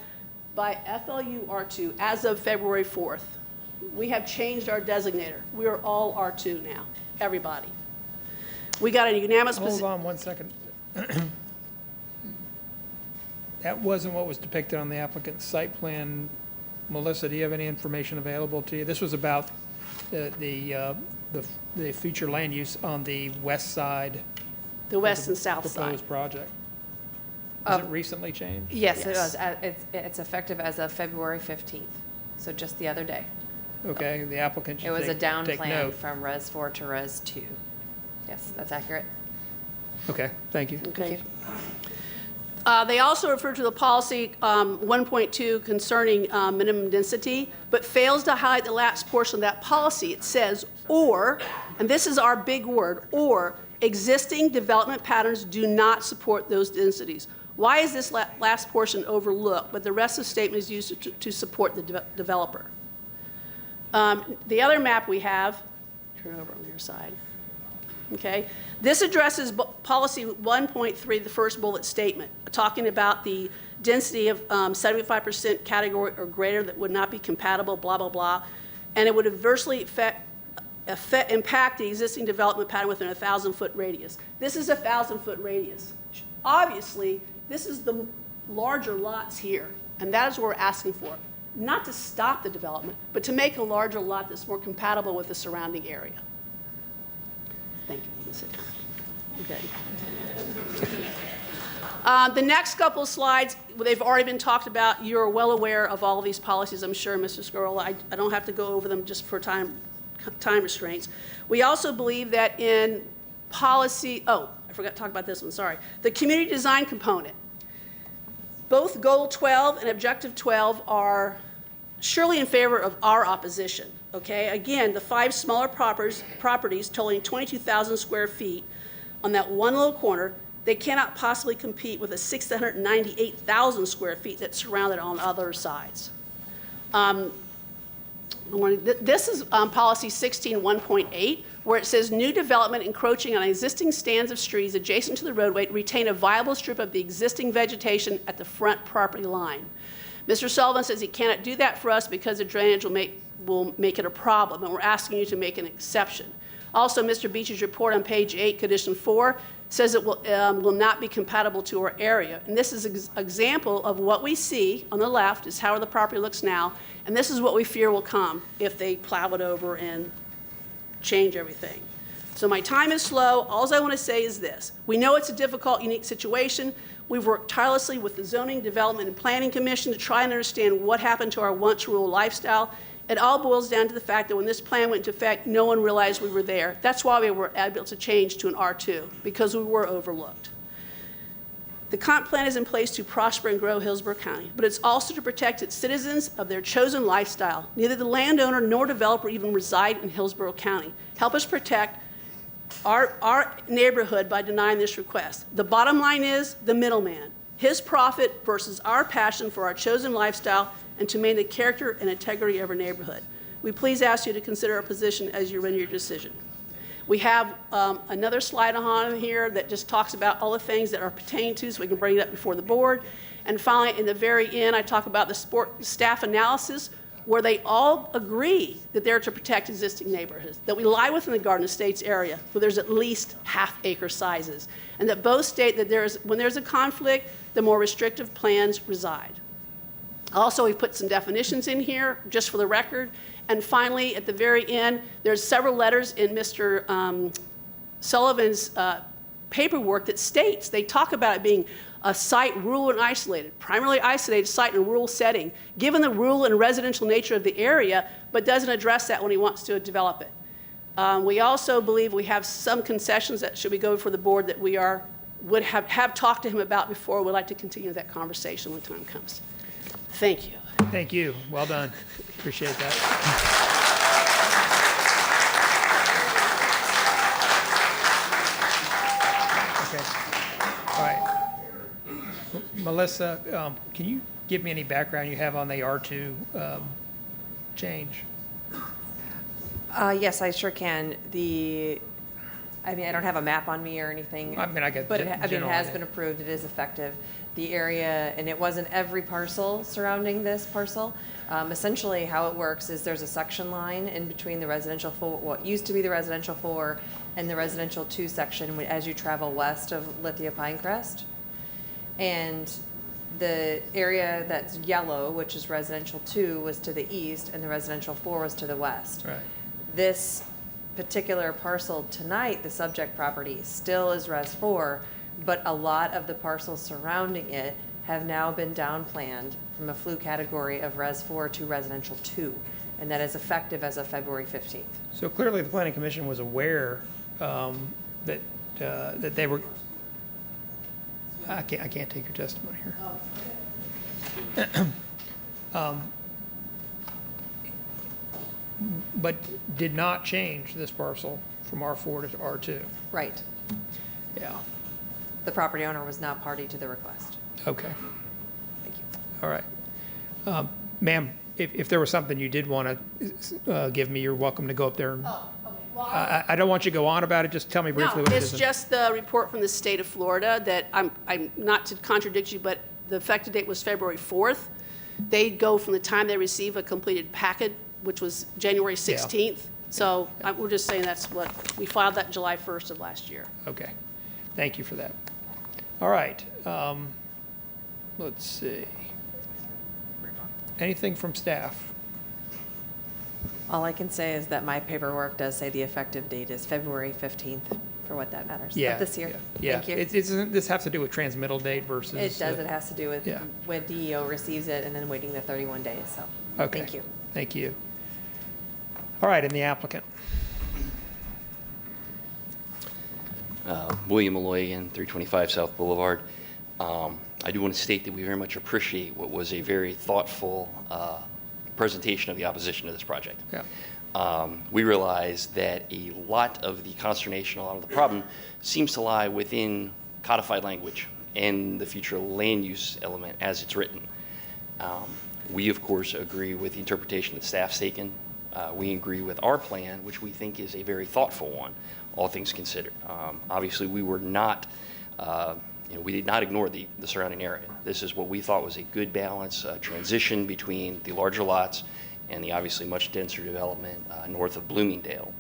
[SPEAKER 22] by FLU R2 as of February 4th. We have changed our designator. We are all R2 now, everybody. We got a unanimous
[SPEAKER 1] position. Hold on one second. That wasn't what was depicted on the applicant's site plan. Melissa, do you have any information available to you? This was about the future land use on the west side.
[SPEAKER 22] The west and south side.
[SPEAKER 1] Proposed project. Was it recently changed?
[SPEAKER 10] Yes, it was. It's effective as of February 15th, so just the other day.
[SPEAKER 1] Okay, the applicant should
[SPEAKER 10] It was a down
[SPEAKER 1] take
[SPEAKER 10] plan
[SPEAKER 1] note.
[SPEAKER 10] from Res 4 to Res 2. Yes, that's accurate.
[SPEAKER 1] Okay, thank you.
[SPEAKER 22] Okay. They also refer to the policy 1.2 concerning minimum density, but fails to highlight the last portion of that policy. It says, or, and this is our big word, or existing development patterns do not support those densities. Why is this last portion overlooked, but the rest of the statement is used to support the developer? The other map we have, turn over on your side. Okay, this addresses policy 1.3, the first bullet statement, talking about the density of 75% category or greater that would not be compatible, blah, blah, blah. And it would adversely impact the existing development pattern within a 1,000-foot radius. This is a 1,000-foot radius. Obviously, this is the larger lots here, and that is what we're asking for. Not to stop the development, but to make a larger lot that's more compatible with the surrounding area. Thank you. You can sit down. Okay. The next couple of slides, they've already been talked about. You're well aware of all of these policies, I'm sure, Mr. Scarola. I don't have to go over them just for time restraints. We also believe that in policy, I forgot to talk about this one, sorry. The community design component. Both Goal 12 and Objective 12 are surely in favor of our opposition. Okay, again, the 5 smaller properties totaling 22,000 square feet on that one little corner, they cannot possibly compete with the 698,000 square feet that's surrounded on other sides. This is policy 16.1.8, where it says new development encroaching on existing stands of streets adjacent to the roadway retain a viable strip of the existing vegetation at the front property line. Mr. Sullivan says he cannot do that for us because the drainage will make it a problem, and we're asking you to make an exception. Also, Mr. Beach's report on page 8, condition 4, says it will not be compatible to our area. And this is an example of what we see on the left is how the property looks now, and this is what we fear will come if they plow it over and change everything. So my time is slow. All I want to say is this. We know it's a difficult, unique situation. We've worked tirelessly with the Zoning, Development, and Planning Commission to try and understand what happened to our once rural lifestyle. It all boils down to the fact that when this plan went into effect, no one realized we were there. That's why we were able to change to an R2, because we were overlooked. The comp plan is in place to prosper and grow Hillsborough County, but it's also to protect its citizens of their chosen lifestyle. Neither the landowner nor developer even reside in Hillsborough County. Help us protect our neighborhood by denying this request. The bottom line is the middleman, his profit versus our passion for our chosen lifestyle and to maintain the character and integrity of our neighborhood. We please ask you to consider our position as you render your decision. We have another slide on here that just talks about all the things that are pertaining to, so we can bring it up before the board. And finally, in the very end, I talk about the staff analysis, where they all agree that they're to protect existing neighborhoods, that we lie within the Garden Estates area, where there's at least half-acre sizes, and that both state that when there's a conflict, the more restrictive plans reside. Also, we put some definitions in here, just for the record. And finally, at the very end, there's several letters in Mr. Sullivan's paperwork that states, they talk about it being a site rural and isolated, primarily isolated site in a rural setting, given the rural and residential nature of the area, but doesn't address that when he wants to develop it. We also believe we have some concessions that should we go for the board that we would have talked to him about before. We'd like to continue that conversation when time comes. Thank you.
[SPEAKER 1] Thank you. Well done. Appreciate that. Okay. All right. Melissa, can you give me any background you have on the R2 change?
[SPEAKER 10] Yes, I sure can. I don't have a map on me or anything.
[SPEAKER 1] I mean, I get
[SPEAKER 10] but it has
[SPEAKER 1] idea.
[SPEAKER 10] been approved. It is effective. The area, and it wasn't every parcel surrounding this parcel. Essentially, how it works is there's a section line in between the residential 4, what used to be the residential 4, and the residential 2 section as you travel west of Lithia Pinecrest. And the area that's yellow, which is residential 2, was to the east, and the residential 4 was to the west.
[SPEAKER 1] Right.
[SPEAKER 10] This particular parcel tonight, the subject property, still is Res 4, but a lot of the parcels surrounding it have now been downplanned from a flu category of Res 4 to Residential 2, and that is effective as of February 15th.
[SPEAKER 1] So clearly, the Planning Commission was aware that they were. I can't take your testimony here. But did not change this parcel from R4 to R2.
[SPEAKER 10] Right.
[SPEAKER 1] Yeah.
[SPEAKER 10] The property owner was not party to the request.
[SPEAKER 1] Okay.
[SPEAKER 10] Thank you.
[SPEAKER 1] All right. Ma'am, if there was something you did want to give me, you're welcome to go up there. And, I don't want you to go on about it. Just tell me briefly what it is.
[SPEAKER 22] It's just the report from the state of Florida that I'm not to contradict you, but the effective date was February 4th. They go from the time they receive a completed packet, which was January 16th. So we're just saying that's what, we filed that July 1st of last year.
[SPEAKER 1] Okay. Thank you for that. All right. Let's see. Anything from staff?
[SPEAKER 10] All I can say is that my paperwork does say the effective date is February 15th, for what that matters.
[SPEAKER 1] Yeah.
[SPEAKER 10] But this year.
[SPEAKER 1] Yeah.
[SPEAKER 10] Thank you.
[SPEAKER 1] Doesn't this have to do with transmittal date versus?
[SPEAKER 10] It does. It has to do with
[SPEAKER 1] yeah.
[SPEAKER 10] when DEO receives it and then waiting the 31 days. So,
[SPEAKER 1] Okay.
[SPEAKER 10] thank you.
[SPEAKER 1] Thank you. All right, and the applicant.
[SPEAKER 11] William Malloy again, 325 South Boulevard. I do want to state that we very much appreciate what was a very thoughtful presentation of the opposition to this project.
[SPEAKER 1] Yeah.
[SPEAKER 11] We realize that a lot of the consternation, a lot of the problem seems to lie within codified language and the future land use element as it's written. We, of course, agree with the interpretation that staff's taken. We agree with our plan, which we think is a very thoughtful one, all things considered. Obviously, we were not, we did not ignore the surrounding area. This is what we thought was a good balance, transition between the larger lots and the obviously much denser development north of Bloomingdale.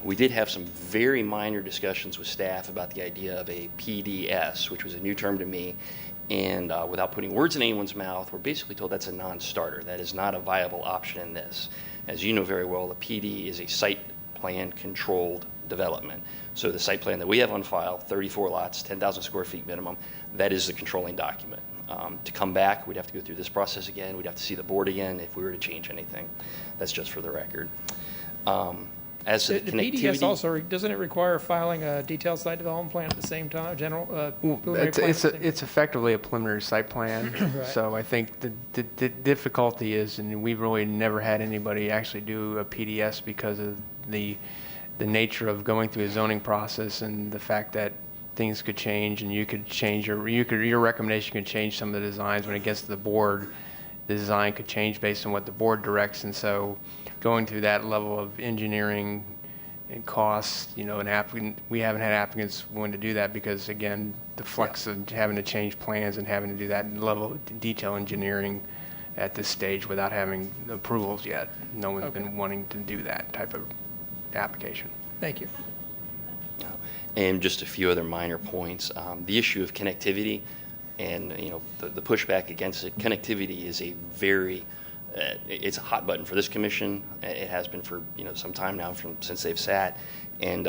[SPEAKER 11] We did have some very minor discussions with staff about the idea of a PDS, which was a new term to me, and without putting words in anyone's mouth, we're basically told that's a non-starter. That is not a viable option in this. As you know very well, a PD is a site plan controlled development. So the site plan that we have on file, 34 lots, 10,000 square feet minimum, that is the controlling document. To come back, we'd have to go through this process again. We'd have to see the board again if we were to change anything. That's just for the record. As to the connectivity,
[SPEAKER 1] PDS also, doesn't it require filing a detailed site development plan at the same time,
[SPEAKER 2] It's effectively a preliminary site plan.
[SPEAKER 1] Right.
[SPEAKER 2] So I think the difficulty is, and we've really never had anybody actually do a PDS because of the nature of going through a zoning process and the fact that things could change and you could change your recommendation could change some of the designs when it gets to the board. The design could change based on what the board directs, and so going through that level of engineering and costs, and we haven't had applicants willing to do that because, again, the flux of having to change plans and having to do that level of detail engineering at this stage without having approvals yet. No one's been wanting to do that type of application.
[SPEAKER 1] Thank you.
[SPEAKER 11] and just a few other minor points. The issue of connectivity and the pushback against it. Connectivity is a very it's a hot button for this commission. It has been for some time now since they've sat, and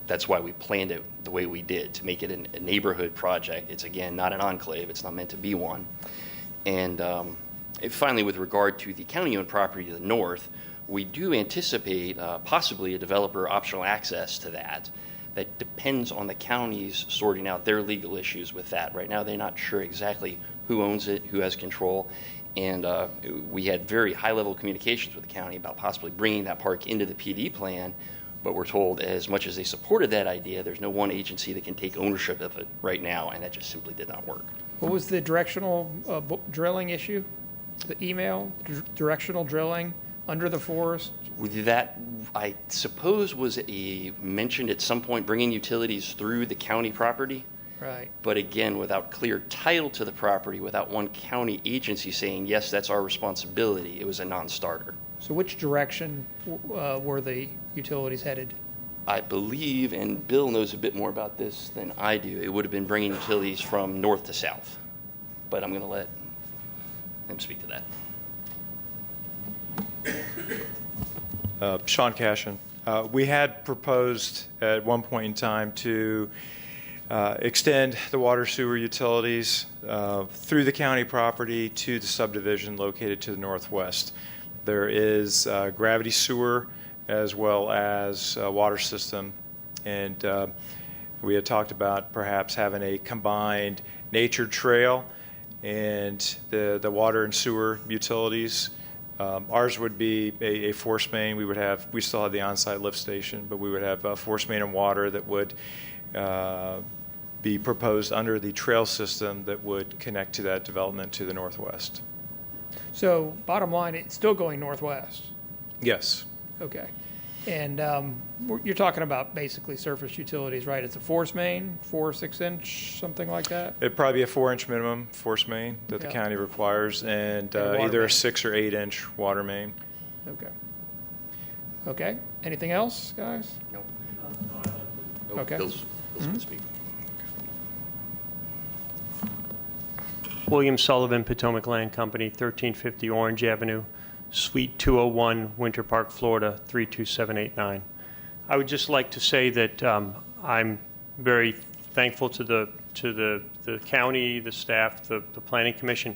[SPEAKER 11] that's why we planned it the way we did, to make it a neighborhood project. It's again not an enclave. It's not meant to be one. And finally, with regard to the county-owned property to the north, we do anticipate possibly a developer optional access to that. That depends on the counties sorting out their legal issues with that. Right now, they're not sure exactly who owns it, who has control. And we had very high-level communications with the county about possibly bringing that park into the PD plan, but we're told as much as they supported that idea, there's no one agency that can take ownership of it right now, and that just simply did not work.
[SPEAKER 1] What was the directional drilling issue? The email, directional drilling under the forest?
[SPEAKER 11] That, I suppose, was mentioned at some point, bringing utilities through the county property.
[SPEAKER 1] Right.
[SPEAKER 11] But again, without clear title to the property, without one county agency saying, yes, that's our responsibility, it was a non-starter.
[SPEAKER 1] So which direction were the utilities headed?
[SPEAKER 11] I believe, and Bill knows a bit more about this than I do, it would have been bringing utilities from north to south. But I'm going to let him speak to that.
[SPEAKER 12] Sean Cashin. We had proposed at one point in time to extend the water sewer utilities through the county property to the subdivision located to the northwest. There is gravity sewer as well as a water system, and we had talked about perhaps having a combined nature trail and the water and sewer utilities. Ours would be a force main. We still have the on-site lift station, but we would have a force main and water that would be proposed under the trail system that would connect to that development to the northwest.
[SPEAKER 1] So bottom line, it's still going northwest.
[SPEAKER 6] Yes.
[SPEAKER 1] Okay. And you're talking about basically surface utilities, right? It's a force main, 4 or 6 inch, something like that?
[SPEAKER 16] It'd probably be a 4-inch minimum force main that the
[SPEAKER 1] Yeah.
[SPEAKER 16] county requires, and
[SPEAKER 1] And a water
[SPEAKER 16] either
[SPEAKER 1] main.
[SPEAKER 16] a 6 or 8-inch water main.
[SPEAKER 1] Okay. Okay. Anything else, guys?
[SPEAKER 11] No.
[SPEAKER 1] Okay.
[SPEAKER 11] Bill's going to speak.
[SPEAKER 17] William Sullivan, Potomac Land Company, 1350 Orange Avenue, Suite 201, Winter Park, Florida, 32789. I would just like to say that I'm very thankful to the county, the staff, the Planning Commission,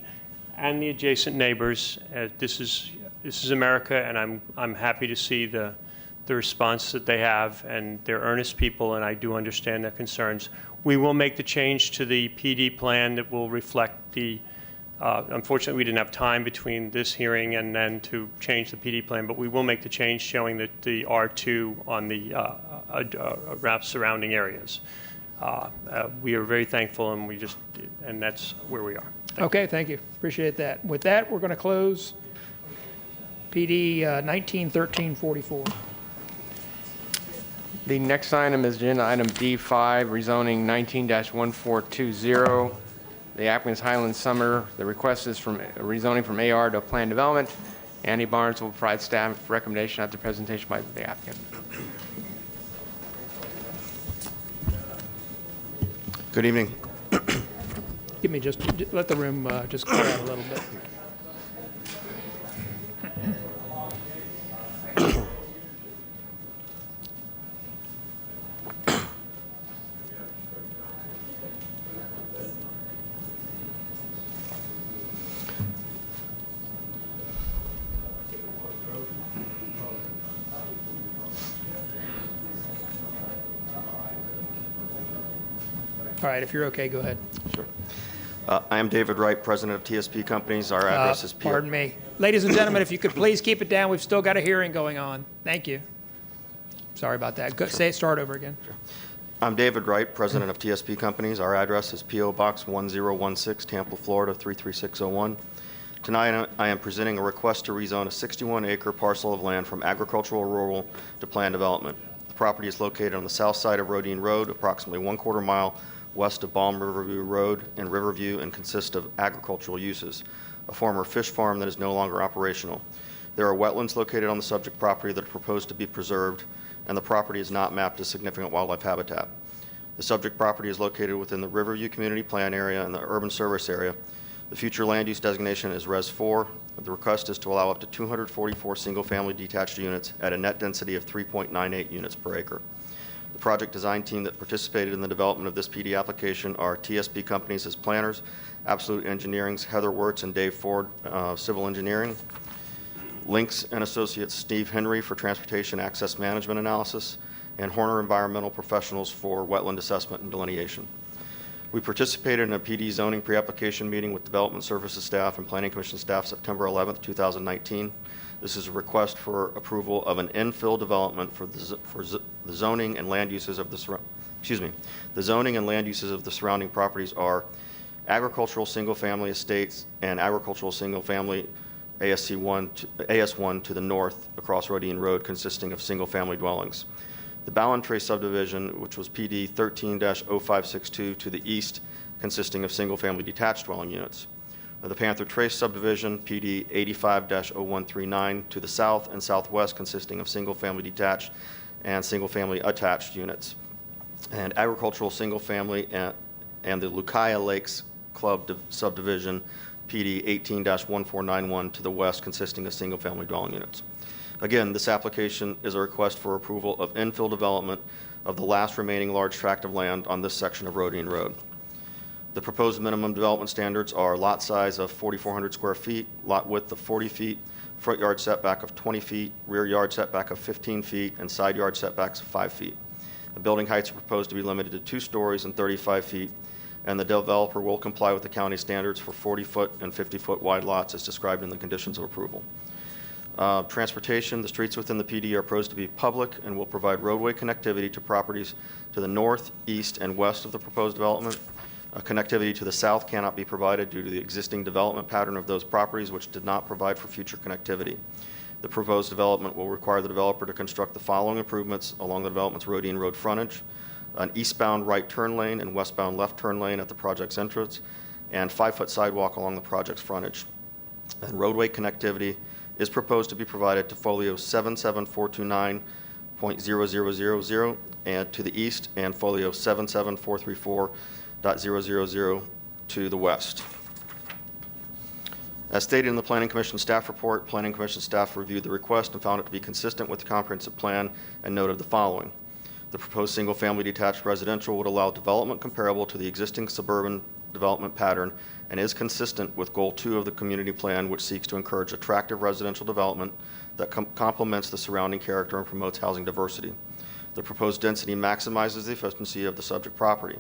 [SPEAKER 17] and the adjacent neighbors. This is America, and I'm happy to see the response that they have, and they're earnest people, and I do understand their concerns. We will make the change to the PD plan that will reflect the, unfortunately, we didn't have time between this hearing and then to change the PD plan, but we will make the change showing that the R2 on the surrounding areas. We are very thankful, and that's where we are.
[SPEAKER 1] Okay, thank you. Appreciate that. With that, we're going to close PD 191344.
[SPEAKER 2] The next item is agenda item D5, rezoning 19-1420. The applicant is Highland Summer. The request is from rezoning from AR to planned development. Andy Barnes will provide staff recommendation after presentation by the applicant.
[SPEAKER 23] Good evening.
[SPEAKER 1] Give me just, let the room just clear out a little bit. All right, if you're okay, go ahead.
[SPEAKER 23] Sure. I am David Wright, president of TSP Companies. Our address is
[SPEAKER 1] Pardon me. Ladies and gentlemen, if you could please keep it down. We've still got a hearing going on. Thank you. Sorry about that. Go, start over again.
[SPEAKER 23] I'm David Wright, president of TSP Companies. Our address is P.O. Box 1016, Tampa, Florida 33601. Tonight, I am presenting a request to rezone a 61-acre parcel of land from agricultural rural to planned development. The property is located on the south side of Rodine Road, approximately 1/4 mile west of Balm Riverview Road in Riverview, and consists of agricultural uses, a former fish farm that is no longer operational. There are wetlands located on the subject property that are proposed to be preserved, and the property is not mapped as significant wildlife habitat. The subject property is located within the Riverview Community Plan area and the urban service area. The future land use designation is Res 4. The request is to allow up to 244 single-family detached units at a net density of 3.98 units per acre. The project design team that participated in the development of this PD application are TSP Companies as planners, Absolute Engineering's Heather Wirtz and Dave Ford, Civil Engineering, Links and Associates Steve Henry for Transportation Access Management Analysis, and Horner Environmental Professionals for Wetland Assessment and Delineation. We participated in a PD zoning pre-application meeting with Development Services staff and Planning Commission staff September 11th, 2019. This is a request for approval of an infill development for the zoning and land uses of the zoning and land uses of the surrounding properties are agricultural single-family estates and agricultural single-family AS1 to the north across Rodine Road, consisting of single-family dwellings. The Ballantrae subdivision, which was PD 13-0562 to the east, consisting of single-family detached dwelling units. The Panther Trace subdivision, PD 85-0139 to the south and southwest, consisting of single-family detached and single-family attached units. And agricultural single-family and the Lucaya Lakes Club subdivision, PD 18-1491 to the west, consisting of single-family dwelling units. Again, this application is a request for approval of infill development of the last remaining large tract of land on this section of Rodine Road. The proposed minimum development standards are lot size of 4,400 square feet, lot width of 40 feet, front yard setback of 20 feet, rear yard setback of 15 feet, and side yard setbacks of 5 feet. The building heights are proposed to be limited to 2 stories and 35 feet, and the developer will comply with the county standards for 40-foot and 50-foot wide lots as described in the conditions of approval. Transportation, the streets within the PD are proposed to be public and will provide roadway connectivity to properties to the north, east, and west of the proposed development. Connectivity to the south cannot be provided due to the existing development pattern of those properties, which did not provide for future connectivity. The proposed development will require the developer to construct the following improvements along the development's Rodine Road frontage: an eastbound right turn lane and westbound left turn lane at the project's entrance, and 5-foot sidewalk along the project's frontage. And roadway connectivity is proposed to be provided to folio 77429.0000 and to the east, and folio 77434.000 to the west. As stated in the Planning Commission staff report, Planning Commission staff reviewed the request and found it to be consistent with the comprehensive plan and noted the following. The proposed single-family detached residential would allow development comparable to the existing suburban development pattern and is consistent with Goal 2 of the community plan, which seeks to encourage attractive residential development that complements the surrounding character and promotes housing diversity. The proposed density maximizes the efficiency of the subject property.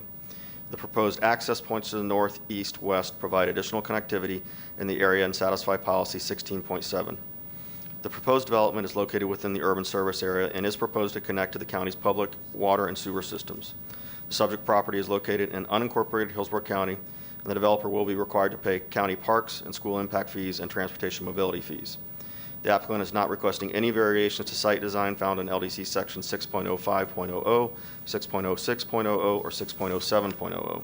[SPEAKER 23] The proposed access points to the north, east, west provide additional connectivity in the area and satisfy policy 16.7. The proposed development is located within the urban service area and is proposed to connect to the county's public water and sewer systems. The subject property is located in unincorporated Hillsborough County, and the developer will be required to pay county parks and school impact fees and transportation mobility fees. The applicant is not requesting any variations to site design found in LDC section 6.05.00, 6.06.00, or 6.07.00.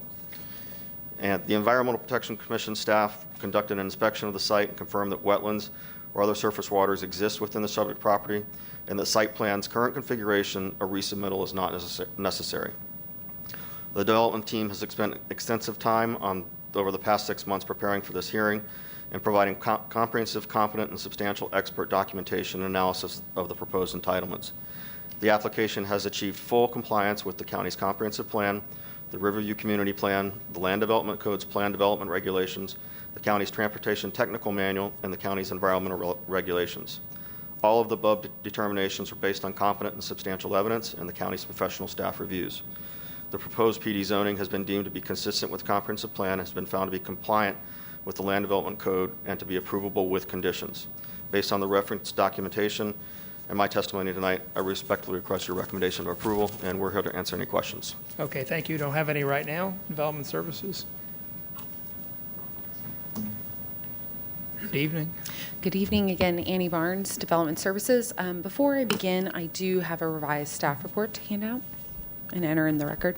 [SPEAKER 23] And the Environmental Protection Commission staff conducted an inspection of the site and confirmed that wetlands or other surface waters exist within the subject property, and that site plan's current configuration, a resubmittal is not necessary. The development team has spent extensive time over the past 6 months preparing for this hearing and providing comprehensive, competent, and substantial expert documentation and analysis of the proposed entitlements. The application has achieved full compliance with the county's comprehensive plan, the Riverview Community Plan, the Land Development Code's plan development regulations, the county's transportation technical manual, and the county's environmental regulations. All of the above determinations are based on competent and substantial evidence and the county's professional staff reviews. The proposed PD zoning has been deemed to be consistent with the comprehensive plan, has been found to be compliant with the Land Development Code, and to be approvable with conditions. Based on the reference documentation and my testimony tonight, I respectfully request your recommendation of approval, and we're here to answer any questions.
[SPEAKER 1] Okay, thank you. Don't have any right now. Development Services. Good evening.
[SPEAKER 13] Good evening again, Annie Barnes, Development Services. Before I begin, I do have a revised staff report to hand out and enter in the record.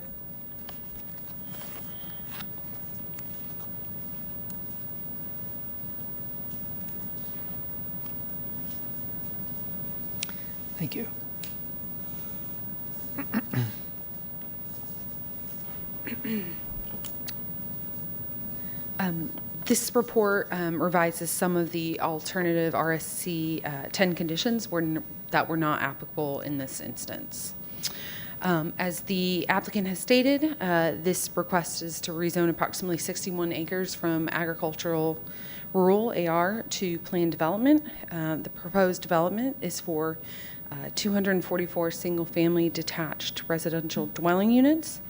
[SPEAKER 1] Thank you.
[SPEAKER 13] This report revises some of the alternative RSC 10 conditions that were not applicable in this instance. As the applicant has stated, this request is to rezone approximately 61 acres from agricultural rural AR to planned development. The proposed development is for 244 single-family detached residential dwelling units.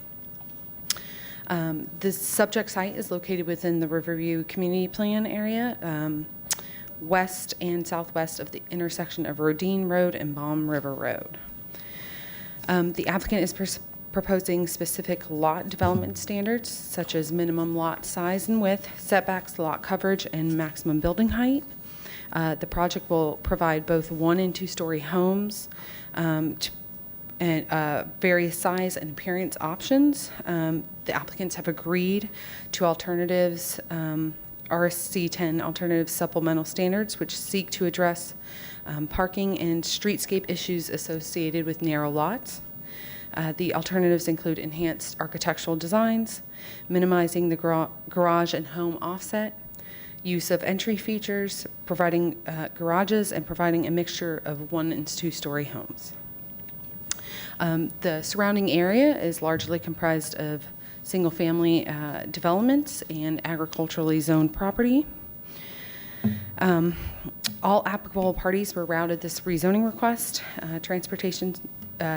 [SPEAKER 13] The subject site is located within the Riverview Community Plan area, west and southwest of the intersection of Rodine Road and Balm River Road. The applicant is proposing specific lot development standards, such as minimum lot size and width, setbacks, lot coverage, and maximum building height. The project will provide both 1- and 2-story homes and various size and appearance options. The applicants have agreed to alternatives, RSC 10 alternative supplemental standards, which seek to address parking and streetscape issues associated with narrow lots. The alternatives include enhanced architectural designs, minimizing the garage and home offset, use of entry features, providing garages, and providing a mixture of 1- and 2-story homes. The surrounding area is largely comprised of single-family developments and agriculturally zoned property. All applicable parties were routed this rezoning request. Transportation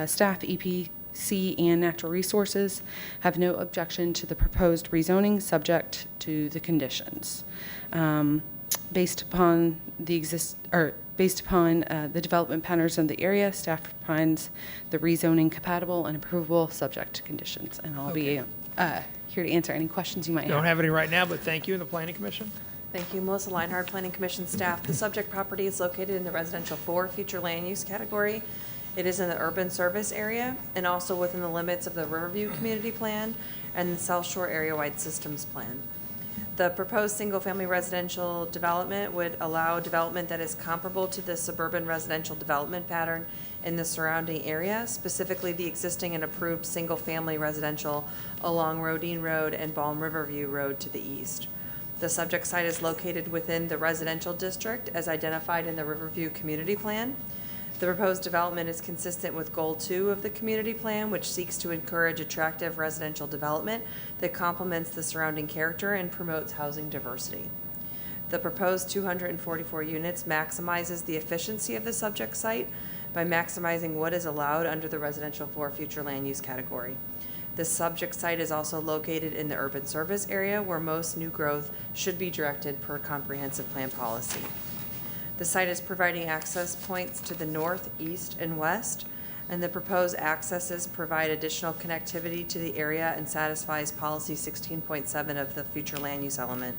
[SPEAKER 13] staff, EPC, and Natural Resources have no objection to the proposed rezoning, subject to the conditions. Based upon the development patterns in the area, staff finds the rezoning compatible and approvable, subject to conditions. And I'll be here to answer any questions you might
[SPEAKER 1] Don't
[SPEAKER 13] have.
[SPEAKER 1] have any right now, but thank you. The Planning Commission?
[SPEAKER 10] Thank you. Melissa Leinhardt, Planning Commission staff. The subject property is located in the residential 4 future land use category. It is in the urban service area and also within the limits of the Riverview Community Plan and the South Shore Area-Wide Systems Plan. The proposed single-family residential development would allow development that is comparable to the suburban residential development pattern in the surrounding area, specifically the existing and approved single-family residential along Rodine Road and Balm Riverview Road to the east. The subject site is located within the residential district as identified in the Riverview Community Plan. The proposed development is consistent with Goal 2 of the Community Plan, which seeks to encourage attractive residential development that complements the surrounding character and promotes housing diversity. The proposed 244 units maximizes the efficiency of the subject site by maximizing what is allowed under the residential 4 future land use category. The subject site is also located in the urban service area where most new growth should be directed per comprehensive plan policy. The site is providing access points to the north, east, and west, and the proposed accesses provide additional connectivity to the area and satisfies policy 16.7 of the future land use element.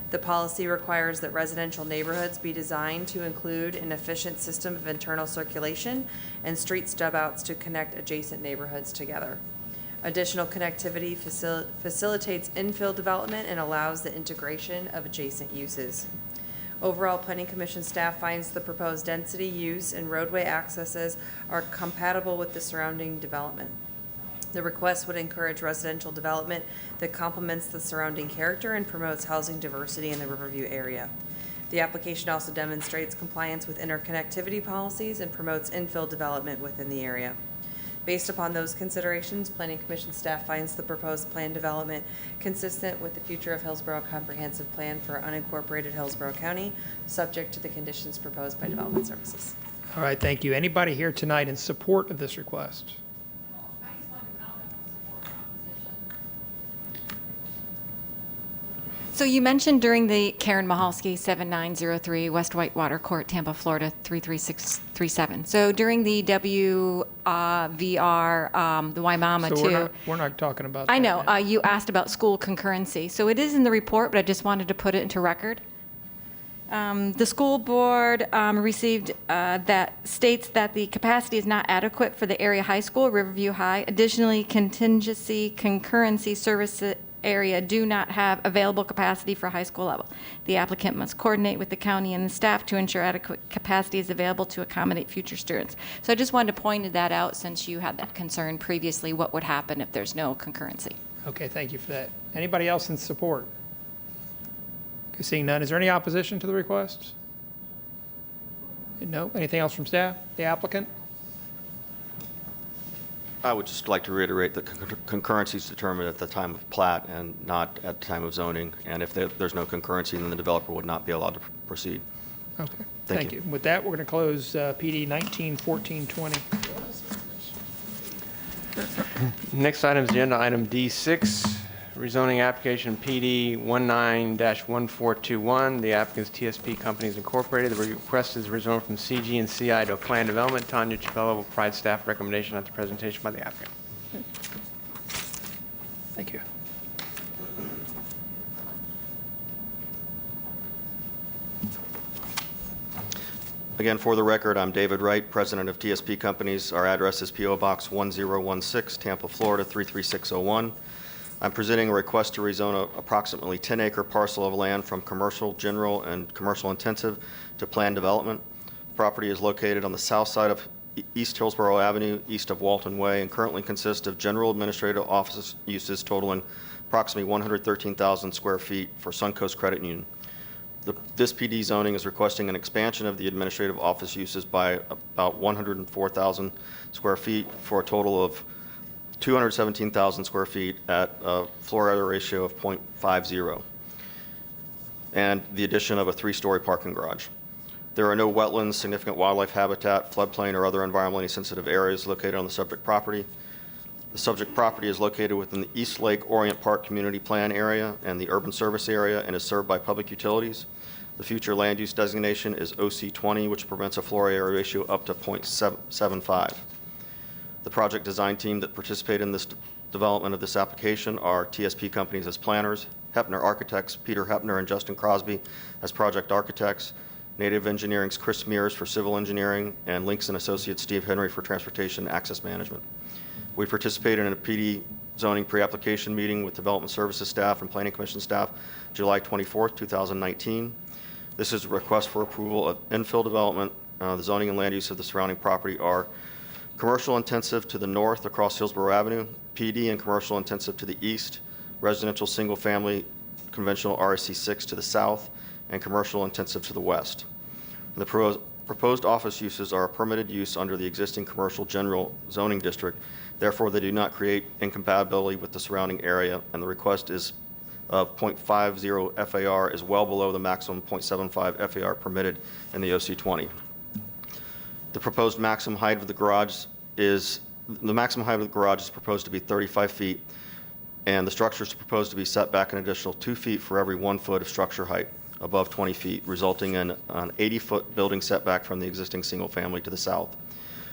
[SPEAKER 10] The policy requires that residential neighborhoods be designed to include an efficient system of internal circulation and street stub-outs to connect adjacent neighborhoods together. Additional connectivity facilitates infill development and allows the integration of adjacent uses. Overall, Planning Commission staff finds the proposed density, use, and roadway accesses are compatible with the surrounding development. The request would encourage residential development that complements the surrounding character and promotes housing diversity in the Riverview area. The application also demonstrates compliance with interconnectivity policies and promotes infill development within the area. Based upon those considerations, Planning Commission staff finds the proposed plan development consistent with the future of Hillsborough Comprehensive Plan for unincorporated Hillsborough County, subject to the conditions proposed by Development Services.
[SPEAKER 1] All right, thank you. Anybody here tonight in support of this request?
[SPEAKER 3] So you mentioned during the Karen Mahalski 7903 West Whitewater Court, Tampa, Florida 33637. So during the WVR, the Waimama
[SPEAKER 1] So
[SPEAKER 3] too.
[SPEAKER 1] we're not talking about
[SPEAKER 3] I
[SPEAKER 1] that
[SPEAKER 3] know,
[SPEAKER 1] now.
[SPEAKER 3] you asked about school concurrency. So it is in the report, but I just wanted to put it into record. The school board received that states that the capacity is not adequate for the area high school, Riverview High. Additionally, contingency concurrency service area do not have available capacity for high school level. The applicant must coordinate with the county and the staff to ensure adequate capacity is available to accommodate future students. So I just wanted to point that out since you had that concern previously, what would happen if there's no concurrency.
[SPEAKER 1] Okay, thank you for that. Anybody else in support? Okay, seeing none, is there any opposition to the request? No? Anything else from staff? The applicant?
[SPEAKER 23] I would just like to reiterate that concurrency is determined at the time of plat and not at the time of zoning. And if there's no concurrency, then the developer would not be allowed to proceed.
[SPEAKER 1] Okay,
[SPEAKER 23] Thank
[SPEAKER 1] thank you. With that, we're going to close PD 191420.
[SPEAKER 2] Next item is agenda item D6, rezoning application PD 19-1421. The applicant's TSP Companies Incorporated. The request is rezoned from CG and CI to planned development. Tanya Chappello will provide staff recommendation after presentation by the applicant.
[SPEAKER 1] Thank you.
[SPEAKER 23] Again, for the record, I'm David Wright, president of TSP Companies. Our address is P.O. Box 1016, Tampa, Florida 33601. I'm presenting a request to rezone approximately 10-acre parcel of land from commercial, general, and commercial intensive to planned development. The property is located on the south side of East Hillsborough Avenue, east of Walton Way, and currently consists of general administrative office uses totaling approximately 113,000 square feet for Suncoast Credit Union. This PD zoning is requesting an expansion of the administrative office uses by about 104,000 square feet for a total of 217,000 square feet at a floor area ratio of 0.50, and the addition of a 3-story parking garage. There are no wetlands, significant wildlife habitat, floodplain, or other environmentally sensitive areas located on the subject property. The subject property is located within the East Lake Orient Park Community Plan area and the urban service area and is served by public utilities. The future land use designation is OC20, which prevents a floor area ratio up to 0.75. The project design team that participated in this development of this application are TSP companies as planners, Hepner Architects, Peter Hepner and Justin Crosby as project architects, Native Engineering's Chris Mears for civil engineering, and Links and Associates Steve Henry for transportation access management. We participated in a PD zoning pre-application meeting with Development Services staff and Planning Commission staff July 24th, 2019. This is a request for approval of infill development. The zoning and land use of the surrounding property are commercial intensive to the north across Hillsborough Avenue, PD and commercial intensive to the east, residential single family conventional RSC 6 to the south, and commercial intensive to the west. The proposed office uses are a permitted use under the existing commercial general zoning district. Therefore, they do not create incompatibility with the surrounding area, and the request is of 0.50 FAR is well below the maximum 0.75 FAR permitted in the OC20. The proposed maximum height of the garage is proposed to be 35 feet, and the structure is proposed to be set back an additional 2 feet for every 1 foot of structure height above 20 feet, resulting in an 80-foot building setback from the existing single family to the south.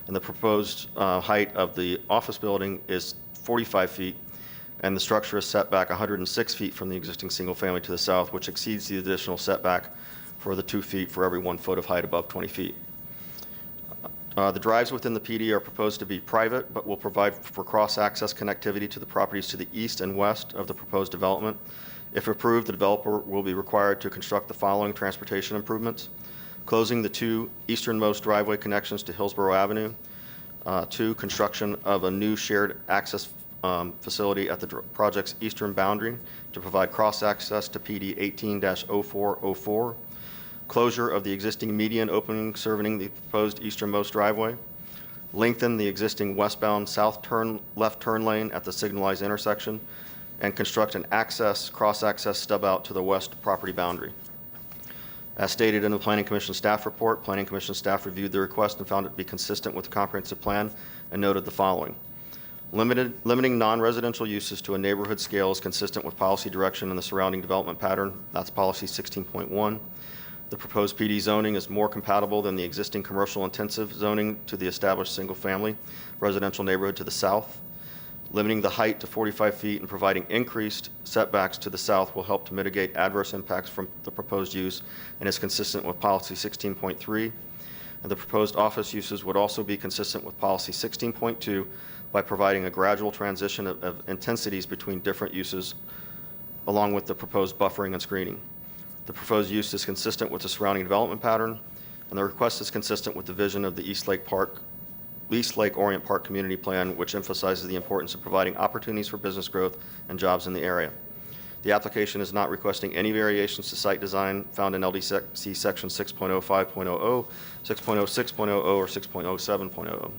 [SPEAKER 23] And the proposed height of the office building is 45 feet, and the structure is set back 106 feet from the existing single family to the south, which exceeds the additional setback for the 2 feet for every 1 foot of height above 20 feet. The drives within the PD are proposed to be private, but will provide for cross-access connectivity to the properties to the east and west of the proposed development. If approved, the developer will be required to construct the following transportation improvements: closing the 2 easternmost driveway connections to Hillsborough Avenue, 2, construction of a new shared access facility at the project's eastern boundary to provide cross-access to PD 18-0404, closure of the existing median opening serving the proposed easternmost driveway, lengthen the existing westbound left turn lane at the signalized intersection, and construct an cross-access stub out to the west property boundary. As stated in the Planning Commission staff report, Planning Commission staff reviewed the request and found it to be consistent with the comprehensive plan and noted the following. Limiting non-residential uses to a neighborhood scale is consistent with policy direction in the surrounding development pattern. That's policy 16.1. The proposed PD zoning is more compatible than the existing commercial intensive zoning to the established single-family residential neighborhood to the south. Limiting the height to 45 feet and providing increased setbacks to the south will help to mitigate adverse impacts from the proposed use and is consistent with policy 16.3. And the proposed office uses would also be consistent with policy 16.2 by providing a gradual transition of intensities between different uses along with the proposed buffering and screening. The proposed use is consistent with the surrounding development pattern, and the request is consistent with the vision of the East Lake Orient Park Community Plan, which emphasizes the importance of providing opportunities for business growth and jobs in the area. The application is not requesting any variations to site design found in LDC section 6.05.00, 6.06.00, or 6.07.00.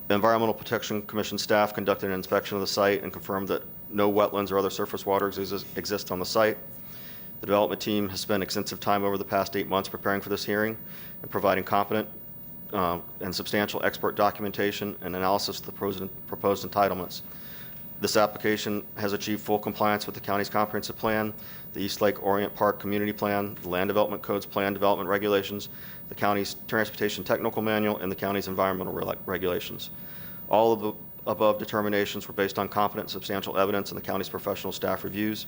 [SPEAKER 23] The Environmental Protection Commission staff conducted an inspection of the site and confirmed that no wetlands or other surface water exist on the site. The development team has spent extensive time over the past 8 months preparing for this hearing and providing competent and substantial expert documentation and analysis of the proposed entitlements. This application has achieved full compliance with the county's comprehensive plan, the East Lake Orient Park Community Plan, the Land Development Code's plan development regulations, the county's transportation technical manual, and the county's environmental regulations. All of the above determinations were based on competent and substantial evidence in the county's professional staff reviews.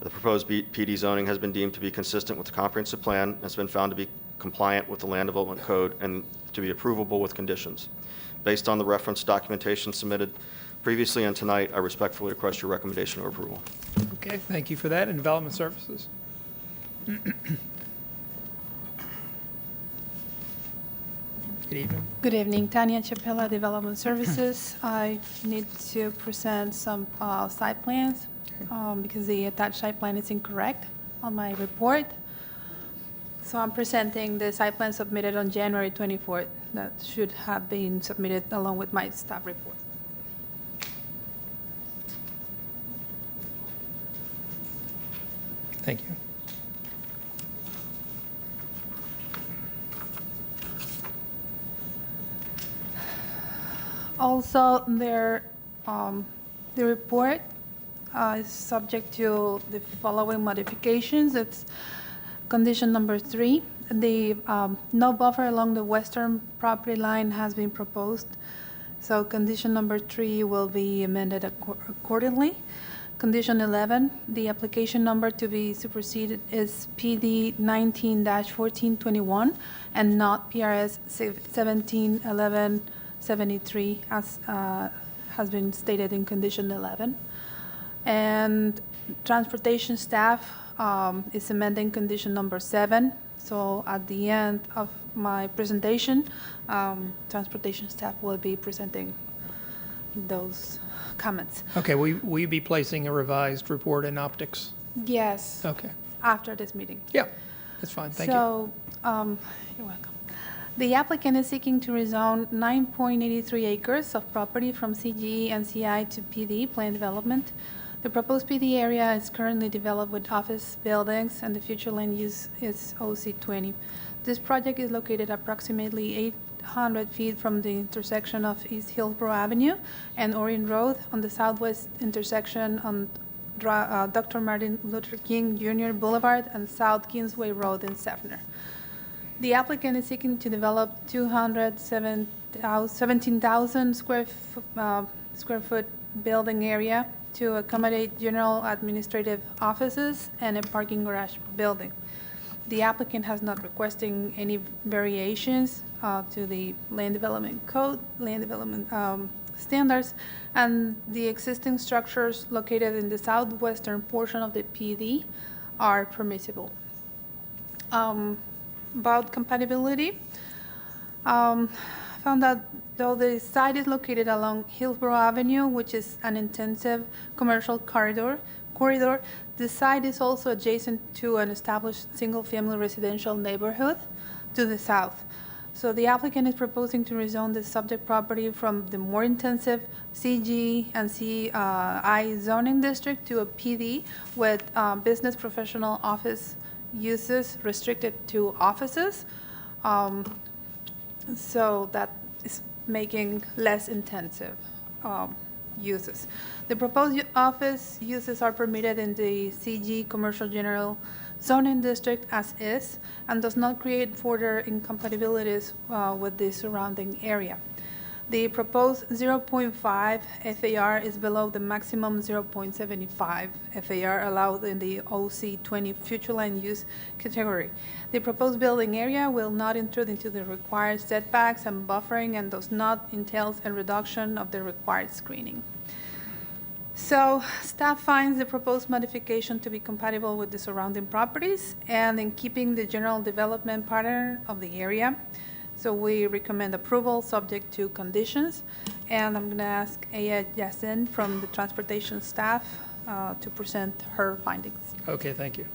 [SPEAKER 23] The proposed PD zoning has been deemed to be consistent with the comprehensive plan and has been found to be compliant with the Land Development Code and to be approvable with conditions. Based on the reference documentation submitted previously and tonight, I respectfully request your recommendation or approval.
[SPEAKER 1] Okay, thank you for that. And Development Services? Good evening.
[SPEAKER 4] Good evening, Tanya Chapela, Development Services. I need to present some site plans because the attached site plan is incorrect on my report. So I'm presenting the site plan submitted on January 24th. That should have been submitted along with my staff report.
[SPEAKER 1] Thank you.
[SPEAKER 4] Also, the report is subject to the following modifications. It's condition number 3. The no buffer along the western property line has been proposed. So condition number 3 will be amended accordingly. Condition 11, the application number to be superseded is PD 19-1421 and not PRS 171173 as has been stated in condition 11. And transportation staff is amending condition number 7. So at the end of my presentation, transportation staff will be presenting those comments.
[SPEAKER 1] Okay, will you be placing a revised report in optics?
[SPEAKER 4] Yes.
[SPEAKER 1] Okay.
[SPEAKER 4] After this meeting.
[SPEAKER 1] Yeah, that's fine. Thank you.
[SPEAKER 4] So, you're welcome. The applicant is seeking to rezone 9.83 acres of property from CGE and CI to PD, planned development. The proposed PD area is currently developed with office buildings, and the future land use is OC20. This project is located approximately 800 feet from the intersection of East Hillsborough Avenue and Orion Road on the southwest intersection on Dr. Martin Luther King Jr. Boulevard and South Kingsway Road in Sefner. The applicant is seeking to develop 17,000 square foot building area to accommodate general administrative offices and a parking garage building. The applicant has not requesting any variations to the land development code, land development standards, and the existing structures located in the southwestern portion of the PD are permissible. About compatibility, found that though the site is located along Hillsborough Avenue, which is an intensive commercial corridor, the site is also adjacent to an established single-family residential neighborhood to the south. So the applicant is proposing to rezone the subject property from the more intensive CG and CI zoning district to a PD with business professional office uses restricted to offices. So that is making less intensive uses. The proposed office uses are permitted in the CG Commercial General Zoning District as is and does not create further incompatibilities with the surrounding area. The proposed 0.5 FAR is below the maximum 0.75 FAR allowed in the OC20 future land use category. The proposed building area will not intrude into the required setbacks and buffering and does not entail a reduction of the required screening. So staff finds the proposed modification to be compatible with the surrounding properties and in keeping the general development pattern of the area. So we recommend approval subject to conditions. And I'm going to ask Aya Yassin from the transportation staff to present her findings.
[SPEAKER 1] Okay, thank you.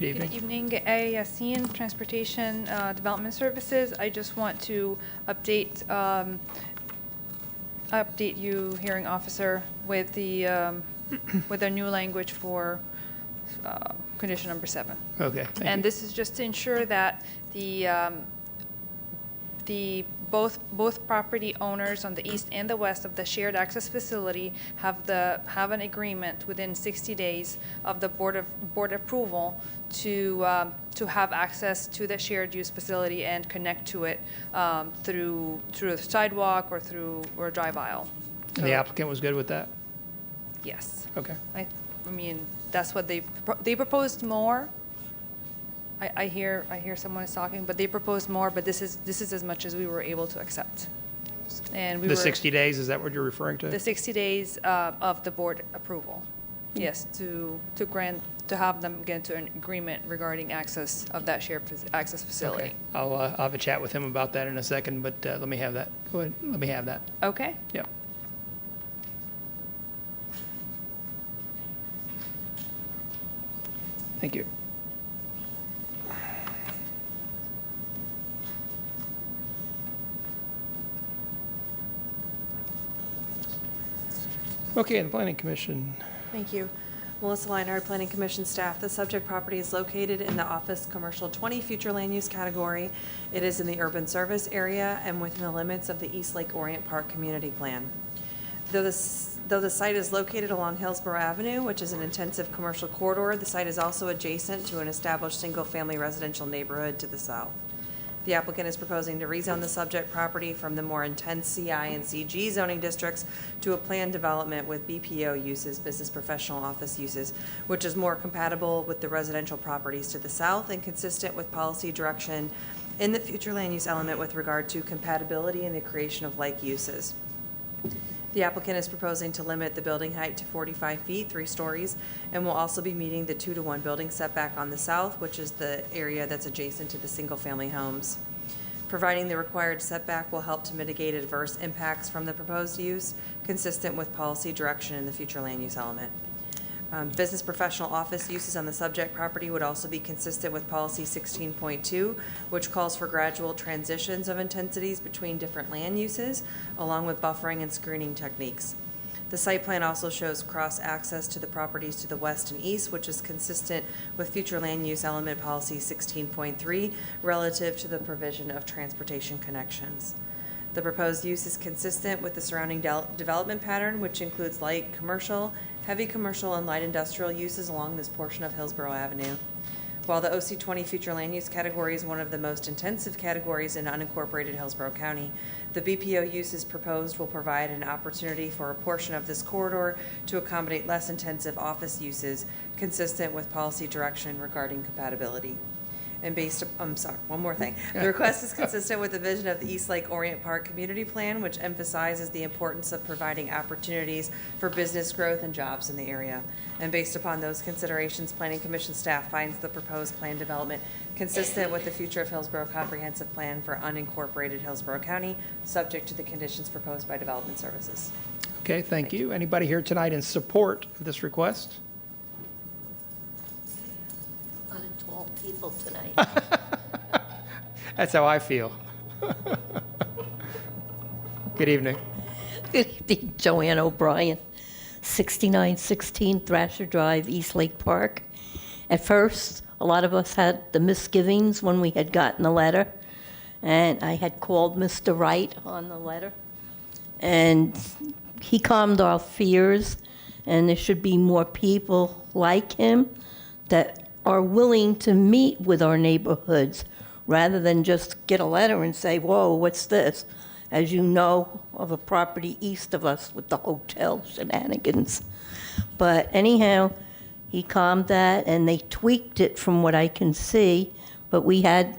[SPEAKER 1] Good
[SPEAKER 7] Good evening, Aya Yassin, Transportation Development Services. I just want to update you, hearing officer, with the with our new language for condition number 7.
[SPEAKER 1] Okay, thank you.
[SPEAKER 7] And this is just to ensure that both property owners on the east and the west of the shared access facility have an agreement within 60 days of the board approval to have access to the shared use facility and connect to it through a sidewalk or drive aisle.
[SPEAKER 1] And the applicant was good with that?
[SPEAKER 7] Yes.
[SPEAKER 1] Okay.
[SPEAKER 7] I mean, that's what they proposed more. I hear someone is talking, but they proposed more, but this is as much as we were able to accept. And we
[SPEAKER 1] The
[SPEAKER 7] were
[SPEAKER 1] 60 days, is that what you're referring to?
[SPEAKER 7] the 60 days of the board approval. Yes, to have them get into an agreement regarding access of that shared access facility.
[SPEAKER 1] Okay. I'll have a chat with him about that in a second, but let me have that. Go ahead, let me have that.
[SPEAKER 7] Okay.
[SPEAKER 1] Yeah. Thank you. Okay, the Planning Commission.
[SPEAKER 10] Thank you. Melissa Leinhardt, Planning Commission staff. The subject property is located in the Office Commercial 20 Future Land Use category. It is in the urban service area and within the limits of the East Lake Orient Park Community Plan. Though the site is located along Hillsborough Avenue, which is an intensive commercial corridor, the site is also adjacent to an established single-family residential neighborhood to the south. The applicant is proposing to rezone the subject property from the more intense CI and CG zoning districts to a planned development with BPO uses, business professional office uses, which is more compatible with the residential properties to the south and consistent with policy direction in the future land use element with regard to compatibility and the creation of like uses. The applicant is proposing to limit the building height to 45 feet, 3 stories, and will also be meeting the 2-to-1 building setback on the south, which is the area that's adjacent to the single-family homes. Providing the required setback will help to mitigate adverse impacts from the proposed use, consistent with policy direction in the future land use element. Business professional office uses on the subject property would also be consistent with policy 16.2, which calls for gradual transitions of intensities between different land uses, along with buffering and screening techniques. The site plan also shows cross-access to the properties to the west and east, which is consistent with future land use element policy 16.3 relative to the provision of transportation connections. The proposed use is consistent with the surrounding development pattern, which includes light commercial, heavy commercial, and light industrial uses along this portion of Hillsborough Avenue. While the OC20 future land use category is one of the most intensive categories in unincorporated Hillsborough County, the BPO uses proposed will provide an opportunity for a portion of this corridor to accommodate less intensive office uses consistent with policy direction regarding compatibility. And one more thing. The request is consistent with the vision of the East Lake Orient Park Community Plan, which emphasizes the importance of providing opportunities for business growth and jobs in the area. And based upon those considerations, Planning Commission staff finds the proposed plan development consistent with the Future of Hillsborough Comprehensive Plan for unincorporated Hillsborough County, subject to the conditions proposed by Development Services.
[SPEAKER 1] Okay, thank you. Anybody here tonight in support of this request?
[SPEAKER 19] People tonight.
[SPEAKER 1] That's how I feel. Good evening.
[SPEAKER 19] Good evening, Joanne O'Brien, 6916 Thrasher Drive, East Lake Park. At first, a lot of us had the misgivings when we had gotten the letter, and I had called Mr. Wright on the letter, and he calmed our fears, and there should be more people like him that are willing to meet with our neighborhoods rather than just get a letter and say, whoa, what's this? As you know, of a property east of us with the hotel shenanigans. But anyhow, he calmed that and they tweaked it from what I can see, but we had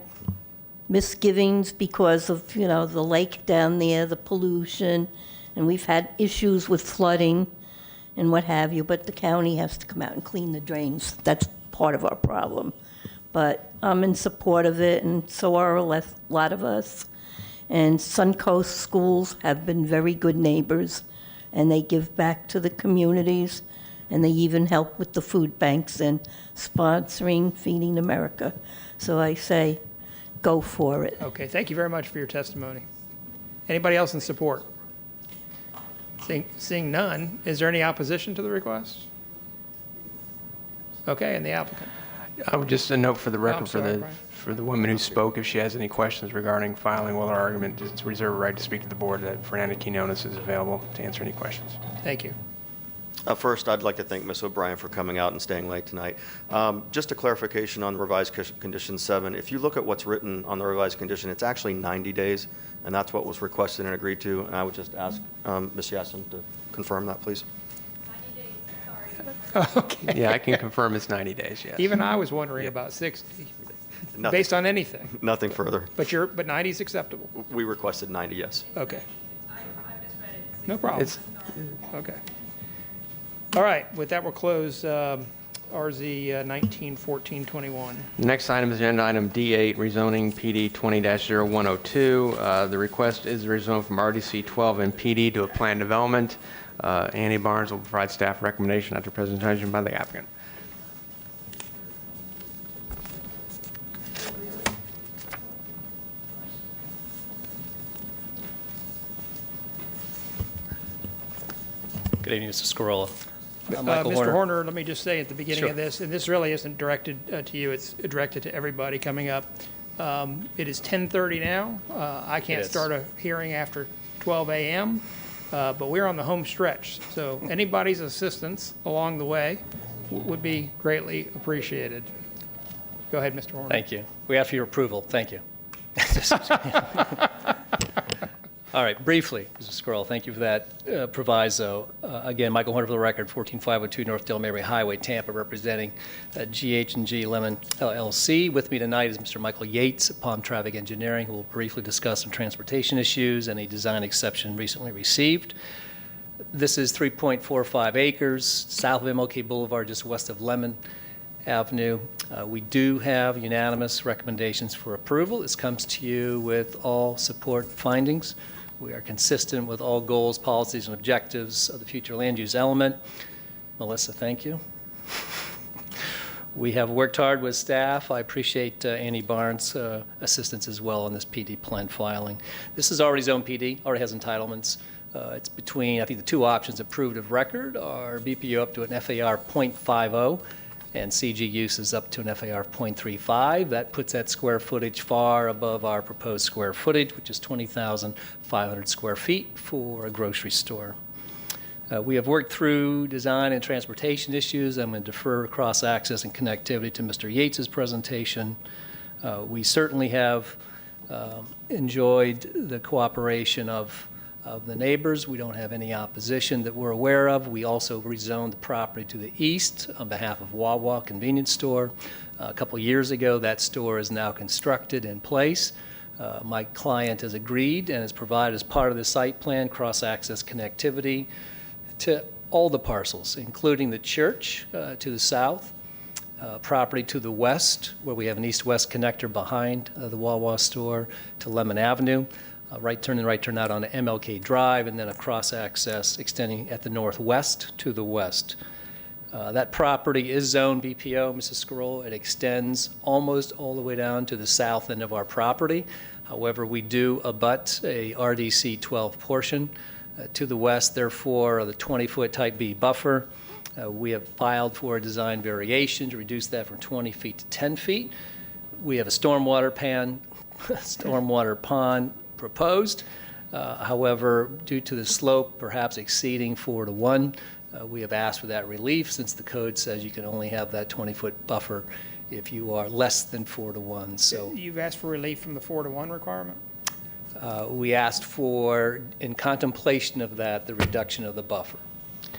[SPEAKER 19] misgivings because of, the lake down there, the pollution, and we've had issues with flooding and what have you, but the county has to come out and clean the drains. That's part of our problem. But I'm in support of it, and so are a lot of us. And Suncoast schools have been very good neighbors, and they give back to the communities, and they even help with the food banks and sponsoring Feeding America. So I say, go for it.
[SPEAKER 1] Okay, thank you very much for your testimony. Anybody else in support? Seeing none, is there any opposition to the request? Okay, and the applicant.
[SPEAKER 2] I would just a note for the record
[SPEAKER 1] sorry,
[SPEAKER 2] for the woman who spoke, if she has any questions regarding filing oral argument, just reserve a right to speak to the board. That Fernanda Quinones is available to answer any questions.
[SPEAKER 1] Thank you.
[SPEAKER 23] First, I'd like to thank Ms. O'Brien for coming out and staying late tonight. Just a clarification on revised condition 7. If you look at what's written on the revised condition, it's actually 90 days, and that's what was requested and agreed to. And I would just ask Ms. Yasin to confirm that, please.
[SPEAKER 1] Okay.
[SPEAKER 2] Yeah, I can confirm it's 90 days, yes.
[SPEAKER 1] Even I was wondering about 60, based on anything.
[SPEAKER 23] Nothing further.
[SPEAKER 1] But 90 is acceptable?
[SPEAKER 23] We requested 90, yes.
[SPEAKER 1] Okay. No problem. Okay. All right, with that, we'll close RZ 191421.
[SPEAKER 2] The next item is agenda item D8, rezoning PD 20-0102. The request is to rezone from RDC 12 and PD to a planned development. Annie Barnes will provide staff recommendation after presentation by the applicant.
[SPEAKER 20] Good evening, Mr. Scarola. Michael
[SPEAKER 1] Mr. Horner, let me just say at the beginning
[SPEAKER 20] Sure.
[SPEAKER 1] of this, and this really isn't directed to you, it's directed to everybody coming up. It is 10:30 now. I can't start a hearing after 12 a.m., but we're on the home stretch, so anybody's assistance along the way would be greatly appreciated. Go ahead, Mr. Horner.
[SPEAKER 20] Thank you. We ask for your approval. Thank you. All right, briefly, Mr. Scurll, thank you for that proviso. Again, Michael Horner for the record, 14502 North Del Mar Highway, Tampa, representing GH&G Lemon LLC. With me tonight is Mr. Michael Yates of Palm Traffic Engineering, who will briefly discuss some transportation issues and a design exception recently received. This is 3.45 acres south of MLK Boulevard, just west of Lemon Avenue. We do have unanimous recommendations for approval. This comes to you with all support findings. We are consistent with all goals, policies, and objectives of the future land use element. Melissa, thank you. We have worked hard with staff. I appreciate Annie Barnes' assistance as well on this PD plan filing. This is already zone PD, already has entitlements. It's between, I think the two options approved of record are BPU up to an FAR 0.50 and CG uses up to an FAR of 0.35. That puts that square footage far above our proposed square footage, which is 20,500 square feet for a grocery store. We have worked through design and transportation issues. I'm going to defer cross-access and connectivity to Mr. Yates' presentation. We certainly have enjoyed the cooperation of the neighbors. We don't have any opposition that we're aware of. We also rezoned the property to the east on behalf of Wawa convenience store. A couple years ago, that store is now constructed in place. My client has agreed and has provided as part of the site plan cross-access connectivity to all the parcels, including the church to the south, property to the west, where we have an east-west connector behind the Wawa store, to Lemon Avenue. Right turn and right turn out onto MLK Drive, and then a cross-access extending at the northwest to the west. That property is zoned BPO, Mrs. Scurll. It extends almost all the way down to the south end of our property. However, we do abut a RDC 12 portion to the west, therefore the 20-foot type B buffer. We have filed for a design variation to reduce that from 20 feet to 10 feet. We have a stormwater pond proposed. However, due to the slope perhaps exceeding 4 to 1, we have asked for that relief since the code says you can only have that 20-foot buffer if you are less than 4 to 1. So
[SPEAKER 1] You've asked for relief from the 4 to 1 requirement?
[SPEAKER 20] We asked for, in contemplation of that, the reduction of the buffer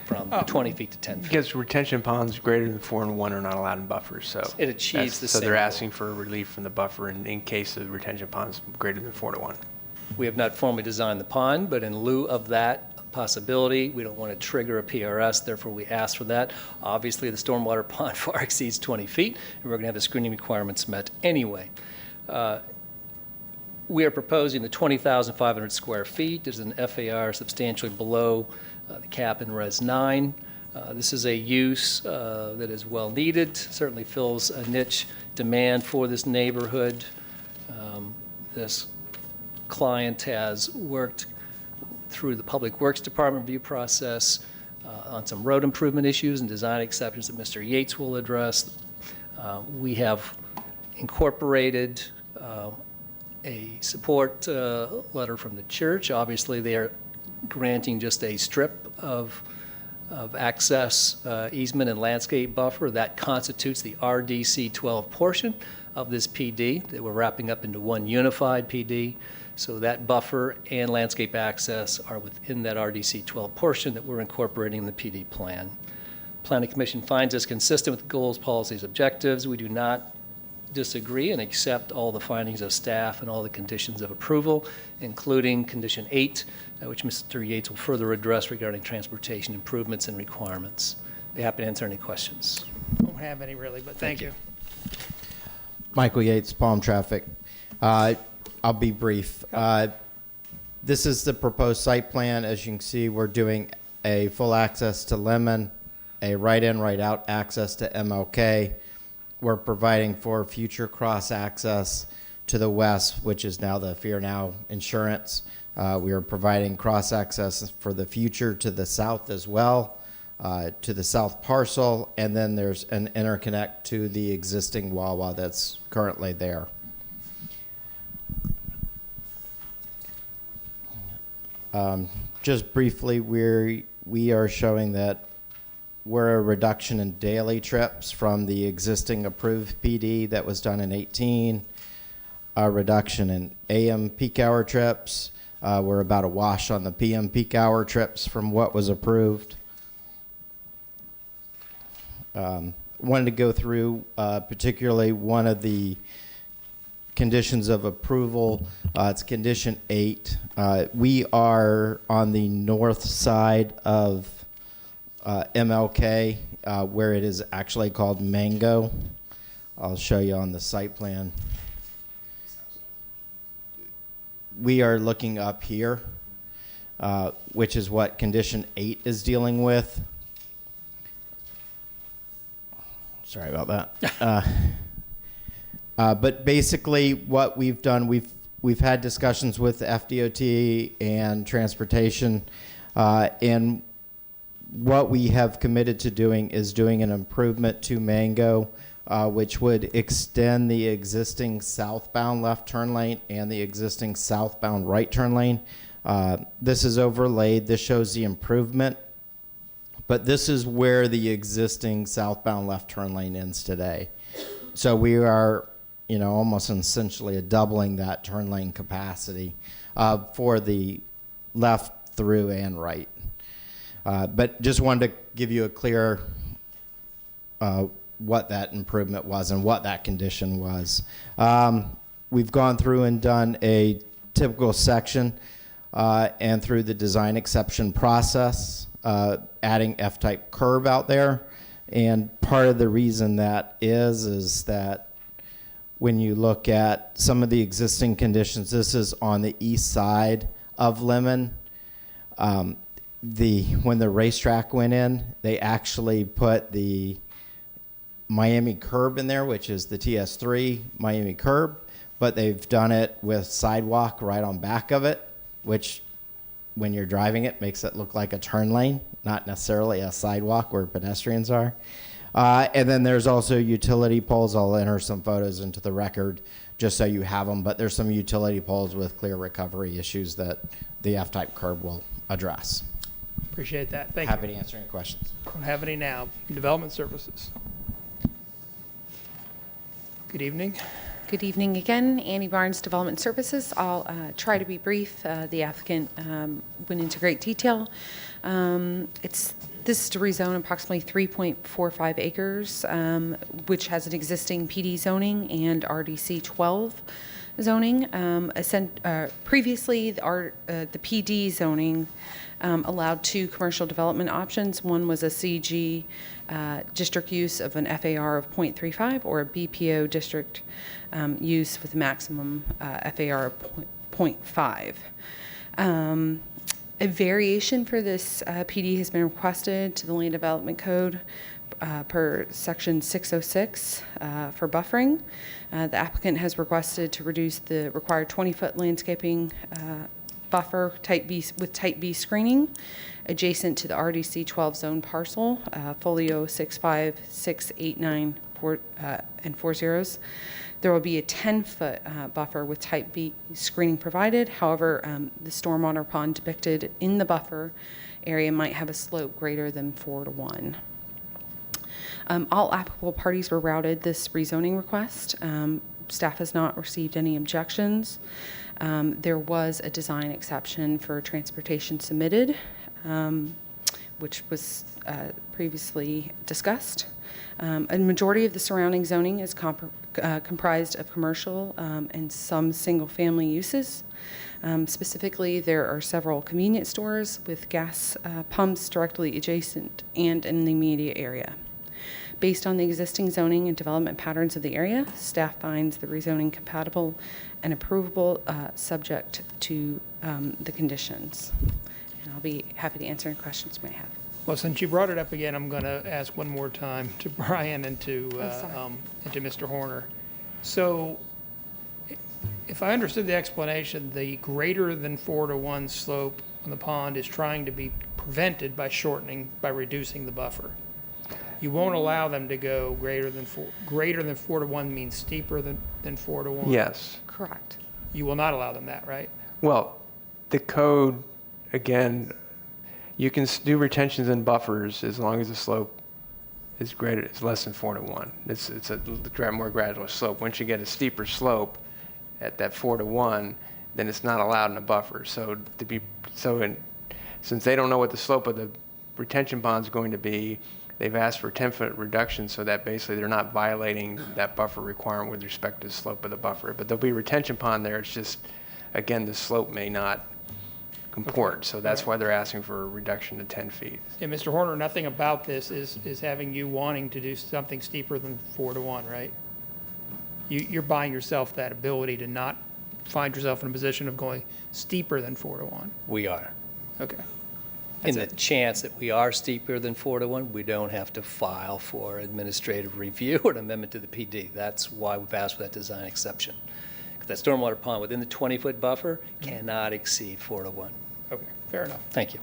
[SPEAKER 20] from 20 feet to 10 feet.
[SPEAKER 2] Because retention ponds greater than 4 and 1 are not allowed in buffers, so.
[SPEAKER 20] It achieves the
[SPEAKER 2] So
[SPEAKER 20] same
[SPEAKER 2] they're
[SPEAKER 20] goal.
[SPEAKER 2] asking for relief from the buffer in case the retention pond's greater than 4 to 1.
[SPEAKER 20] We have not formally designed the pond, but in lieu of that possibility, we don't want to trigger a PRS, therefore we asked for that. Obviously, the stormwater pond far exceeds 20 feet, and we're going to have the screening requirements met anyway. We are proposing the 20,500 square feet. There's an FAR substantially below the cap in Res 9. This is a use that is well needed, certainly fills a niche demand for this neighborhood. This client has worked through the Public Works Department review process on some road improvement issues and design exceptions that Mr. Yates will address. We have incorporated a support letter from the church. Obviously, they are granting just a strip of access easement and landscape buffer. That constitutes the RDC 12 portion of this PD that we're wrapping up into one unified PD. So that buffer and landscape access are within that RDC 12 portion that we're incorporating in the PD plan. Planning Commission finds us consistent with goals, policies, objectives. We do not disagree and accept all the findings of staff and all the conditions of approval, including Condition 8, which Mr. Yates will further address regarding transportation improvements and requirements. Be happy to answer any questions.
[SPEAKER 1] Don't have any really, but thank you.
[SPEAKER 5] Michael Yates, Palm Traffic. I'll be brief. This is the proposed site plan. As you can see, we're doing a full access to Lemon, a right-in, right-out access to MLK. We're providing for future cross-access to the west, which is now the Fear Now insurance. We are providing cross-access for the future to the south as well, to the south parcel, and then there's an interconnect to the existing Wawa that's currently there. Just briefly, we are showing that we're a reduction in daily trips from the existing approved PD that was done in 18. reduction in AM peak hour trips. We're about a wash on the PM peak hour trips from what was approved. Wanted to go through particularly one of the conditions of approval. It's condition 8. We are on the north side of MLK, where it is actually called Mango. I'll show you on the site plan. We are looking up here, which is what condition 8 is dealing with. Sorry about that. But basically what we've done, we've had discussions with FDOT and transportation, and what we have committed to doing is doing an improvement to Mango, which would extend the existing southbound left turn lane and the existing southbound right turn lane. This is overlaid. This shows the improvement, but this is where the existing southbound left turn lane ends today. So we are, almost essentially doubling that turn lane capacity for the left, through, and right. But just wanted to give you a clear what that improvement was and what that condition was. We've gone through and done a typical section and through the design exception process, adding F-type curb out there. And part of the reason that is that when you look at some of the existing conditions, this is on the east side of Lemon. When the racetrack went in, they actually put the Miami curb in there, which is the TS3 Miami curb, but they've done it with sidewalk right on back of it, which when you're driving it makes it look like a turn lane, not necessarily a sidewalk where pedestrians are. And then there's also utility poles. I'll enter some photos into the record just so you have them, but there's some utility poles with clear recovery issues that the F-type curb will address.
[SPEAKER 1] Appreciate that. Thank
[SPEAKER 5] Happy
[SPEAKER 1] you.
[SPEAKER 5] to answer any questions.
[SPEAKER 1] Don't have any now. Development Services. Good evening.
[SPEAKER 13] Good evening again. Annie Barnes, Development Services. I'll try to be brief. The applicant went into great detail. This is to rezone approximately 3.45 acres, which has an existing PD zoning and RDC 12 zoning. Previously, the PD zoning allowed 2 commercial development options. One was a CG district use of an FAR of 0.35 or a BPO district use with a maximum FAR of 0.5. A variation for this PD has been requested to the Land Development Code per section 606 for buffering. The applicant has requested to reduce the required 20-foot landscaping buffer type B with type B screening adjacent to the RDC 12 zone parcel, folio 65689 and 40s. There will be a 10-foot buffer with type B screening provided. However, the stormwater pond depicted in the buffer area might have a slope greater than 4 to 1. All applicable parties were routed this rezoning request. Staff has not received any objections. There was a design exception for transportation submitted, which was previously discussed. A majority of the surrounding zoning is comprised of commercial and some single-family uses. Specifically, there are several convenience stores with gas pumps directly adjacent and in the immediate area. Based on the existing zoning and development patterns of the area, staff finds the rezoning compatible and approvable subject to the conditions. And I'll be happy to answer any questions you may have.
[SPEAKER 1] Well, since you brought it up again, I'm going to ask one more time to Brian and to Mr. Horner. So if I understood the explanation, the greater than 4 to 1 slope on the pond is trying to be prevented by reducing the buffer. You won't allow them to go greater than 4 to 1 means steeper than 4 to 1?
[SPEAKER 2] Yes.
[SPEAKER 13] Correct.
[SPEAKER 1] You will not allow them that, right?
[SPEAKER 2] Well, the code, again, you can do retentions and buffers as long as the slope is less than 4 to 1. It's a more gradual slope. Once you get a steeper slope, at that 4-to-1, then it's not allowed in a buffer. So since they don't know what the slope of the retention pond is going to be, they've asked for a 10-foot reduction so that basically they're not violating that buffer requirement with respect to the slope of the buffer. But there'll be a retention pond there. It's just, again, the slope may not comport. So that's why they're asking for a reduction to 10 feet.
[SPEAKER 1] Yeah, Mr. Horner, nothing about this is having you wanting to do something steeper than 4-to-1, right? You're buying yourself that ability to not find yourself in a position of going steeper than 4-to-1.
[SPEAKER 20] We are.
[SPEAKER 1] Okay.
[SPEAKER 20] In the chance that we are steeper than 4-to-1, we don't have to file for administrative review or an amendment to the PD. That's why we've asked for that design exception. Because that stormwater pond within the 20-foot buffer cannot exceed 4-to-1.
[SPEAKER 1] Okay, fair enough.
[SPEAKER 20] Thank you.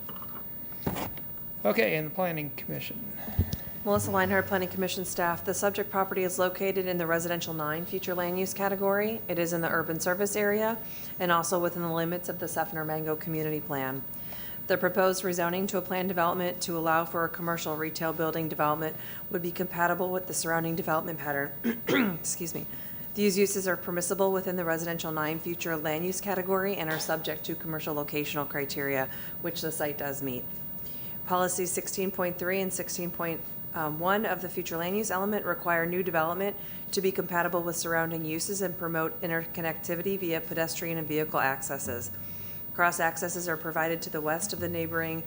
[SPEAKER 1] Okay, and the Planning Commission.
[SPEAKER 10] Melissa Leinhardt, Planning Commission staff. The subject property is located in the Residential 9 future land use category. It is in the urban service area and also within the limits of the Seffner Mango Community Plan. The proposed rezoning to a planned development to allow for a commercial retail building development would be compatible with the surrounding development pattern. Excuse me. These uses are permissible within the Residential 9 future land use category and are subject to commercial locational criteria, which the site does meet. Policies 16.3 and 16.1 of the future land use element require new development to be compatible with surrounding uses and promote interconnectivity via pedestrian and vehicle accesses. Cross accesses are provided to the west to the neighboring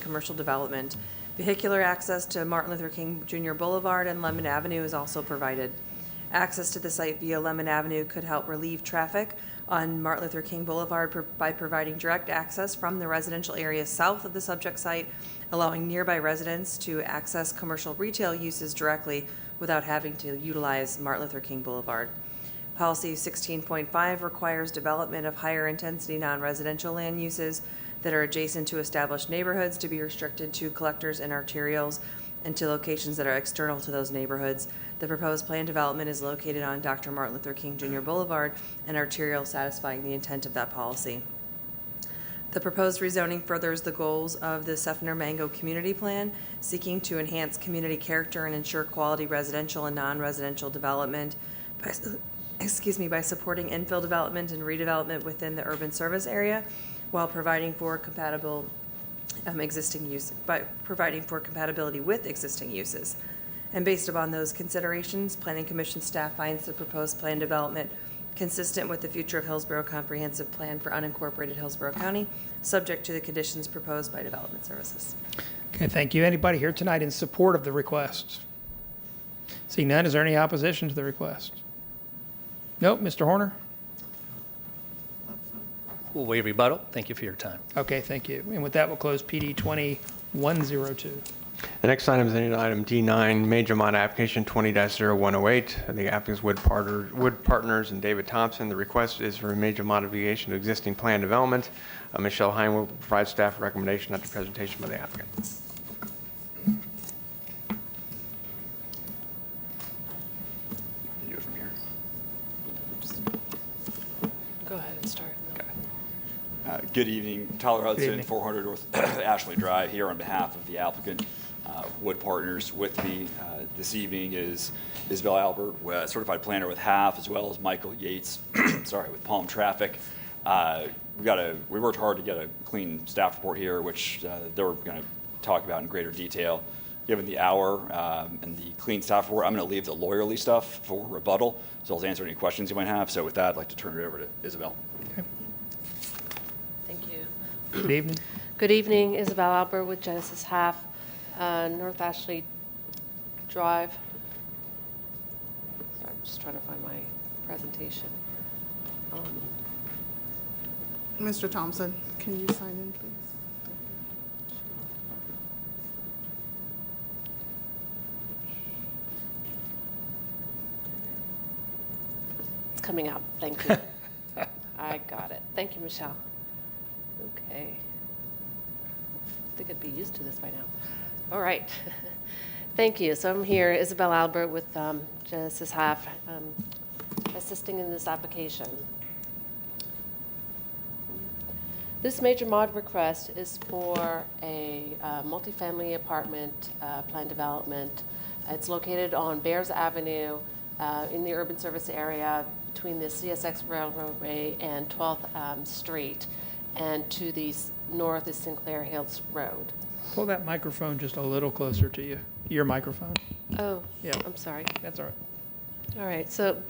[SPEAKER 10] commercial development. Vehicular access to Martin Luther King Jr. Boulevard and Lemon Avenue is also provided. Access to the site via Lemon Avenue could help relieve traffic on Martin Luther King Boulevard by providing direct access from the residential area south of the subject site, allowing nearby residents to access commercial retail uses directly without having to utilize Martin Luther King Boulevard. Policy 16.5 requires development of higher intensity non-residential land uses that are adjacent to established neighborhoods to be restricted to collectors and arterials and to locations that are external to those neighborhoods. The proposed planned development is located on Dr. Martin Luther King Jr. Boulevard, an arterial satisfying the intent of that policy. The proposed rezoning furthers the goals of the Seffner Mango Community Plan, seeking to enhance community character and ensure quality residential and non-residential development by supporting infill development and redevelopment within the urban service area while providing for compatibility with existing uses. And based upon those considerations, Planning Commission staff finds the proposed plan development consistent with the future of Hillsborough Comprehensive Plan for unincorporated Hillsborough County, subject to the conditions proposed by Development Services.
[SPEAKER 1] Okay, thank you. Anybody here tonight in support of the request? Seeing none, is there any opposition to the request? Nope. Mr. Horner?
[SPEAKER 20] We'll waive rebuttal. Thank you for your time.
[SPEAKER 1] Okay, thank you. And with that, we'll close PD 2102.
[SPEAKER 2] The next item is item D9, major mod application 20-0108. The applicants Wood Partners and David Thompson. The request is for a major modification to existing plan development. Michelle Hine will provide staff recommendation after presentation by the applicant.
[SPEAKER 10] Go ahead and start.
[SPEAKER 8] Good evening. Tyler
[SPEAKER 1] Good
[SPEAKER 8] Hudson,
[SPEAKER 1] evening.
[SPEAKER 8] 400 North Ashley Drive, here on behalf of the applicant, Wood Partners. With me this evening is Isabel Albert, certified planner with HAF, as well as Michael Yates, sorry, with Palm Traffic. We worked hard to get a clean staff report here, which they were going to talk about in greater detail. Given the hour and the clean staff report, I'm going to leave the lawyerly stuff for rebuttal, as well as answer any questions you might have. So with that, I'd like to turn it over to Isabel.
[SPEAKER 9] Thank you.
[SPEAKER 1] Good evening.
[SPEAKER 9] Good evening, Isabel Albert with Genesis HAF, North Ashley Drive. Sorry, I'm just trying to find my presentation.
[SPEAKER 21] Mr. Thompson, can you sign in, please?
[SPEAKER 9] It's coming up. Thank you. I got it. Thank you, Michelle. Okay. I think I'd be used to this by now. All right. Thank you. So I'm here, Isabel Albert with Genesis HAF, assisting in this application. This major mod request is for a multifamily apartment plan development. It's located on Bears Avenue in the urban service area between the CSX Railroadway and 12th Street, and to the north is Sinclair Hills Road.
[SPEAKER 1] Pull that microphone just a little closer to you. Your microphone.
[SPEAKER 9] Oh,
[SPEAKER 1] Yeah.
[SPEAKER 9] I'm sorry.
[SPEAKER 1] That's all right.
[SPEAKER 9] All right, so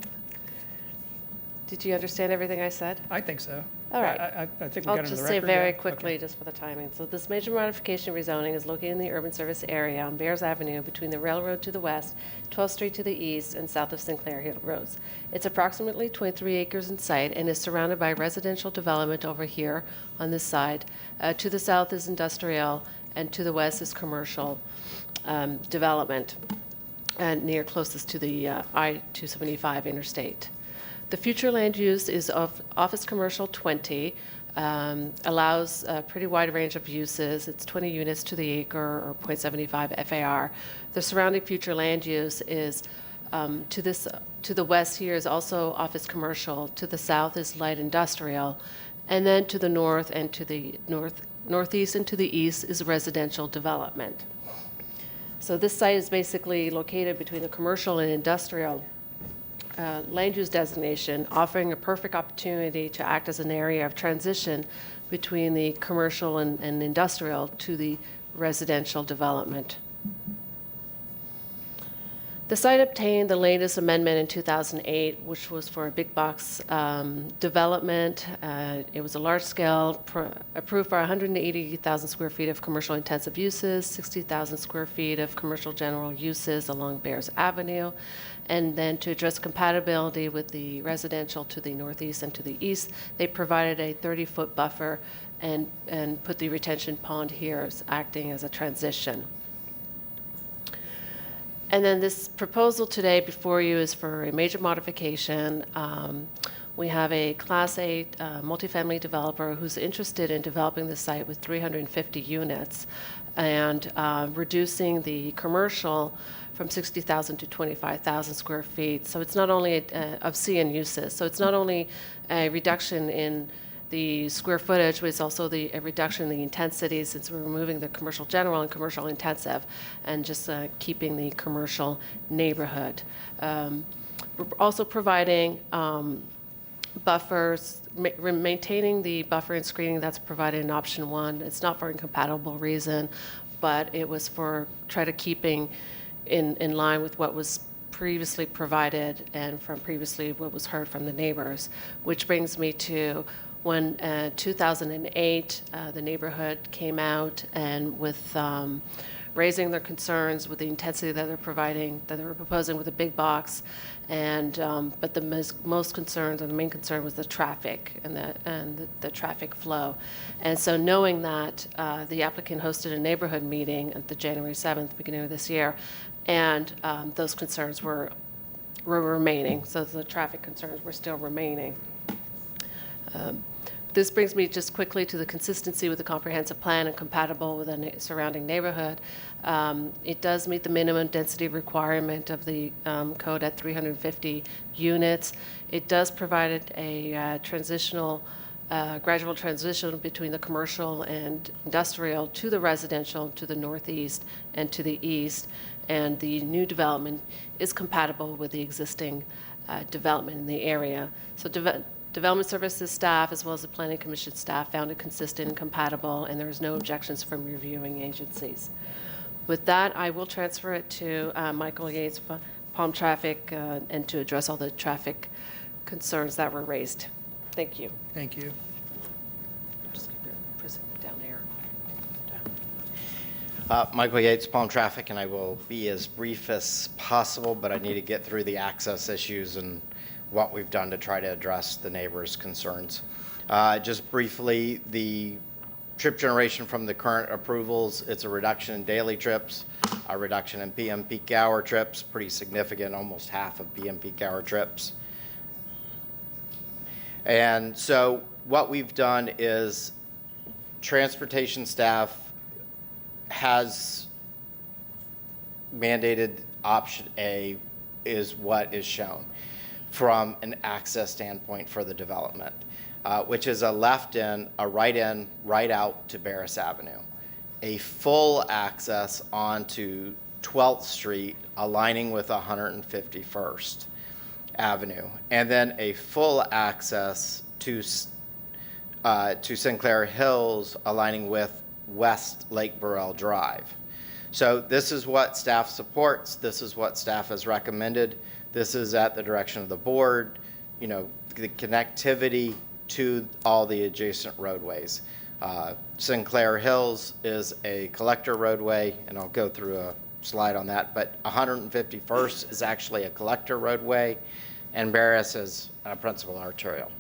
[SPEAKER 9] did you understand everything I said?
[SPEAKER 1] I think so.
[SPEAKER 9] All right.
[SPEAKER 1] I think we
[SPEAKER 9] I'll
[SPEAKER 1] got it in the
[SPEAKER 9] just
[SPEAKER 1] record.
[SPEAKER 9] say very
[SPEAKER 1] yeah.
[SPEAKER 9] quickly,
[SPEAKER 1] Okay.
[SPEAKER 9] just for the timing. So this major modification rezoning is located in the urban service area on Bears Avenue between the railroad to the west, 12th Street to the east, and south of Sinclair Hill Roads. It's approximately 23 acres in site and is surrounded by residential development over here on this side. To the south is industrial, and to the west is commercial development, and near closest to the I-275 interstate. The future land use is of office commercial 20, allows a pretty wide range of uses. It's 20 units to the acre or 0.75 FAR. The surrounding future land use is to the west here is also office commercial. To the south is light industrial, and then to the north and to the northeast and to the east is residential development. So this site is basically located between the commercial and industrial land use designation, offering a perfect opportunity to act as an area of transition between the commercial and industrial to the residential development. The site obtained the latest amendment in 2008, which was for a big box development. It was a large scale, approved for 180,000 square feet of commercial intensive uses, 60,000 square feet of commercial general uses along Bears Avenue. And then to address compatibility with the residential to the northeast and to the east, they provided a 30-foot buffer and put the retention pond here as acting as a transition. And then this proposal today before you is for a major modification. We have a Class 8 multifamily developer who's interested in developing the site with 350 units and reducing the commercial from 60,000 to 25,000 square feet. So it's not only of CN uses. So it's not only a reduction in the square footage, but it's also a reduction in the intensity since we're removing the commercial general and commercial intensive and just keeping the commercial neighborhood. We're also providing buffers, maintaining the buffer and screening that's provided in option 1. It's not for incompatible reason, but it was for try to keeping in line with what was previously provided and from previously what was heard from the neighbors, which brings me to when 2008, the neighborhood came out and with raising their concerns with the intensity that they're providing, that they were proposing with a big box, and but the most concerns, or the main concern, was the traffic and the traffic flow. And so, knowing that, the applicant hosted a neighborhood meeting at the January 7th, beginning of this year, and those concerns were remaining. So the traffic concerns were still remaining. This brings me just quickly to the consistency with the comprehensive plan and compatible with the surrounding neighborhood. It does meet the minimum density requirement of the code at 350 units. It does provide a gradual transition between the commercial and industrial to the residential to the northeast and to the east. And the new development is compatible with the existing development in the area. So Development Services staff, as well as the Planning Commission staff, found it consistent and compatible, and there was no objections from reviewing agencies. With that, I will transfer it to Michael Yates, Palm Traffic, and to address all the traffic concerns that were raised. Thank you.
[SPEAKER 1] Thank you.
[SPEAKER 9] Just keep it down here.
[SPEAKER 5] Michael Yates, Palm Traffic, and I will be as brief as possible, but I need to get through the access issues and what we've done to try to address the neighbors' concerns. Just briefly, the trip generation from the current approvals, it's a reduction in daily trips, a reduction in PM peak hour trips, pretty significant, almost half of PM peak hour trips. And so what we've done is transportation staff has mandated option A is what is shown from an access standpoint for the development, which is a left-in, a right-in, right-out to Barris Avenue, a full access onto 12th Street, aligning with 151st, Avenue, and then a full access to Sinclair Hills aligning with West Lake Burrell Drive. So this is what staff supports. This is what staff has recommended. This is at the direction of the board, you know, the connectivity to all the adjacent roadways. Sinclair Hills is a collector roadway, and I'll go through a slide on that, but 151st is actually a collector roadway, and Barris is a principal arterial.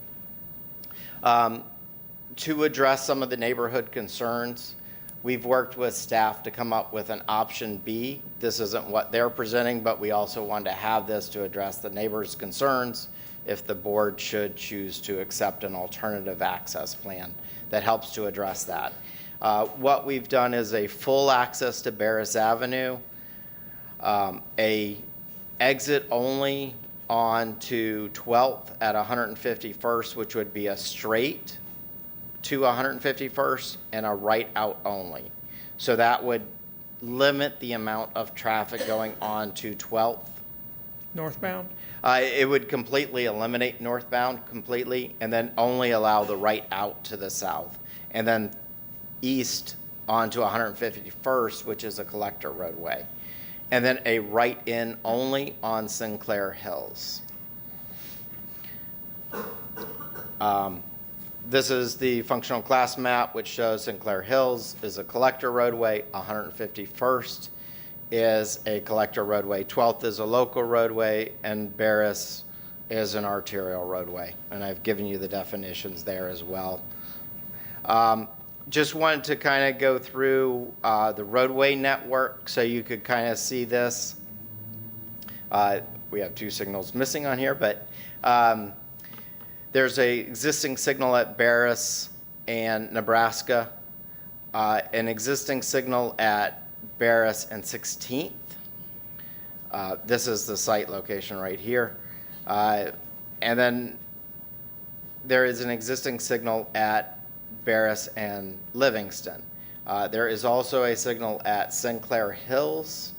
[SPEAKER 5] To address some of the neighborhood concerns, we've worked with staff to come up with an option B. This isn't what they're presenting, but we also wanted to have this to address the neighbors' concerns if the board should choose to accept an alternative access plan that helps to address that. What we've done is a full access to Barris Avenue, a exit only onto 12th at 151st, which would be a straight to 151st, and a right out only. So that would limit the amount of traffic going on to 12th.
[SPEAKER 1] Northbound?
[SPEAKER 5] It would completely eliminate northbound completely, and then only allow the right out to the south. And then east onto 151st, which is a collector roadway. And then a right in only on Sinclair Hills. This is the functional class map, which shows Sinclair Hills is a collector roadway, 151st is a collector roadway, 12th is a local roadway, and Barris is an arterial roadway. And I've given you the definitions there as well. Just wanted to kind of go through the roadway network so you could kind of see this. We have two signals missing on here, but there's a existing signal at Barris and Nebraska, an existing signal at Barris and 16th. This is the site location right here. And then there is an existing signal at Barris and Livingston. There is also a signal at Sinclair Hills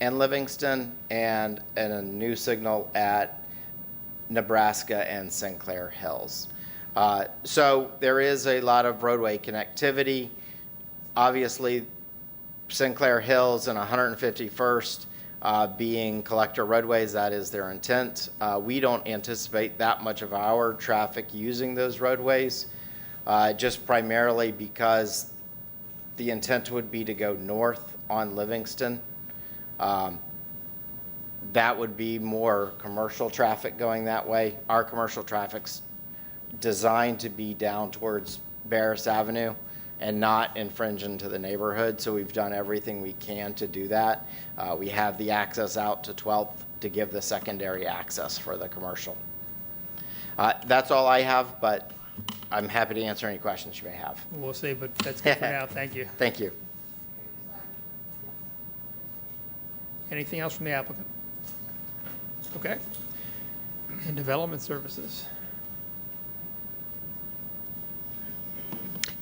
[SPEAKER 5] and Livingston, and a new signal at Nebraska and Sinclair Hills. So there is a lot of roadway connectivity. Obviously, Sinclair Hills and 151st being collector roadways, that is their intent. We don't anticipate that much of our traffic using those roadways, just primarily because the intent would be to go north on Livingston. That would be more commercial traffic going that way. Our commercial traffic's designed to be down towards Barris Avenue and not infringe into the neighborhood, so we've done everything we can to do that. We have the access out to 12th to give the secondary access for the commercial. That's all I have, but I'm happy to answer any questions you may have.
[SPEAKER 1] We'll see, but that's good for now. Thank you.
[SPEAKER 5] Thank you.
[SPEAKER 1] Anything else from the applicant? Okay. And development services.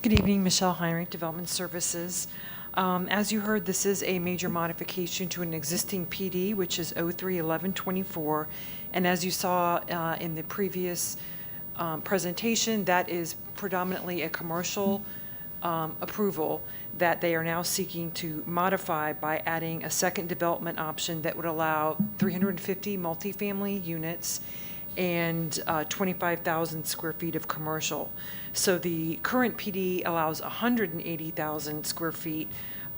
[SPEAKER 14] Good evening, Michelle Heinrich, Development Services. As you heard, this is a major modification to an existing PD, which is 03-1124. And as you saw in the previous presentation, that is predominantly a commercial approval that they are now seeking to modify by adding a second development option that would allow 350 multifamily units and 25,000 square feet of commercial. So the current PD allows 180,000 square feet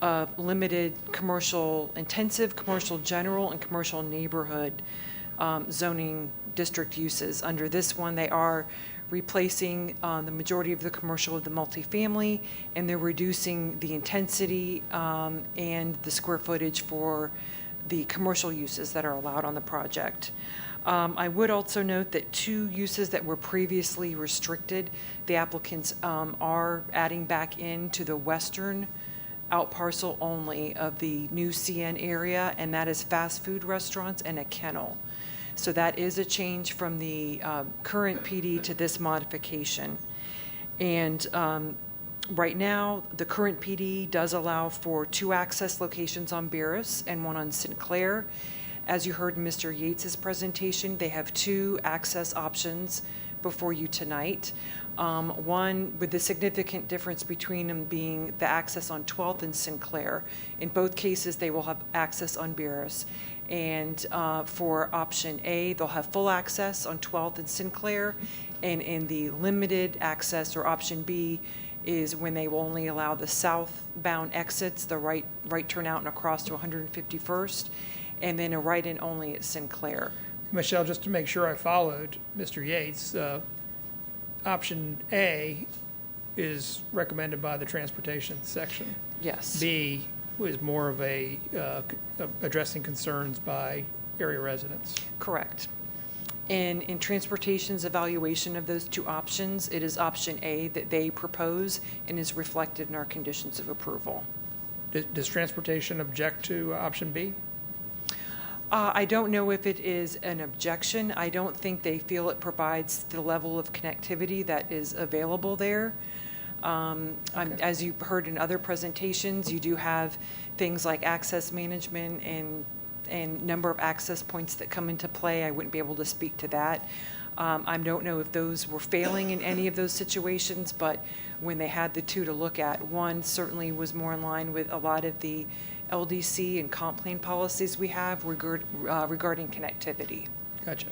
[SPEAKER 14] of limited commercial, intensive commercial general and commercial neighborhood zoning district uses. Under this one, they are replacing the majority of the commercial with the multifamily, and they're reducing the intensity and the square footage for the commercial uses that are allowed on the project. I would also note that two uses that were previously restricted, the applicants are adding back into the western out parcel only of the new CN area, and that is fast food restaurants and a kennel. So that is a change from the current PD to this modification. And right now, the current PD does allow for 2 access locations on Barris and 1 on Sinclair. As you heard in Mr. Yates's presentation, they have two access options before you tonight. One with the significant difference between them being the access on 12th and Sinclair. In both cases, they will have access on Beerus. And for option A, they'll have full access on 12th and Sinclair. And in the limited access, or option B, is when they will only allow the southbound exits, the right turn out and across to 151st, and then a right-in only at Sinclair.
[SPEAKER 1] Michelle, just to make sure I followed Mr. Yates, option A is recommended by the transportation section.
[SPEAKER 14] Yes.
[SPEAKER 1] B was more of a addressing concerns by area residents.
[SPEAKER 14] Correct. And in transportation's evaluation of those two options, it is option A that they propose and is reflected in our conditions of approval.
[SPEAKER 1] Does transportation object to option B?
[SPEAKER 14] I don't know if it is an objection. I don't think they feel it provides the level of connectivity that is available there. As you heard in other presentations, you do have things like access management and number of access points that come into play. I wouldn't be able to speak to that. I don't know if those were failing in any of those situations, but when they had the two to look at, one certainly was more in line with a lot of the LDC and comp plan policies we have regarding connectivity.
[SPEAKER 1] Gotcha.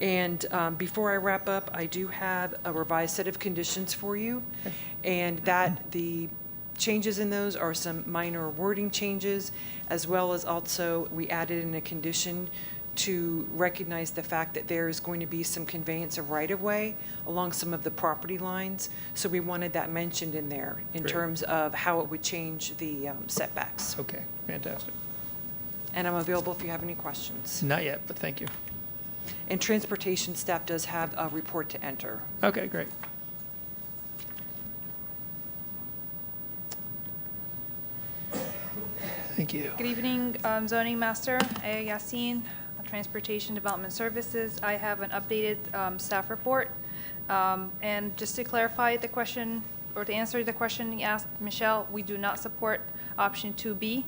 [SPEAKER 14] And before I wrap up, I do have a revised set of conditions for you, and that the changes in those are some minor wording changes, as well as also we added in a condition to recognize the fact that there is going to be some conveyance of right-of-way along some of the property lines. So we wanted that mentioned in there in
[SPEAKER 1] Great.
[SPEAKER 14] terms of how it would change the setbacks.
[SPEAKER 1] Okay, fantastic.
[SPEAKER 14] And I'm available if you have any questions.
[SPEAKER 1] Not yet, but thank you.
[SPEAKER 14] And transportation staff does have a report to enter.
[SPEAKER 1] Okay, great. Thank you.
[SPEAKER 7] Good evening, Zoning Master, Aya Yassin, Transportation Development Services. I have an updated staff report. And just to clarify the question, or to answer the question you asked, Michelle, we do not support option 2B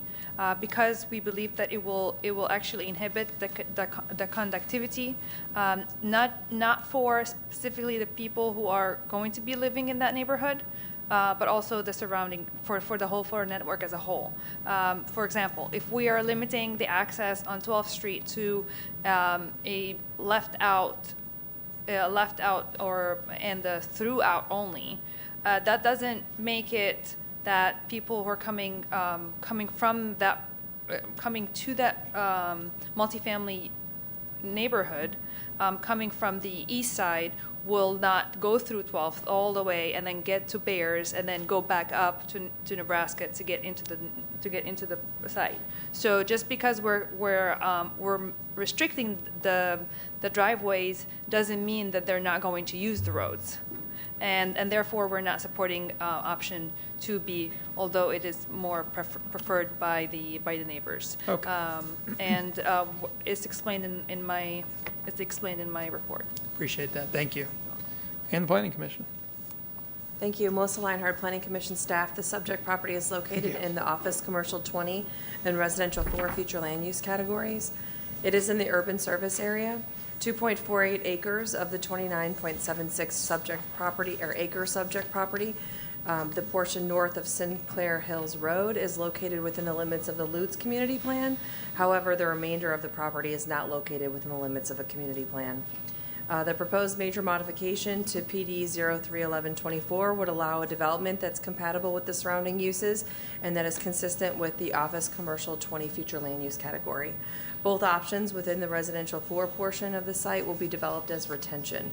[SPEAKER 7] because we believe that it will actually inhibit the conductivity, not for specifically the people who are going to be living in that neighborhood, but also the surrounding, for the whole Florida network as a whole. For example, if we are limiting the access on 12th Street to a left out and the throughout only, that doesn't make it that people who are coming to that multifamily neighborhood, coming from the east side, will not go through 12th all the way and then get to Bears and then go back up to Nebraska to get into the site. So just because we're restricting the driveways doesn't mean that they're not going to use the roads. And therefore, we're not supporting option 2B, although it is more preferred by the neighbors.
[SPEAKER 1] Okay.
[SPEAKER 7] And it's explained in my report.
[SPEAKER 1] Appreciate that. Thank you. And the Planning Commission.
[SPEAKER 10] Thank you. Melissa Leinhardt, Planning Commission staff. The subject property is located in the Office Commercial 20 and Residential 4 future land use categories. It is in the urban service area. 2.48 acres of the 29.76 subject property, or acre subject property. The portion north of Sinclair Hills Road is located within the limits of the Lutz Community Plan. However, the remainder of the property is not located within the limits of a community plan. The proposed major modification to PD 031124 would allow a development that's compatible with the surrounding uses and that is consistent with the Office Commercial 20 future land use category. Both options within the residential 4 portion of the site will be developed as retention.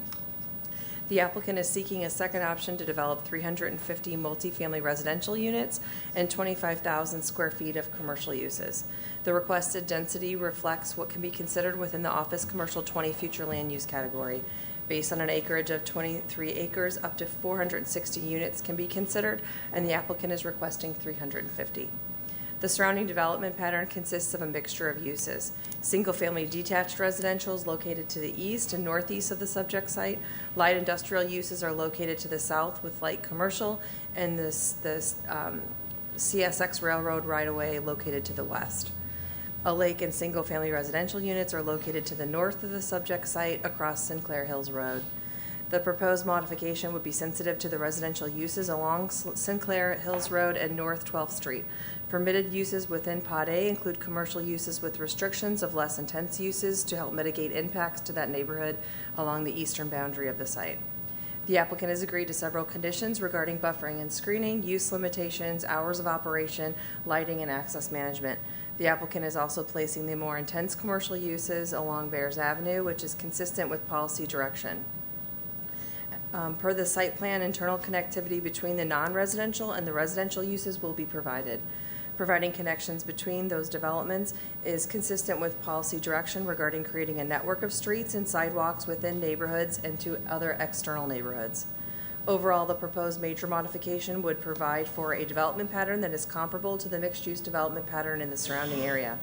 [SPEAKER 10] The applicant is seeking a second option to develop 350 multifamily residential units and 25,000 square feet of commercial uses. The requested density reflects what can be considered within the Office Commercial 20 future land use category. Based on an acreage of 23 acres, up to 460 units can be considered, and the applicant is requesting 350. The surrounding development pattern consists of a mixture of uses. Single-family detached residentials located to the east and northeast of the subject site. Light industrial uses are located to the south with light commercial, and this CSX railroad right-of-way located to the west. A lake and single-family residential units are located to the north of the subject site across Sinclair Hills Road. The proposed modification would be sensitive to the residential uses along Sinclair Hills Road and North 12th Street. Permitted uses within Pod A include commercial uses with restrictions of less intense uses to help mitigate impacts to that neighborhood along the eastern boundary of the site. The applicant has agreed to several conditions regarding buffering and screening, use limitations, hours of operation, lighting, and access management. The applicant is also placing the more intense commercial uses along Bears Avenue, which is consistent with policy direction. Per the site plan, internal connectivity between the non-residential and the residential uses will be provided. Providing connections between those developments is consistent with policy direction regarding creating a network of streets and sidewalks within neighborhoods and to other external neighborhoods. Overall, the proposed major modification would provide for a development pattern that is comparable to the mixed-use development pattern in the surrounding area.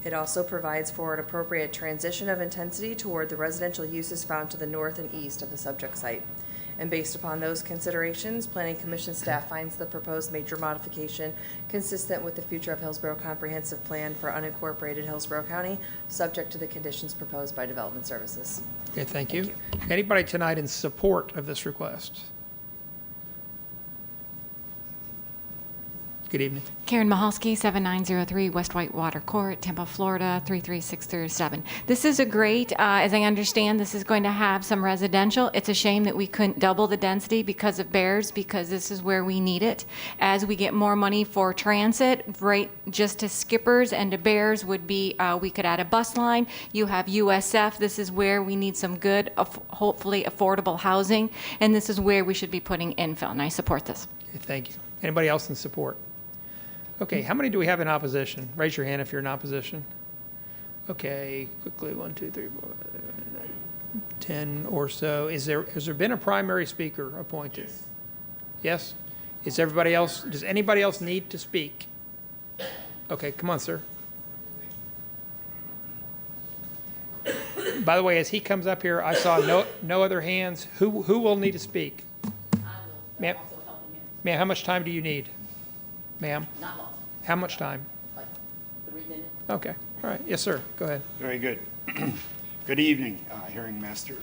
[SPEAKER 10] It also provides for an appropriate transition of intensity toward the residential uses found to the north and east of the subject site. And based upon those considerations, Planning Commission staff finds the proposed major modification consistent with the future of Hillsborough Comprehensive Plan for unincorporated Hillsborough County, subject to the conditions proposed by Development Services.
[SPEAKER 1] Okay, thank you. Anybody tonight in support of this request? Good evening.
[SPEAKER 15] Karen Mahalski, 7903 West Whitewater Court, Tampa, Florida, 33637. This is a great, as I understand, this is going to have some residential. It's a shame that we couldn't double the density because of Bears, because this is where we need it. As we get more money for transit, right, just to Skippers and to Bears would be, we could add a bus line. You have USF. This is where we need some good, hopefully affordable housing, and this is where we should be putting infill, and I support this.
[SPEAKER 1] Okay, thank you. Anybody else in support? Okay, how many do we have in opposition? Raise your hand if you're in opposition. Okay, quickly, 1, 2, 3, 4, 10 or so. Has there been a primary speaker appointed? Yes? Is everybody else, does anybody else need to speak? Okay, come on, sir. By the way, as he comes up here, I saw no other hands. Who will need to speak? Ma'am, how much time do you need? Ma'am?
[SPEAKER 18] Not long.
[SPEAKER 1] How much time?
[SPEAKER 18] Like 3 minutes.
[SPEAKER 1] Okay, all right. Yes, sir. Go ahead.
[SPEAKER 18] Very good. Good evening, Hearing Master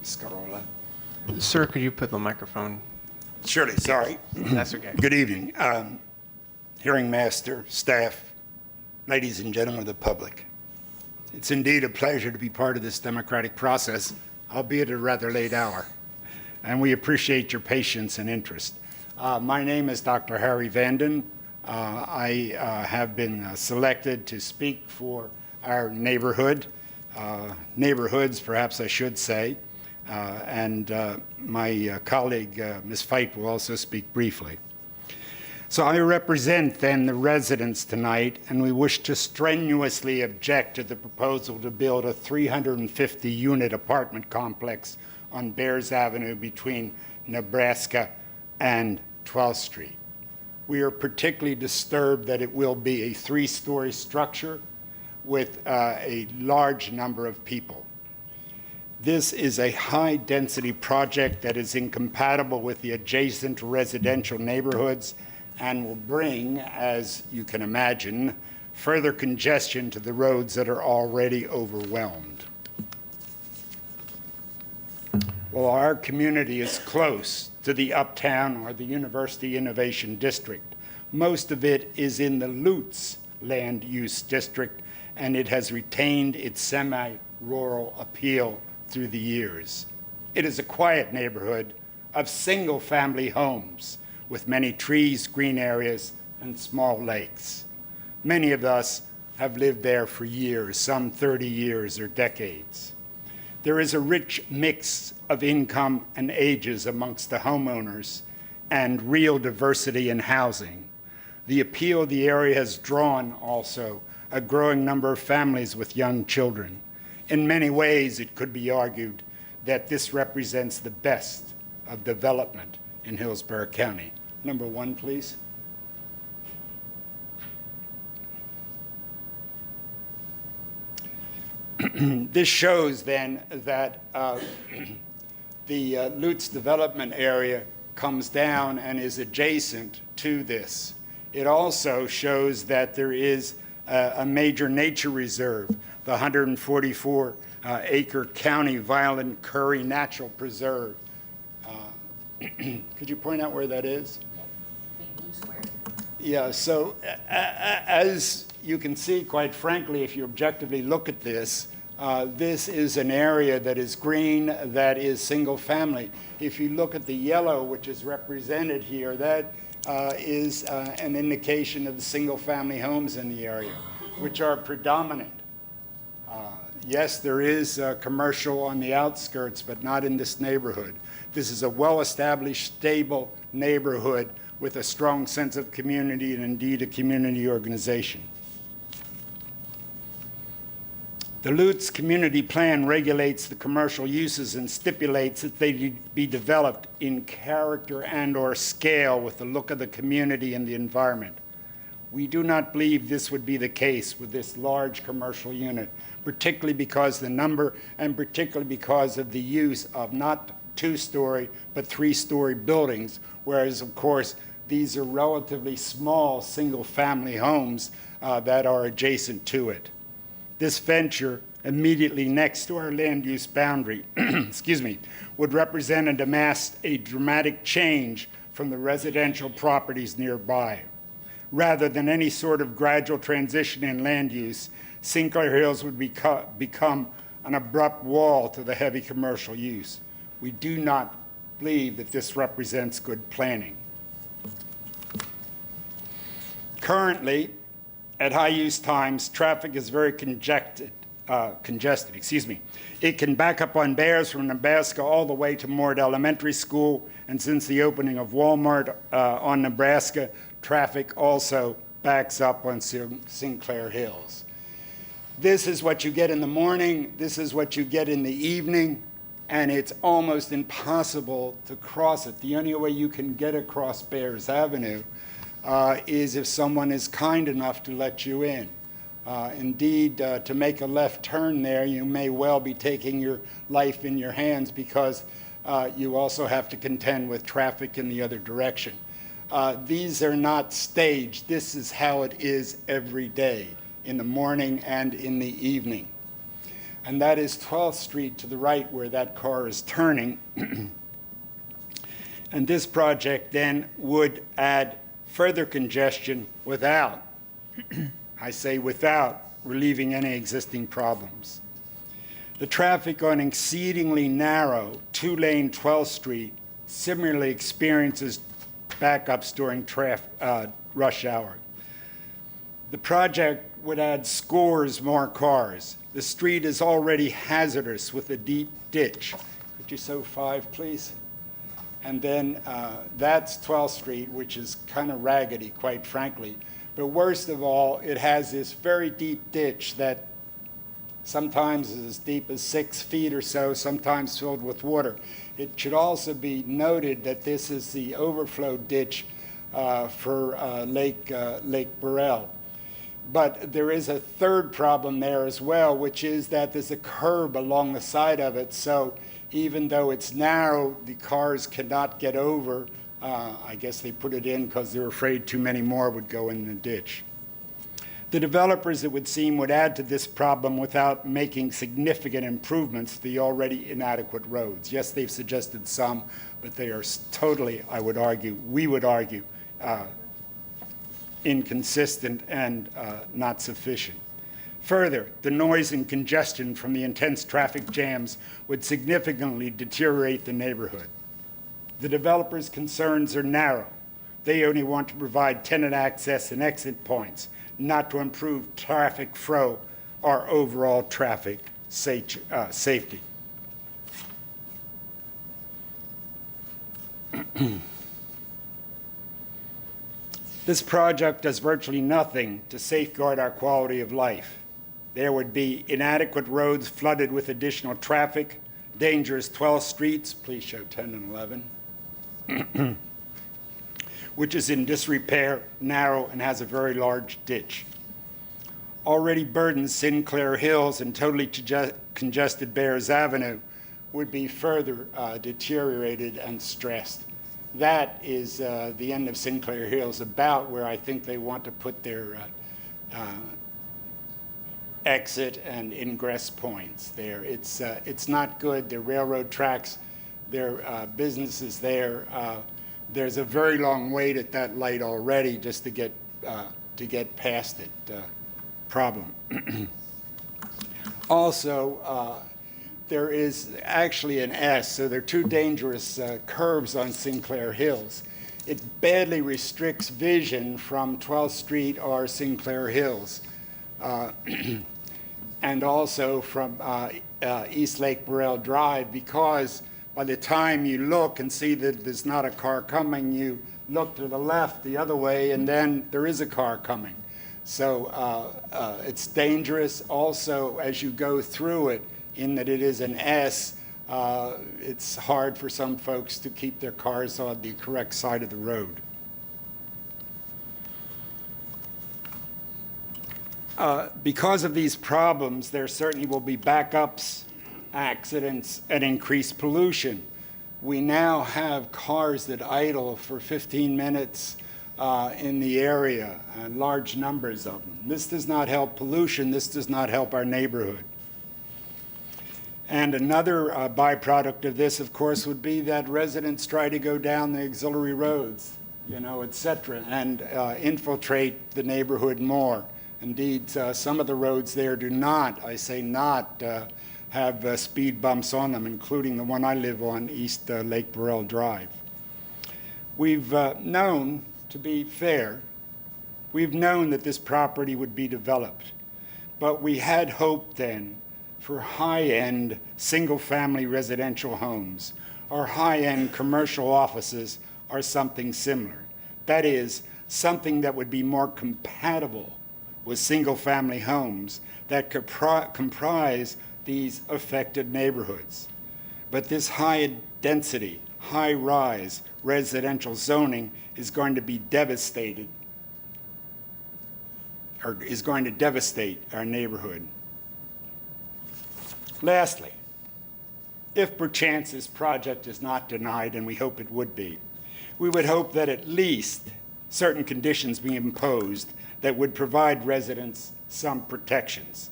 [SPEAKER 18] Scarola.
[SPEAKER 2] Sir, could you put the microphone?
[SPEAKER 18] Surely, sorry.
[SPEAKER 2] That's okay.
[SPEAKER 18] Good evening. Hearing Master, staff, ladies and gentlemen of the public. It's indeed a pleasure to be part of this democratic process, albeit at a rather late hour. And we appreciate your patience and interest. My name is Dr. Harry Vanden. I have been selected to speak for our neighborhood, neighborhoods, perhaps I should say, and my colleague, Ms. Feit, will also speak briefly. So I represent then the residents tonight, and we wish to strenuously object to the proposal to build a 350-unit apartment complex on Bears Avenue between Nebraska and 12th Street. We are particularly disturbed that it will be a 3-story structure with a large number of people. This is a high-density project that is incompatible with the adjacent residential neighborhoods and will bring, as you can imagine, further congestion to the roads that are already overwhelmed. Well, our community is close to the Uptown or the University Innovation District. Most of it is in the Lutz land use district, and it has retained its semi-rural appeal through the years. It is a quiet neighborhood of single-family homes with many trees, green areas, and small lakes. Many of us have lived there for years, some 30 years or decades. There is a rich mix of income and ages amongst the homeowners and real diversity in housing. The appeal of the area has drawn also a growing number of families with young children. In many ways, it could be argued that this represents the best of development in Hillsborough County. Number 1, please. This shows then that the Lutz development area comes down and is adjacent to this. It also shows that there is a major nature reserve, the 144-acre County Violent Curry Natural Preserve. Could you point out where that is? Yeah, so as you can see, quite frankly, if you objectively look at this, this is an area that is green, that is single family. If you look at the yellow, which is represented here, that is an indication of the single family homes in the area, which are predominant. Yes, there is commercial on the outskirts, but not in this neighborhood. This is a well-established, stable neighborhood with a strong sense of community and indeed a community organization. The Lutz Community Plan regulates the commercial uses and stipulates that they be developed in character and/or scale with the look of the community and the environment. We do not believe this would be the case with this large commercial unit, particularly because the number and particularly because of the use of not two-story but three-story buildings, whereas, of course, these are relatively small single-family homes that are adjacent to it. This venture, immediately next to our land use boundary, excuse me, would represent a dramatic change from the residential properties nearby. Rather than any sort of gradual transition in land use, Sinclair Hills would become an abrupt wall to the heavy commercial use. We do not believe that this represents good planning. Currently, at high use times, traffic is very congested. It can back up on Bears from Nebraska all the way to Mord Elementary School, and since the opening of Walmart on Nebraska, traffic also backs up on Sinclair Hills. This is what you get in the morning, this is what you get in the evening, and it's almost impossible to cross it. The only way you can get across Bears Avenue is if someone is kind enough to let you in. Indeed, to make a left turn there, you may well be taking your life in your hands because you also have to contend with traffic in the other direction. These are not staged. This is how it is every day, in the morning and in the evening. And that is 12th Street to the right where that car is turning. And this project then would add further congestion without, I say without, relieving any existing problems. The traffic on exceedingly narrow two-lane 12th Street similarly experiences backups during rush hour. The project would add scores more cars. The street is already hazardous with a deep ditch. Could you show 5, please? And then that's 12th Street, which is kind of raggedy, quite frankly. But worst of all, it has this very deep ditch that sometimes is as deep as 6 feet or so, sometimes filled with water. It should also be noted that this is the overflow ditch for Lake Burrell. But there is a third problem there as well, which is that there's a curb along the side of it. So even though it's narrow, the cars cannot get over. I guess they put it in because they're afraid too many more would go in the ditch. The developers, it would seem, would add to this problem without making significant improvements to the already inadequate roads. Yes, they've suggested some, but they are totally, we would argue, inconsistent and not sufficient. Further, the noise and congestion from the intense traffic jams would significantly deteriorate the neighborhood. The developers' concerns are narrow. They only want to provide tenant access and exit points, not to improve traffic flow or overall traffic safety. This project does virtually nothing to safeguard our quality of life. There would be inadequate roads flooded with additional traffic, dangerous 12 streets, please show 10 and 11, which is in disrepair, narrow, and has a very large ditch. Already burdened Sinclair Hills and totally congested Bears Avenue would be further deteriorated and stressed. That is the end of Sinclair Hills, about where I think they want to put their exit and ingress points there. It's not good. There are railroad tracks, there are businesses there. There's a very long wait at that light already just to get past it. Problem. Also, there is actually an S, so there are two dangerous curves on Sinclair Hills. It badly restricts vision from 12th Street or Sinclair Hills, and also from East Lake Burrell Drive, because by the time you look and see that there's not a car coming, you look to the left the other way, and then there is a car coming. So it's dangerous also as you go through it, in that it is an S. It's hard for some folks to keep their cars on the correct side of the road. Because of these problems, there certainly will be backups, accidents, and increased pollution. We now have cars that idle for 15 minutes in the area, and large numbers of them. This does not help pollution. This does not help our neighborhood. And another byproduct of this, of course, would be that residents try to go down the auxiliary roads, et cetera, and infiltrate the neighborhood more. Indeed, some of the roads there do not, I say not, have speed bumps on them, including the one I live on, East Lake Burrell Drive. We've known, to be fair, we've known that this property would be developed, but we had hoped then for high-end single-family residential homes or high-end commercial offices or something similar. That is, something that would be more compatible with single-family homes that could comprise these affected neighborhoods. But this high-density, high-rise residential zoning is going to be devastated, or is going to devastate our neighborhood. Lastly, if perchance this project is not denied, and we hope it would be, we would hope that at least certain conditions be imposed that would provide residents some protections.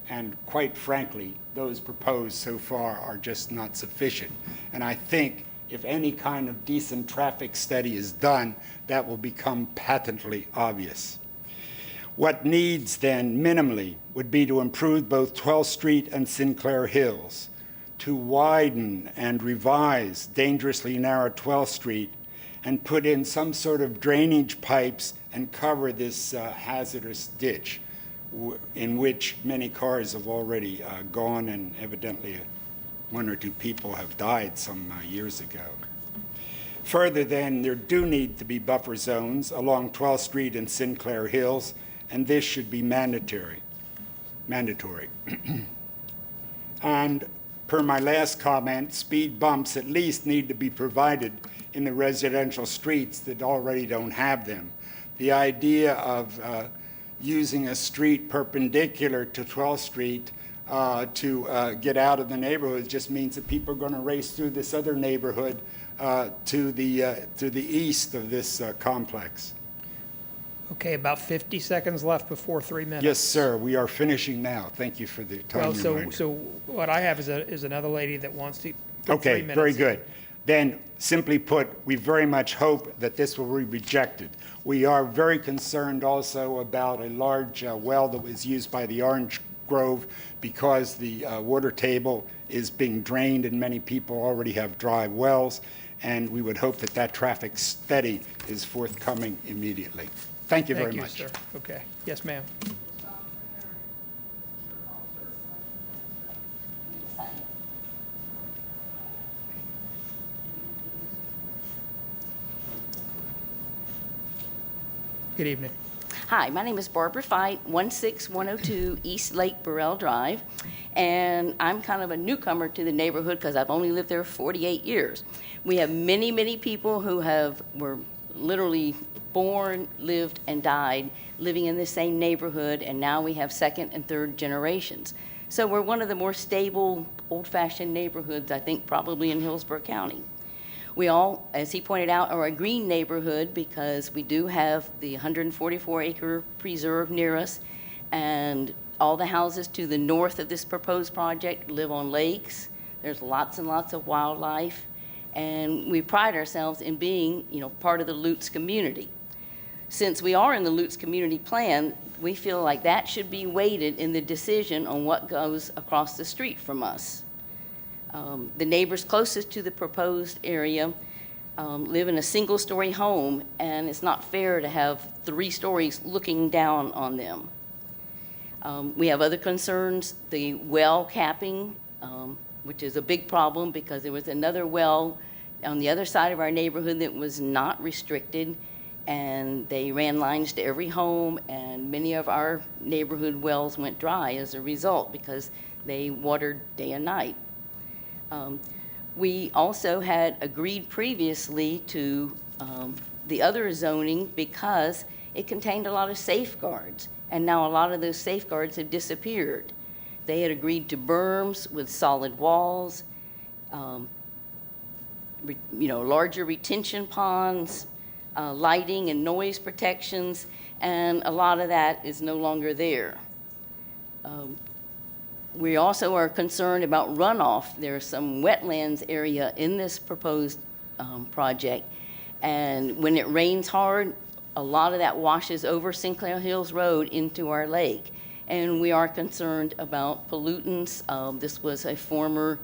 [SPEAKER 18] And quite frankly, those proposed so far are just not sufficient. And I think if any kind of decent traffic study is done, that will become patently obvious. What needs then, minimally, would be to improve both 12th Street and Sinclair Hills, to widen and revise dangerously narrow 12th Street, and put in some sort of drainage pipes and cover this hazardous ditch, in which many cars have already gone, and evidently one or two people have died some years ago. Further then, there do need to be buffer zones along 12th Street and Sinclair Hills, and this should be mandatory. And per my last comment, speed bumps at least need to be provided in the residential streets that already don't have them. The idea of using a street perpendicular to 12th Street to get out of the neighborhood just means that people are going to race through this other neighborhood to the east of this complex.
[SPEAKER 1] Okay, about 50 seconds left before 3 minutes.
[SPEAKER 18] Yes, sir. We are finishing now. Thank you for the time reminder.
[SPEAKER 1] So what I have is another lady that wants to put
[SPEAKER 18] Okay,
[SPEAKER 1] 3 minutes.
[SPEAKER 18] very good. Then, simply put, we very much hope that this will be rejected. We are very concerned also about a large well that was used by the Orange Grove because the water table is being drained and many people already have dry wells, and we would hope that that traffic study is forthcoming immediately. Thank you very much.
[SPEAKER 1] Thank you, sir. Okay. Yes, ma'am. Good evening.
[SPEAKER 6] Hi, my name is Barbara Fight, 16102 East Lake Burrell Drive, and I'm kind of a newcomer to the neighborhood because I've only lived there 48 years. We have many, many people who were literally born, lived, and died living in the same neighborhood, and now we have second and third generations. So we're one of the more stable, old-fashioned neighborhoods, I think, probably in Hillsborough County. We all, as he pointed out, are a green neighborhood because we do have the 144-acre preserve near us, and all the houses to the north of this proposed project live on lakes. There's lots and lots of wildlife, and we pride ourselves in being, part of the Lutz community. Since we are in the Lutz community plan, we feel like that should be weighted in the decision on what goes across the street from us. The neighbors closest to the proposed area live in a single-story home, and it's not fair to have 3 stories looking down on them. We have other concerns, the well capping, which is a big problem because there was another well on the other side of our neighborhood that was not restricted, and they ran lines to every home, and many of our neighborhood wells went dry as a result because they watered day and night. We also had agreed previously to the other zoning because it contained a lot of safeguards, and now a lot of those safeguards have disappeared. They had agreed to berms with solid walls, larger retention ponds, lighting and noise protections, and a lot of that is no longer there. We also are concerned about runoff. There's some wetlands area in this proposed project, and when it rains hard, a lot of that washes over Sinclair Hills Road into our lake, and we are concerned about pollutants. This was a former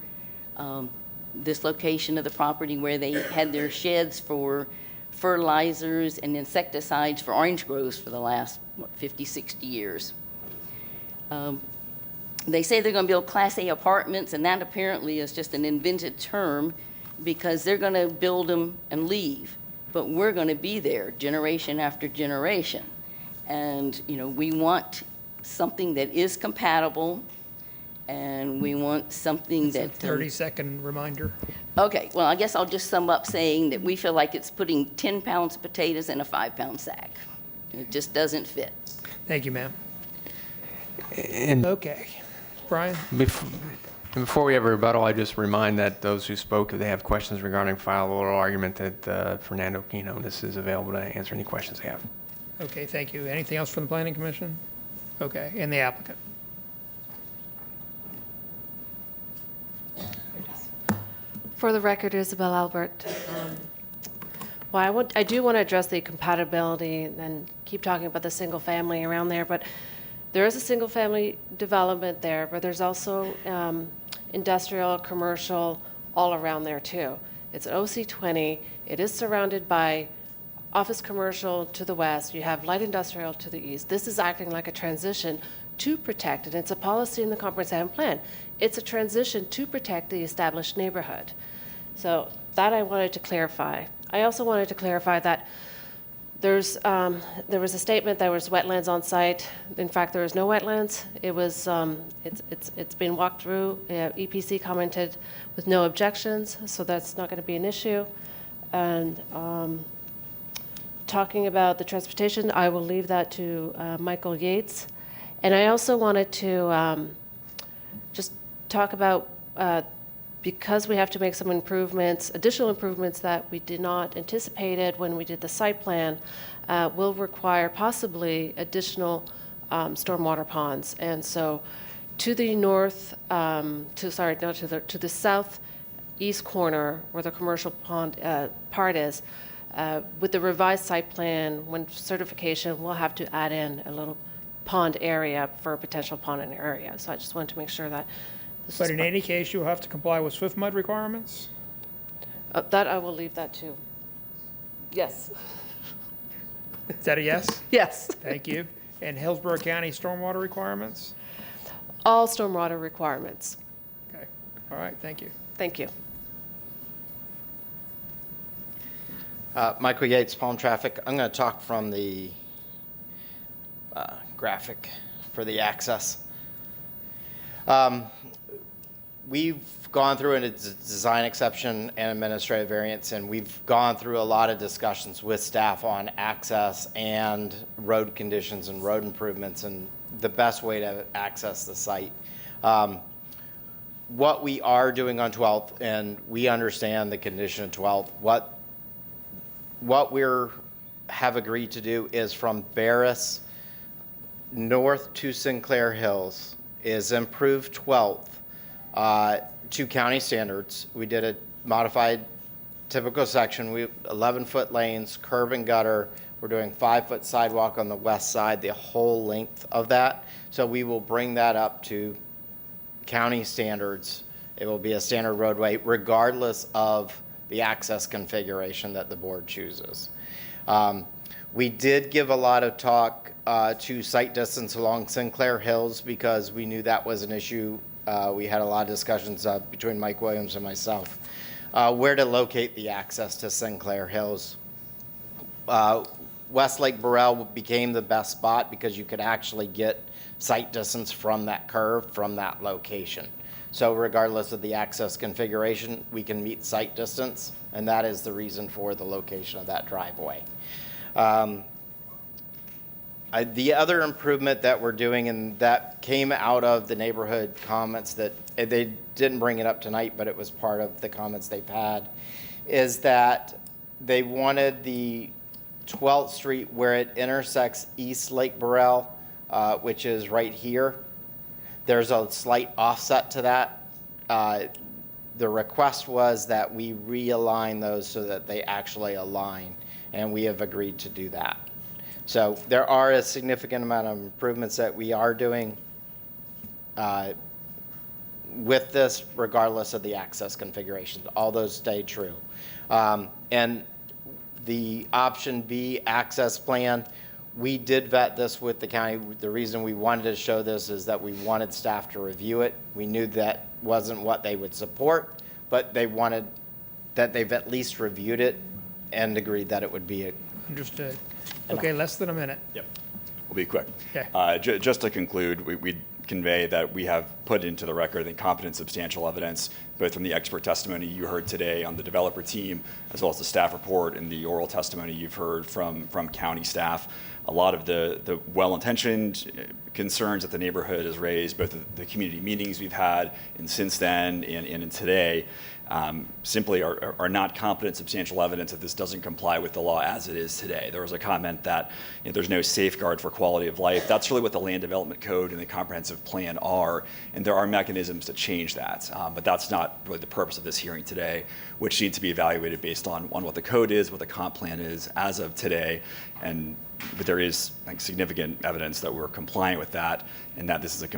[SPEAKER 6] dislocation of the property where they had their sheds for fertilizers and insecticides for orange groves for the last 50, 60 years. They say they're going to build Class A apartments, and that apparently is just an invented term because they're going to build them and leave. But we're going to be there generation after generation. And, we want something that is compatible, and we want something
[SPEAKER 1] It's a
[SPEAKER 6] that...
[SPEAKER 1] 30-second reminder.
[SPEAKER 6] Okay, well, I guess I'll just sum up saying that we feel like it's putting 10 pounds of potatoes in a 5-pound sack. It just doesn't fit.
[SPEAKER 1] Thank you, ma'am.
[SPEAKER 2] And
[SPEAKER 1] Okay. Brian?
[SPEAKER 2] before we have a rebuttal, I just remind that those who spoke, if they have questions regarding file oral argument, that Fernando Quinones is available to answer any questions they have.
[SPEAKER 1] Okay, thank you. Anything else from the Planning Commission? Okay, and the applicant?
[SPEAKER 9] For the record, Isabel Albert. Well, I do want to address the compatibility and keep talking about the single family around there, but there is a single family development there, but there's also industrial, commercial, all around there too. It's an OC20. It is surrounded by office commercial to the west. You have light industrial to the east. This is acting like a transition to protect, and it's a policy in the comprehensive plan. It's a transition to protect the established neighborhood. So that I wanted to clarify. I also wanted to clarify that there was a statement there was wetlands on site. In fact, there is no wetlands. It was it's been walked through. EPC commented with no objections, so that's not going to be an issue. And talking about the transportation, I will leave that to Michael Yates. And I also wanted to just talk about, because we have to make some improvements, additional improvements that we did not anticipated when we did the site plan, will require possibly additional stormwater ponds. And so to the north, to the southeast corner where the commercial pond part is, with the revised site plan, when certification, we'll have to add in a little pond area for a potential pond in area. So I just wanted to make sure that.
[SPEAKER 1] But in any case, you'll have to comply with swift mud requirements?
[SPEAKER 9] That I will leave that to. Yes.
[SPEAKER 1] Is that a yes?
[SPEAKER 9] Yes.
[SPEAKER 1] Thank you. And Hillsborough County stormwater requirements?
[SPEAKER 9] All stormwater requirements.
[SPEAKER 1] Okay. All right, thank you.
[SPEAKER 9] Thank you.
[SPEAKER 5] Michael Yates, Palm Traffic. I'm going to talk from the graphic for the access. We've gone through a design exception and administrative variance, and we've gone through a lot of discussions with staff on access and road conditions and road improvements and the best way to access the site. What we are doing on 12th, and we understand the condition of 12th, what we have agreed to do is from Barris north to Sinclair Hills is improved 12th to county standards. We did a modified typical section. We 11-foot lanes, curb and gutter. We're doing 5-foot sidewalk on the west side, the whole length of that. So we will bring that up to county standards. It will be a standard roadway regardless of the access configuration that the board chooses. We did give a lot of talk to site distance along Sinclair Hills because we knew that was an issue. We had a lot of discussions between Mike Williams and myself where to locate the access to Sinclair Hills. Westlake Burrell became the best spot because you could actually get site distance from that curve from that location. So regardless of the access configuration, we can meet site distance, and that is the reason for the location of that driveway. The other improvement that we're doing, and that came out of the neighborhood comments that they didn't bring it up tonight, but it was part of the comments they've had, is that they wanted the 12th Street where it intersects East Lake Burrell, which is right here. There's a slight offset to that. The request was that we realign those so that they actually align, and we have agreed to do that. So there are a significant amount of improvements that we are doing with this, regardless of the access configuration. All those stay true. And the option B access plan, we did vet this with the county. The reason we wanted to show this is that we wanted staff to review it. We knew that wasn't what they would support, but they wanted that they've at least reviewed it and agreed that it would be
[SPEAKER 1] Understood. Okay, less than a minute.
[SPEAKER 8] Yep. We'll be quick.
[SPEAKER 1] Okay.
[SPEAKER 8] Just to conclude, we convey that we have put into the record the competent substantial evidence, both from the expert testimony you heard today on the developer team, as well as the staff report and the oral testimony you've heard from county staff. A lot of the well-intentioned concerns that the neighborhood has raised, both the community meetings we've had and since then and today, simply are not competent substantial evidence that this doesn't comply with the law as it is today. There was a comment that there's no safeguard for quality of life. That's really what the land development code and the comprehensive plan are, and there are mechanisms to change that. But that's not really the purpose of this hearing today, which needs to be evaluated based on what the code is, what the comp plan is as of today, but there is significant evidence that we're compliant with that and that this is a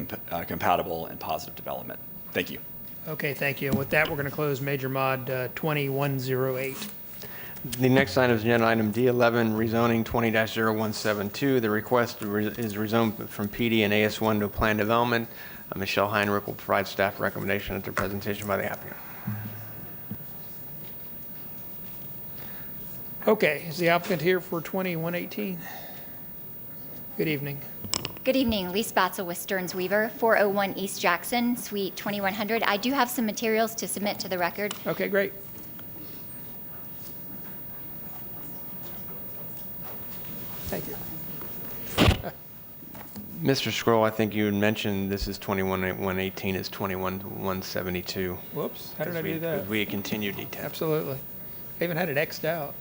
[SPEAKER 8] compatible and positive development. Thank you.
[SPEAKER 1] Okay, thank you. And with that, we're going to close Major Mod 2108.
[SPEAKER 2] The next item is agenda item D11, rezoning 20-0172. The request is rezoned from PD and AS1 to plan development. Michelle Heinrich will provide staff recommendation at the presentation by the applicant.
[SPEAKER 1] Okay, is the applicant here for 2118? Good evening.
[SPEAKER 12] Good evening, Lise Batzel with Stearns Weaver, 401 East Jackson, Suite 2100. I do have some materials to submit to the record.
[SPEAKER 1] Okay, great. Thank you.
[SPEAKER 2] Mr. Scroll, I think you had mentioned this is 21-118 is 21-172.
[SPEAKER 1] Whoops, how did I do that?
[SPEAKER 2] Because we had continued detail.
[SPEAKER 1] Absolutely. I even had it X'd out.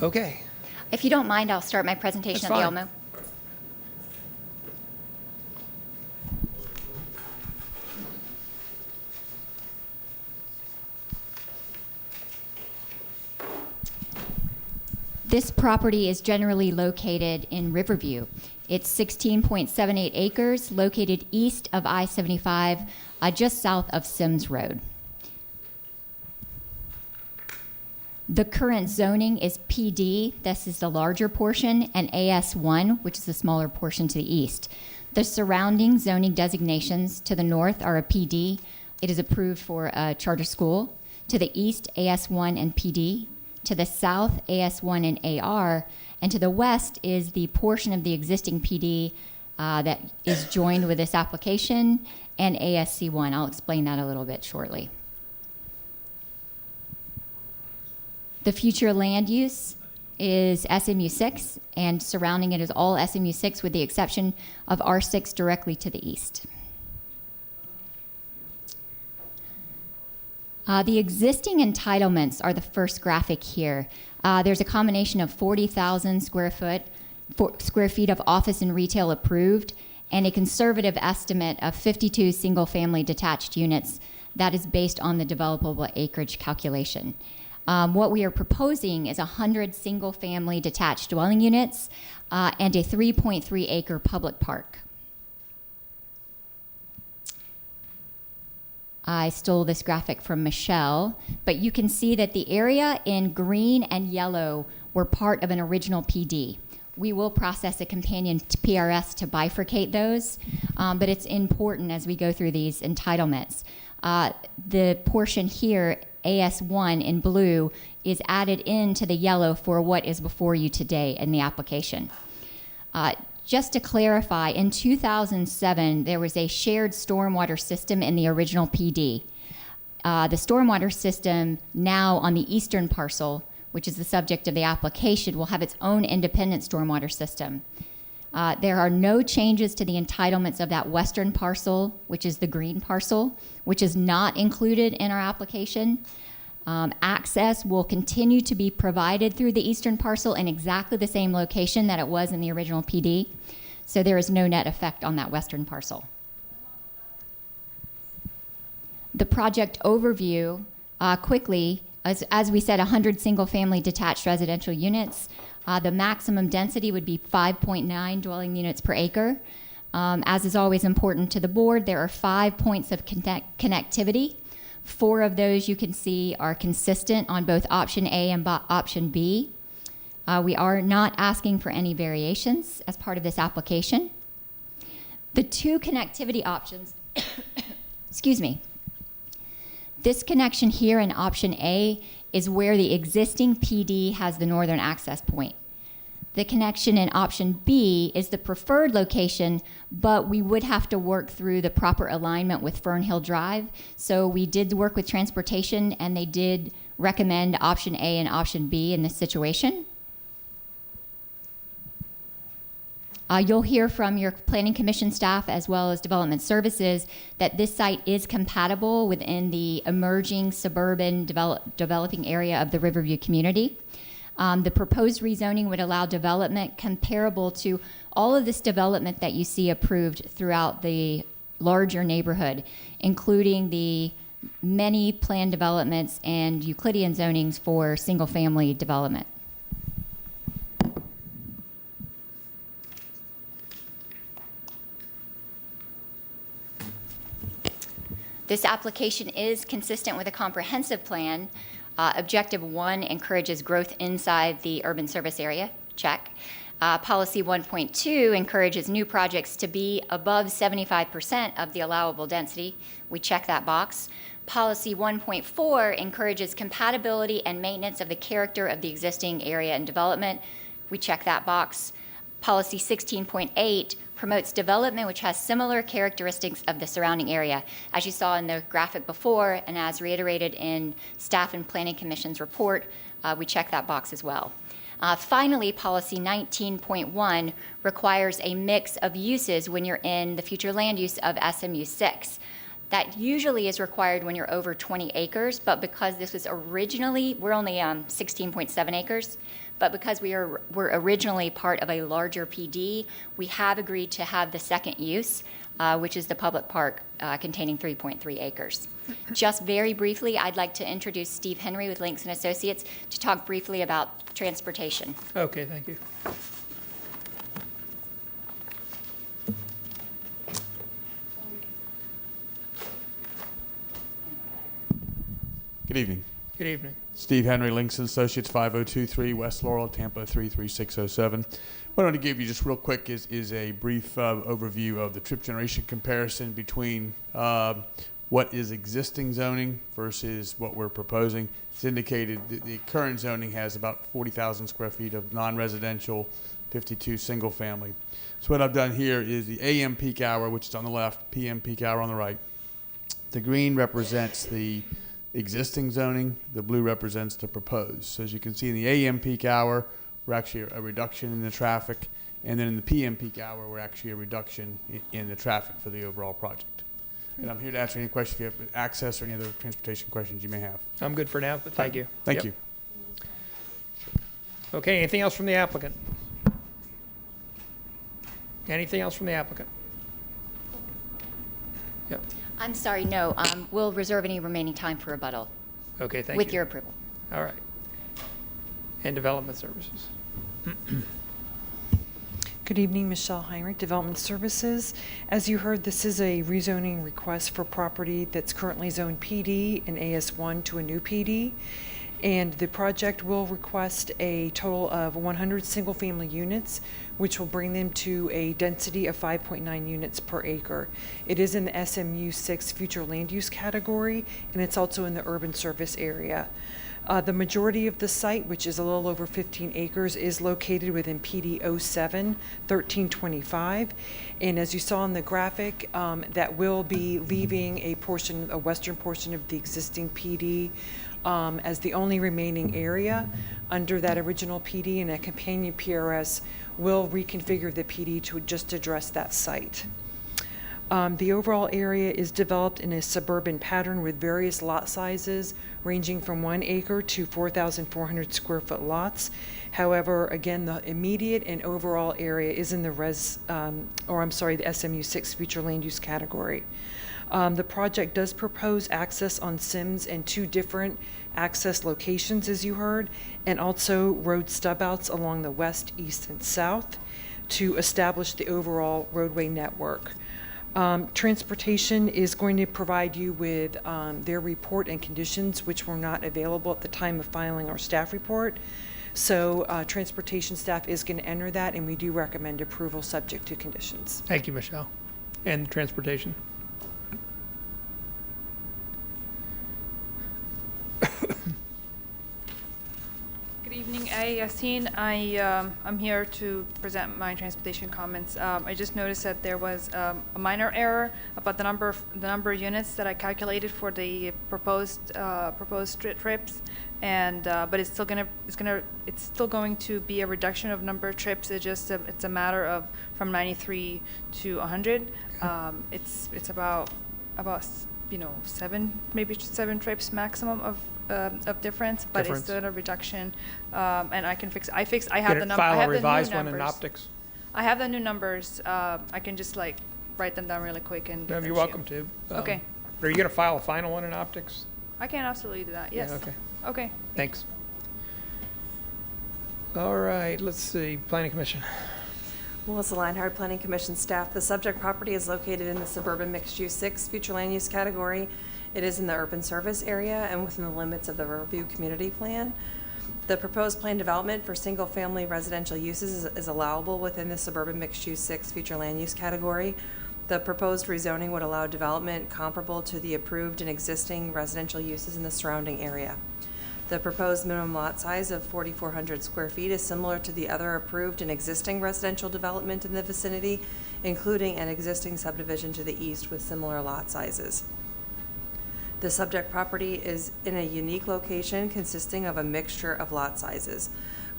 [SPEAKER 1] Okay.
[SPEAKER 12] If you don't mind, I'll start my presentation
[SPEAKER 1] That's
[SPEAKER 12] at the
[SPEAKER 1] fine.
[SPEAKER 12] Elmo. This property is generally located in Riverview. It's 16.78 acres, located east of I-75, just south of Sims Road. The current zoning is PD, this is the larger portion, and AS1, which is the smaller portion to the east. The surrounding zoning designations to the north are a PD. It is approved for a charter school. To the east, AS1 and PD. To the south, AS1 and AR. And to the west is the portion of the existing PD that is joined with this application, and ASC1. I'll explain that a little bit shortly. The future land use is SMU6, and surrounding it is all SMU6 with the exception of R6 directly to the east. The existing entitlements are the first graphic here. There's a combination of 40,000 square foot square feet of office and retail approved, and a conservative estimate of 52 single-family detached units. That is based on the developable acreage calculation. What we are proposing is 100 single-family detached dwelling units and a 3.3 acre public park. I stole this graphic from Michelle, but you can see that the area in green and yellow were part of an original PD. We will process a companion PRS to bifurcate those, but it's important as we go through these entitlements. The portion here, AS1 in blue, is added into the yellow for what is before you today in the application. Just to clarify, in 2007, there was a shared stormwater system in the original PD. The stormwater system now on the eastern parcel, which is the subject of the application, will have its own independent stormwater system. There are no changes to the entitlements of that western parcel, which is the green parcel, which is not included in our application. Access will continue to be provided through the eastern parcel in exactly the same location that it was in the original PD. So there is no net effect on that western parcel. The project overview, quickly, as we said, 100 single-family detached residential units. The maximum density would be 5.9 dwelling units per acre. As is always important to the board, there are 5 points of connectivity. 4 of those you can see are consistent on both option A and option B. We are not asking for any variations as part of this application. The 2 connectivity options, excuse me, this connection here in option A is where the existing PD has the northern access point. The connection in option B is the preferred location, but we would have to work through the proper alignment with Fernhill Drive. So we did work with transportation, and they did recommend option A and option B in this situation. You'll hear from your Planning Commission staff as well as Development Services that this site is compatible within the emerging suburban developing area of the Riverview community. The proposed rezoning would allow development comparable to all of this development that you see approved throughout the larger neighborhood, including the many planned developments and Euclidean zonings for single-family development. This application is consistent with a comprehensive plan. Objective 1 encourages growth inside the urban service area, check. Policy 1.2 encourages new projects to be above 75% of the allowable density. We check that box. Policy 1.4 encourages compatibility and maintenance of the character of the existing area and development. We check that box. Policy 16.8 promotes development which has similar characteristics of the surrounding area. As you saw in the graphic before, and as reiterated in Staff and Planning Commission's report, we check that box as well. Finally, Policy 19.1 requires a mix of uses when you're in the future land use of SMU 6. That usually is required when you're over 20 acres, but because this was originally, we're only 16.7 acres, but because were originally part of a larger PD, we have agreed to have the second use, which is the public park containing 3.3 acres. Just very briefly, I'd like to introduce Steve Henry with Links & Associates to talk briefly about transportation.
[SPEAKER 1] Okay, thank you.
[SPEAKER 11] Good evening.
[SPEAKER 1] Good evening.
[SPEAKER 11] Steve Henry, Links & Associates, 5023 West Laurel, Tampa 33607. What I want to give you just real quick is a brief overview of the trip generation comparison between what is existing zoning versus what we're proposing. It's indicated that the current zoning has about 40,000 square feet of non-residential, 52 single family. So what I've done here is the AM peak hour, which is on the left, PM peak hour on the right. The green represents the existing zoning, the blue represents the proposed. So as you can see in the AM peak hour, we're actually a reduction in the traffic, and then in the PM peak hour, we're actually a reduction in the traffic for the overall project. And I'm here to answer any questions if you have access or any other transportation questions you may have.
[SPEAKER 1] I'm good for now, but thank you.
[SPEAKER 11] Thank
[SPEAKER 1] Yep.
[SPEAKER 11] you.
[SPEAKER 1] Okay, anything else from the applicant? Anything else from the applicant? Yep.
[SPEAKER 12] I'm sorry, no. We'll reserve any remaining time for rebuttal.
[SPEAKER 1] Okay, thank you.
[SPEAKER 12] With your approval.
[SPEAKER 1] All right. And Development Services.
[SPEAKER 14] Good evening, Michelle Heinrich, Development Services. As you heard, this is a rezoning request for property that's currently zoned PD and AS1 to a new PD. And the project will request a total of 100 single-family units, which will bring them to a density of 5.9 units per acre. It is in the SMU 6 future land use category, and it's also in the urban service area. The majority of the site, which is a little over 15 acres, is located within PD 07-1325. And as you saw in the graphic, that will be leaving a western portion of the existing PD as the only remaining area under that original PD, and a companion PRS will reconfigure the PD to just address that site. The overall area is developed in a suburban pattern with various lot sizes ranging from 1 acre to 4,400 square foot lots. However, again, the immediate and overall area is in the the SMU 6 future land use category. The project does propose access on Sims and 2 different access locations, as you heard, and also road stub-outs along the west, east, and south to establish the overall roadway network. Transportation is going to provide you with their report and conditions, which were not available at the time of filing our staff report. So transportation staff is going to enter that, and we do recommend approval subject to conditions.
[SPEAKER 1] Thank you, Michelle. And Transportation.
[SPEAKER 7] Good evening, Yassine. I'm here to present my transportation comments. I just noticed that there was a minor error about the number of units that I calculated for the proposed trips, and but it's still going to be a reduction of number of trips. It's a matter of from 93 to 100. It's about 7 trips maximum of difference, but it's still a reduction, and I can fix. I have the number.
[SPEAKER 1] File a revised one in optics.
[SPEAKER 7] I have the new numbers. I can just write them down really quick and. give them
[SPEAKER 1] You're
[SPEAKER 7] to you.
[SPEAKER 1] welcome to.
[SPEAKER 7] Okay.
[SPEAKER 1] Are you going to file a final one in optics?
[SPEAKER 7] I can absolutely do that. Yes.
[SPEAKER 1] Yeah, okay.
[SPEAKER 7] Okay.
[SPEAKER 1] Thanks. All right. Let's see. Planning Commission.
[SPEAKER 10] Melissa Leinhardt, Planning Commission staff. The subject property is located in the suburban mixed-use 6 future land use category. It is in the urban service area and within the limits of the Riverview Community Plan. The proposed planned development for single-family residential uses is allowable within the suburban mixed-use 6 future land use category. The proposed rezoning would allow development comparable to the approved and existing residential uses in the surrounding area. The proposed minimum lot size of 4,400 square feet is similar to the other approved and existing residential development in the vicinity, including an existing subdivision to the east with similar lot sizes. The subject property is in a unique location consisting of a mixture of lot sizes.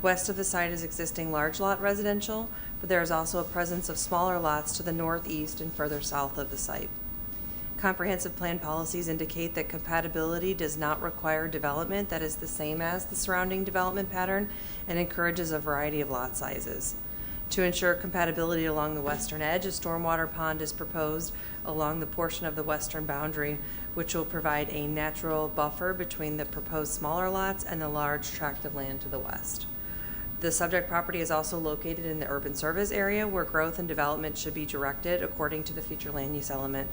[SPEAKER 10] West of the site is existing large lot residential, but there is also a presence of smaller lots to the northeast and further south of the site. Comprehensive plan policies indicate that compatibility does not require development that is the same as the surrounding development pattern and encourages a variety of lot sizes. To ensure compatibility along the western edge, a stormwater pond is proposed along the portion of the western boundary, which will provide a natural buffer between the proposed smaller lots and the large tract of land to the west. The subject property is also located in the urban service area where growth and development should be directed according to the future land use element.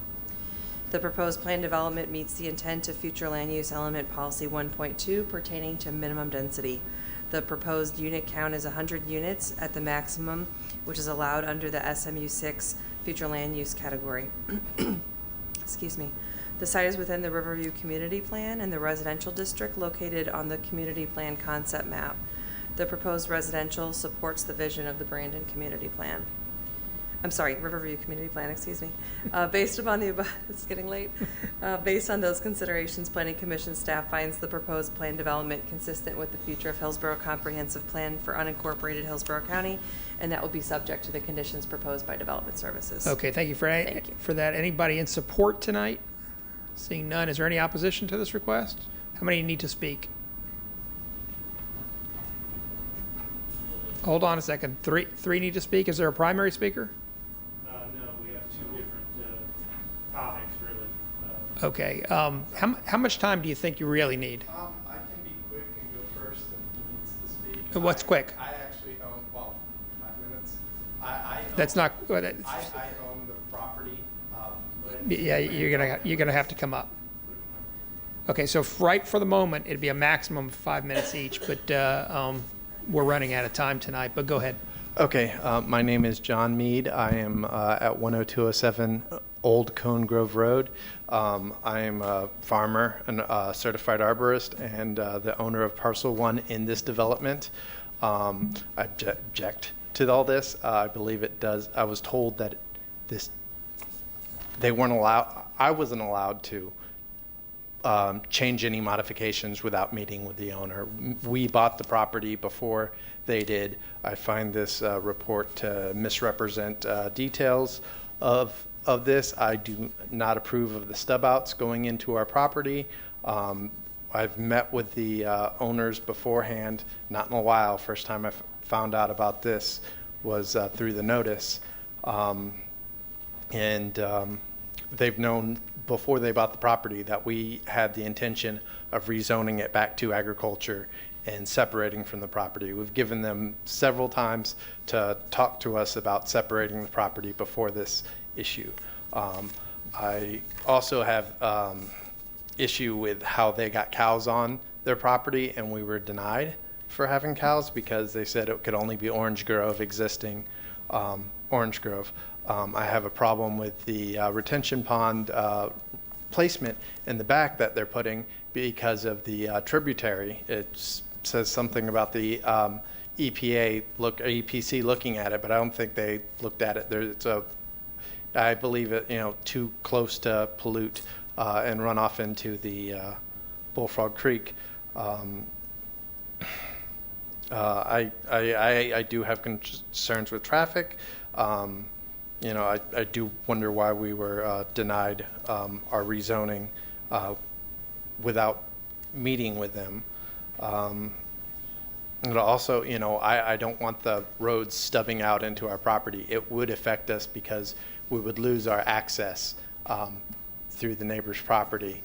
[SPEAKER 10] The proposed plan development meets the intent of future land use element policy 1.2 pertaining to minimum density. The proposed unit count is 100 units at the maximum, which is allowed under the SMU 6 future land use category. Excuse me. The site is within the Riverview Community Plan and the residential district located on the Community Plan concept map. The proposed residential supports the vision of the Brandon Community Plan. Riverview Community Plan, excuse me. Based upon the above, it's getting late. Based on those considerations, Planning Commission staff finds the proposed plan development consistent with the future of Hillsborough Comprehensive Plan for unincorporated Hillsborough County, and that will be subject to the conditions proposed by Development Services.
[SPEAKER 1] Okay, thank you for that. Anybody in support tonight? Seeing none, is there any opposition to this request? How many need to speak? Hold on a second. Three need to speak. Is there a primary speaker? Okay. How much time do you think you really need?
[SPEAKER 16] I can be quick and go first and who needs to speak.
[SPEAKER 1] What's quick?
[SPEAKER 16] I actually own, well, 5 minutes. I own,
[SPEAKER 1] That's not.
[SPEAKER 16] I own the property.
[SPEAKER 1] Yeah, you're gonna have to come up. Okay, so right for the moment, it'd be a maximum of 5 minutes each, but we're running out of time tonight. But go ahead.
[SPEAKER 16] Okay, my name is John Mead. I am at 10207 Old Cone Grove Road. I am a farmer and a certified arborist and the owner of Parcel 1 in this development. I object to all this. I believe it does. I was told that they weren't allowed, I wasn't allowed to change any modifications without meeting with the owner. We bought the property before they did. I find this report to misrepresent details of this. I do not approve of the stub outs going into our property. I've met with the owners beforehand, not in a while. First time I found out about this was through the notice. They've known before they bought the property that we had the intention of rezoning it back to agriculture and separating from the property. We've given them several times to talk to us about separating the property before this issue. I also have issue with how they got cows on their property, and we were denied for having cows because they said it could only be orange grove, existing orange grove. I have a problem with the retention pond placement in the back that they're putting because of the tributary. It says something about the EPC looking at it, but I don't think they looked at it. I believe it, too close to pollute and run off into the Bullfrog Creek. I do have concerns with traffic. I do wonder why we were denied our rezoning without meeting with them. And also, I don't want the roads stubbing out into our property. It would affect us because we would lose our access through the neighbor's property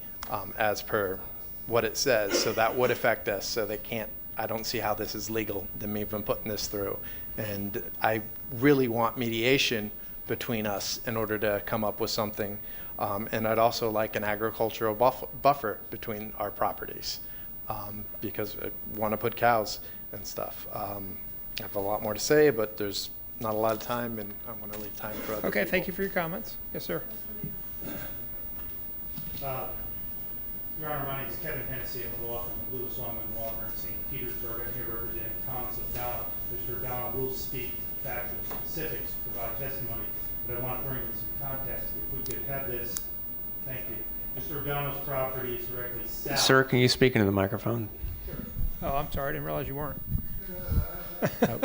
[SPEAKER 16] as per what it says. So that would affect us. So I don't see how this is legal, them even putting this through. And I really want mediation between us in order to come up with something. And I'd also like an agricultural buffer between our properties because I want to put cows and stuff. I have a lot more to say, but there's not a lot of time, and I want to leave time for other
[SPEAKER 1] Okay,
[SPEAKER 16] people.
[SPEAKER 1] thank you for your comments. Yes, sir.
[SPEAKER 17] Your Honor, my name is Kevin Hennessy. I'm with the law firm of Lewis, Longman, Walker, and St. Petersburg. I'm here representing Thomas O'Donnell. Mr. O'Donnell will speak factual specifics, provide testimony, but I want to bring in some context. If we could have this, thank you. Mr. O'Donnell's property is directly south.
[SPEAKER 2] Sir, can you speak into the microphone?
[SPEAKER 1] Oh, I'm sorry. I didn't realize you weren't.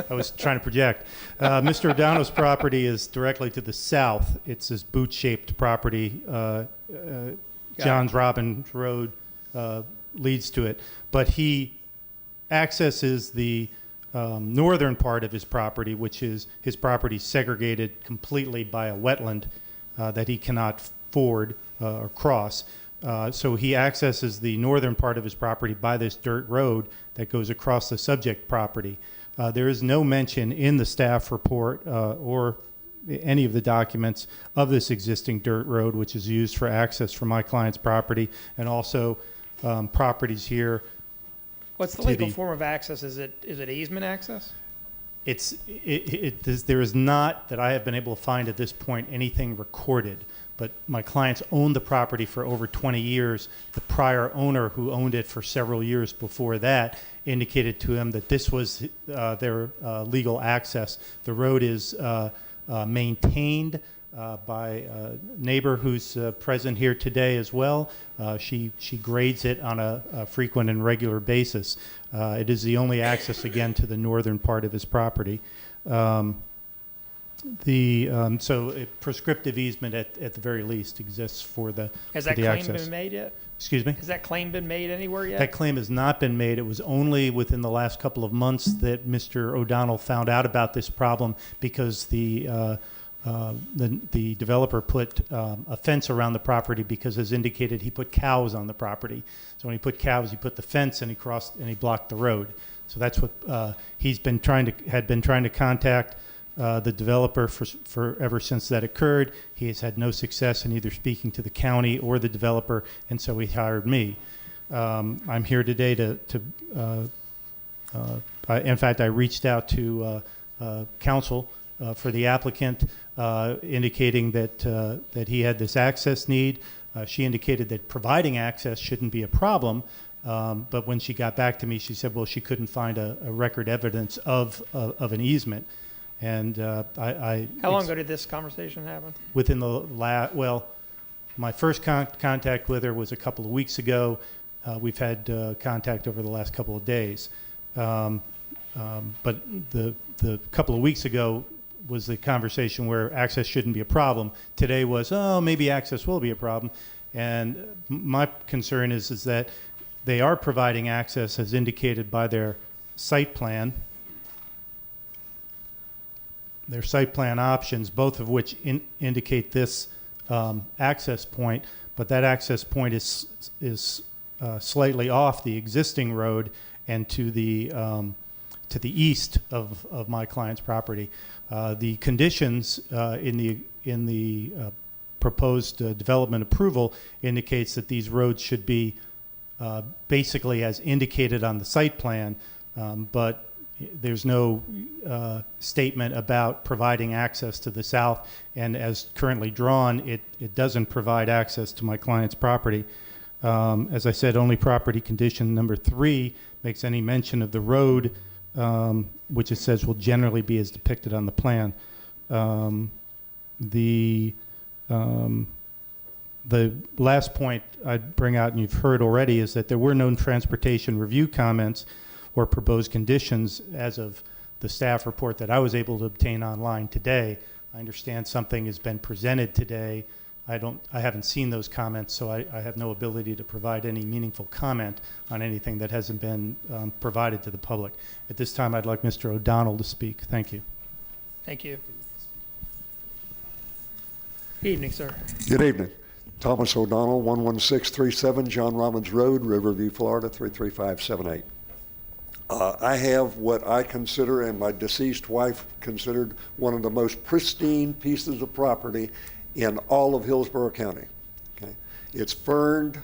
[SPEAKER 17] I was trying to project. Mr. O'Donnell's property is directly to the south. It's this boot-shaped property. Johns Robbins Road leads to it. But he accesses the northern part of his property, which is his property segregated completely by a wetland that he cannot ford or cross. So he accesses the northern part of his property by this dirt road that goes across the subject property. There is no mention in the staff report or any of the documents of this existing dirt road, which is used for access from my client's property, and also properties here.
[SPEAKER 1] What's the legal form of access? Is it easement access?
[SPEAKER 17] There is not, that I have been able to find at this point, anything recorded. But my clients owned the property for over 20 years. The prior owner, who owned it for several years before that, indicated to him that this was their legal access. The road is maintained by a neighbor who's present here today as well. She grades it on a frequent and regular basis. It is the only access, again, to the northern part of his property. So a prescriptive easement at the very least exists for the access.
[SPEAKER 1] Has that claim been made yet?
[SPEAKER 17] Excuse me?
[SPEAKER 1] Has that claim been made anywhere yet?
[SPEAKER 17] That claim has not been made. It was only within the last couple of months that Mr. O'Donnell found out about this problem because the the developer put a fence around the property because, as indicated, he put cows on the property. So when he put cows, he put the fence and he blocked the road. So that's what had been trying to contact the developer for ever since that occurred. He has had no success in either speaking to the county or the developer, and so he hired me. I'm here today in fact, I reached out to counsel for the applicant, indicating that he had this access need. She indicated that providing access shouldn't be a problem, but when she got back to me, she said, well, she couldn't find a record evidence of an easement. And
[SPEAKER 1] How long ago did this conversation happen?
[SPEAKER 17] Within my first contact with her was a couple of weeks ago. We've had contact over the last couple of days. But the couple of weeks ago was the conversation where access shouldn't be a problem. Today was, maybe access will be a problem. And my concern is that they are providing access as indicated by their site plan. Their site plan options, both of which indicate this access point, but that access point is slightly off the existing road and to the east of my client's property. The conditions in the proposed development approval indicates that these roads should be basically as indicated on the site plan, but there's no statement about providing access to the south, and as currently drawn, it doesn't provide access to my client's property. As I said, only property condition number 3 makes any mention of the road, which it says will generally be as depicted on the plan. The last point I'd bring out, and you've heard already, is that there were no transportation review comments or proposed conditions as of the staff report that I was able to obtain online today. I understand something has been presented today. I haven't seen those comments, so I have no ability to provide any meaningful comment on anything that hasn't been provided to the public. At this time, I'd like Mr. O'Donnell to speak. Thank you.
[SPEAKER 1] Thank you. Good evening, sir.
[SPEAKER 3] Good evening. Thomas O'Donnell, 11637 John Robbins Road, Riverview, Florida, 33578. I have what I consider and my deceased wife considered one of the most pristine pieces of property in all of Hillsborough County. Okay. It's ferned.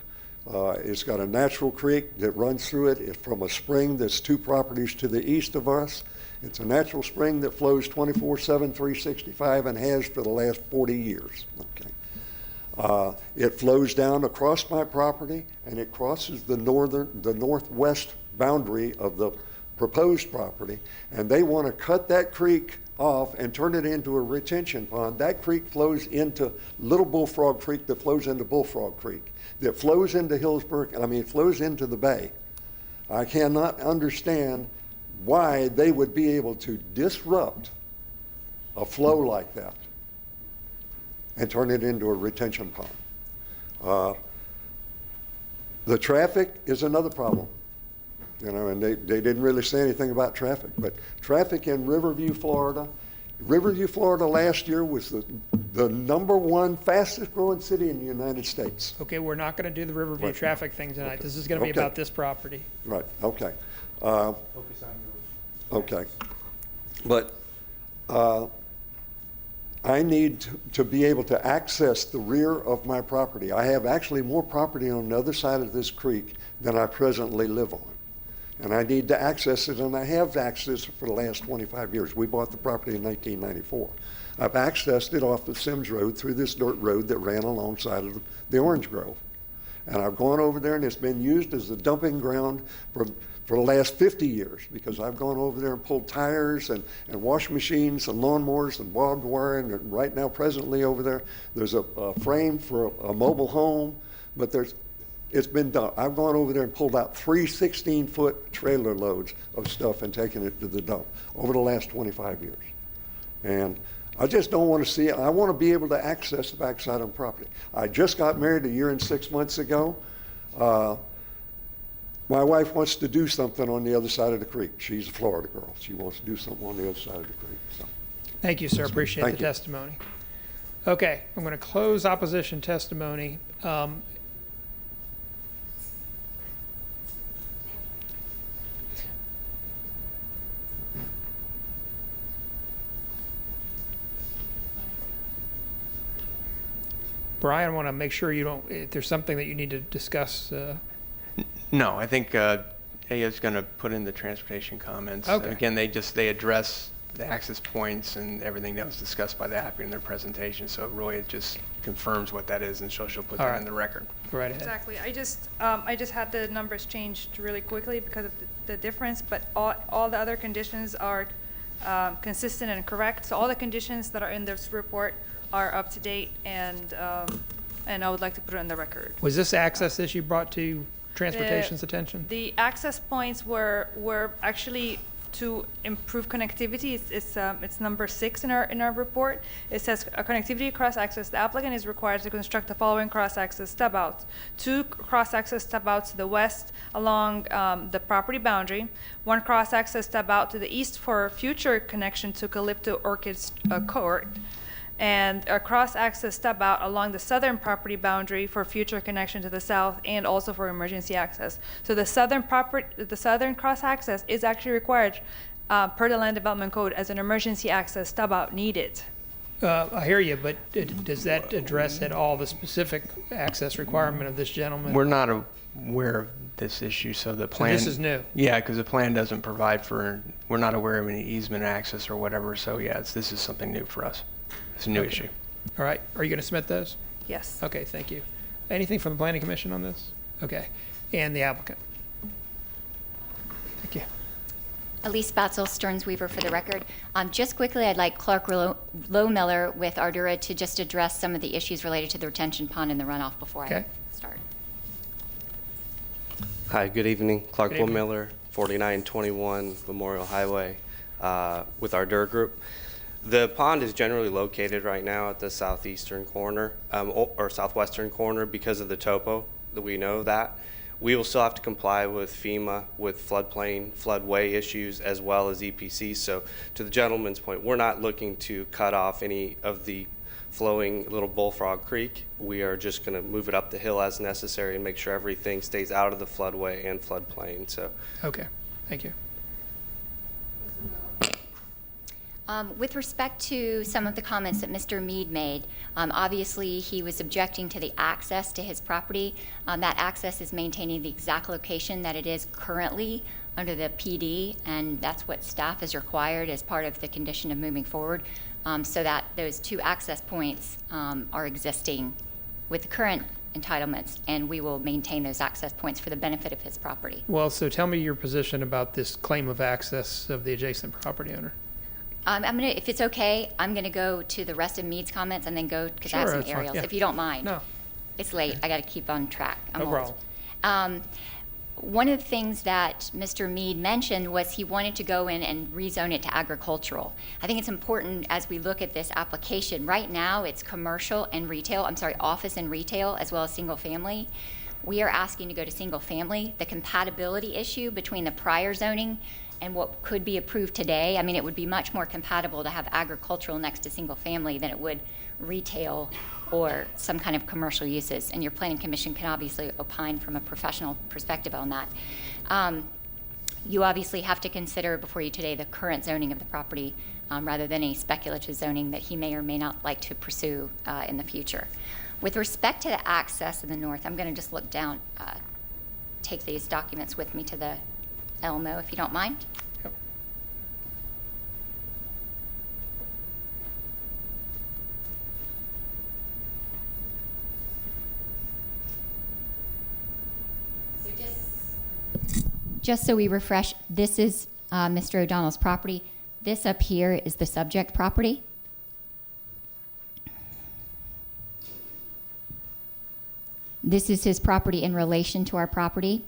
[SPEAKER 3] It's got a natural creek that runs through it. It's from a spring that's 2 properties to the east of us. It's a natural spring that flows 24/7, 365, and has for the last 40 years. Okay. It flows down across my property, and it crosses the northwest boundary of the proposed property, and they want to cut that creek off and turn it into a retention pond. That creek flows into Little Bullfrog Creek, that flows into Bullfrog Creek, that flows into flows into the bay. I cannot understand why they would be able to disrupt a flow like that and turn it into a retention pond. The traffic is another problem. You know, and they didn't really say anything about traffic, but traffic in Riverview, Florida. Riverview, Florida last year was the #1 fastest growing city in the United States.
[SPEAKER 1] Okay, we're not going to do the Riverview traffic thing tonight. Okay. This is going to be about this property.
[SPEAKER 3] Right, okay.
[SPEAKER 1] Focus on yours.
[SPEAKER 3] Okay. But I need to be able to access the rear of my property. I have actually more property on the other side of this creek than I presently live on. And I need to access it, and I have accessed it for the last 25 years. We bought the property in 1994. I've accessed it off the Sims Road through this dirt road that ran alongside of the orange grove. And I've gone over there, and it's been used as a dumping ground for the last 50 years, because I've gone over there and pulled tires and wash machines and lawnmowers and barbed wire, and right now, presently over there's a frame for a mobile home, but it's been done. I've gone over there and pulled out 3 16-foot trailer loads of stuff and taken it to the dump over the last 25 years. And I just don't want to see it. I want to be able to access the backside of the property. I just got married 1 year and 6 months ago. My wife wants to do something on the other side of the creek. She's a Florida girl. She wants to do something on the other side of the creek. So
[SPEAKER 1] Thank you, sir. Appreciate
[SPEAKER 3] Thank
[SPEAKER 1] the
[SPEAKER 3] you.
[SPEAKER 1] testimony. Okay, I'm going to close opposition testimony. Brian, I want to make sure you don't, if there's something that you need to discuss.
[SPEAKER 2] No, I think A is going to put in the transportation comments.
[SPEAKER 1] Okay.
[SPEAKER 2] Again, they address the access points and everything that was discussed by the applicant in their presentation. So really, it just confirms what that is, and she'll put
[SPEAKER 1] All
[SPEAKER 2] that
[SPEAKER 1] right.
[SPEAKER 2] in the record.
[SPEAKER 1] Go right ahead.
[SPEAKER 7] Exactly. I just had the numbers changed really quickly because of the difference, but all the other conditions are consistent and correct. So all the conditions that are in this report are up to date, and I would like to put it on the record.
[SPEAKER 1] Was this access issue brought to transportation's attention?
[SPEAKER 7] The access points were actually to improve connectivity. It's number 6 in our report. It says a connectivity cross-access. The applicant is required to construct the following cross-access step-outs. 2 cross-access step-outs to the west along the property boundary. 1 cross-access step-out to the east for future connection to Calypto Orchid Court. And a cross-access step-out along the southern property boundary for future connection to the south and also for emergency access. So the southern cross-access is actually required per the Land Development Code as an emergency access step-out needed.
[SPEAKER 1] I hear you, but does that address at all the specific access requirement of this gentleman?
[SPEAKER 2] We're not aware of this issue, so the plan.
[SPEAKER 1] this is new?
[SPEAKER 2] Yeah, because the plan doesn't provide for. We're not aware of any easement access or whatever. So yeah, this is something new for us. It's a new issue.
[SPEAKER 1] All right. Are you going to submit those?
[SPEAKER 7] Yes.
[SPEAKER 1] Okay, thank you. Anything from the Planning Commission on this? Okay. And the applicant? Thank you.
[SPEAKER 12] Elise Batzel, Stearns Weaver for the record. Just quickly, I'd like Clark Lowmiller with Ardura to just address some of the issues related to the retention pond and the runoff before I start.
[SPEAKER 4] Hi, good evening. Clark
[SPEAKER 1] Good evening.
[SPEAKER 4] Miller, 4921 Memorial Highway with Ardura Group. The pond is generally located right now at the southeastern corner or southwestern corner because of the topo that we know that. We will still have to comply with FEMA with floodplain, floodway issues as well as EPC. So to the gentleman's point, we're not looking to cut off any of the flowing Little Bullfrog Creek. We are just going to move it up the hill as necessary and make sure everything stays out of the floodway and floodplain. So
[SPEAKER 1] Okay, thank you.
[SPEAKER 12] With respect to some of the comments that Mr. Mead made, obviously he was objecting to the access to his property. That access is maintaining the exact location that it is currently under the PD, and that's what staff is required as part of the condition of moving forward, so that those 2 access points are existing with the current entitlements, and we will maintain those access points for the benefit of his property.
[SPEAKER 1] Well, so tell me your position about this claim of access of the adjacent property owner.
[SPEAKER 12] If it's okay, I'm gonna go to the rest of Mead's comments and then go, because I have
[SPEAKER 1] Sure,
[SPEAKER 12] some
[SPEAKER 1] that's fine,
[SPEAKER 12] aerials,
[SPEAKER 1] yeah.
[SPEAKER 12] if you don't mind.
[SPEAKER 1] No.
[SPEAKER 12] It's late, I gotta keep on track. I'm
[SPEAKER 1] No
[SPEAKER 12] old.
[SPEAKER 1] problem.
[SPEAKER 12] One of the things that Mr. Mead mentioned was he wanted to go in and rezone it to agricultural. I think it's important as we look at this application. Right now, it's commercial and retail, office and retail, as well as single family. We are asking to go to single family. The compatibility issue between the prior zoning and what could be approved today, it would be much more compatible to have agricultural next to single family than it would retail or some kind of commercial uses. And your planning commission can obviously opine from a professional perspective on that. You obviously have to consider before you today the current zoning of the property rather than any speculative zoning that he may or may not like to pursue in the future. With respect to the access in the north, I'm going to just look down, take these documents with me to the Elmo, if you don't mind.
[SPEAKER 1] Yep.
[SPEAKER 12] So just so we refresh, this is Mr. O'Donnell's property. This up here is the subject property. This is his property in relation to our property.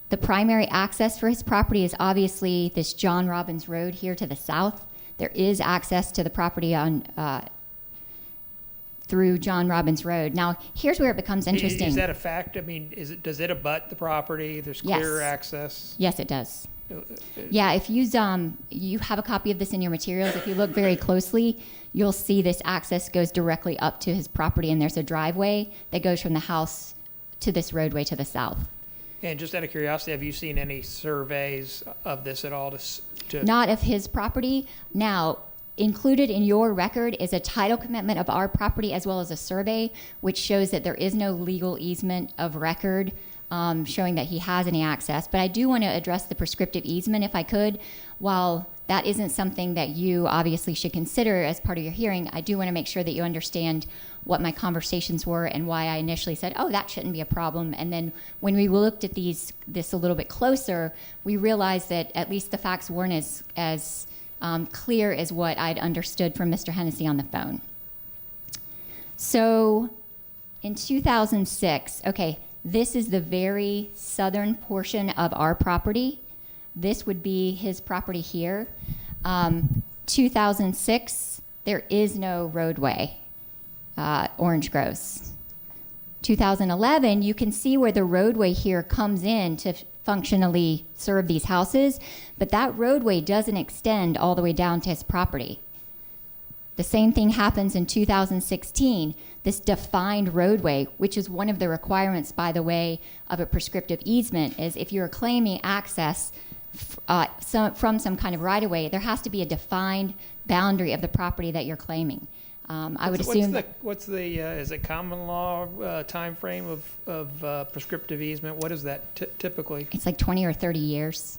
[SPEAKER 12] The primary access for his property is obviously this John Robbins Road here to the south. There is access to the property on through John Robbins Road. Now, here's where it becomes interesting.
[SPEAKER 1] Is that a fact? Does it abut the property? There's clear
[SPEAKER 12] Yes.
[SPEAKER 1] access?
[SPEAKER 12] Yes, it does. Yeah, if you have a copy of this in your materials. If you look very closely, you'll see this access goes directly up to his property, and there's a driveway that goes from the house to this roadway to the south.
[SPEAKER 1] And just out of curiosity, have you seen any surveys of this at all to
[SPEAKER 12] Not of his property. Now, included in your record is a title commitment of our property as well as a survey, which shows that there is no legal easement of record showing that he has any access. But I do want to address the prescriptive easement if I could. While that isn't something that you obviously should consider as part of your hearing, I do want to make sure that you understand what my conversations were and why I initially said, oh, that shouldn't be a problem. And then when we looked at this a little bit closer, we realized that at least the facts weren't as clear as what I'd understood from Mr. Hennessy on the phone. So in 2006, okay, this is the very southern portion of our property. This would be his property here. 2006, there is no roadway, Orange Groves. 2011, you can see where the roadway here comes in to functionally serve these houses, but that roadway doesn't extend all the way down to his property. The same thing happens in 2016. This defined roadway, which is one of the requirements, by the way, of a prescriptive easement, is if you're claiming access from some kind of right-of-way, there has to be a defined boundary of the property that you're claiming. I would assume.
[SPEAKER 1] What's the is it common law time frame of prescriptive easement? What is that typically?
[SPEAKER 12] It's like 20 or 30 years.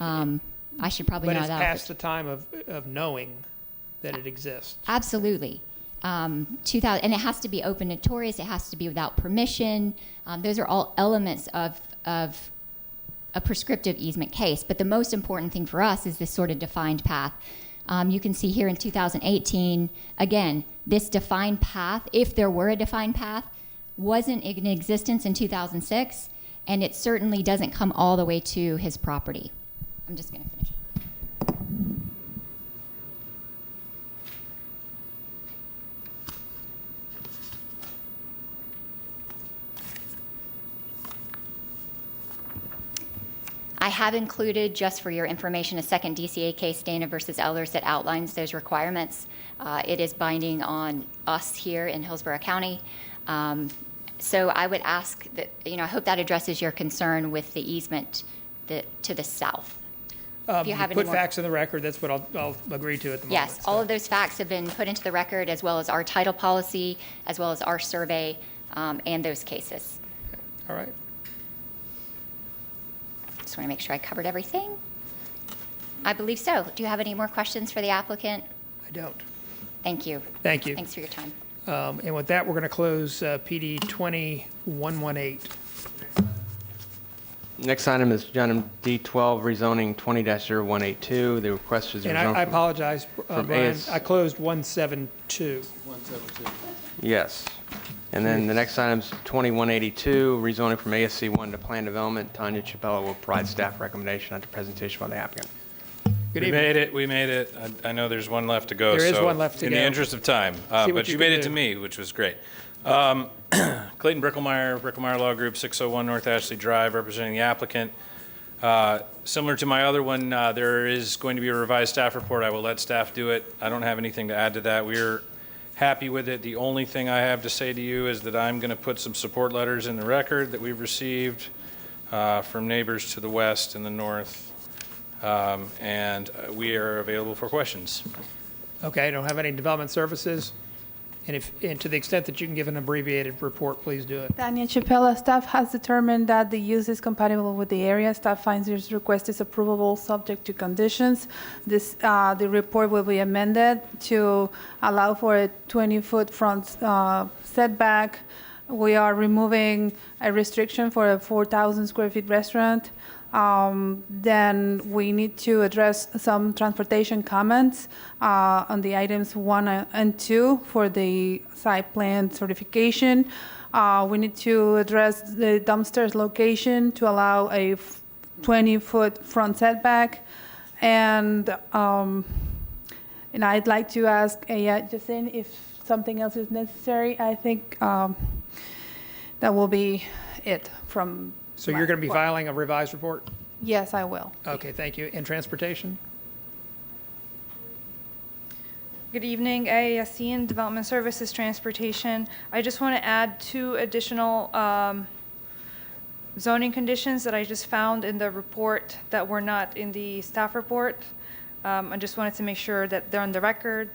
[SPEAKER 12] I should probably know that.
[SPEAKER 1] But it's past the time of knowing that it exists.
[SPEAKER 12] Absolutely. 2000, and it has to be open notorious. It has to be without permission. Those are all elements of a prescriptive easement case. But the most important thing for us is this sort of defined path. You can see here in 2018, again, this defined path, if there were a defined path, wasn't in existence in 2006, and it certainly doesn't come all the way to his property. I'm just going to finish. I have included, just for your information, a second DCA case, Dana versus Elders, that outlines those requirements. It is binding on us here in Hillsborough County. So I would ask that, I hope that addresses your concern with the easement to the south. If you have any
[SPEAKER 1] put
[SPEAKER 12] more-
[SPEAKER 1] facts in the record, that's what I'll agree to at the moment.
[SPEAKER 12] Yes, all of those facts have been put into the record, as well as our title policy, as well as our survey, and those cases.
[SPEAKER 1] Okay. All right.
[SPEAKER 12] Just want to make sure I covered everything. I believe so. Do you have any more questions for the applicant?
[SPEAKER 1] I don't.
[SPEAKER 12] Thank you.
[SPEAKER 1] Thank you.
[SPEAKER 12] Thanks for your time.
[SPEAKER 1] And with that, we're going to close PD 20118.
[SPEAKER 2] Next item is agenda D12, rezoning 20-0182. The request is
[SPEAKER 1] And
[SPEAKER 2] rezoned
[SPEAKER 1] I
[SPEAKER 2] from-
[SPEAKER 1] apologize,
[SPEAKER 2] from
[SPEAKER 1] Brian.
[SPEAKER 2] AS
[SPEAKER 1] I closed 172.
[SPEAKER 2] Yes. And then the next item is 2182, rezoning from ASC 1 to Plan Development. Tanya Chappella will provide staff recommendation after presentation by the applicant.
[SPEAKER 1] Good
[SPEAKER 19] We
[SPEAKER 1] evening.
[SPEAKER 19] made it, we made it. I know there's one left to go.
[SPEAKER 1] There is
[SPEAKER 19] so
[SPEAKER 1] one left to
[SPEAKER 19] in
[SPEAKER 1] go.
[SPEAKER 19] the interest of time.
[SPEAKER 1] what
[SPEAKER 19] But
[SPEAKER 1] you
[SPEAKER 19] you made
[SPEAKER 1] can
[SPEAKER 19] it to
[SPEAKER 1] do.
[SPEAKER 19] me, which was great. Clayton Bricklemeyer Law Group, 601 North Ashley Drive, representing the applicant. Similar to my other one, there is going to be a revised staff report. I will let staff do it. I don't have anything to add to that. We're happy with it. The only thing I have to say to you is that I'm going to put some support letters in the record that we've received from neighbors to the west and the north. And we are available for questions.
[SPEAKER 1] Okay, I don't have any development services. And to the extent that you can give an abbreviated report, please do it.
[SPEAKER 21] Tanya Chappella, staff has determined that the use is compatible with the area. Staff finds this request is approvable, subject to conditions. The report will be amended to allow for a 20-foot front setback. We are removing a restriction for a 4,000 square feet restaurant. Then we need to address some transportation comments on the items 1 and 2 for the site plan certification. We need to address the dumpster's location to allow a 20-foot front setback. And I'd like to ask Jacinth if something else is necessary. I think that will be it from.
[SPEAKER 1] So you're going to be filing a revised report?
[SPEAKER 21] Yes, I will.
[SPEAKER 1] Okay, thank you. And transportation?
[SPEAKER 7] Good evening, AASC and Development Services Transportation. I just want to add 2 additional zoning conditions that I just found in the report that were not in the staff report. I just wanted to make sure that they're on the record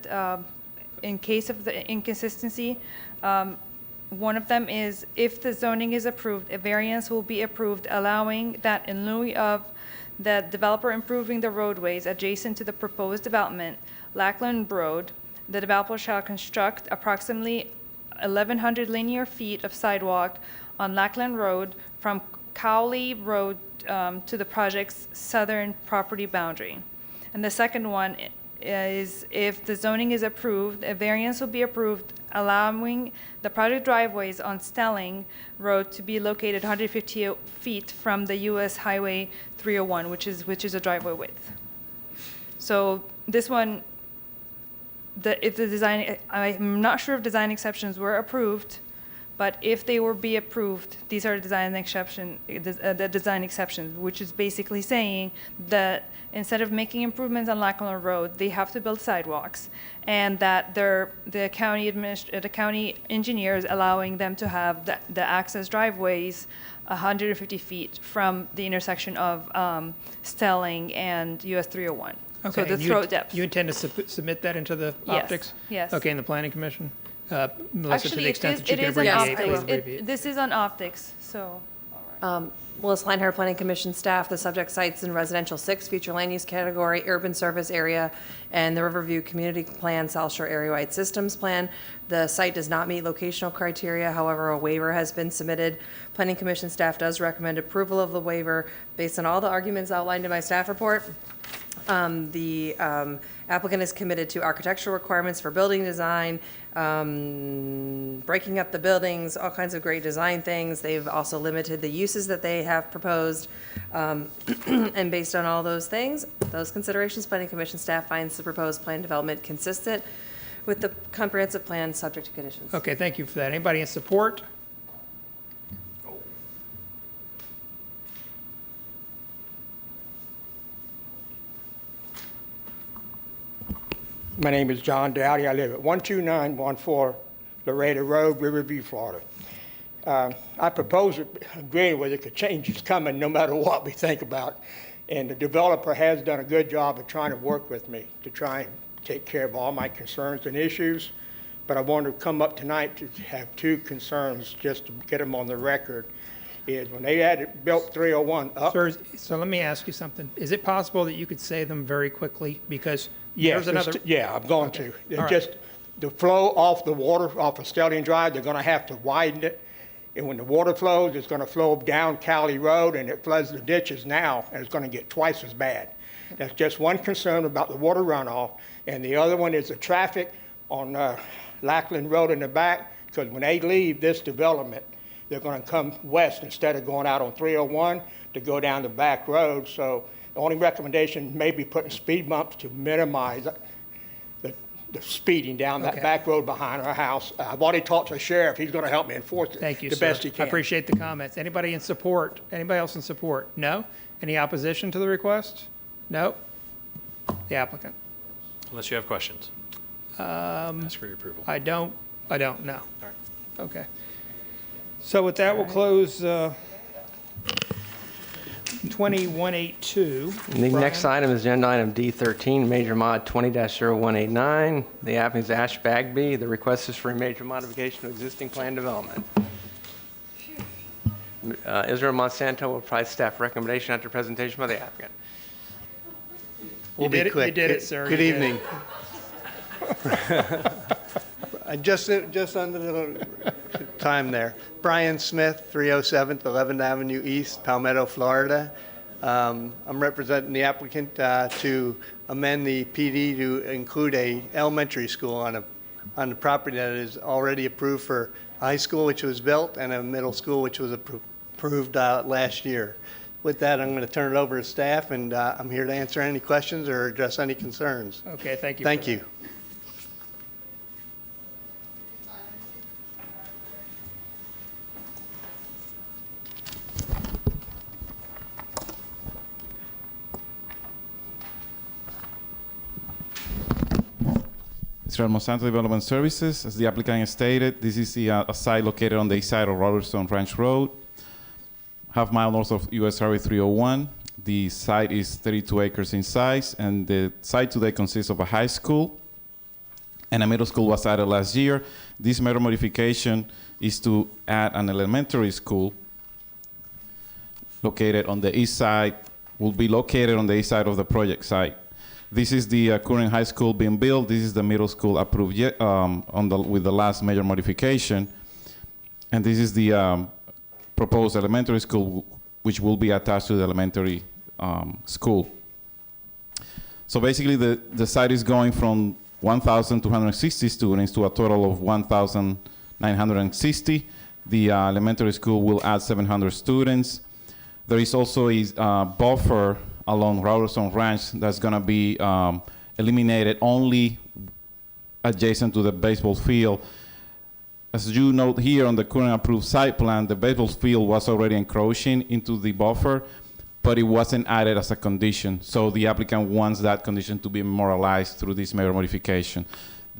[SPEAKER 7] in case of the inconsistency. One of them is if the zoning is approved, a variance will be approved allowing that in lieu of the developer improving the roadways adjacent to the proposed development, Lackland Road, the developer shall construct approximately 1,100 linear feet of sidewalk on Lackland Road from Cowley Road to the project's southern property boundary. And the second one is if the zoning is approved, a variance will be approved allowing the project driveways on Stelling Road to be located 150 feet from the US Highway 301, which is a driveway width. So this one, if the design, I'm not sure if design exceptions were approved, but if they were be approved, these are the design exceptions, which is basically saying that instead of making improvements on Lackland Road, they have to build sidewalks, and that the county engineer is allowing them to have the access driveways 150 feet from the intersection of Stelling and US 301.
[SPEAKER 1] Okay.
[SPEAKER 7] So the
[SPEAKER 1] and
[SPEAKER 7] throat depth.
[SPEAKER 1] You intend to submit that into the
[SPEAKER 7] Yes,
[SPEAKER 1] optics?
[SPEAKER 7] yes.
[SPEAKER 1] Okay, in the planning commission? Melissa, to the extent that you
[SPEAKER 7] it
[SPEAKER 1] can
[SPEAKER 7] is on
[SPEAKER 1] abbreviate,
[SPEAKER 7] optics.
[SPEAKER 1] please abbreviate.
[SPEAKER 7] This is on optics, so.
[SPEAKER 10] Melissa Leinhardt, Planning Commission staff. The subject sites in Residential 6, Future Land Use Category, Urban Service Area, and the Riverview Community Plan, South Shore Area-wide Systems Plan. The site does not meet locational criteria, however, a waiver has been submitted. Planning Commission staff does recommend approval of the waiver based on all the arguments outlined in my staff report. The applicant is committed to architectural requirements for building design, breaking up the buildings, all kinds of great design things. They've also limited the uses that they have proposed. And based on all those things, those considerations, Planning Commission staff finds the proposed plan development consistent with the comprehensive plan subject to conditions.
[SPEAKER 1] Okay, thank you for that. Anybody in support?
[SPEAKER 13] My name is John Dowdy. I live at 12914 Laredo Road, Riverview, Florida. I propose agreeing with it because change is coming no matter what we think about. And the developer has done a good job of trying to work with me to try and take care of all my concerns and issues. But I wanted to come up tonight to have 2 concerns just to get them on the record. Is when they built 301 up.
[SPEAKER 1] Sir, so let me ask you something. Is it possible that you could say them very quickly? Because
[SPEAKER 13] Yes,
[SPEAKER 1] there's another.
[SPEAKER 13] yeah, I'm going to.
[SPEAKER 1] All right.
[SPEAKER 13] Just the flow off the water, off of Stelling Drive, they're going to have to widen it. And when the water flows, it's going to flow down Cowley Road, and it floods the ditches now, and it's going to get twice as bad. That's just one concern about the water runoff. And the other one is the traffic on Lackland Road in the back, because when they leave this development, they're going to come west instead of going out on 301 to go down the back road. So the only recommendation may be putting speed bumps to minimize the speeding down that back road behind our house. I've already talked to the sheriff. He's going to help me enforce it
[SPEAKER 1] Thank you,
[SPEAKER 13] the
[SPEAKER 1] sir.
[SPEAKER 13] best he can.
[SPEAKER 1] I appreciate the comments. Anybody in support? Anybody else in support? No? Any opposition to the request? No? The applicant?
[SPEAKER 19] Unless you have questions. Ask for your approval.
[SPEAKER 1] I don't know.
[SPEAKER 19] All right.
[SPEAKER 1] Okay. So with that, we'll close 2182.
[SPEAKER 2] The next item is agenda item D13, Major Mod 20-0189. The applicant is Ash Bagby. The request is for a major modification of existing plan development. Israel Monsanto will provide staff recommendation after presentation by the applicant.
[SPEAKER 1] You did it, sir.
[SPEAKER 16] Good
[SPEAKER 1] You did
[SPEAKER 16] evening. Just under the time there. Brian Smith, 307th 11th Avenue East, Palmetto, Florida. I'm representing the applicant to amend the PD to include a elementary school on the property that is already approved for high school, which was built, and a middle school, which was approved last year. With that, I'm going to turn it over to staff, and I'm here to answer any questions or address any concerns.
[SPEAKER 1] Okay, thank you.
[SPEAKER 16] Thank you.
[SPEAKER 20] Mr. Monsanto Development Services. As the applicant stated, this is a site located on the east side of Robertson Ranch Road, half-mile north of US Highway 301. The site is 32 acres in size, and the site today consists of a high school, and a middle school was added last year. This major modification is to add an elementary school located on the east side, will be located on the east side of the project site. This is the current high school being built. This is the middle school approved yet, with the last major modification. And this is the proposed elementary school, which will be attached to the elementary school. So basically the site is going from 1,260 students to a total of 1,960. The elementary school will add 700 students. There is also a buffer along Robertson Ranch that's going to be eliminated only adjacent to the baseball field. As you note here on the current approved site plan, the baseball field was already encroaching into the buffer, but it wasn't added as a condition. So the applicant wants that condition to be memorialized through this major modification.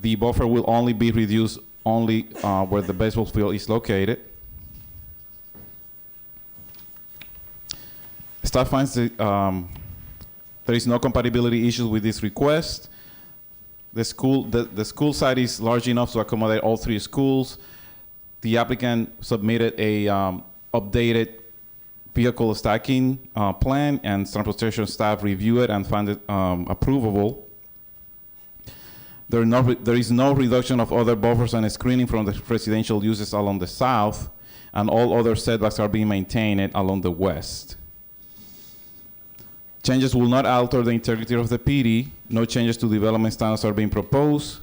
[SPEAKER 20] The buffer will only be reduced only where the baseball field is located. Staff finds that there is no compatibility issues with this request. The school site is large enough to accommodate all three schools. The applicant submitted a updated vehicle stacking plan, and transportation staff reviewed it and found it approvable. There is no reduction of other buffers and screening from the residential uses along the south, and all other setbacks are being maintained along the west. Changes will not alter the integrity of the PD. No changes to development standards are being proposed.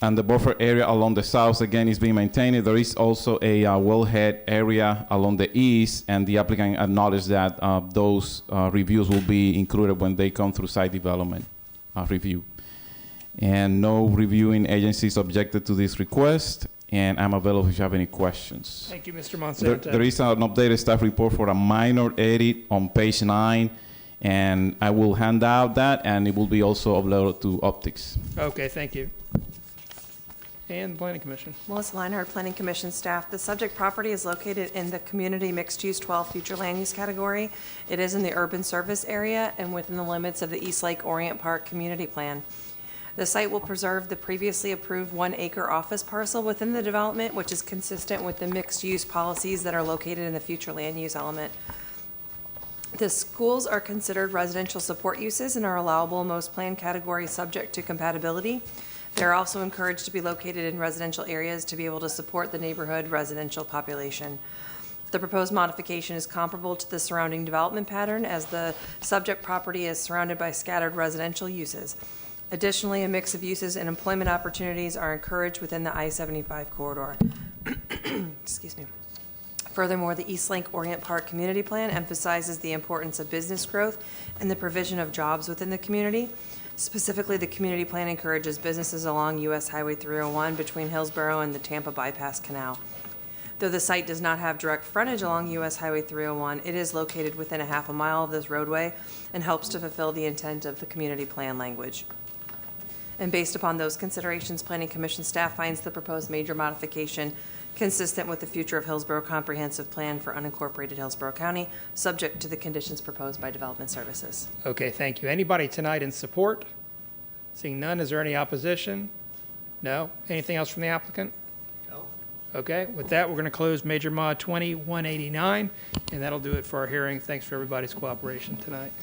[SPEAKER 20] And the buffer area along the south, again, is being maintained. There is also a wellhead area along the east, and the applicant acknowledged that those reviews will be included when they come through site development review. And no reviewing agencies objected to this request, and I'm available if you have any questions.
[SPEAKER 1] Thank you, Mr. Monsanto.
[SPEAKER 20] There is an updated staff report for a minor edit on page 9, and I will hand out that, and it will be also uploaded to Optics.
[SPEAKER 1] Okay, thank you. And the Planning Commission.
[SPEAKER 10] Melissa Leinhardt, Planning Commission staff. The subject property is located in the Community Mixed Use 12 Future Land Use category. It is in the urban service area and within the limits of the East Lake Orient Park Community Plan. The site will preserve the previously approved 1-acre office parcel within the development, which is consistent with the mixed-use policies that are located in the future land use element. The schools are considered residential support uses and are allowable in most plan categories subject to compatibility. They're also encouraged to be located in residential areas to be able to support the neighborhood residential population. The proposed modification is comparable to the surrounding development pattern, as the subject property is surrounded by scattered residential uses. Additionally, a mix of uses and employment opportunities are encouraged within the I-75 corridor. Excuse me. Furthermore, the East Lake Orient Park Community Plan emphasizes the importance of business growth and the provision of jobs within the community. Specifically, the community plan encourages businesses along US Highway 301 between Hillsborough and the Tampa Bypass Canal. Though the site does not have direct frontage along US Highway 301, it is located within a half a mile of this roadway and helps to fulfill the intent of the community plan language. And based upon those considerations, Planning Commission staff finds the proposed major modification consistent with the future of Hillsborough Comprehensive Plan for unincorporated Hillsborough County, subject to the conditions proposed by Development Services.
[SPEAKER 1] Okay, thank you. Anybody tonight in support? Seeing none, is there any opposition? No? Anything else from the applicant? No. Okay, with that, we're going to close Major Mod 20-189, and that'll do it for our hearing. Thanks for everybody's cooperation tonight.